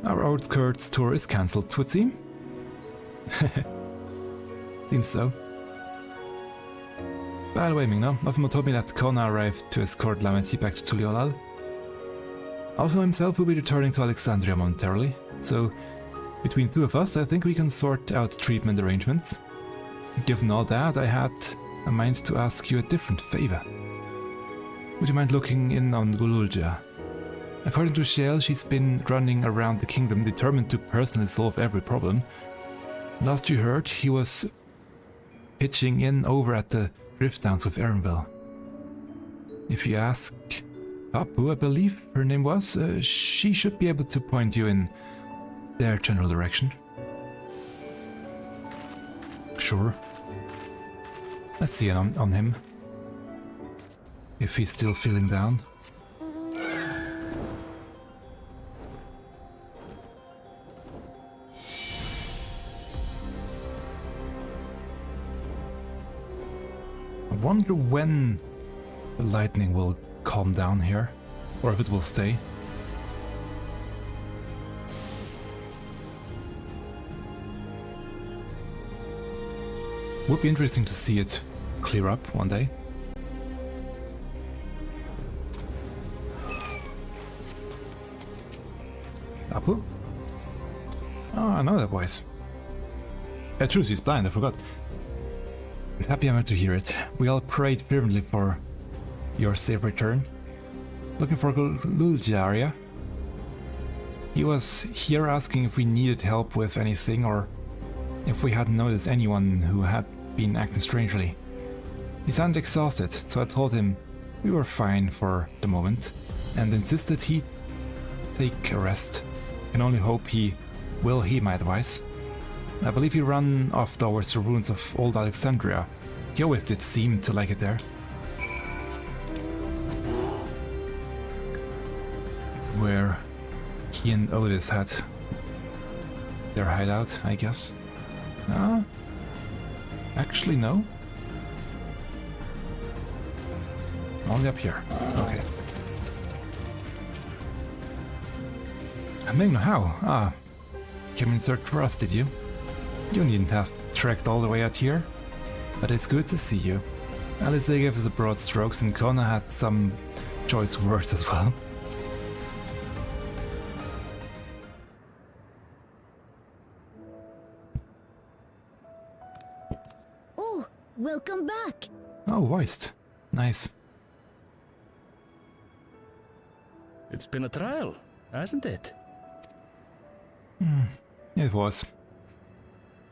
Our outskirts tour is cancelled, would seem. Seems so. By the way, Mingna, Alfimo told me that Kona arrived to escort Lameti back to Tuliolal. Alfimo himself will be returning to Alexandria momentarily, so between two of us, I think we can sort out treatment arrangements. Given all that, I had a mind to ask you a different favor. Would you mind looking in on Gululja? According to Shale, she's been running around the kingdom determined to personally solve every problem. Last you heard, he was pitching in over at the Drift Downs with Erenville. If you ask Papu, I believe her name was, she should be able to point you in their general direction. Sure. Let's see on him. If he's still feeling down. I wonder when the lightning will calm down here, or if it will stay. Would be interesting to see it clear up one day. Apu? Oh, I know that voice. True, he's blind, I forgot. Happy I'm to hear it. We all prayed fervently for your safe return. Looking for Luljaria. He was here asking if we needed help with anything or if we hadn't noticed anyone who had been acting strangely. He sounded exhausted, so I told him we were fine for the moment and insisted he take a rest. Can only hope he will heed my advice. I believe he ran off towards the ruins of old Alexandria. He always did seem to like it there. Where he and Otis had their hideout, I guess. No? Actually, no. Only up here. Okay. I don't know how. Ah. Came in search for us, did you? You needn't have trekked all the way out here. But it's good to see you. Alice gave us the broad strokes and Kona had some choice words as well. Oh, welcome back. Oh, voiced. Nice. It's been a trial, hasn't it? It was.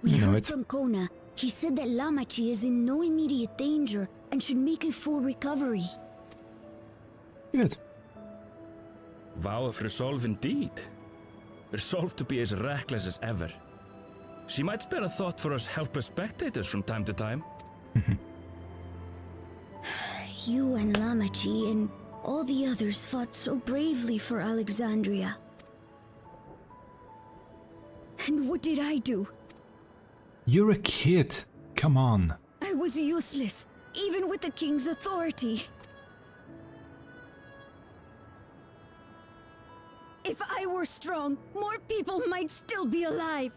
We You know heard it. from Kona. He said that Lamachi is in no immediate danger and should make a full recovery. Good. Vow of resolve indeed. Resolved to be as reckless as ever. She might spare a thought for us helpless spectators from time to time. You and Lamachi and all the others fought so bravely for Alexandria. And what did I do? You're a kid. Come on. I was useless, even with the king's authority. If I were strong, more people might still be alive.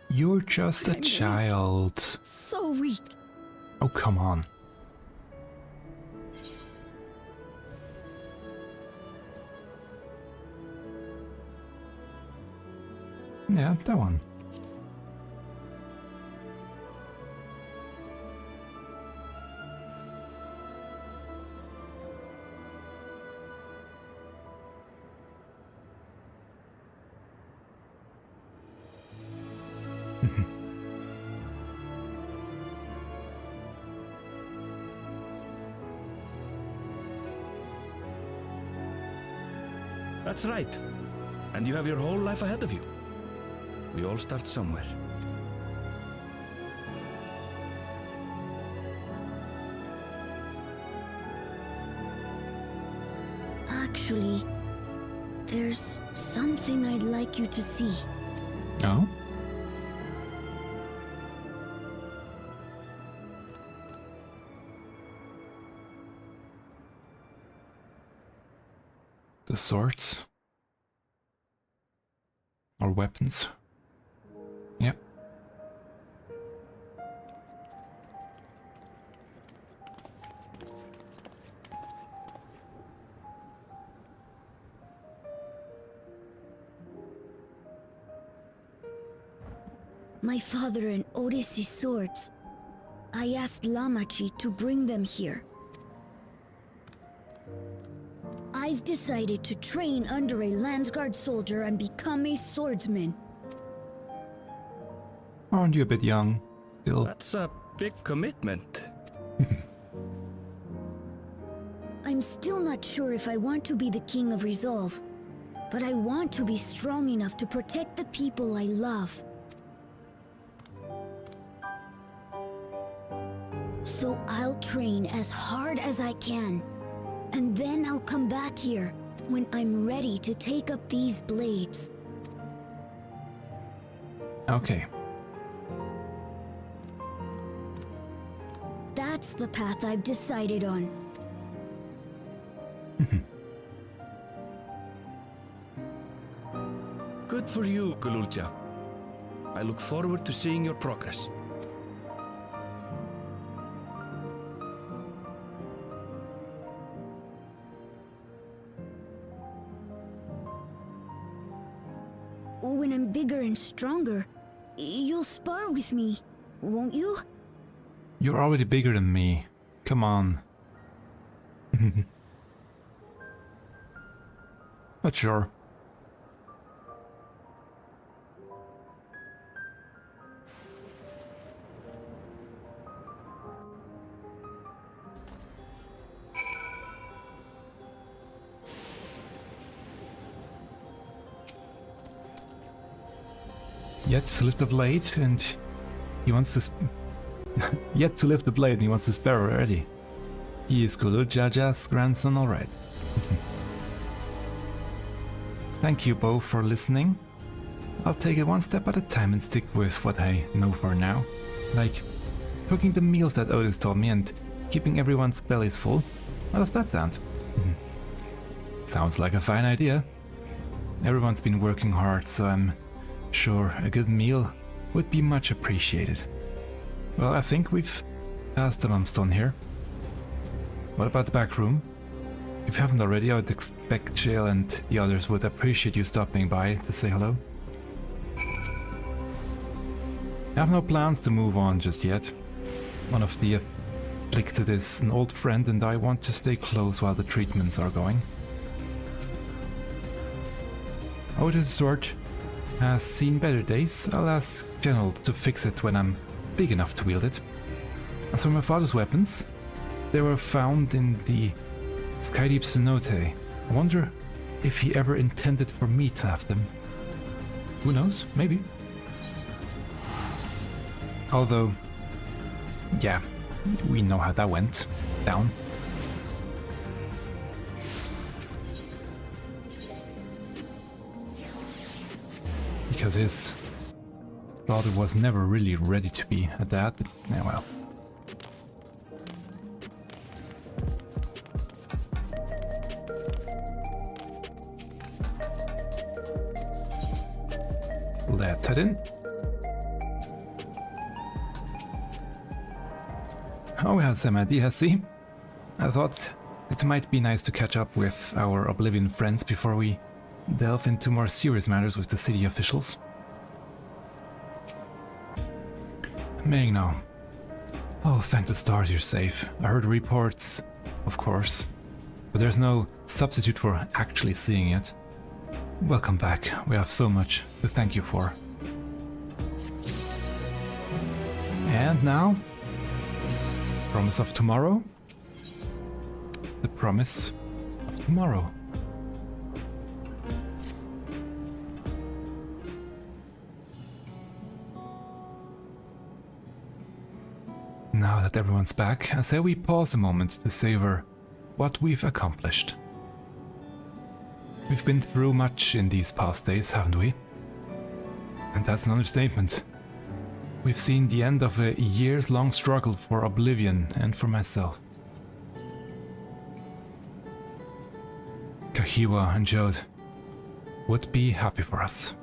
You're just a I'm child. So weak. Oh, come on. Yeah, that one. That's right. And you have your whole life ahead of you. We all start somewhere. Actually, there's something I'd like you to see. Oh? The swords? Or weapons? Yep. My father and Odyssey's swords. I asked Lamachi to bring them here. I've decided to train under a Landsguard soldier and become a swordsman. Aren't you a bit young? Still. That's a big commitment. I'm still not sure if I want to be the King of Resolve, but I want to be strong enough to protect the people I love. So I'll train as hard as I can. And then I'll come back here when I'm ready to take up these blades. Okay. That's the path I've decided on. Good for you, Kululcha. I look forward to seeing your progress. When I'm bigger and stronger, you'll spar with me, won't you? You're already bigger than me. Come on. But sure. Yet to lift the blade, and he wants to. Yet to lift the blade, and he wants to spare already. He is Kululjaja's grandson, alright. Thank you both for listening. I'll take it one step at a time and stick with what I know for now. Like cooking the meals that Otis told me and keeping everyone's bellies full. How does that sound? Sounds like a fine idea. Everyone's been working hard, so I'm sure a good meal would be much appreciated. Well, I think we've passed the milestone here. What about the back room? If you haven't already, I would expect Jill and the others would appreciate you stopping by to say hello. I have no plans to move on just yet. One of the afflicted is an old friend and I want to stay close while the treatments are going. Otis' sword has seen better days. I'll ask General to fix it when I'm big enough to wield it. As for my father's weapons, they were found in the Skydeep cenote. I wonder if he ever intended for me to have them. Who knows? Maybe. Although, yeah, we know how that went down. Because his father was never really ready to be a dad, but yeah, well. Let's head in. Oh, we had some ideas, see? I thought it might be nice to catch up with our Oblivion friends before we delve into more serious matters with the city officials. Ming now. Oh, thank the stars you're safe. I heard reports, of course, but there's no substitute for actually seeing it. Welcome back. We have so much to thank you for. And now, promise of tomorrow? The promise of tomorrow. Now that everyone's back, I say we pause a moment to savor what we've accomplished. We've been through much in these past days, haven't we? And that's an understatement. We've seen the end of a years-long struggle for Oblivion and for myself. Kahiwa and Jode would be happy for us.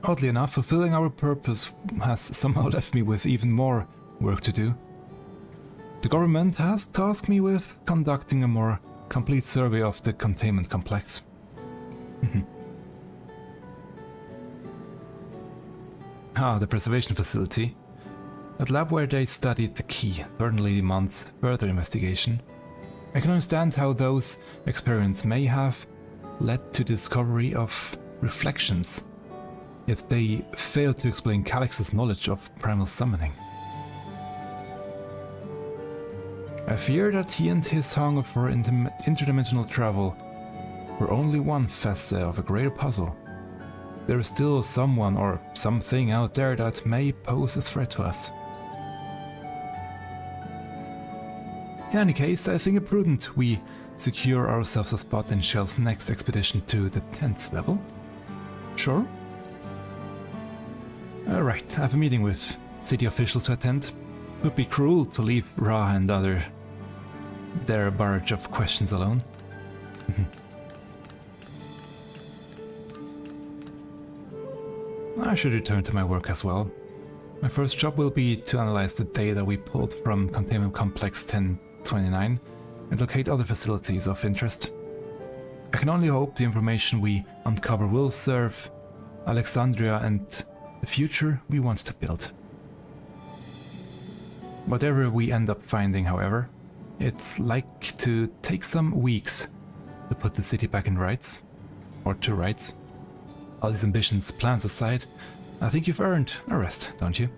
Oddly enough, fulfilling our purpose has somehow left me with even more work to do. The government has tasked me with conducting a more complete survey of the containment complex. The preservation facility. That lab where they studied the key certainly demands further investigation. I can understand how those experiments may have led to the discovery of reflections, yet they fail to explain Calix's knowledge of primal summoning. I fear that he and his hunger for interdimensional travel were only one facet of a greater puzzle. there is still someone or something out there that may pose a threat to us. In any case, I think it prudent we secure ourselves a spot in Shell's next expedition to the 10th level. Sure? Alright, I have a meeting with city officials to attend. It would be cruel to leave Ra and their barrage of questions alone. I should return to my work as well. My first job will be to analyze the data we pulled from Containment Complex 1029 and locate other facilities of interest. I can only hope the information we uncover will serve Alexandria and the future we want to build. Whatever we end up finding, however, it's like to take some weeks to put the city back in rights, or to rights. All these ambitions, plans aside, I think you've earned a rest, don't you?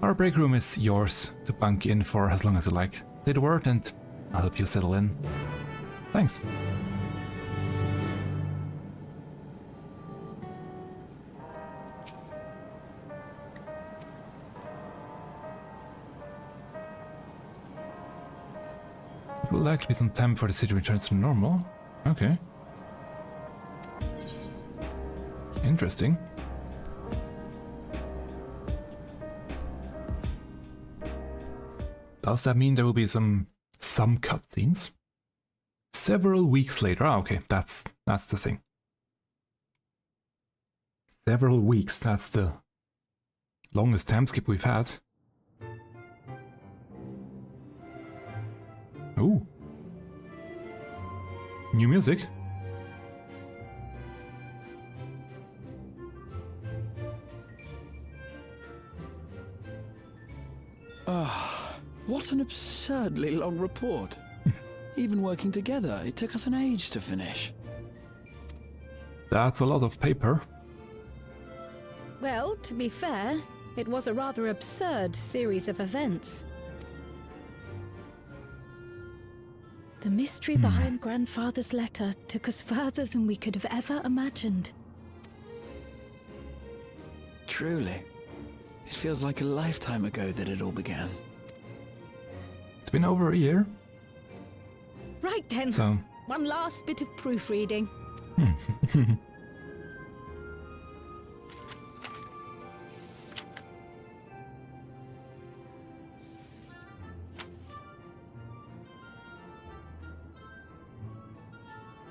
Our break room is yours to bunk in for as long as you like. Say the word and I'll help you settle in. Thanks. It will likely be some time before the city returns to normal. Okay. Interesting. Does that mean there will be some cutscenes? Several weeks later. Ah, okay, that's the thing. Several weeks, that's the longest time skip we've had. Ooh. New music? What an absurdly long report. Even working together, it took us an age to finish. That's a lot of paper. Well, to be fair, it was a rather absurd series of events. The mystery behind Grandfather's letter took us further than we could have ever imagined. Truly. It feels like a lifetime ago that it all began. It's been over a year. Right then, So. one last bit of proofreading.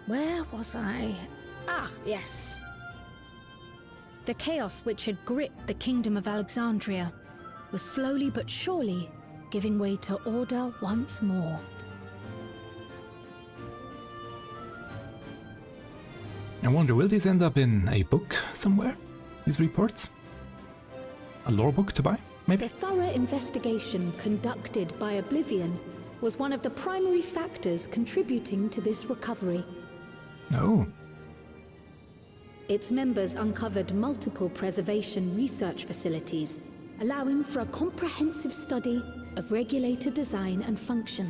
Where was I? Ah, yes. The chaos which had gripped the Kingdom of Alexandria was slowly but surely giving way to order once more. I wonder, will these end up in a book somewhere? These reports? A lore book to buy, maybe? The thorough investigation conducted by Oblivion was one of the primary factors contributing to this recovery. Oh. Its members uncovered multiple preservation research facilities, allowing for a comprehensive study of regulator design and function.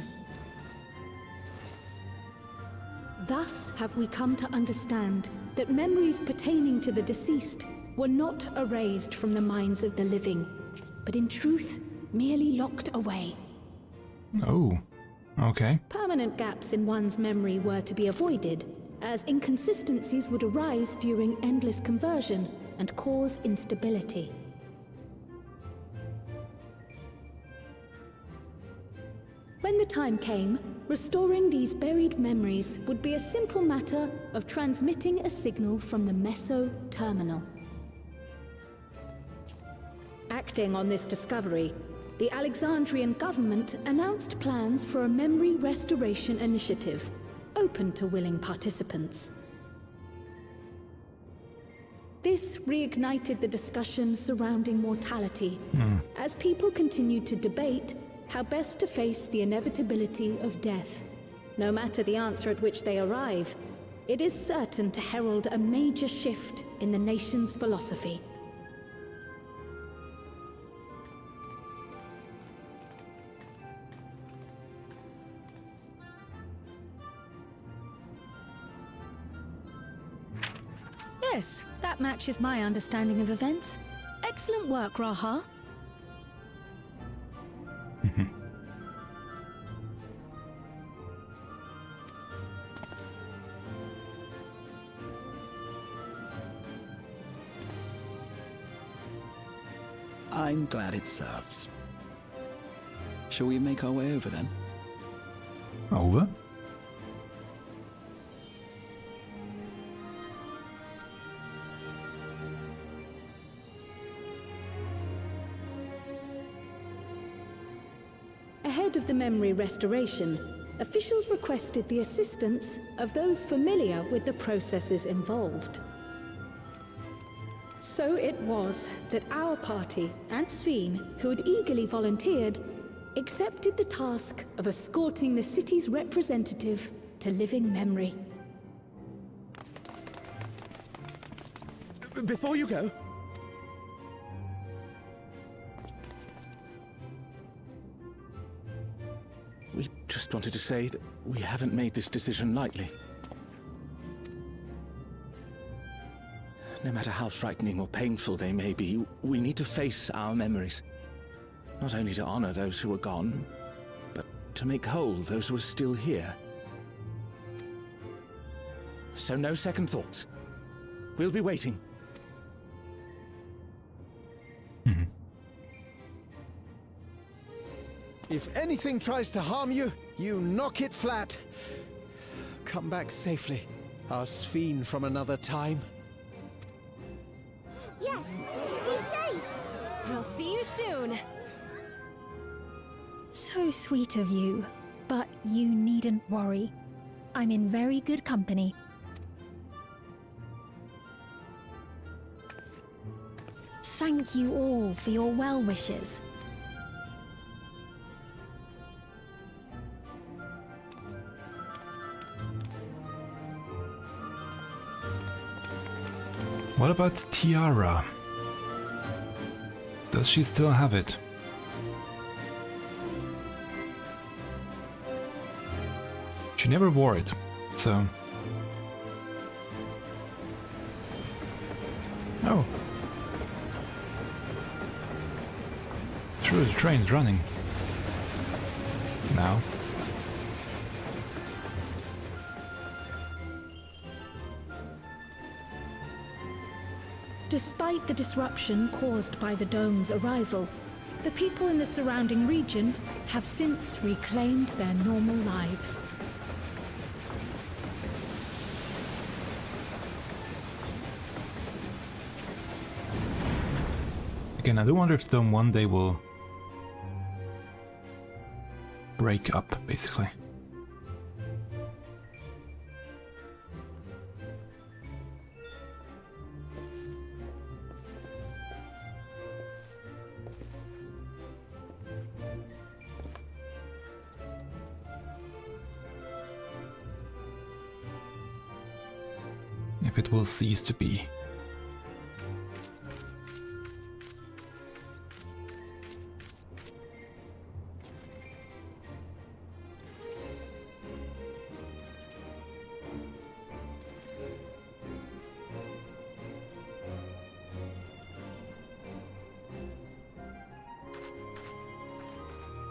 Thus have we come to understand that memories pertaining to the deceased were not erased from the minds of the living, but in truth merely locked away. Oh, okay. Permanent gaps in one's memory were to be avoided, as inconsistencies would arise during endless conversion and cause instability. When the time came, restoring these buried memories would be a simple matter of transmitting a signal from the Meso terminal. Acting on this discovery, the Alexandrian government announced plans for a memory restoration initiative, open to willing participants. This reignited the discussion surrounding mortality, as people continued to debate how best to face the inevitability of death. No matter the answer at which they arrive, it is certain to herald a major shift in the nation's philosophy. Yes, that matches my understanding of events. Excellent work, Raha. I'm glad it serves. Shall we make our way over then? Over? Ahead of the memory restoration, officials requested the assistance of those familiar with the processes involved. So it was that our party and Sveen, who had eagerly volunteered, accepted the task of escorting the city's representative to living memory. Before you go, we just wanted to say that we haven't made this decision lightly. No matter how frightening or painful they may be, we need to face our memories. Not only to honor those who are gone, but to make whole those who are still here. So no second thoughts. We'll be waiting. If anything tries to harm you, you knock it flat. Come back safely, our Sveen from another time. Yes! Be safe! I'll see you soon! So sweet of you, but you needn't worry. I'm in very good company. Thank you all for your well wishes. What about Tiara? Does she still have it? She never wore it, so... Oh. Sure, the train's running. Now. Despite the disruption caused by the dome's arrival, the people in the surrounding region have since reclaimed their normal lives. Again, I do wonder if the dome one day will break up, basically. If it will cease to be.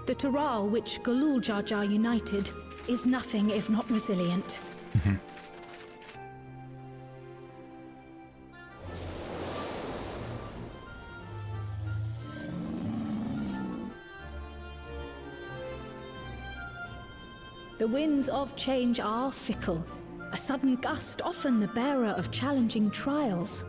The Taral which Galul Jar Jar united is nothing if not resilient. The winds of change are fickle. A sudden gust often the bearer of challenging trials.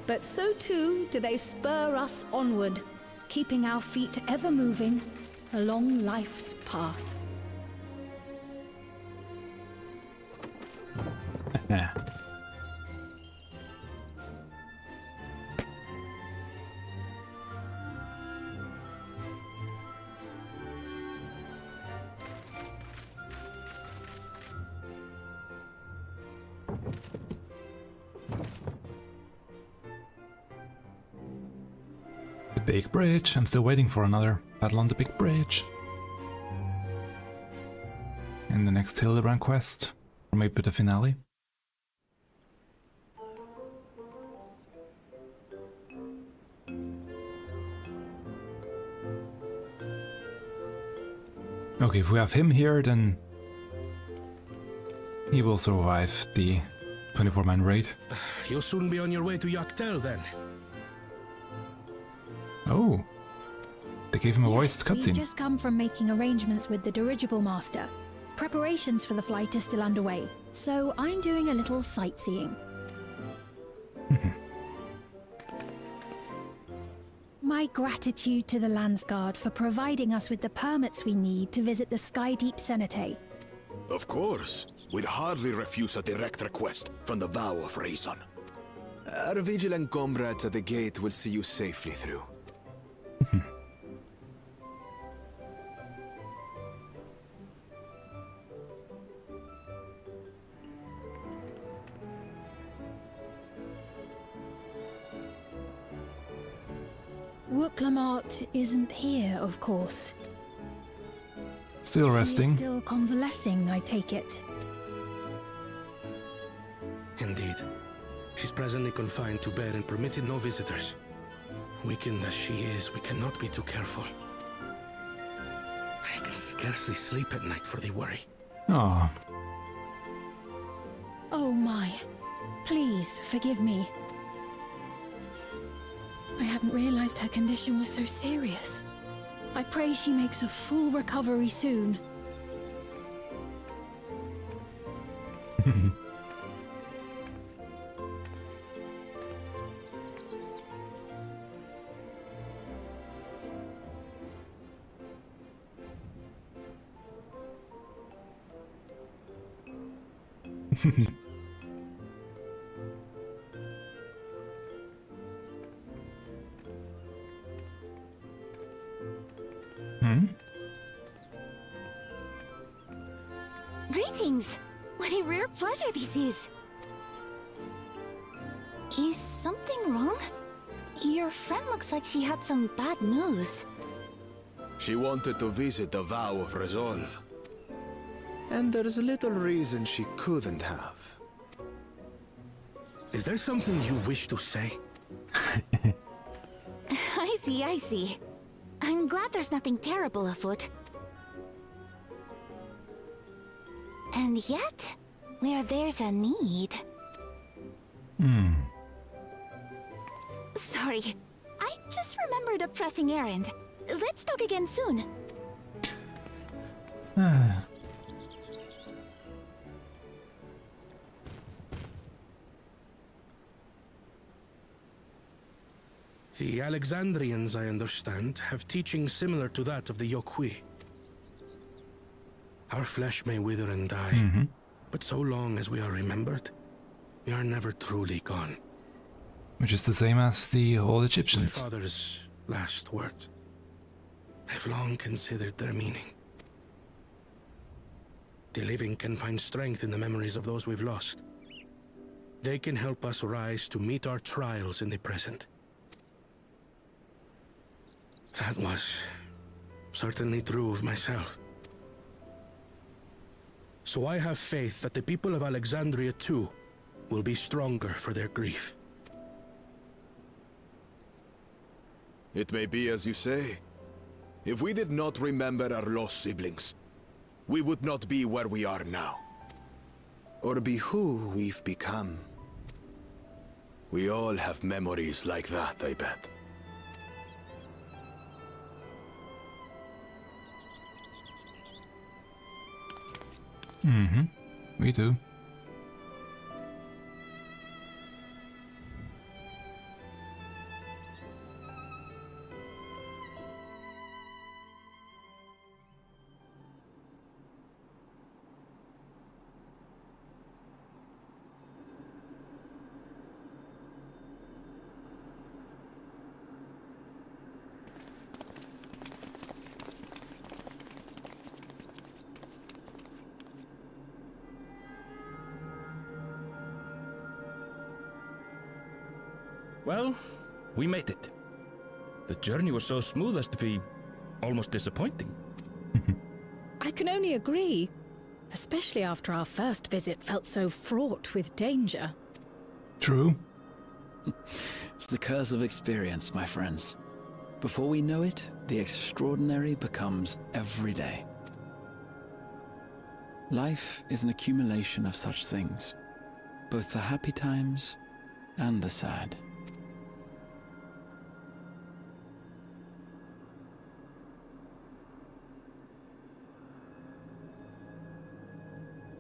But so too do they spur us onward, keeping our feet ever moving along life's path. Big bridge. I'm still waiting for another battle on the big bridge. In the next Hildebrand quest, or maybe the finale. Okay, if we have him here, then he will survive the 24-man raid. You'll soon be on your way to Yaktel then. Oh, they gave him a voiced We've cutscene. just come from making arrangements with the dirigible master. Preparations for the flight are still underway, so I'm doing a little sightseeing. My gratitude to the Landsguard for providing us with the permits we need to visit the Skydeep Cenotaph. Of course. We'd hardly refuse a direct request from the Vow of Reason. Our vigilant comrades at the gate will see you safely through. Wooklamart isn't here, of course. Still resting. She's still convalescing, I take it. Indeed. She's presently confined to bed and permitted no visitors. Weakened as she is, we cannot be too careful. I can scarcely sleep at night for the worry. Oh. Oh my. Please, forgive me. I hadn't realized her condition was so serious. I pray she makes a full recovery soon. Greetings! What a rare pleasure this is! Is something wrong? Your friend looks like she had some bad news. She wanted to visit the Vow of Resolve. And there's little reason she couldn't have. Is there something you wish to say? I see. I'm glad there's nothing terrible afoot. And yet, where there's a need... Sorry, I just remembered a pressing errand. Let's talk again soon. The Alexandrians, I understand, have teaching similar to that of the Yokui. Our flesh may wither and die, but so long as we are remembered, we are never truly gone. Which is the same as the old Egyptians. My father's last words. I've long considered their meaning. The living can find strength in the memories of those we've lost. They can help us rise to meet our trials in the present. That was certainly true of myself. So I have faith that the people of Alexandria too will be stronger for their grief. It may be as you say. If we did not remember our lost siblings, we would not be where we are now. Or be who we've become. We all have memories like that, I bet. We do. Well, we made it. The journey was so smooth as to be almost disappointing. I can only agree. Especially after our first visit felt so fraught with danger. True. It's the curse of experience, my friends. Before we know it, the extraordinary becomes everyday. Life is an accumulation of such things, both the happy times and the sad.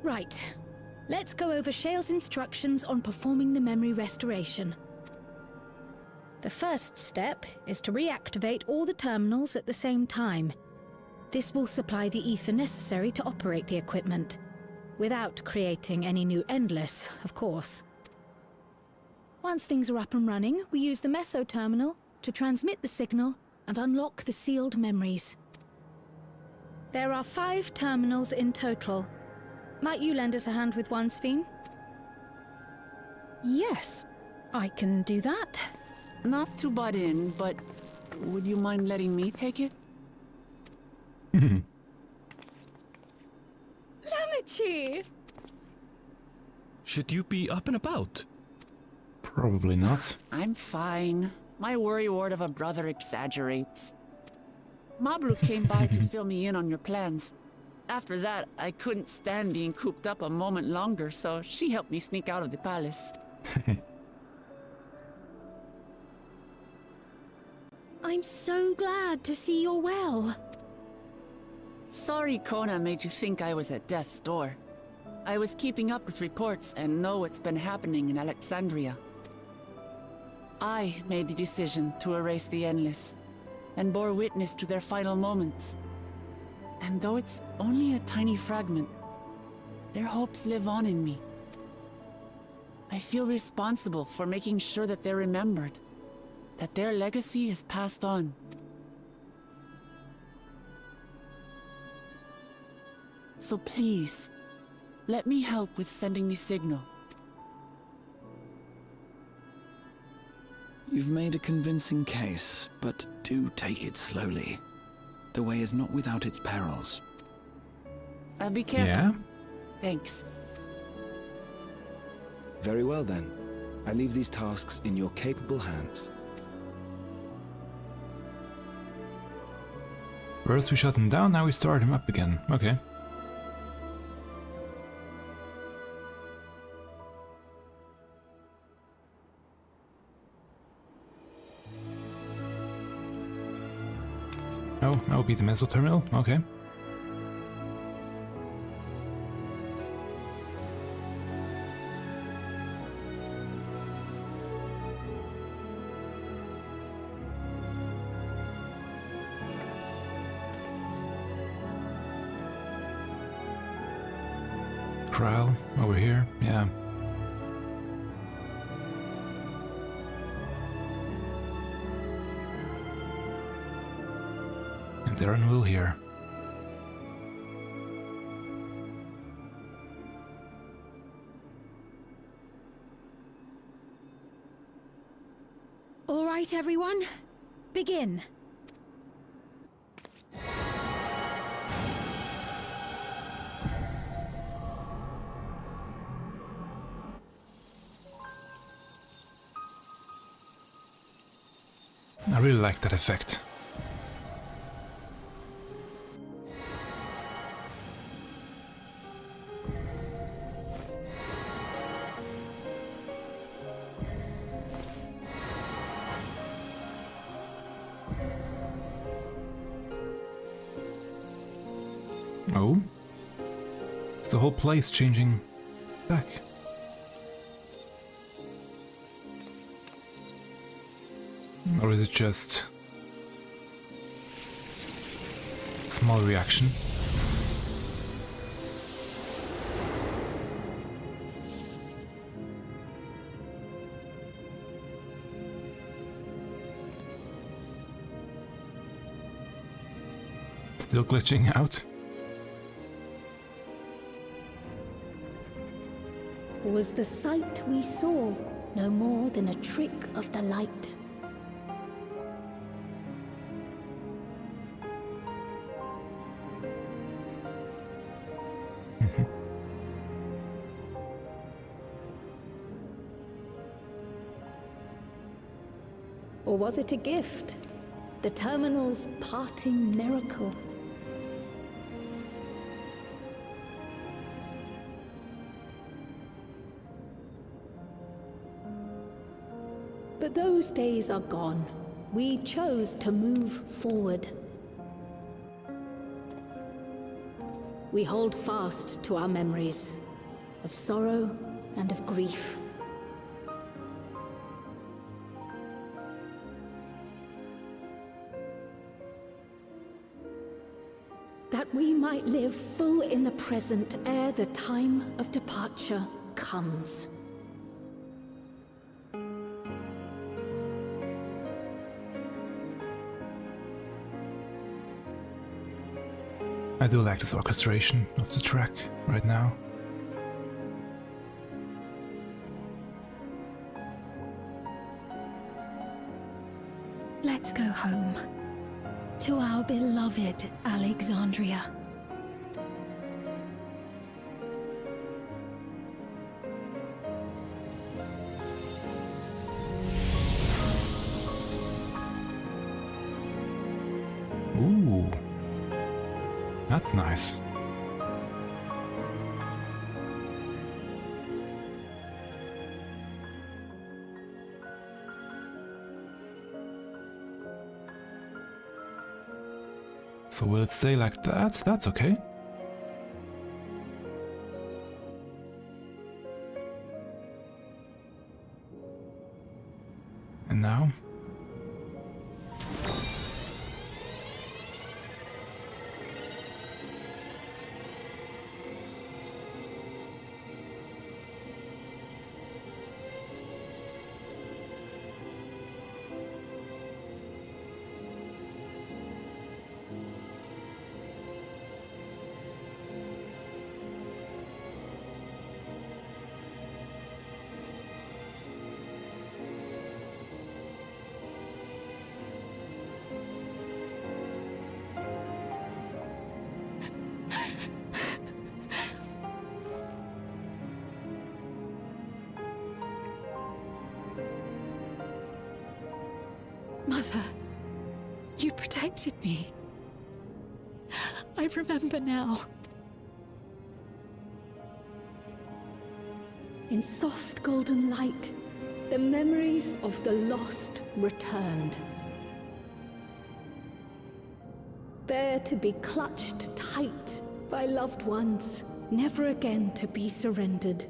Right. Let's go over Shale's instructions on performing the memory restoration. The first step is to reactivate all the terminals at the same time. This will supply the ether necessary to operate the equipment, without creating any new Endless, of course. Once things are up and running, we use the Meso terminal to transmit the signal and unlock the sealed memories. There are 5 terminals in total. Might you lend us a hand with one, Sphene? Yes, I can do that. Not to butt in, but would you mind letting me take it? Lamichi! Should you be up and about? Probably not. I'm fine. My worrywart of a brother exaggerates. Mablu came by to fill me in on your plans. After that, I couldn't stand being cooped up a moment longer, so she helped me sneak out of the palace. I'm so glad to see you're well. Sorry Kona made you think I was at death's door. I was keeping up with reports and know what's been happening in Alexandria. I made the decision to erase the Endless, and bore witness to their final moments. And though it's only a tiny fragment, their hopes live on in me. I feel responsible for making sure that they're remembered, that their legacy is passed on. So please, let me help with sending the signal. You've made a convincing case, but do take it slowly. The way is not without its perils. I'll be careful. Yeah? Thanks. Very well then. I leave these tasks in your capable hands. First we shut him down, now we start him up again. Okay. Oh, that would be the Meso terminal? Okay. Trial over here, yeah. And Darren will here. All right, everyone. Begin. I really like that effect. Oh? Is the whole place changing back? Or is it just a small reaction? Still glitching out? Was the sight we saw no more than a trick of the light? Or was it a gift? The terminal's parting miracle? But those days are gone. We chose to move forward. We hold fast to our memories of sorrow and of grief. That we might live full in the present ere the time of departure comes. I do like this orchestration of the track right now. Let's go home. To our beloved Alexandria. Ooh. That's nice. So will it stay like that? That's okay. And now? Mother, you protected me. I remember now. In soft golden light, the memories of the lost returned. There to be clutched tight by loved ones, never again to be surrendered.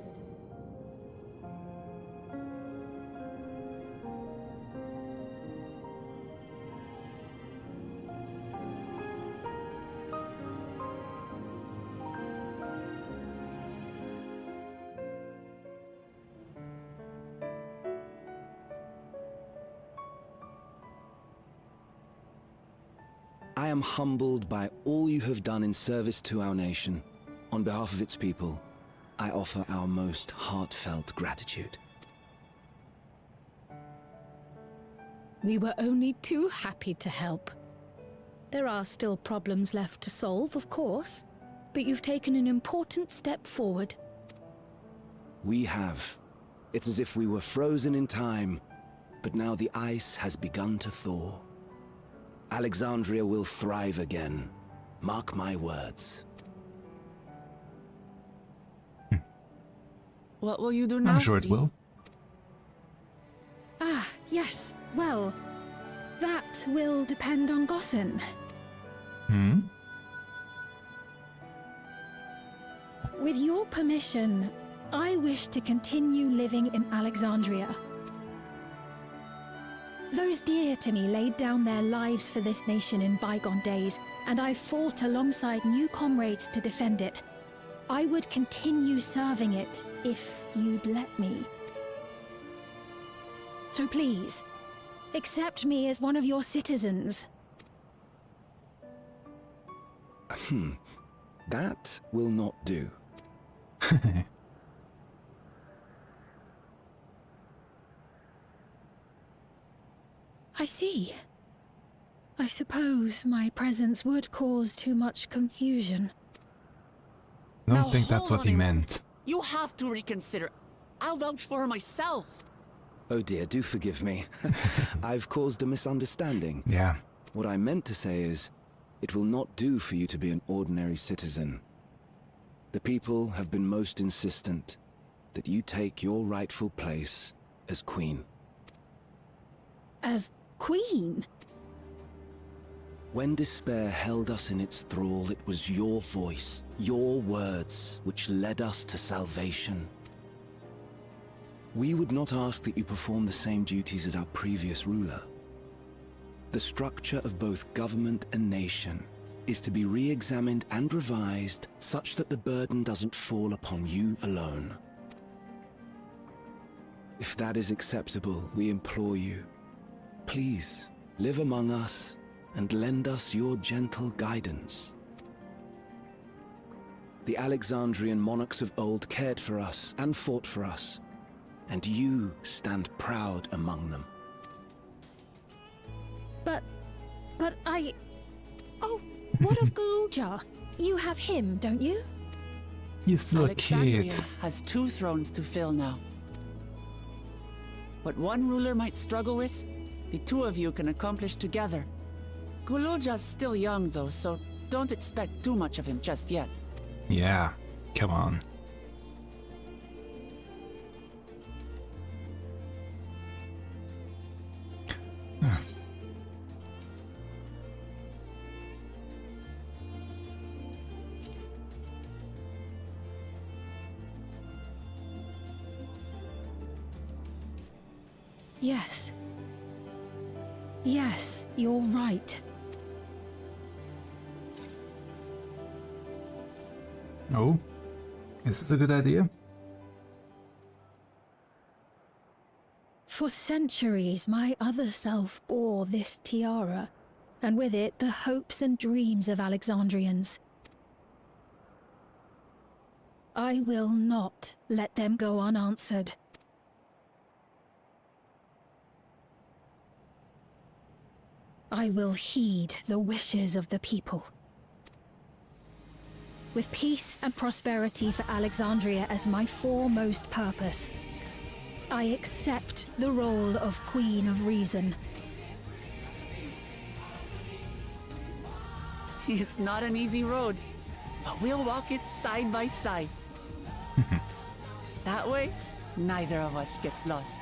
I am humbled by all you have done in service to our nation. On behalf of its people, I offer our most heartfelt gratitude. We were only too happy to help. There are still problems left to solve, of course, but you've taken an important step forward. We have. It's as if we were frozen in time, but now the ice has begun to thaw. Alexandria will thrive again. Mark my words. What will you do now, I'm sure it Steve? will. Ah, yes. Well, that will depend on Gossen. Hmm? With your permission, I wish to continue living in Alexandria. Those dear to me laid down their lives for this nation in bygone days, and I fought alongside new comrades to defend it. I would continue serving it if you'd let me. So please, accept me as one of your citizens. That will not do. I see. I suppose my presence would cause too much confusion. I don't Now, think that's hold what on he a moment. meant. You have to reconsider. I'll vouch for her myself. Oh dear, do forgive me. I've caused a misunderstanding. Yeah. What I meant to say is, it will not do for you to be an ordinary citizen. The people have been most insistent that you take your rightful place as queen. As queen? When despair held us in its thrall, it was your voice, your words, which led us to salvation. We would not ask that you perform the same duties as our previous ruler. The structure of both government and nation is to be re-examined and revised such that the burden doesn't fall upon you alone. If that is acceptable, we implore you, please live among us and lend us your gentle guidance. The Alexandrian monarchs of old cared for us and fought for us, and you stand proud among them. But I... Oh, what of Galuja? You have him, don't you? He's still a kid. Alexandria has 2 thrones to fill now. What one ruler might struggle with, the 2 of you can accomplish together. Galuja's still young though, so don't expect too much of him just yet. Yeah, come on. Yes. Yes, you're right. Oh, is this a good idea? For centuries, my other self bore this tiara, and with it the hopes and dreams of Alexandrians. I will not let them go unanswered. I will heed the wishes of the people. With peace and prosperity for Alexandria as my foremost purpose, I accept the role of Queen of Reason. It's not an easy road, but we'll walk it side by side. That way, neither of us gets lost.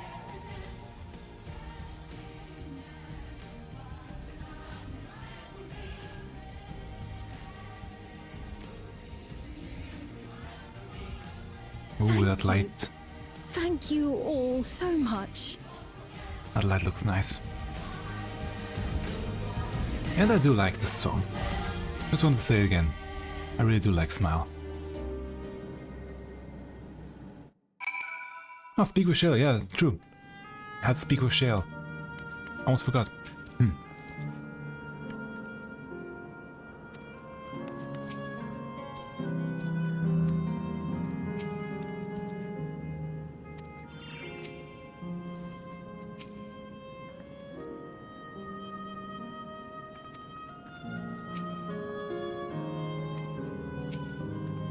Ooh, that light. Thank you all so much. That light looks nice. And I do like this song. Just want to say it again. I really do like Smile. Oh, Speak with Shale, yeah, true. I had to Speak with Shale. Almost forgot.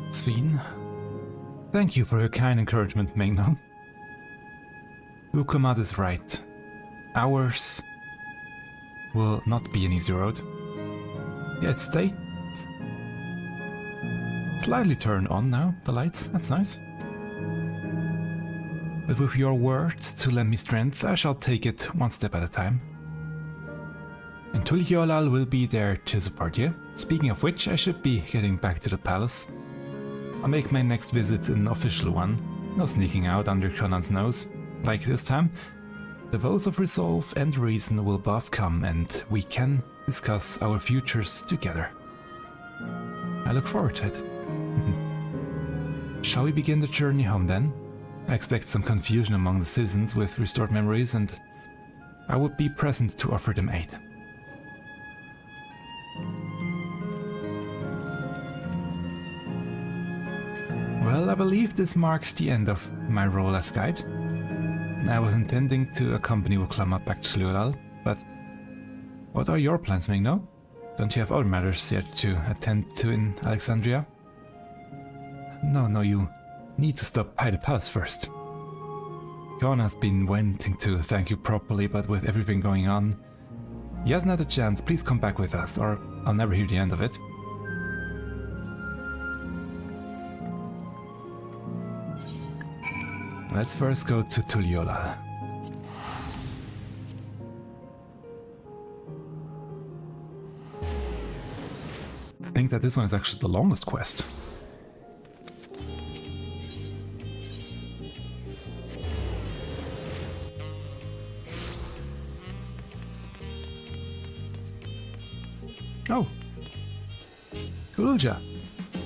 Sven, thank you for your kind encouragement, Magnum. Ukamat is right. Ours will not be an easy road. Yeah, it's slightly turned on now, the lights, that's nice. But with your words to lend me strength, I shall take it one step at a time. And Tuliolal will be there to support you. Speaking of which, I should be getting back to the palace. I'll make my next visit an official one, no sneaking out under Conan's nose. Like this time, the votes of resolve and reason will both come and we can discuss our futures together. I look forward to it. Shall we begin the journey home then? I expect some confusion among the citizens with restored memories and I would be present to offer them aid. Well, I believe this marks the end of my role as guide. I was intending to accompany Uklamat back to Slural, but what are your plans, Migno? Don't you have other matters yet to attend to in Alexandria? No, you need to stop by the palace first. Khan has been wanting to thank you properly, but with everything going on, he hasn't had a chance. Please come back with us, or I'll never hear the end of it. Let's first go to Tuliyollal. I think that this one is actually the longest quest. Oh! Gululja!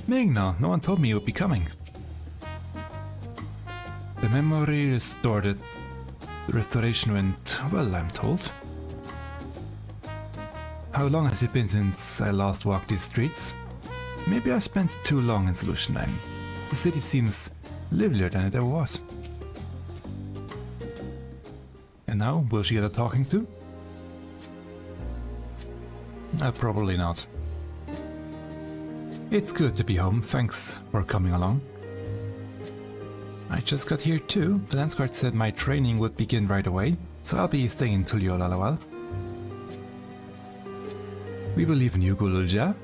Mingna, no one told me you would be coming. The memory restored it. The restoration went well, I'm told. How long has it been since I last walked these streets? Maybe I spent too long in Solution 9. The city seems livelier than it ever was. And now, will she get a talking to? Probably not. It's good to be home, thanks for coming along. I just got here too. The Landsguard said my training would begin right away, so I'll be staying in Tuliyollal a while. We believe in you, Gululja,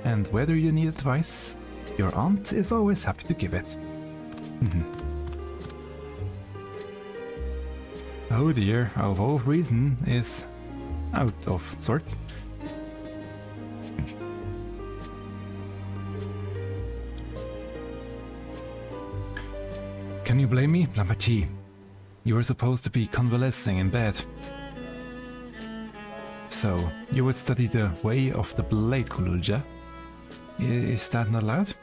and whether you need advice, your aunt is always happy to give it. Oh dear, our whole reason is out of sort. Can you blame me, Lampachi? You were supposed to be convalescing in bed. So, you would study the way of the blade, Gululja. Is that not allowed?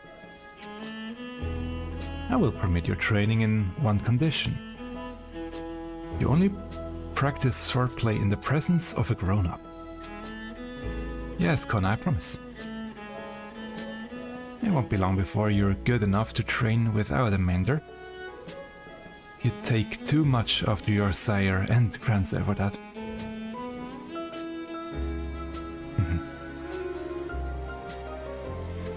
I will permit your training in one condition. You only practice swordplay in the presence of a grown-up. Yes, Kona, I promise. It won't be long before you're good enough to train without a mender. You take too much after your sire and grandsire for that.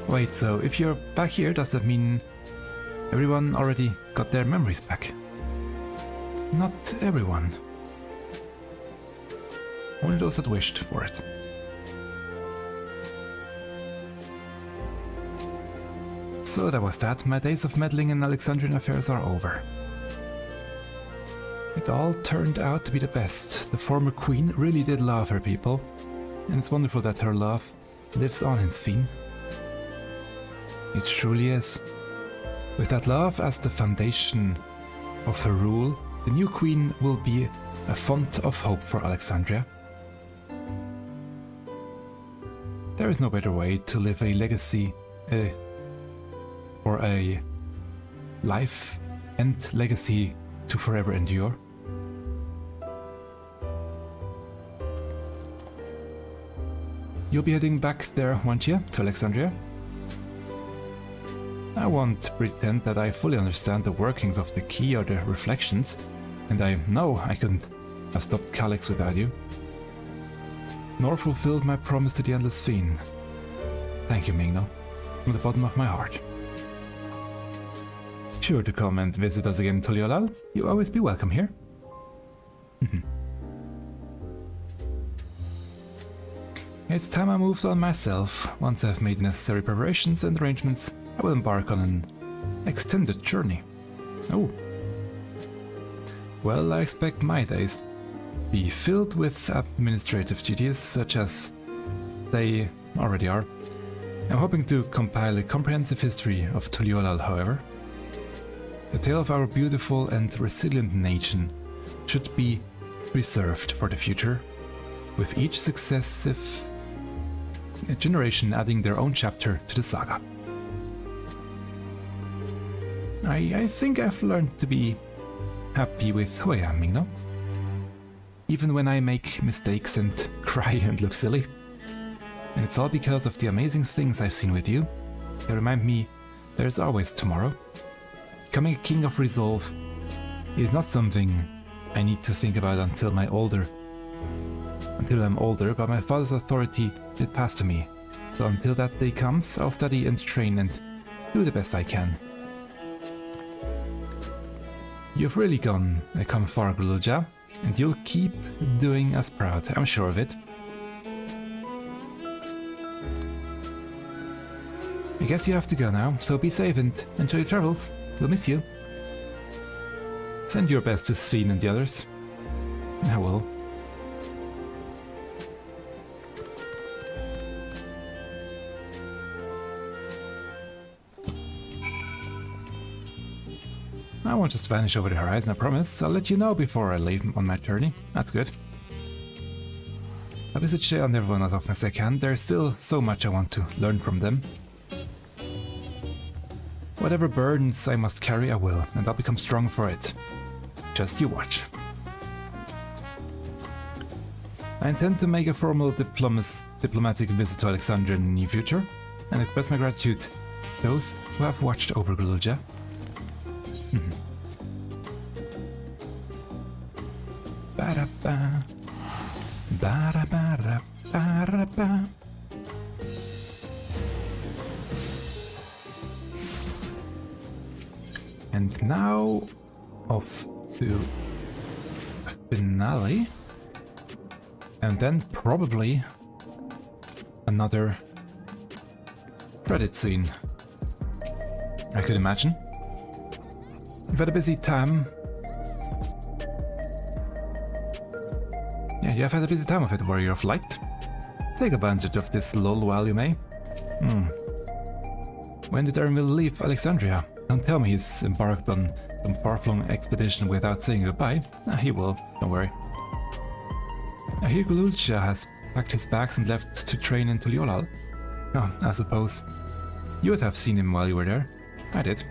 Wait, so if you're back here, does that mean everyone already got their memories back? Not everyone. Only those that wished for it. So that was that. My days of meddling in Alexandrian affairs are over. It all turned out to be the best. The former queen really did love her people, and it's wonderful that her love lives on in Sphene. It truly is. With that love as the foundation of her rule, the new queen will be a font of hope for Alexandria. There is no better way to live a legacy, or a life and legacy to forever endure. You'll be heading back there, won't you, to Alexandria? I won't pretend that I fully understand the workings of the key or the reflections, and I know I couldn't have stopped Calyx without you, nor fulfilled my promise to the Endless Sphene. Thank you, Mingno, from the bottom of my heart. Sure to come and visit us again in Tuliyollal. You'll always be welcome here. It's time I moved on myself. Once I've made necessary preparations and arrangements, I will embark on an extended journey. Oh. Well, I expect my days be filled with administrative duties, such as they already are. I'm hoping to compile a comprehensive history of Tuliyollal, however. The tale of our beautiful and resilient nation should be preserved for the future, with each successive generation adding their own chapter to the saga. I think I've learned to be happy with who I am, Mingno. Even when I make mistakes and cry and look silly. And it's all because of the amazing things I've seen with you. They remind me there's always tomorrow. Becoming a king of resolve is not something I need to think about until I'm older, but my father's authority did pass to me. So until that day comes, I'll study and train and do the best I can. You've really come far, Grulja, and you'll keep doing us proud, I'm sure of it. I guess you have to go now, so be safe and enjoy your travels. We'll miss you. Send your best to Sven and the others. I will. I won't just vanish over the horizon, I promise. I'll let you know before I leave on my journey. That's good. I visit Shea and everyone as often as I can. There's still so much I want to learn from them. Whatever burdens I must carry, I will, and I'll become strong for it. Just you watch. I intend to make a formal diplomatic visit to Alexandria in the near future, and express my gratitude to those who have watched over Grulja. Ba-da-ba. Ba-da-ba-da-ba-da-ba. And now off to finale, and then probably another credit scene, I could imagine. You've had a busy time. Yeah, you've had a busy time of it, Warrior of Light. Take advantage of this lull while you may. When did Erwin leave Alexandria? Don't tell me he's embarked on some far-flung expedition without saying goodbye. He will, don't worry. I hear Grulja has packed his bags and left to train in Tuliolal. Oh, I suppose you would have seen him while you were there. I did.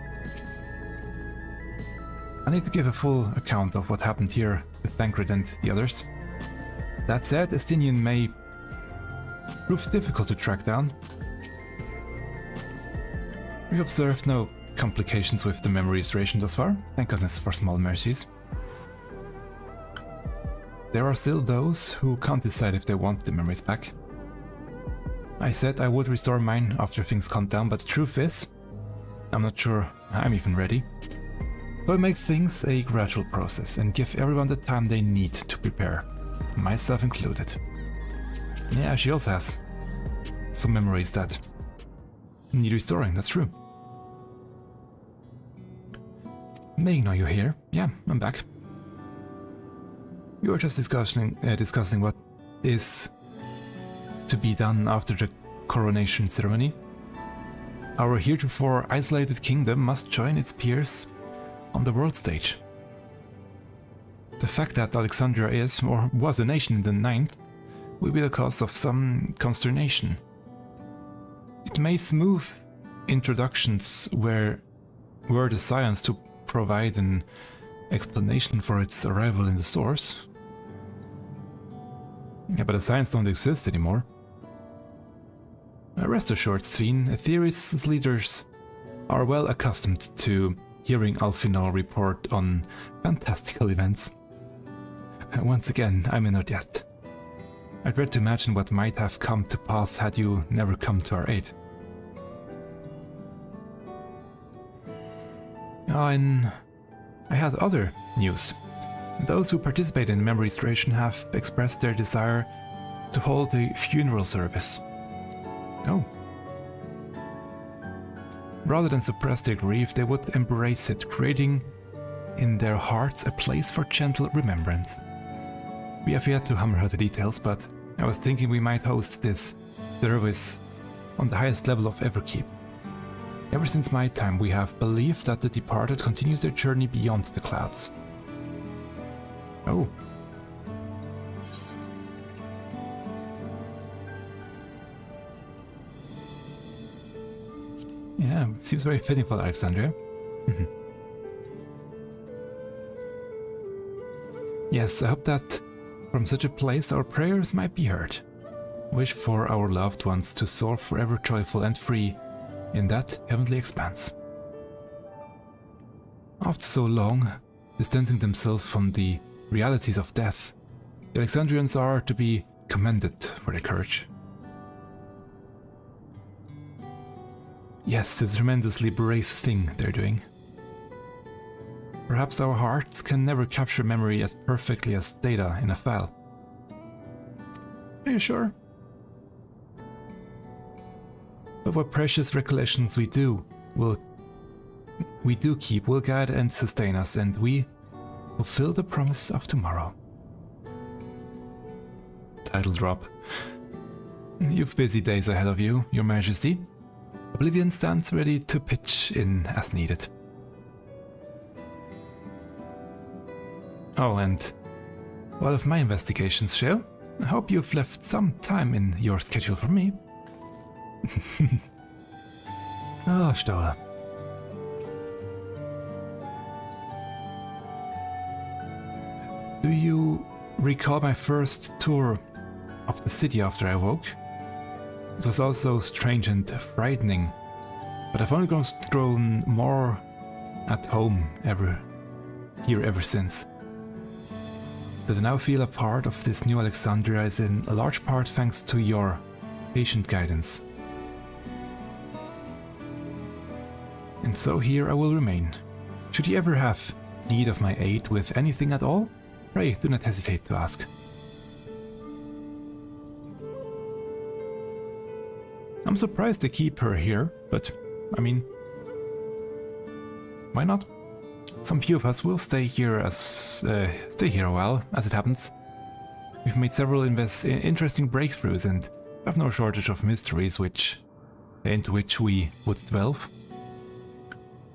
I need to give a full account of what happened here with Thancred and the others. That said, Estinian may prove difficult to track down. We observed no complications with the memory restoration thus far, thank goodness for small mercies. There are still those who can't decide if they want the memories back. I said I would restore mine after things calm down, but the truth is, I'm not sure I'm even ready. So I make things a gradual process and give everyone the time they need to prepare, myself included. Yeah, she also has some memories that need restoring, that's true. May know you're here. Yeah, I'm back. We were just discussing what is to be done after the coronation ceremony. Our heretofore isolated kingdom must join its peers on the world stage. The fact that Alexandria is, or was, a nation in the 9th will be the cause of some consternation. It may smooth introductions were the science to provide an explanation for its arrival in the source. Yeah, but the science don't exist anymore. Rest assured, Sven, Aetherius' leaders are well accustomed to hearing Alfinol report on fantastical events. Once again, I may not yet. I dread to imagine what might have come to pass had you never come to our aid. I had other news. Those who participated in the memory restoration have expressed their desire to hold a funeral service. Oh. Rather than suppress their grief, they would embrace it, creating in their hearts a place for gentle remembrance. We have yet to hammer out the details, but I was thinking we might host this service on the highest level of Everkeep. Ever since my time, we have believed that the departed continues their journey beyond the clouds. Oh. Yeah, seems very fitting for Alexandria. Yes, I hope that from such a place our prayers might be heard. Wish for our loved ones to soar forever joyful and free in that heavenly expanse. After so long, distancing themselves from the realities of death, the Alexandrians are to be commended for their courage. Yes, it's a tremendously brave thing they're doing. Perhaps our hearts can never capture memory as perfectly as data in a file. Are you sure? But what precious recollections we do keep will guide and sustain us, and we fulfill the promise of tomorrow. Title drop. You've busy days ahead of you, Your Majesty. Oblivion stands ready to pitch in as needed. Oh, and what of my investigations, Shale? I hope you've left some time in your schedule for me. Oh, Stola. Do you recall my first tour of the city after I woke? It was also strange and frightening, but I've only grown more at home here ever since. That I now feel a part of this new Alexandria is in a large part thanks to your patient guidance. And so here I will remain. Should you ever have need of my aid with anything at all, pray do not hesitate to ask. I'm surprised they keep her here, but I mean, why not? Some few of us will stay here a while, as it happens. We've made several interesting breakthroughs and have no shortage of mysteries into which we would delve.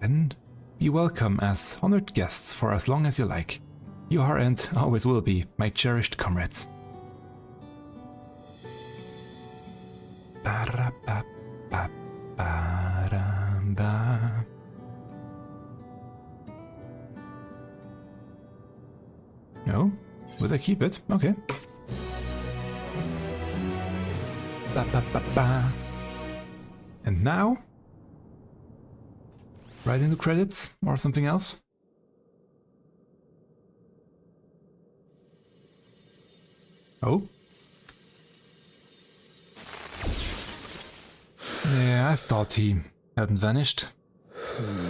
And be welcome as honored guests for as long as you like. You are and always will be my cherished comrades. No? Will I keep it? Okay. And now? Right into credits or something else? Oh? Yeah, I thought he hadn't vanished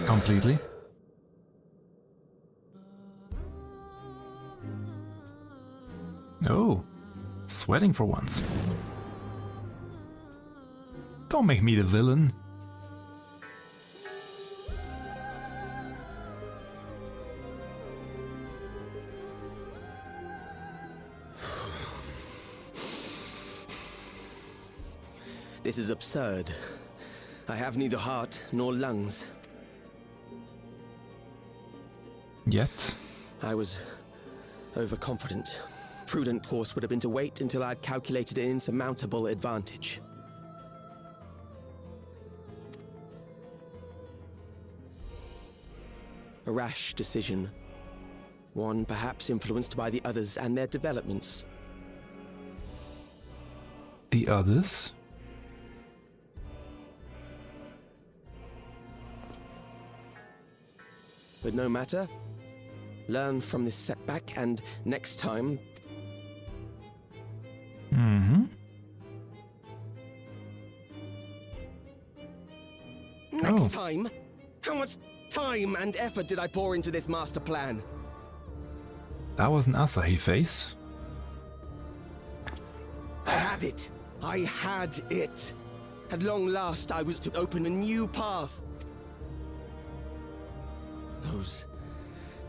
completely. Oh, sweating for once. Don't make me the villain. This is absurd. I have neither heart nor lungs. Yet? I was overconfident. Prudent course would have been to wait until I'd calculated an insurmountable advantage. A rash decision. One perhaps influenced by the others and their developments. The others? But no matter. Learn from this setback and next time... Next time? How much time and effort did I pour into this master plan? That was an Asahi face. I had it. I had it. At long last, I was to open a new path. Those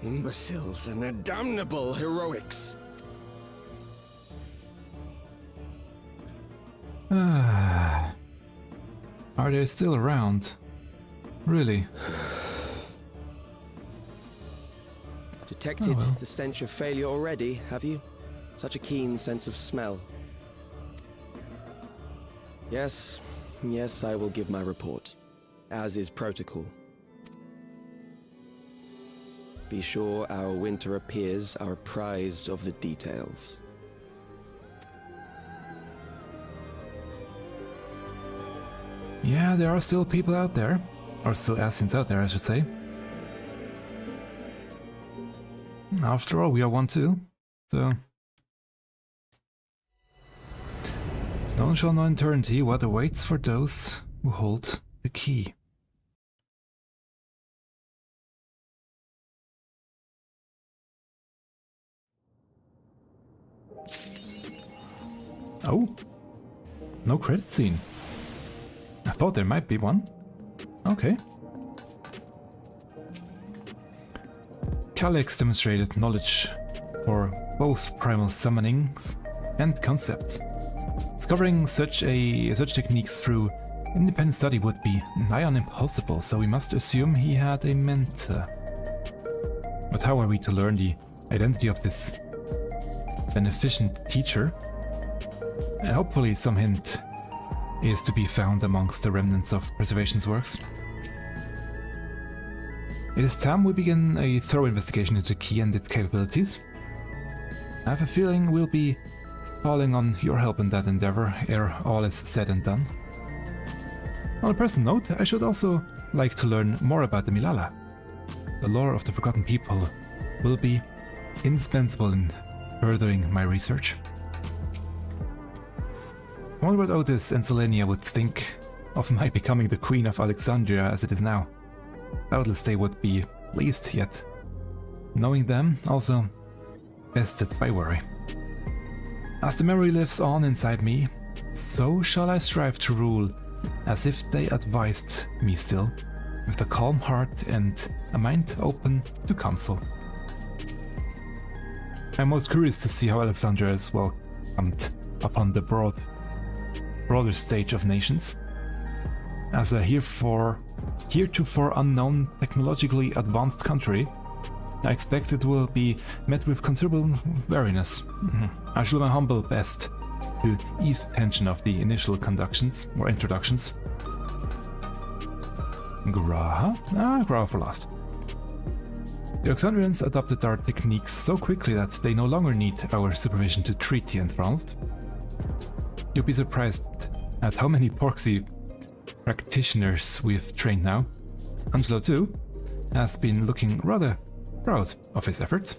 imbeciles and their damnable heroics. Are they still around? Really? Detected the stench of failure already, have you? Such a keen sense of smell. Yes, I will give my report, as is protocol. Be sure our winter peers are apprised of the details. Yeah, there are still people out there. Or still Asians out there, I should say. After all, we are one too, so... No one shall know in eternity what awaits for those who hold the key. Oh, no credit scene. I thought there might be one. Okay. Calyx demonstrated knowledge for both primal summonings and concepts. Discovering such techniques through independent study would be nigh on impossible, so we must assume he had a mentor. But how are we to learn the identity of this beneficent teacher? Hopefully some hint is to be found amongst the remnants of Preservation's works. It is time we begin a thorough investigation into Key and its capabilities. I have a feeling we'll be calling on your help in that endeavor ere all is said and done. On a personal note, I should also like to learn more about the Milala. The lore of the Forgotten People will be indispensable in furthering my research. I wonder what Otis and Selenia would think of my becoming the Queen of Alexandria as it is now. Doubtless they would be pleased, yet knowing them also bested by worry. As the memory lives on inside me, so shall I strive to rule as if they advised me still, with a calm heart and a mind open to counsel. I'm most curious to see how Alexandria is welcomed upon the broader stage of nations. As a heretofore unknown, technologically advanced country, I expect it will be met with considerable wariness. I shall do my humble best to ease the tension of the initial introductions. Graha? Graha for last. The Alexandrians adopted our techniques so quickly that they no longer need our supervision to treat the enthralled. You'll be surprised at how many Porksy practitioners we've trained now. Angelo, too, has been looking rather proud of his efforts.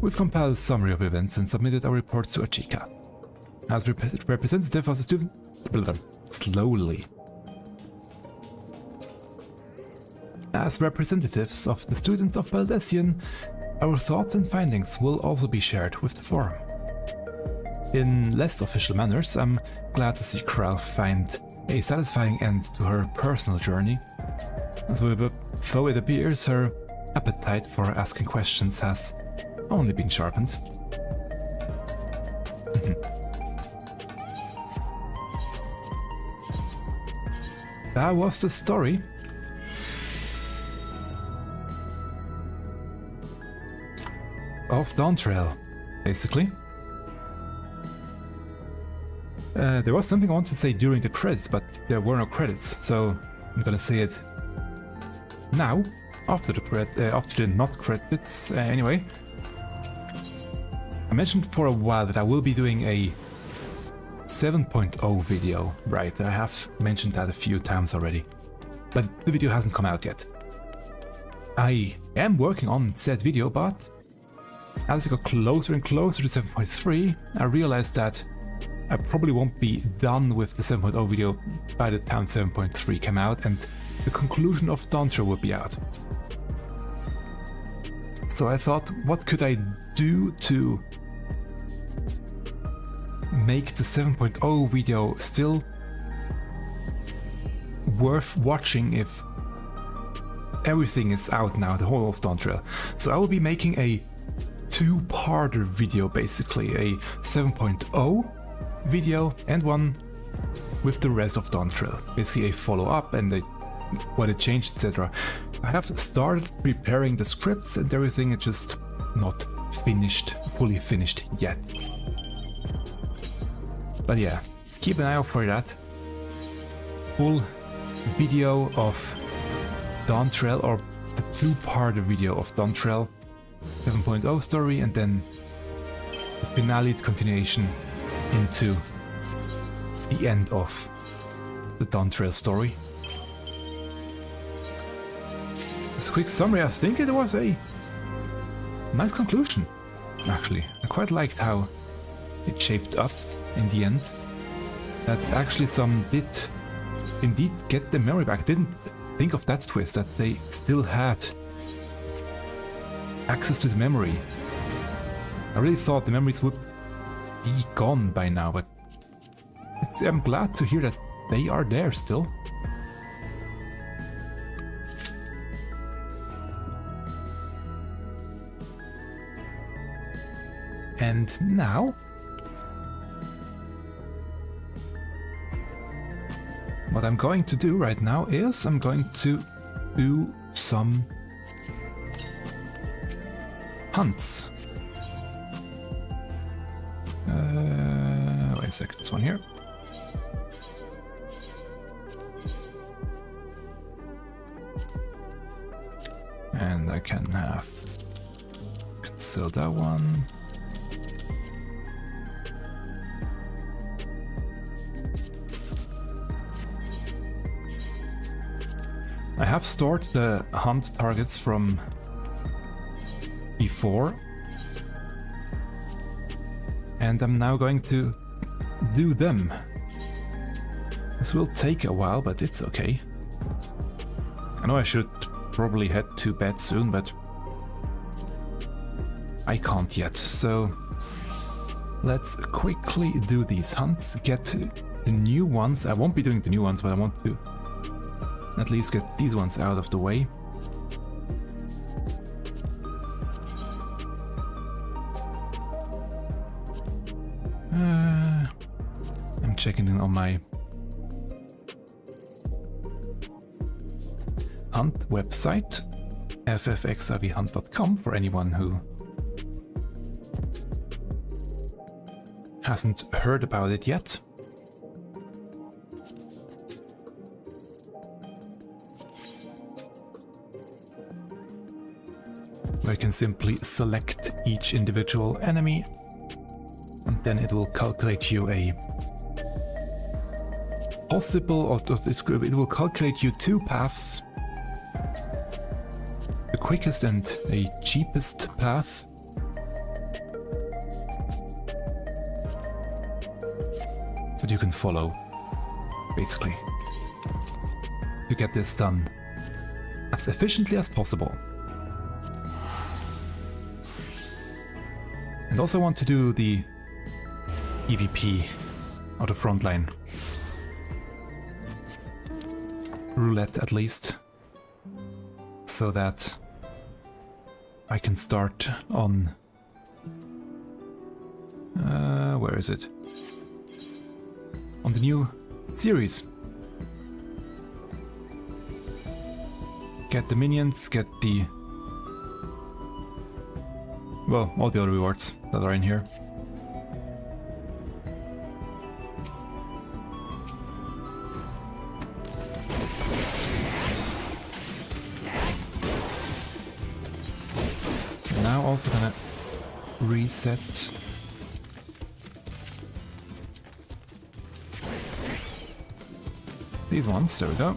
We've compiled a summary of events and submitted our reports to Achika. As representative of the student... Slowly. As representatives of the students of Baldessian, our thoughts and findings will also be shared with the forum. In less official manners, I'm glad to see Kral find a satisfying end to her personal journey, though it appears her appetite for asking questions has only been sharpened. That was the story. Of Dawntrail, basically. There was something I wanted to say during the credits, but there were no credits, so I'm gonna say it now, after the not credits. Anyway, I mentioned for a while that I will be doing a 7.0 video, right? I have mentioned that a few times already, but the video hasn't come out yet. I am working on said video, but as I got closer and closer to 7.3, I realized that I probably won't be done with the 7.0 video by the time 7.3 came out and the conclusion of Dawntrail would be out. So I thought, what could I do to make the 7.0 video still worth watching if everything is out now, the whole of Dawntrail. So I will be making a two-parter video, basically, a 7.0 video and one with the rest of Dawntrail, basically a follow-up and what it changed, etc. I have started preparing the scripts and everything, it's just not fully finished yet. But yeah, keep an eye out for that full video of Dawntrail, or the two-part video of Dawntrail 7.0 story, and then the finale continuation into the end of the Dawntrail story. As a quick summary, I think it was a nice conclusion, actually. I quite liked how it shaped up in the end. That actually some did indeed get the memory back. Didn't think of that twist, that they still had access to the memory I really thought the memories would be gone by now, but I'm glad to hear that they are there still. And now, what I'm going to do right now is I'm going to do some hunts. Wait a sec, this one here. And I can have cancel that one. I have stored the hunt targets from before, and I'm now going to do them. This will take a while, but it's okay. I know I should probably head to bed soon, but I can't yet, so let's quickly do these hunts, get the new ones. I won't be doing the new ones, but I want to at least get these ones out of the way. I'm checking in on my hunt website, FFXIVhunt.com, for anyone who hasn't heard about it yet. Where you can simply select each individual enemy, and then it will calculate you a possible, or it will calculate you two paths, the quickest and a cheapest path. That you can follow, basically, to get this done as efficiently as possible. And also want to do the EVP, or the frontline roulette at least, so that I can start on where is it? On the new series. Get the minions, get the, well, all the other rewards that are in here. Now also gonna reset these ones, there we go.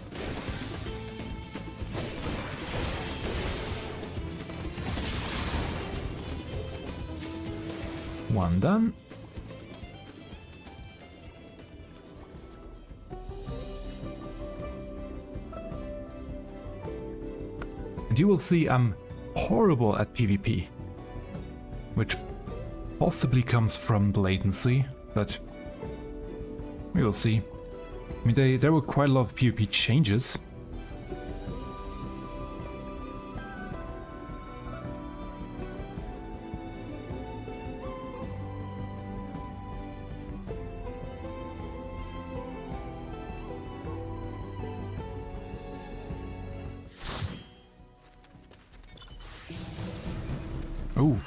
One done. And you will see I'm horrible at PvP, which possibly comes from the latency, but we will see. I mean, there were quite a lot of PvP changes. Oh,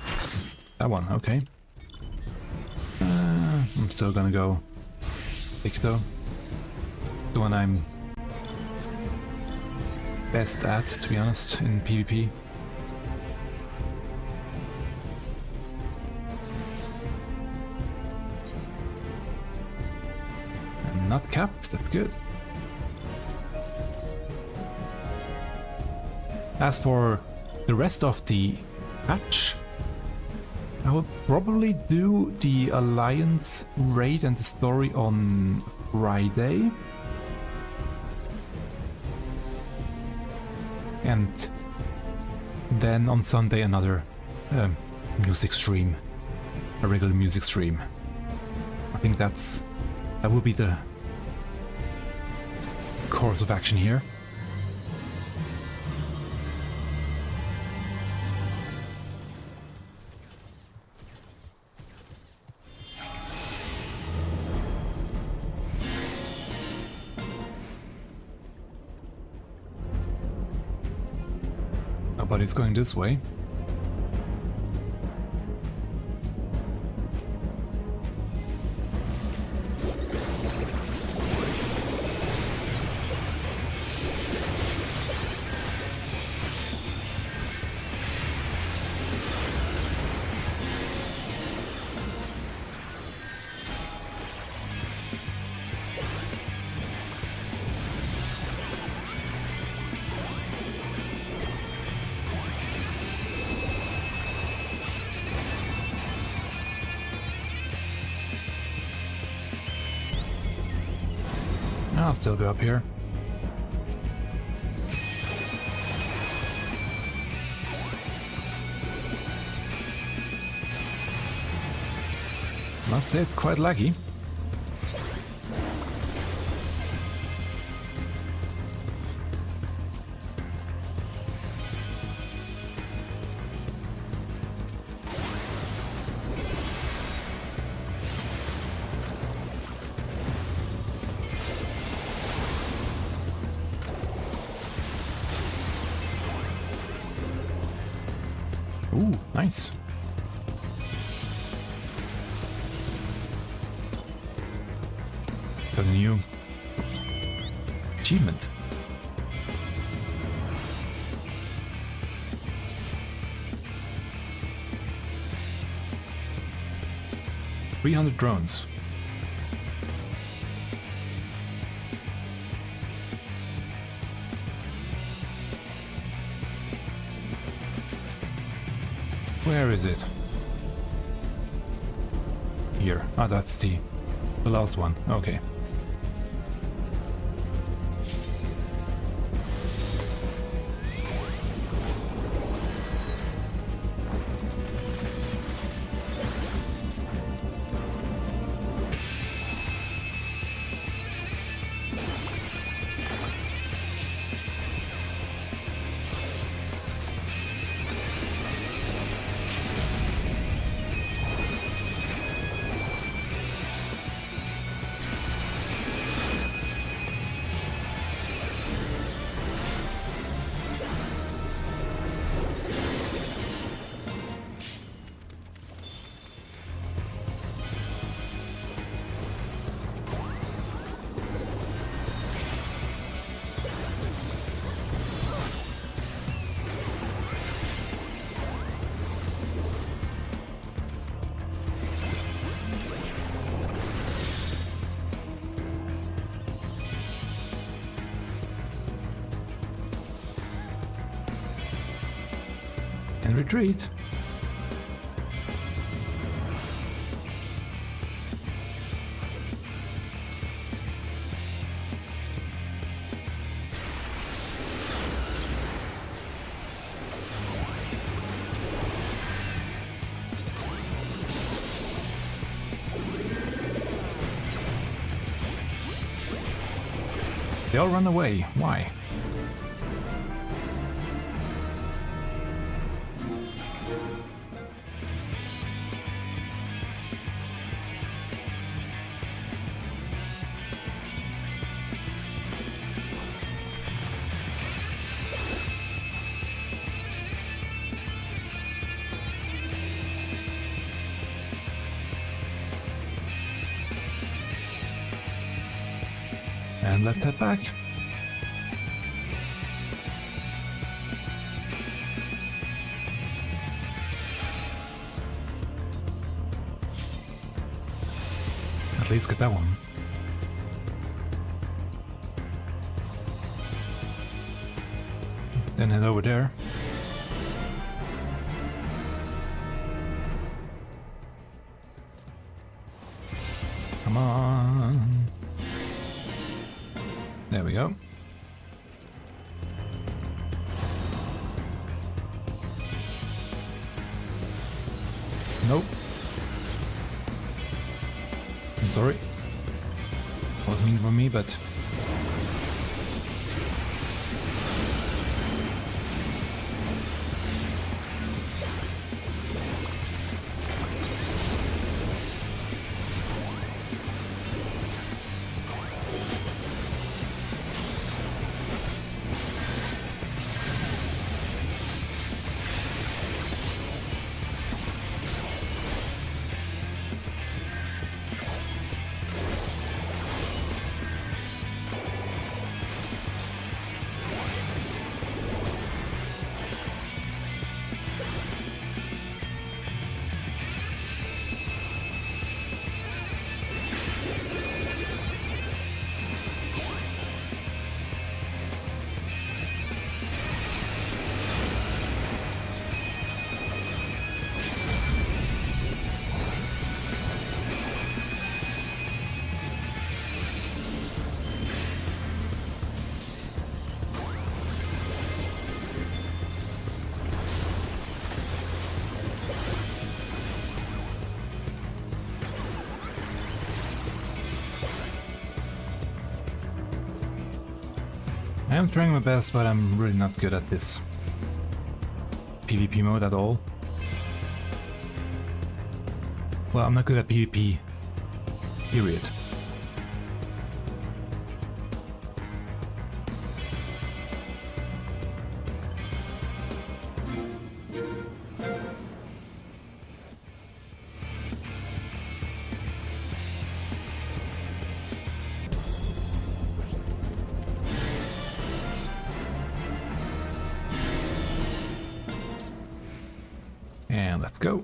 that one, okay. I'm still gonna go Victor. The one I'm best at, to be honest, in PvP. I'm not capped, that's good. As for the rest of the patch, I will probably do the Alliance raid and the story on Friday. And then on Sunday another music stream a regular music stream. I think that will be the course of action here. Nobody's going this way. I'll still go up here. Must say it's quite laggy. Ooh, nice. Got a new achievement. $300 drones. Where is it? Here. Ah, that's the last one. Okay. And retreat. They all run away. Why? And let that back. At least get that one. Then head over there. Come on. There we go. Nope. sorry. That was mean for me, but... I'm trying my best, but I'm really not good at this PvP mode at all. Well, I'm not good at PvP, period. And let's go.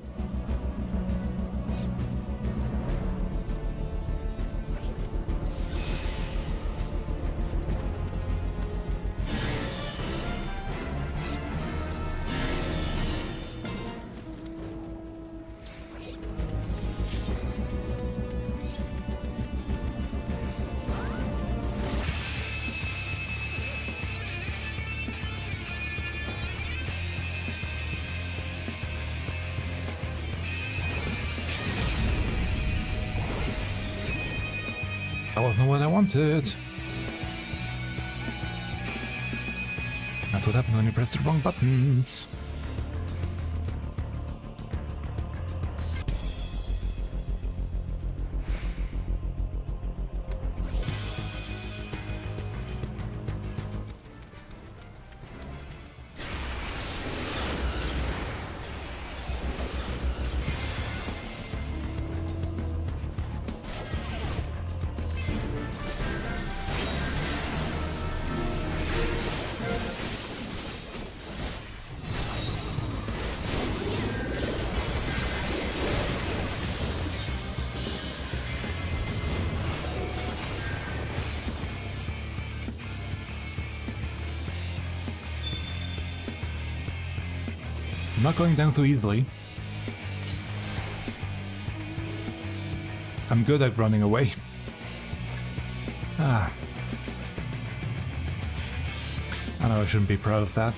That wasn't what I wanted. That's what happens when you press the wrong buttons. Not going down so easily. I'm good at running away. Ah. I know I shouldn't be proud of that.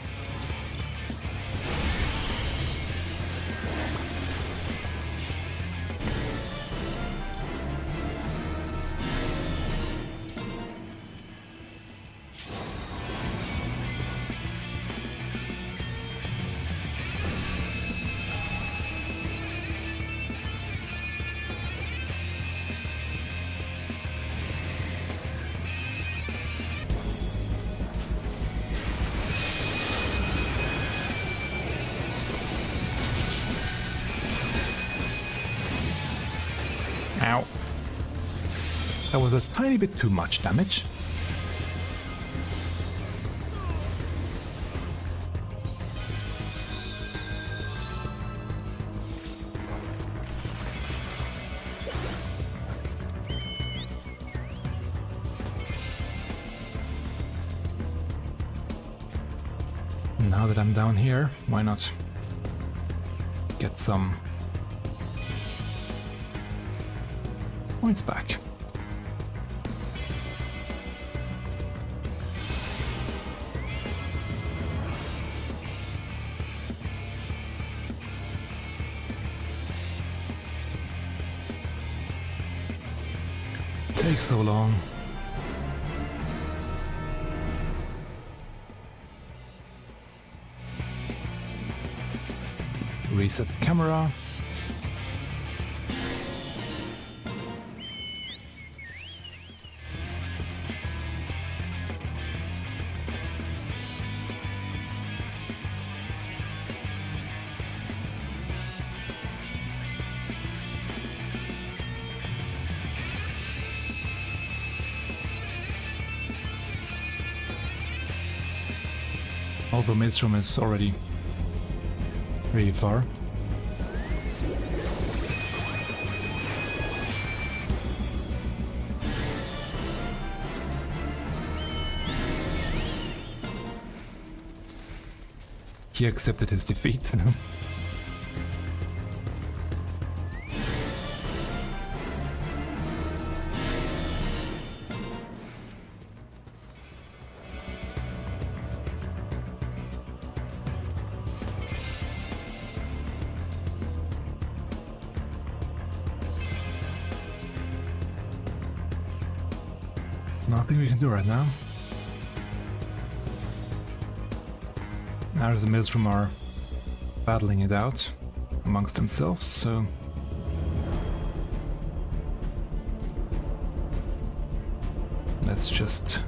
Ow. That was a tiny bit too much damage. Now that I'm down here, why not get some points back? Takes so long. Reset camera. Although Maelstrom is already really far. He accepted his defeat. Nothing we can do right now. Now the Maelstrom are battling it out amongst themselves, so let's just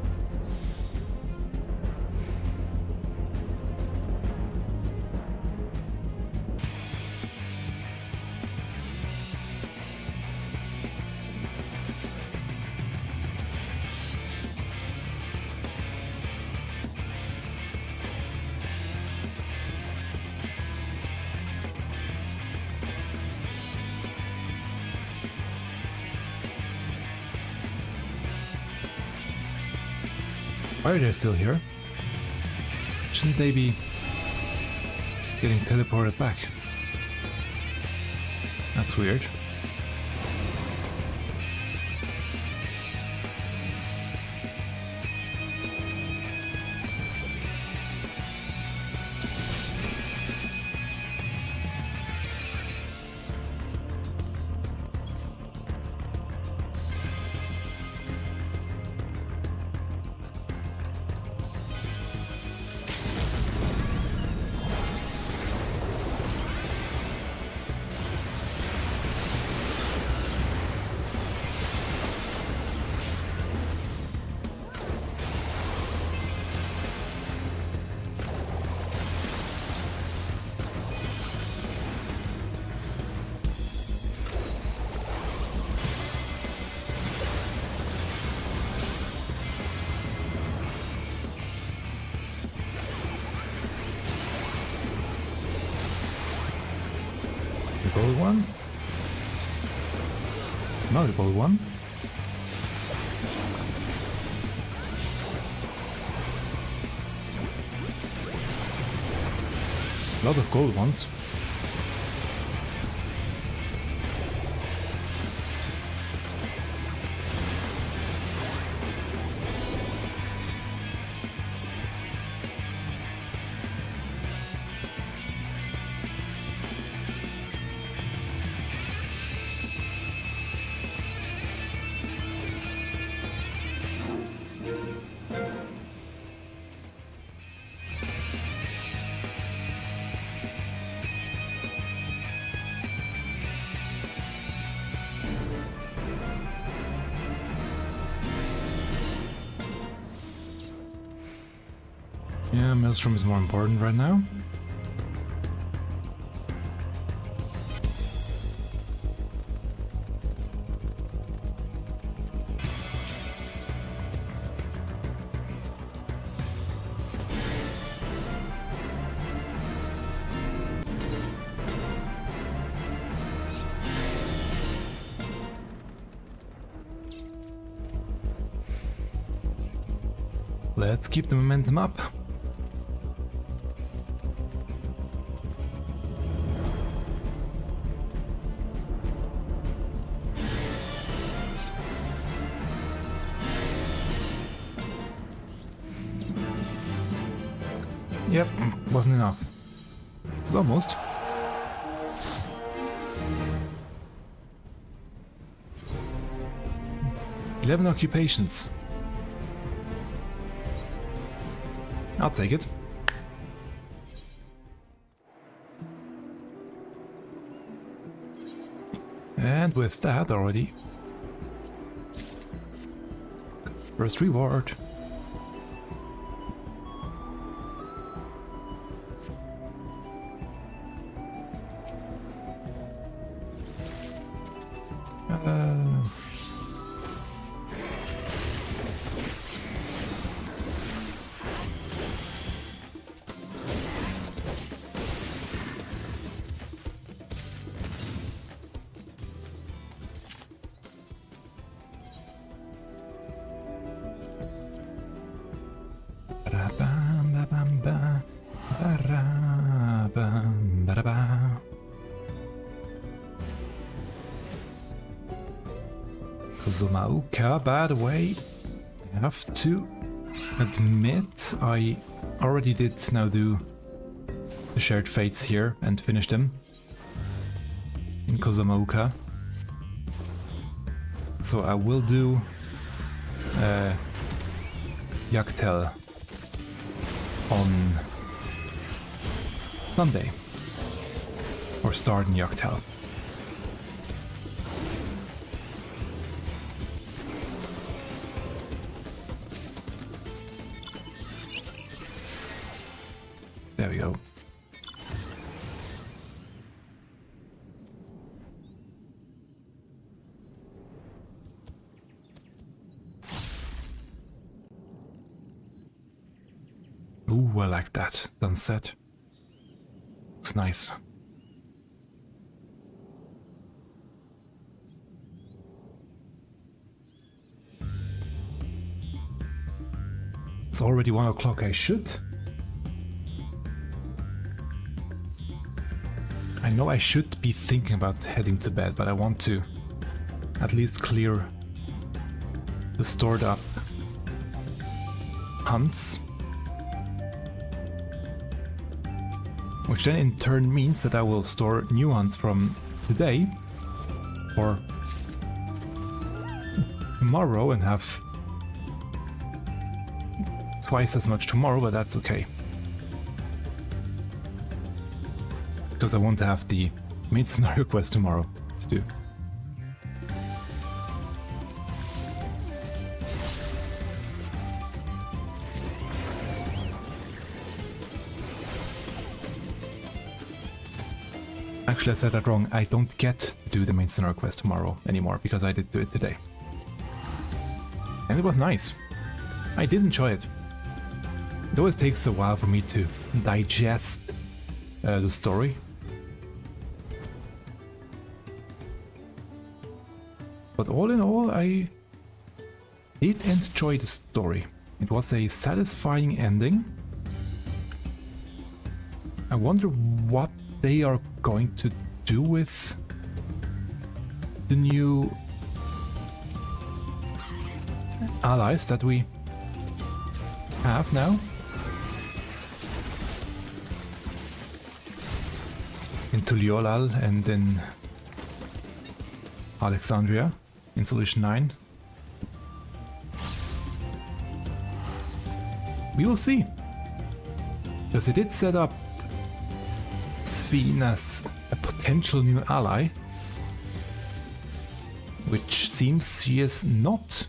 why are they still here? Shouldn't they be getting teleported back? That's weird. The gold one? No, the gold one. A lot of gold ones. Yeah, Maelstrom is more important right now. Let's keep the momentum up. Yep, wasn't enough. Almost. 11 occupations. I'll take it. And with that already, first reward. Kazumauka, by the way, I have to admit I already did now do the shared fates here and finish them in Kazumauka. So I will do Yaktel on Sunday, or start in Yaktel. There we go. Ooh, I like that sunset. Looks nice. It's already 1 o'clock. I know I should be thinking about heading to bed, but I want to at least clear the stored up hunts. Which then in turn means that I will store new hunts from today or tomorrow and have twice as much tomorrow, but that's okay. Because I won't have the main scenario quest tomorrow to do. Actually, I said that wrong. I don't get to do the main scenario quest tomorrow anymore because I did do it today. And it was nice. I did enjoy it. It always takes a while for me to digest the story. But all in all, I did enjoy the story. It was a satisfying ending. I wonder what they are going to do with the new allies that we have now. In Tuliolal and in Alexandria in Solution 9. We will see. Because they did set up Sphene as a potential new ally, which seems she is not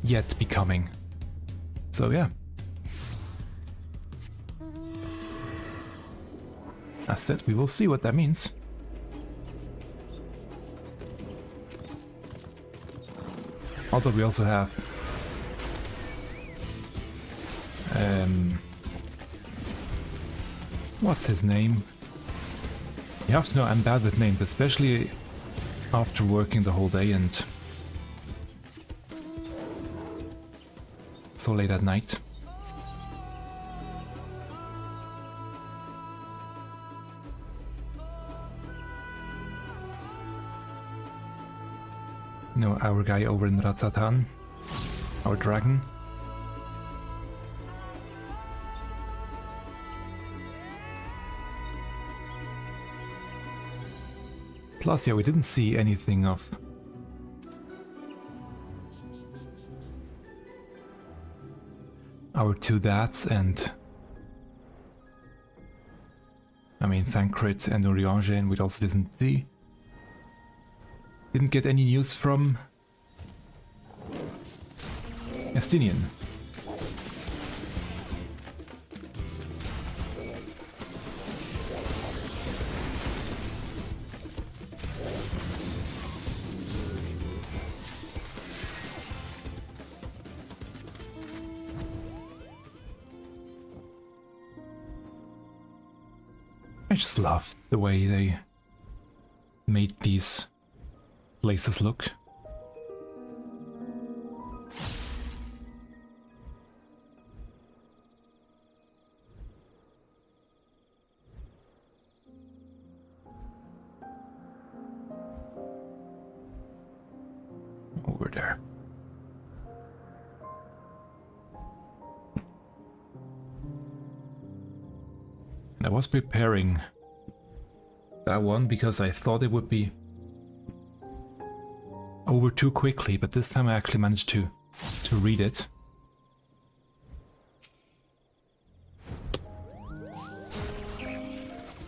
yet becoming. So yeah. As said, we will see what that means. Although we also have what's his name? You have to know I'm bad with names, especially after working the whole day and so late at night. You know, our guy over in Ratsatan, our dragon. Plus, yeah, we didn't see anything of our two dads and... I mean, Thancred and Uriange, we also didn't see. Didn't get any news from... Estinian. I just love the way they made these places look. Over there. And I was preparing that one because I thought it would be over too quickly, but this time I actually managed to read it.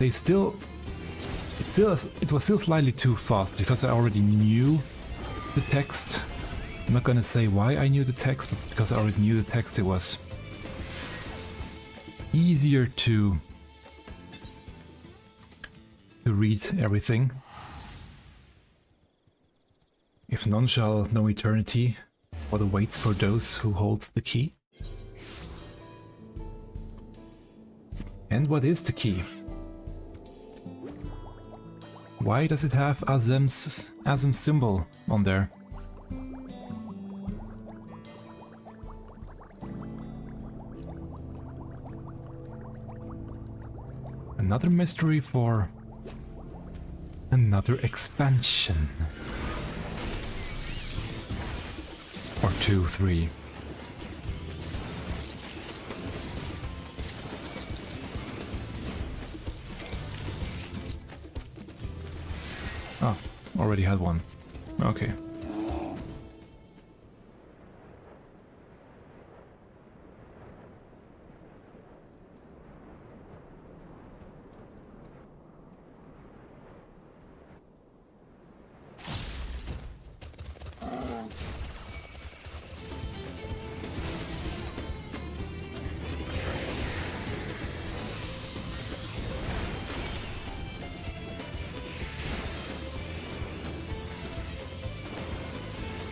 It was still slightly too fast because I already knew the text. I'm not gonna say why I knew the text, but because I already knew the text, it was easier to read everything. If none shall know eternity, what awaits for those who hold the key? And what is the key? Why does it have Azem's symbol on there? Another mystery for another expansion. Or 2, 3. Oh, already had one. Okay.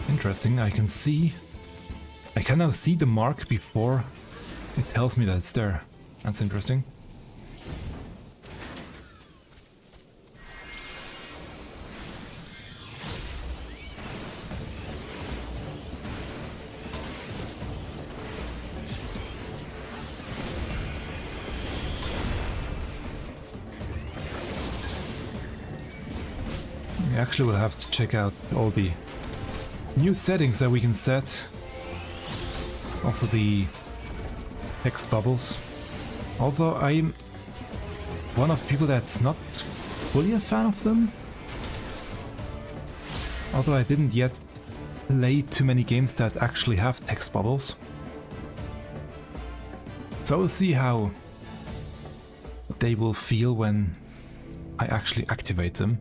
Interesting, I can now see the mark before it tells me that it's there. That's interesting. We actually will have to check out all the new settings that we can set. Also the text bubbles. Although I'm one of the people that's not fully a fan of them. Although I didn't yet play too many games that actually have text bubbles. So we'll see how they will feel when I actually activate them.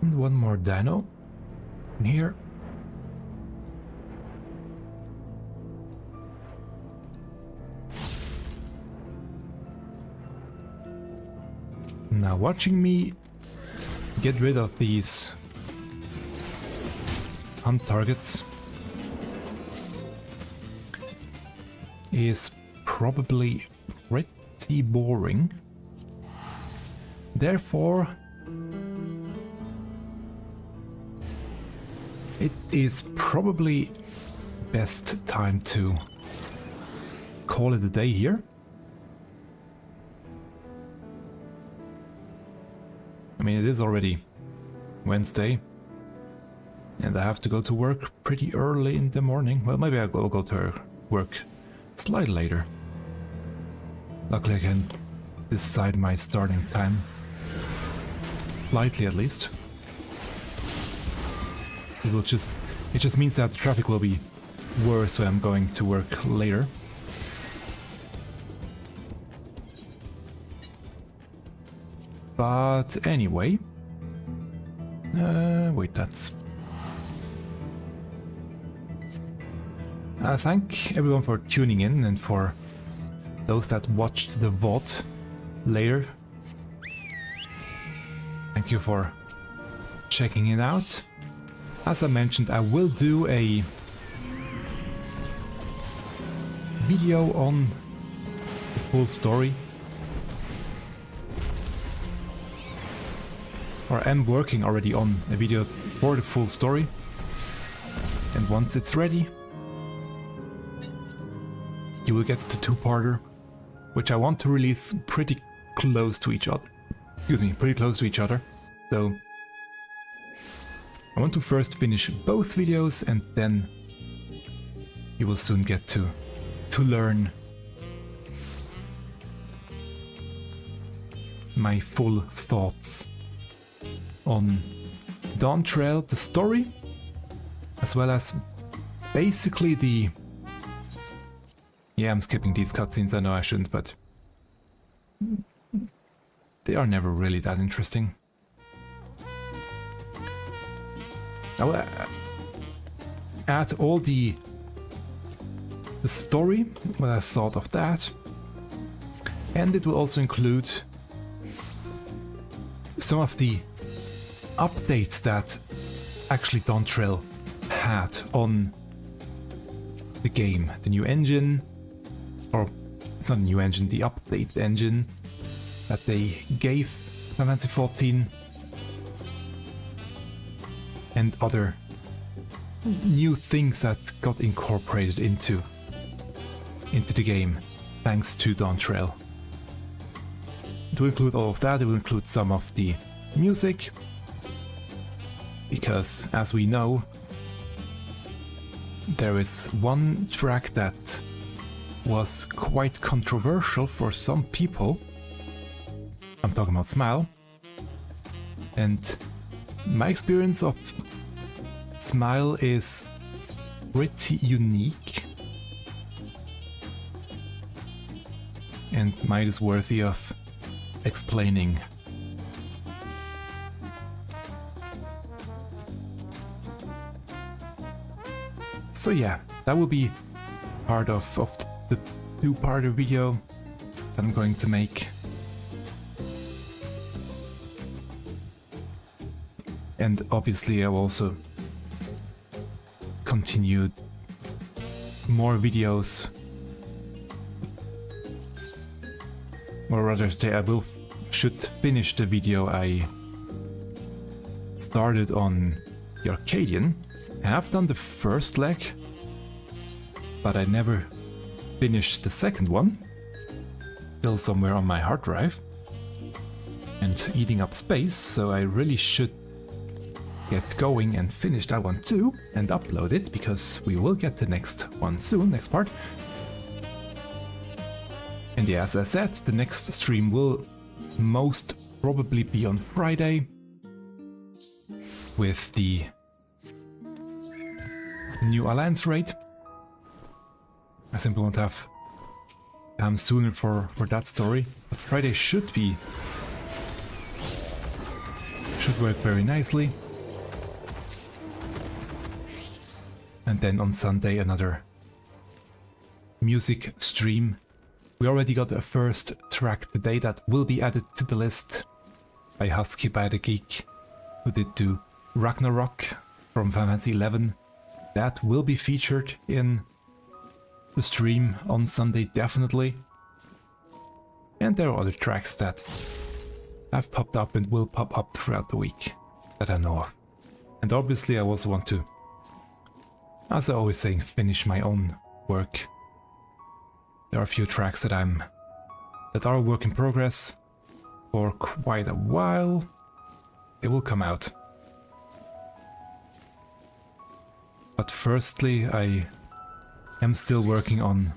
And one more dino in here. Now watching me get rid of these hunt targets is probably pretty boring. Therefore, it is probably best time to call it a day here. I mean, it is already Wednesday, and I have to go to work pretty early in the morning. Well, maybe I'll go to work slightly later. Luckily I can decide my starting time, slightly at least. It just means that the traffic will be worse when I'm going to work later. But anyway, wait, that's... thank everyone for tuning in, and for those that watched the VOD later. Thank you for checking it out. As I mentioned, I will do a video on the full story. Or I'm working already on a video for the full story. And once it's ready, you will get the two-parter, which I want to release pretty close to each other. Excuse me, pretty close to each other. So I want to first finish both videos, and then you will soon get to learn my full thoughts on Dawntrail, the story, as well as basically the... Yeah, I'm skipping these cutscenes, I know I shouldn't, but they are never really that interesting. I will add all the story, what I thought of that, and it will also include some of the updates that actually Dawntrail had on the game. The new engine, or it's not a new engine, the update engine that they gave Final Fantasy XIV, and other new things that got incorporated into the game thanks to Dawntrail. It will include all of that. It will include some of the music, because as we know, there is one track that was quite controversial for some people. I'm talking about Smile. And my experience of Smile is pretty unique, and might is worthy of explaining. So yeah, that will be part of the two-part video that I'm going to make. And obviously I will also continue more videos, or rather say I should finish the video I started on the Arcadian. I have done the first leg, but I never finished the second one. Still somewhere on my hard drive and eating up space, so I really should get going and finish that one too and upload it, because we will get the next one soon, next part. And yeah, as I said, the next stream will most probably be on Friday with the new Alliance raid. I simply want to have time sooner for that story, but Friday should work very nicely. And then on Sunday another music stream. We already got a first track today that will be added to the list by Husky by the Geek, who did do Ragnarok from Final Fantasy XI. That will be featured in the stream on Sunday, definitely. And there are other tracks that have popped up and will pop up throughout the week that I know of. And obviously I also want to as I always say, finish my own work. There are a few tracks that are a work in progress for quite a while. They will come out. But firstly, I am still working on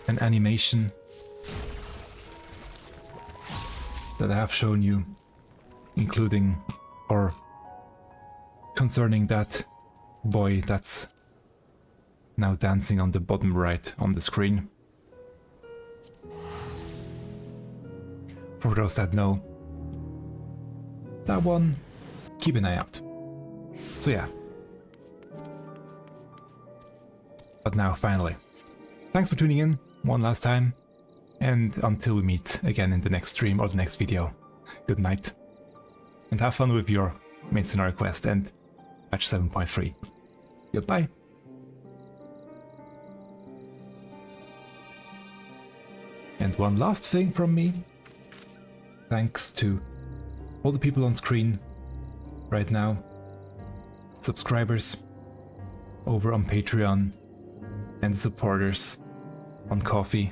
an animation that I have shown you, including or concerning that boy that's now dancing on the bottom right on the screen. For those that know, that one, keep an eye out. So yeah. But now, finally, thanks for tuning in one last time, and until we meet again in the next stream or the next video, good night, and have fun with your main scenario quest and patch 7.3. Goodbye. And one last thing from me, thanks to all the people on screen right now, subscribers over on Patreon, and the supporters on Ko-fi.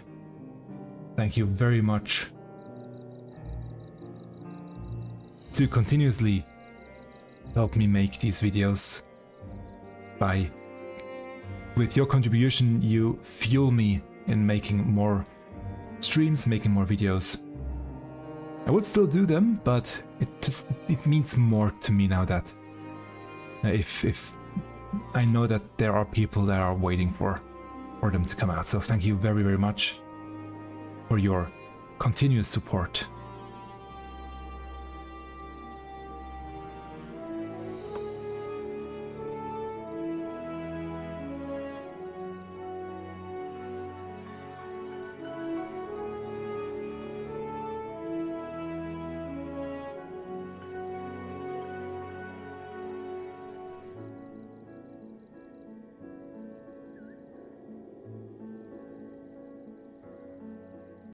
Thank you very much to continuously help me make these videos. With your contribution, you fuel me in making more streams, making more videos. I would still do them, but it means more to me now that if I know that there are people that are waiting for them to come out. So thank you very, very much for your continuous support.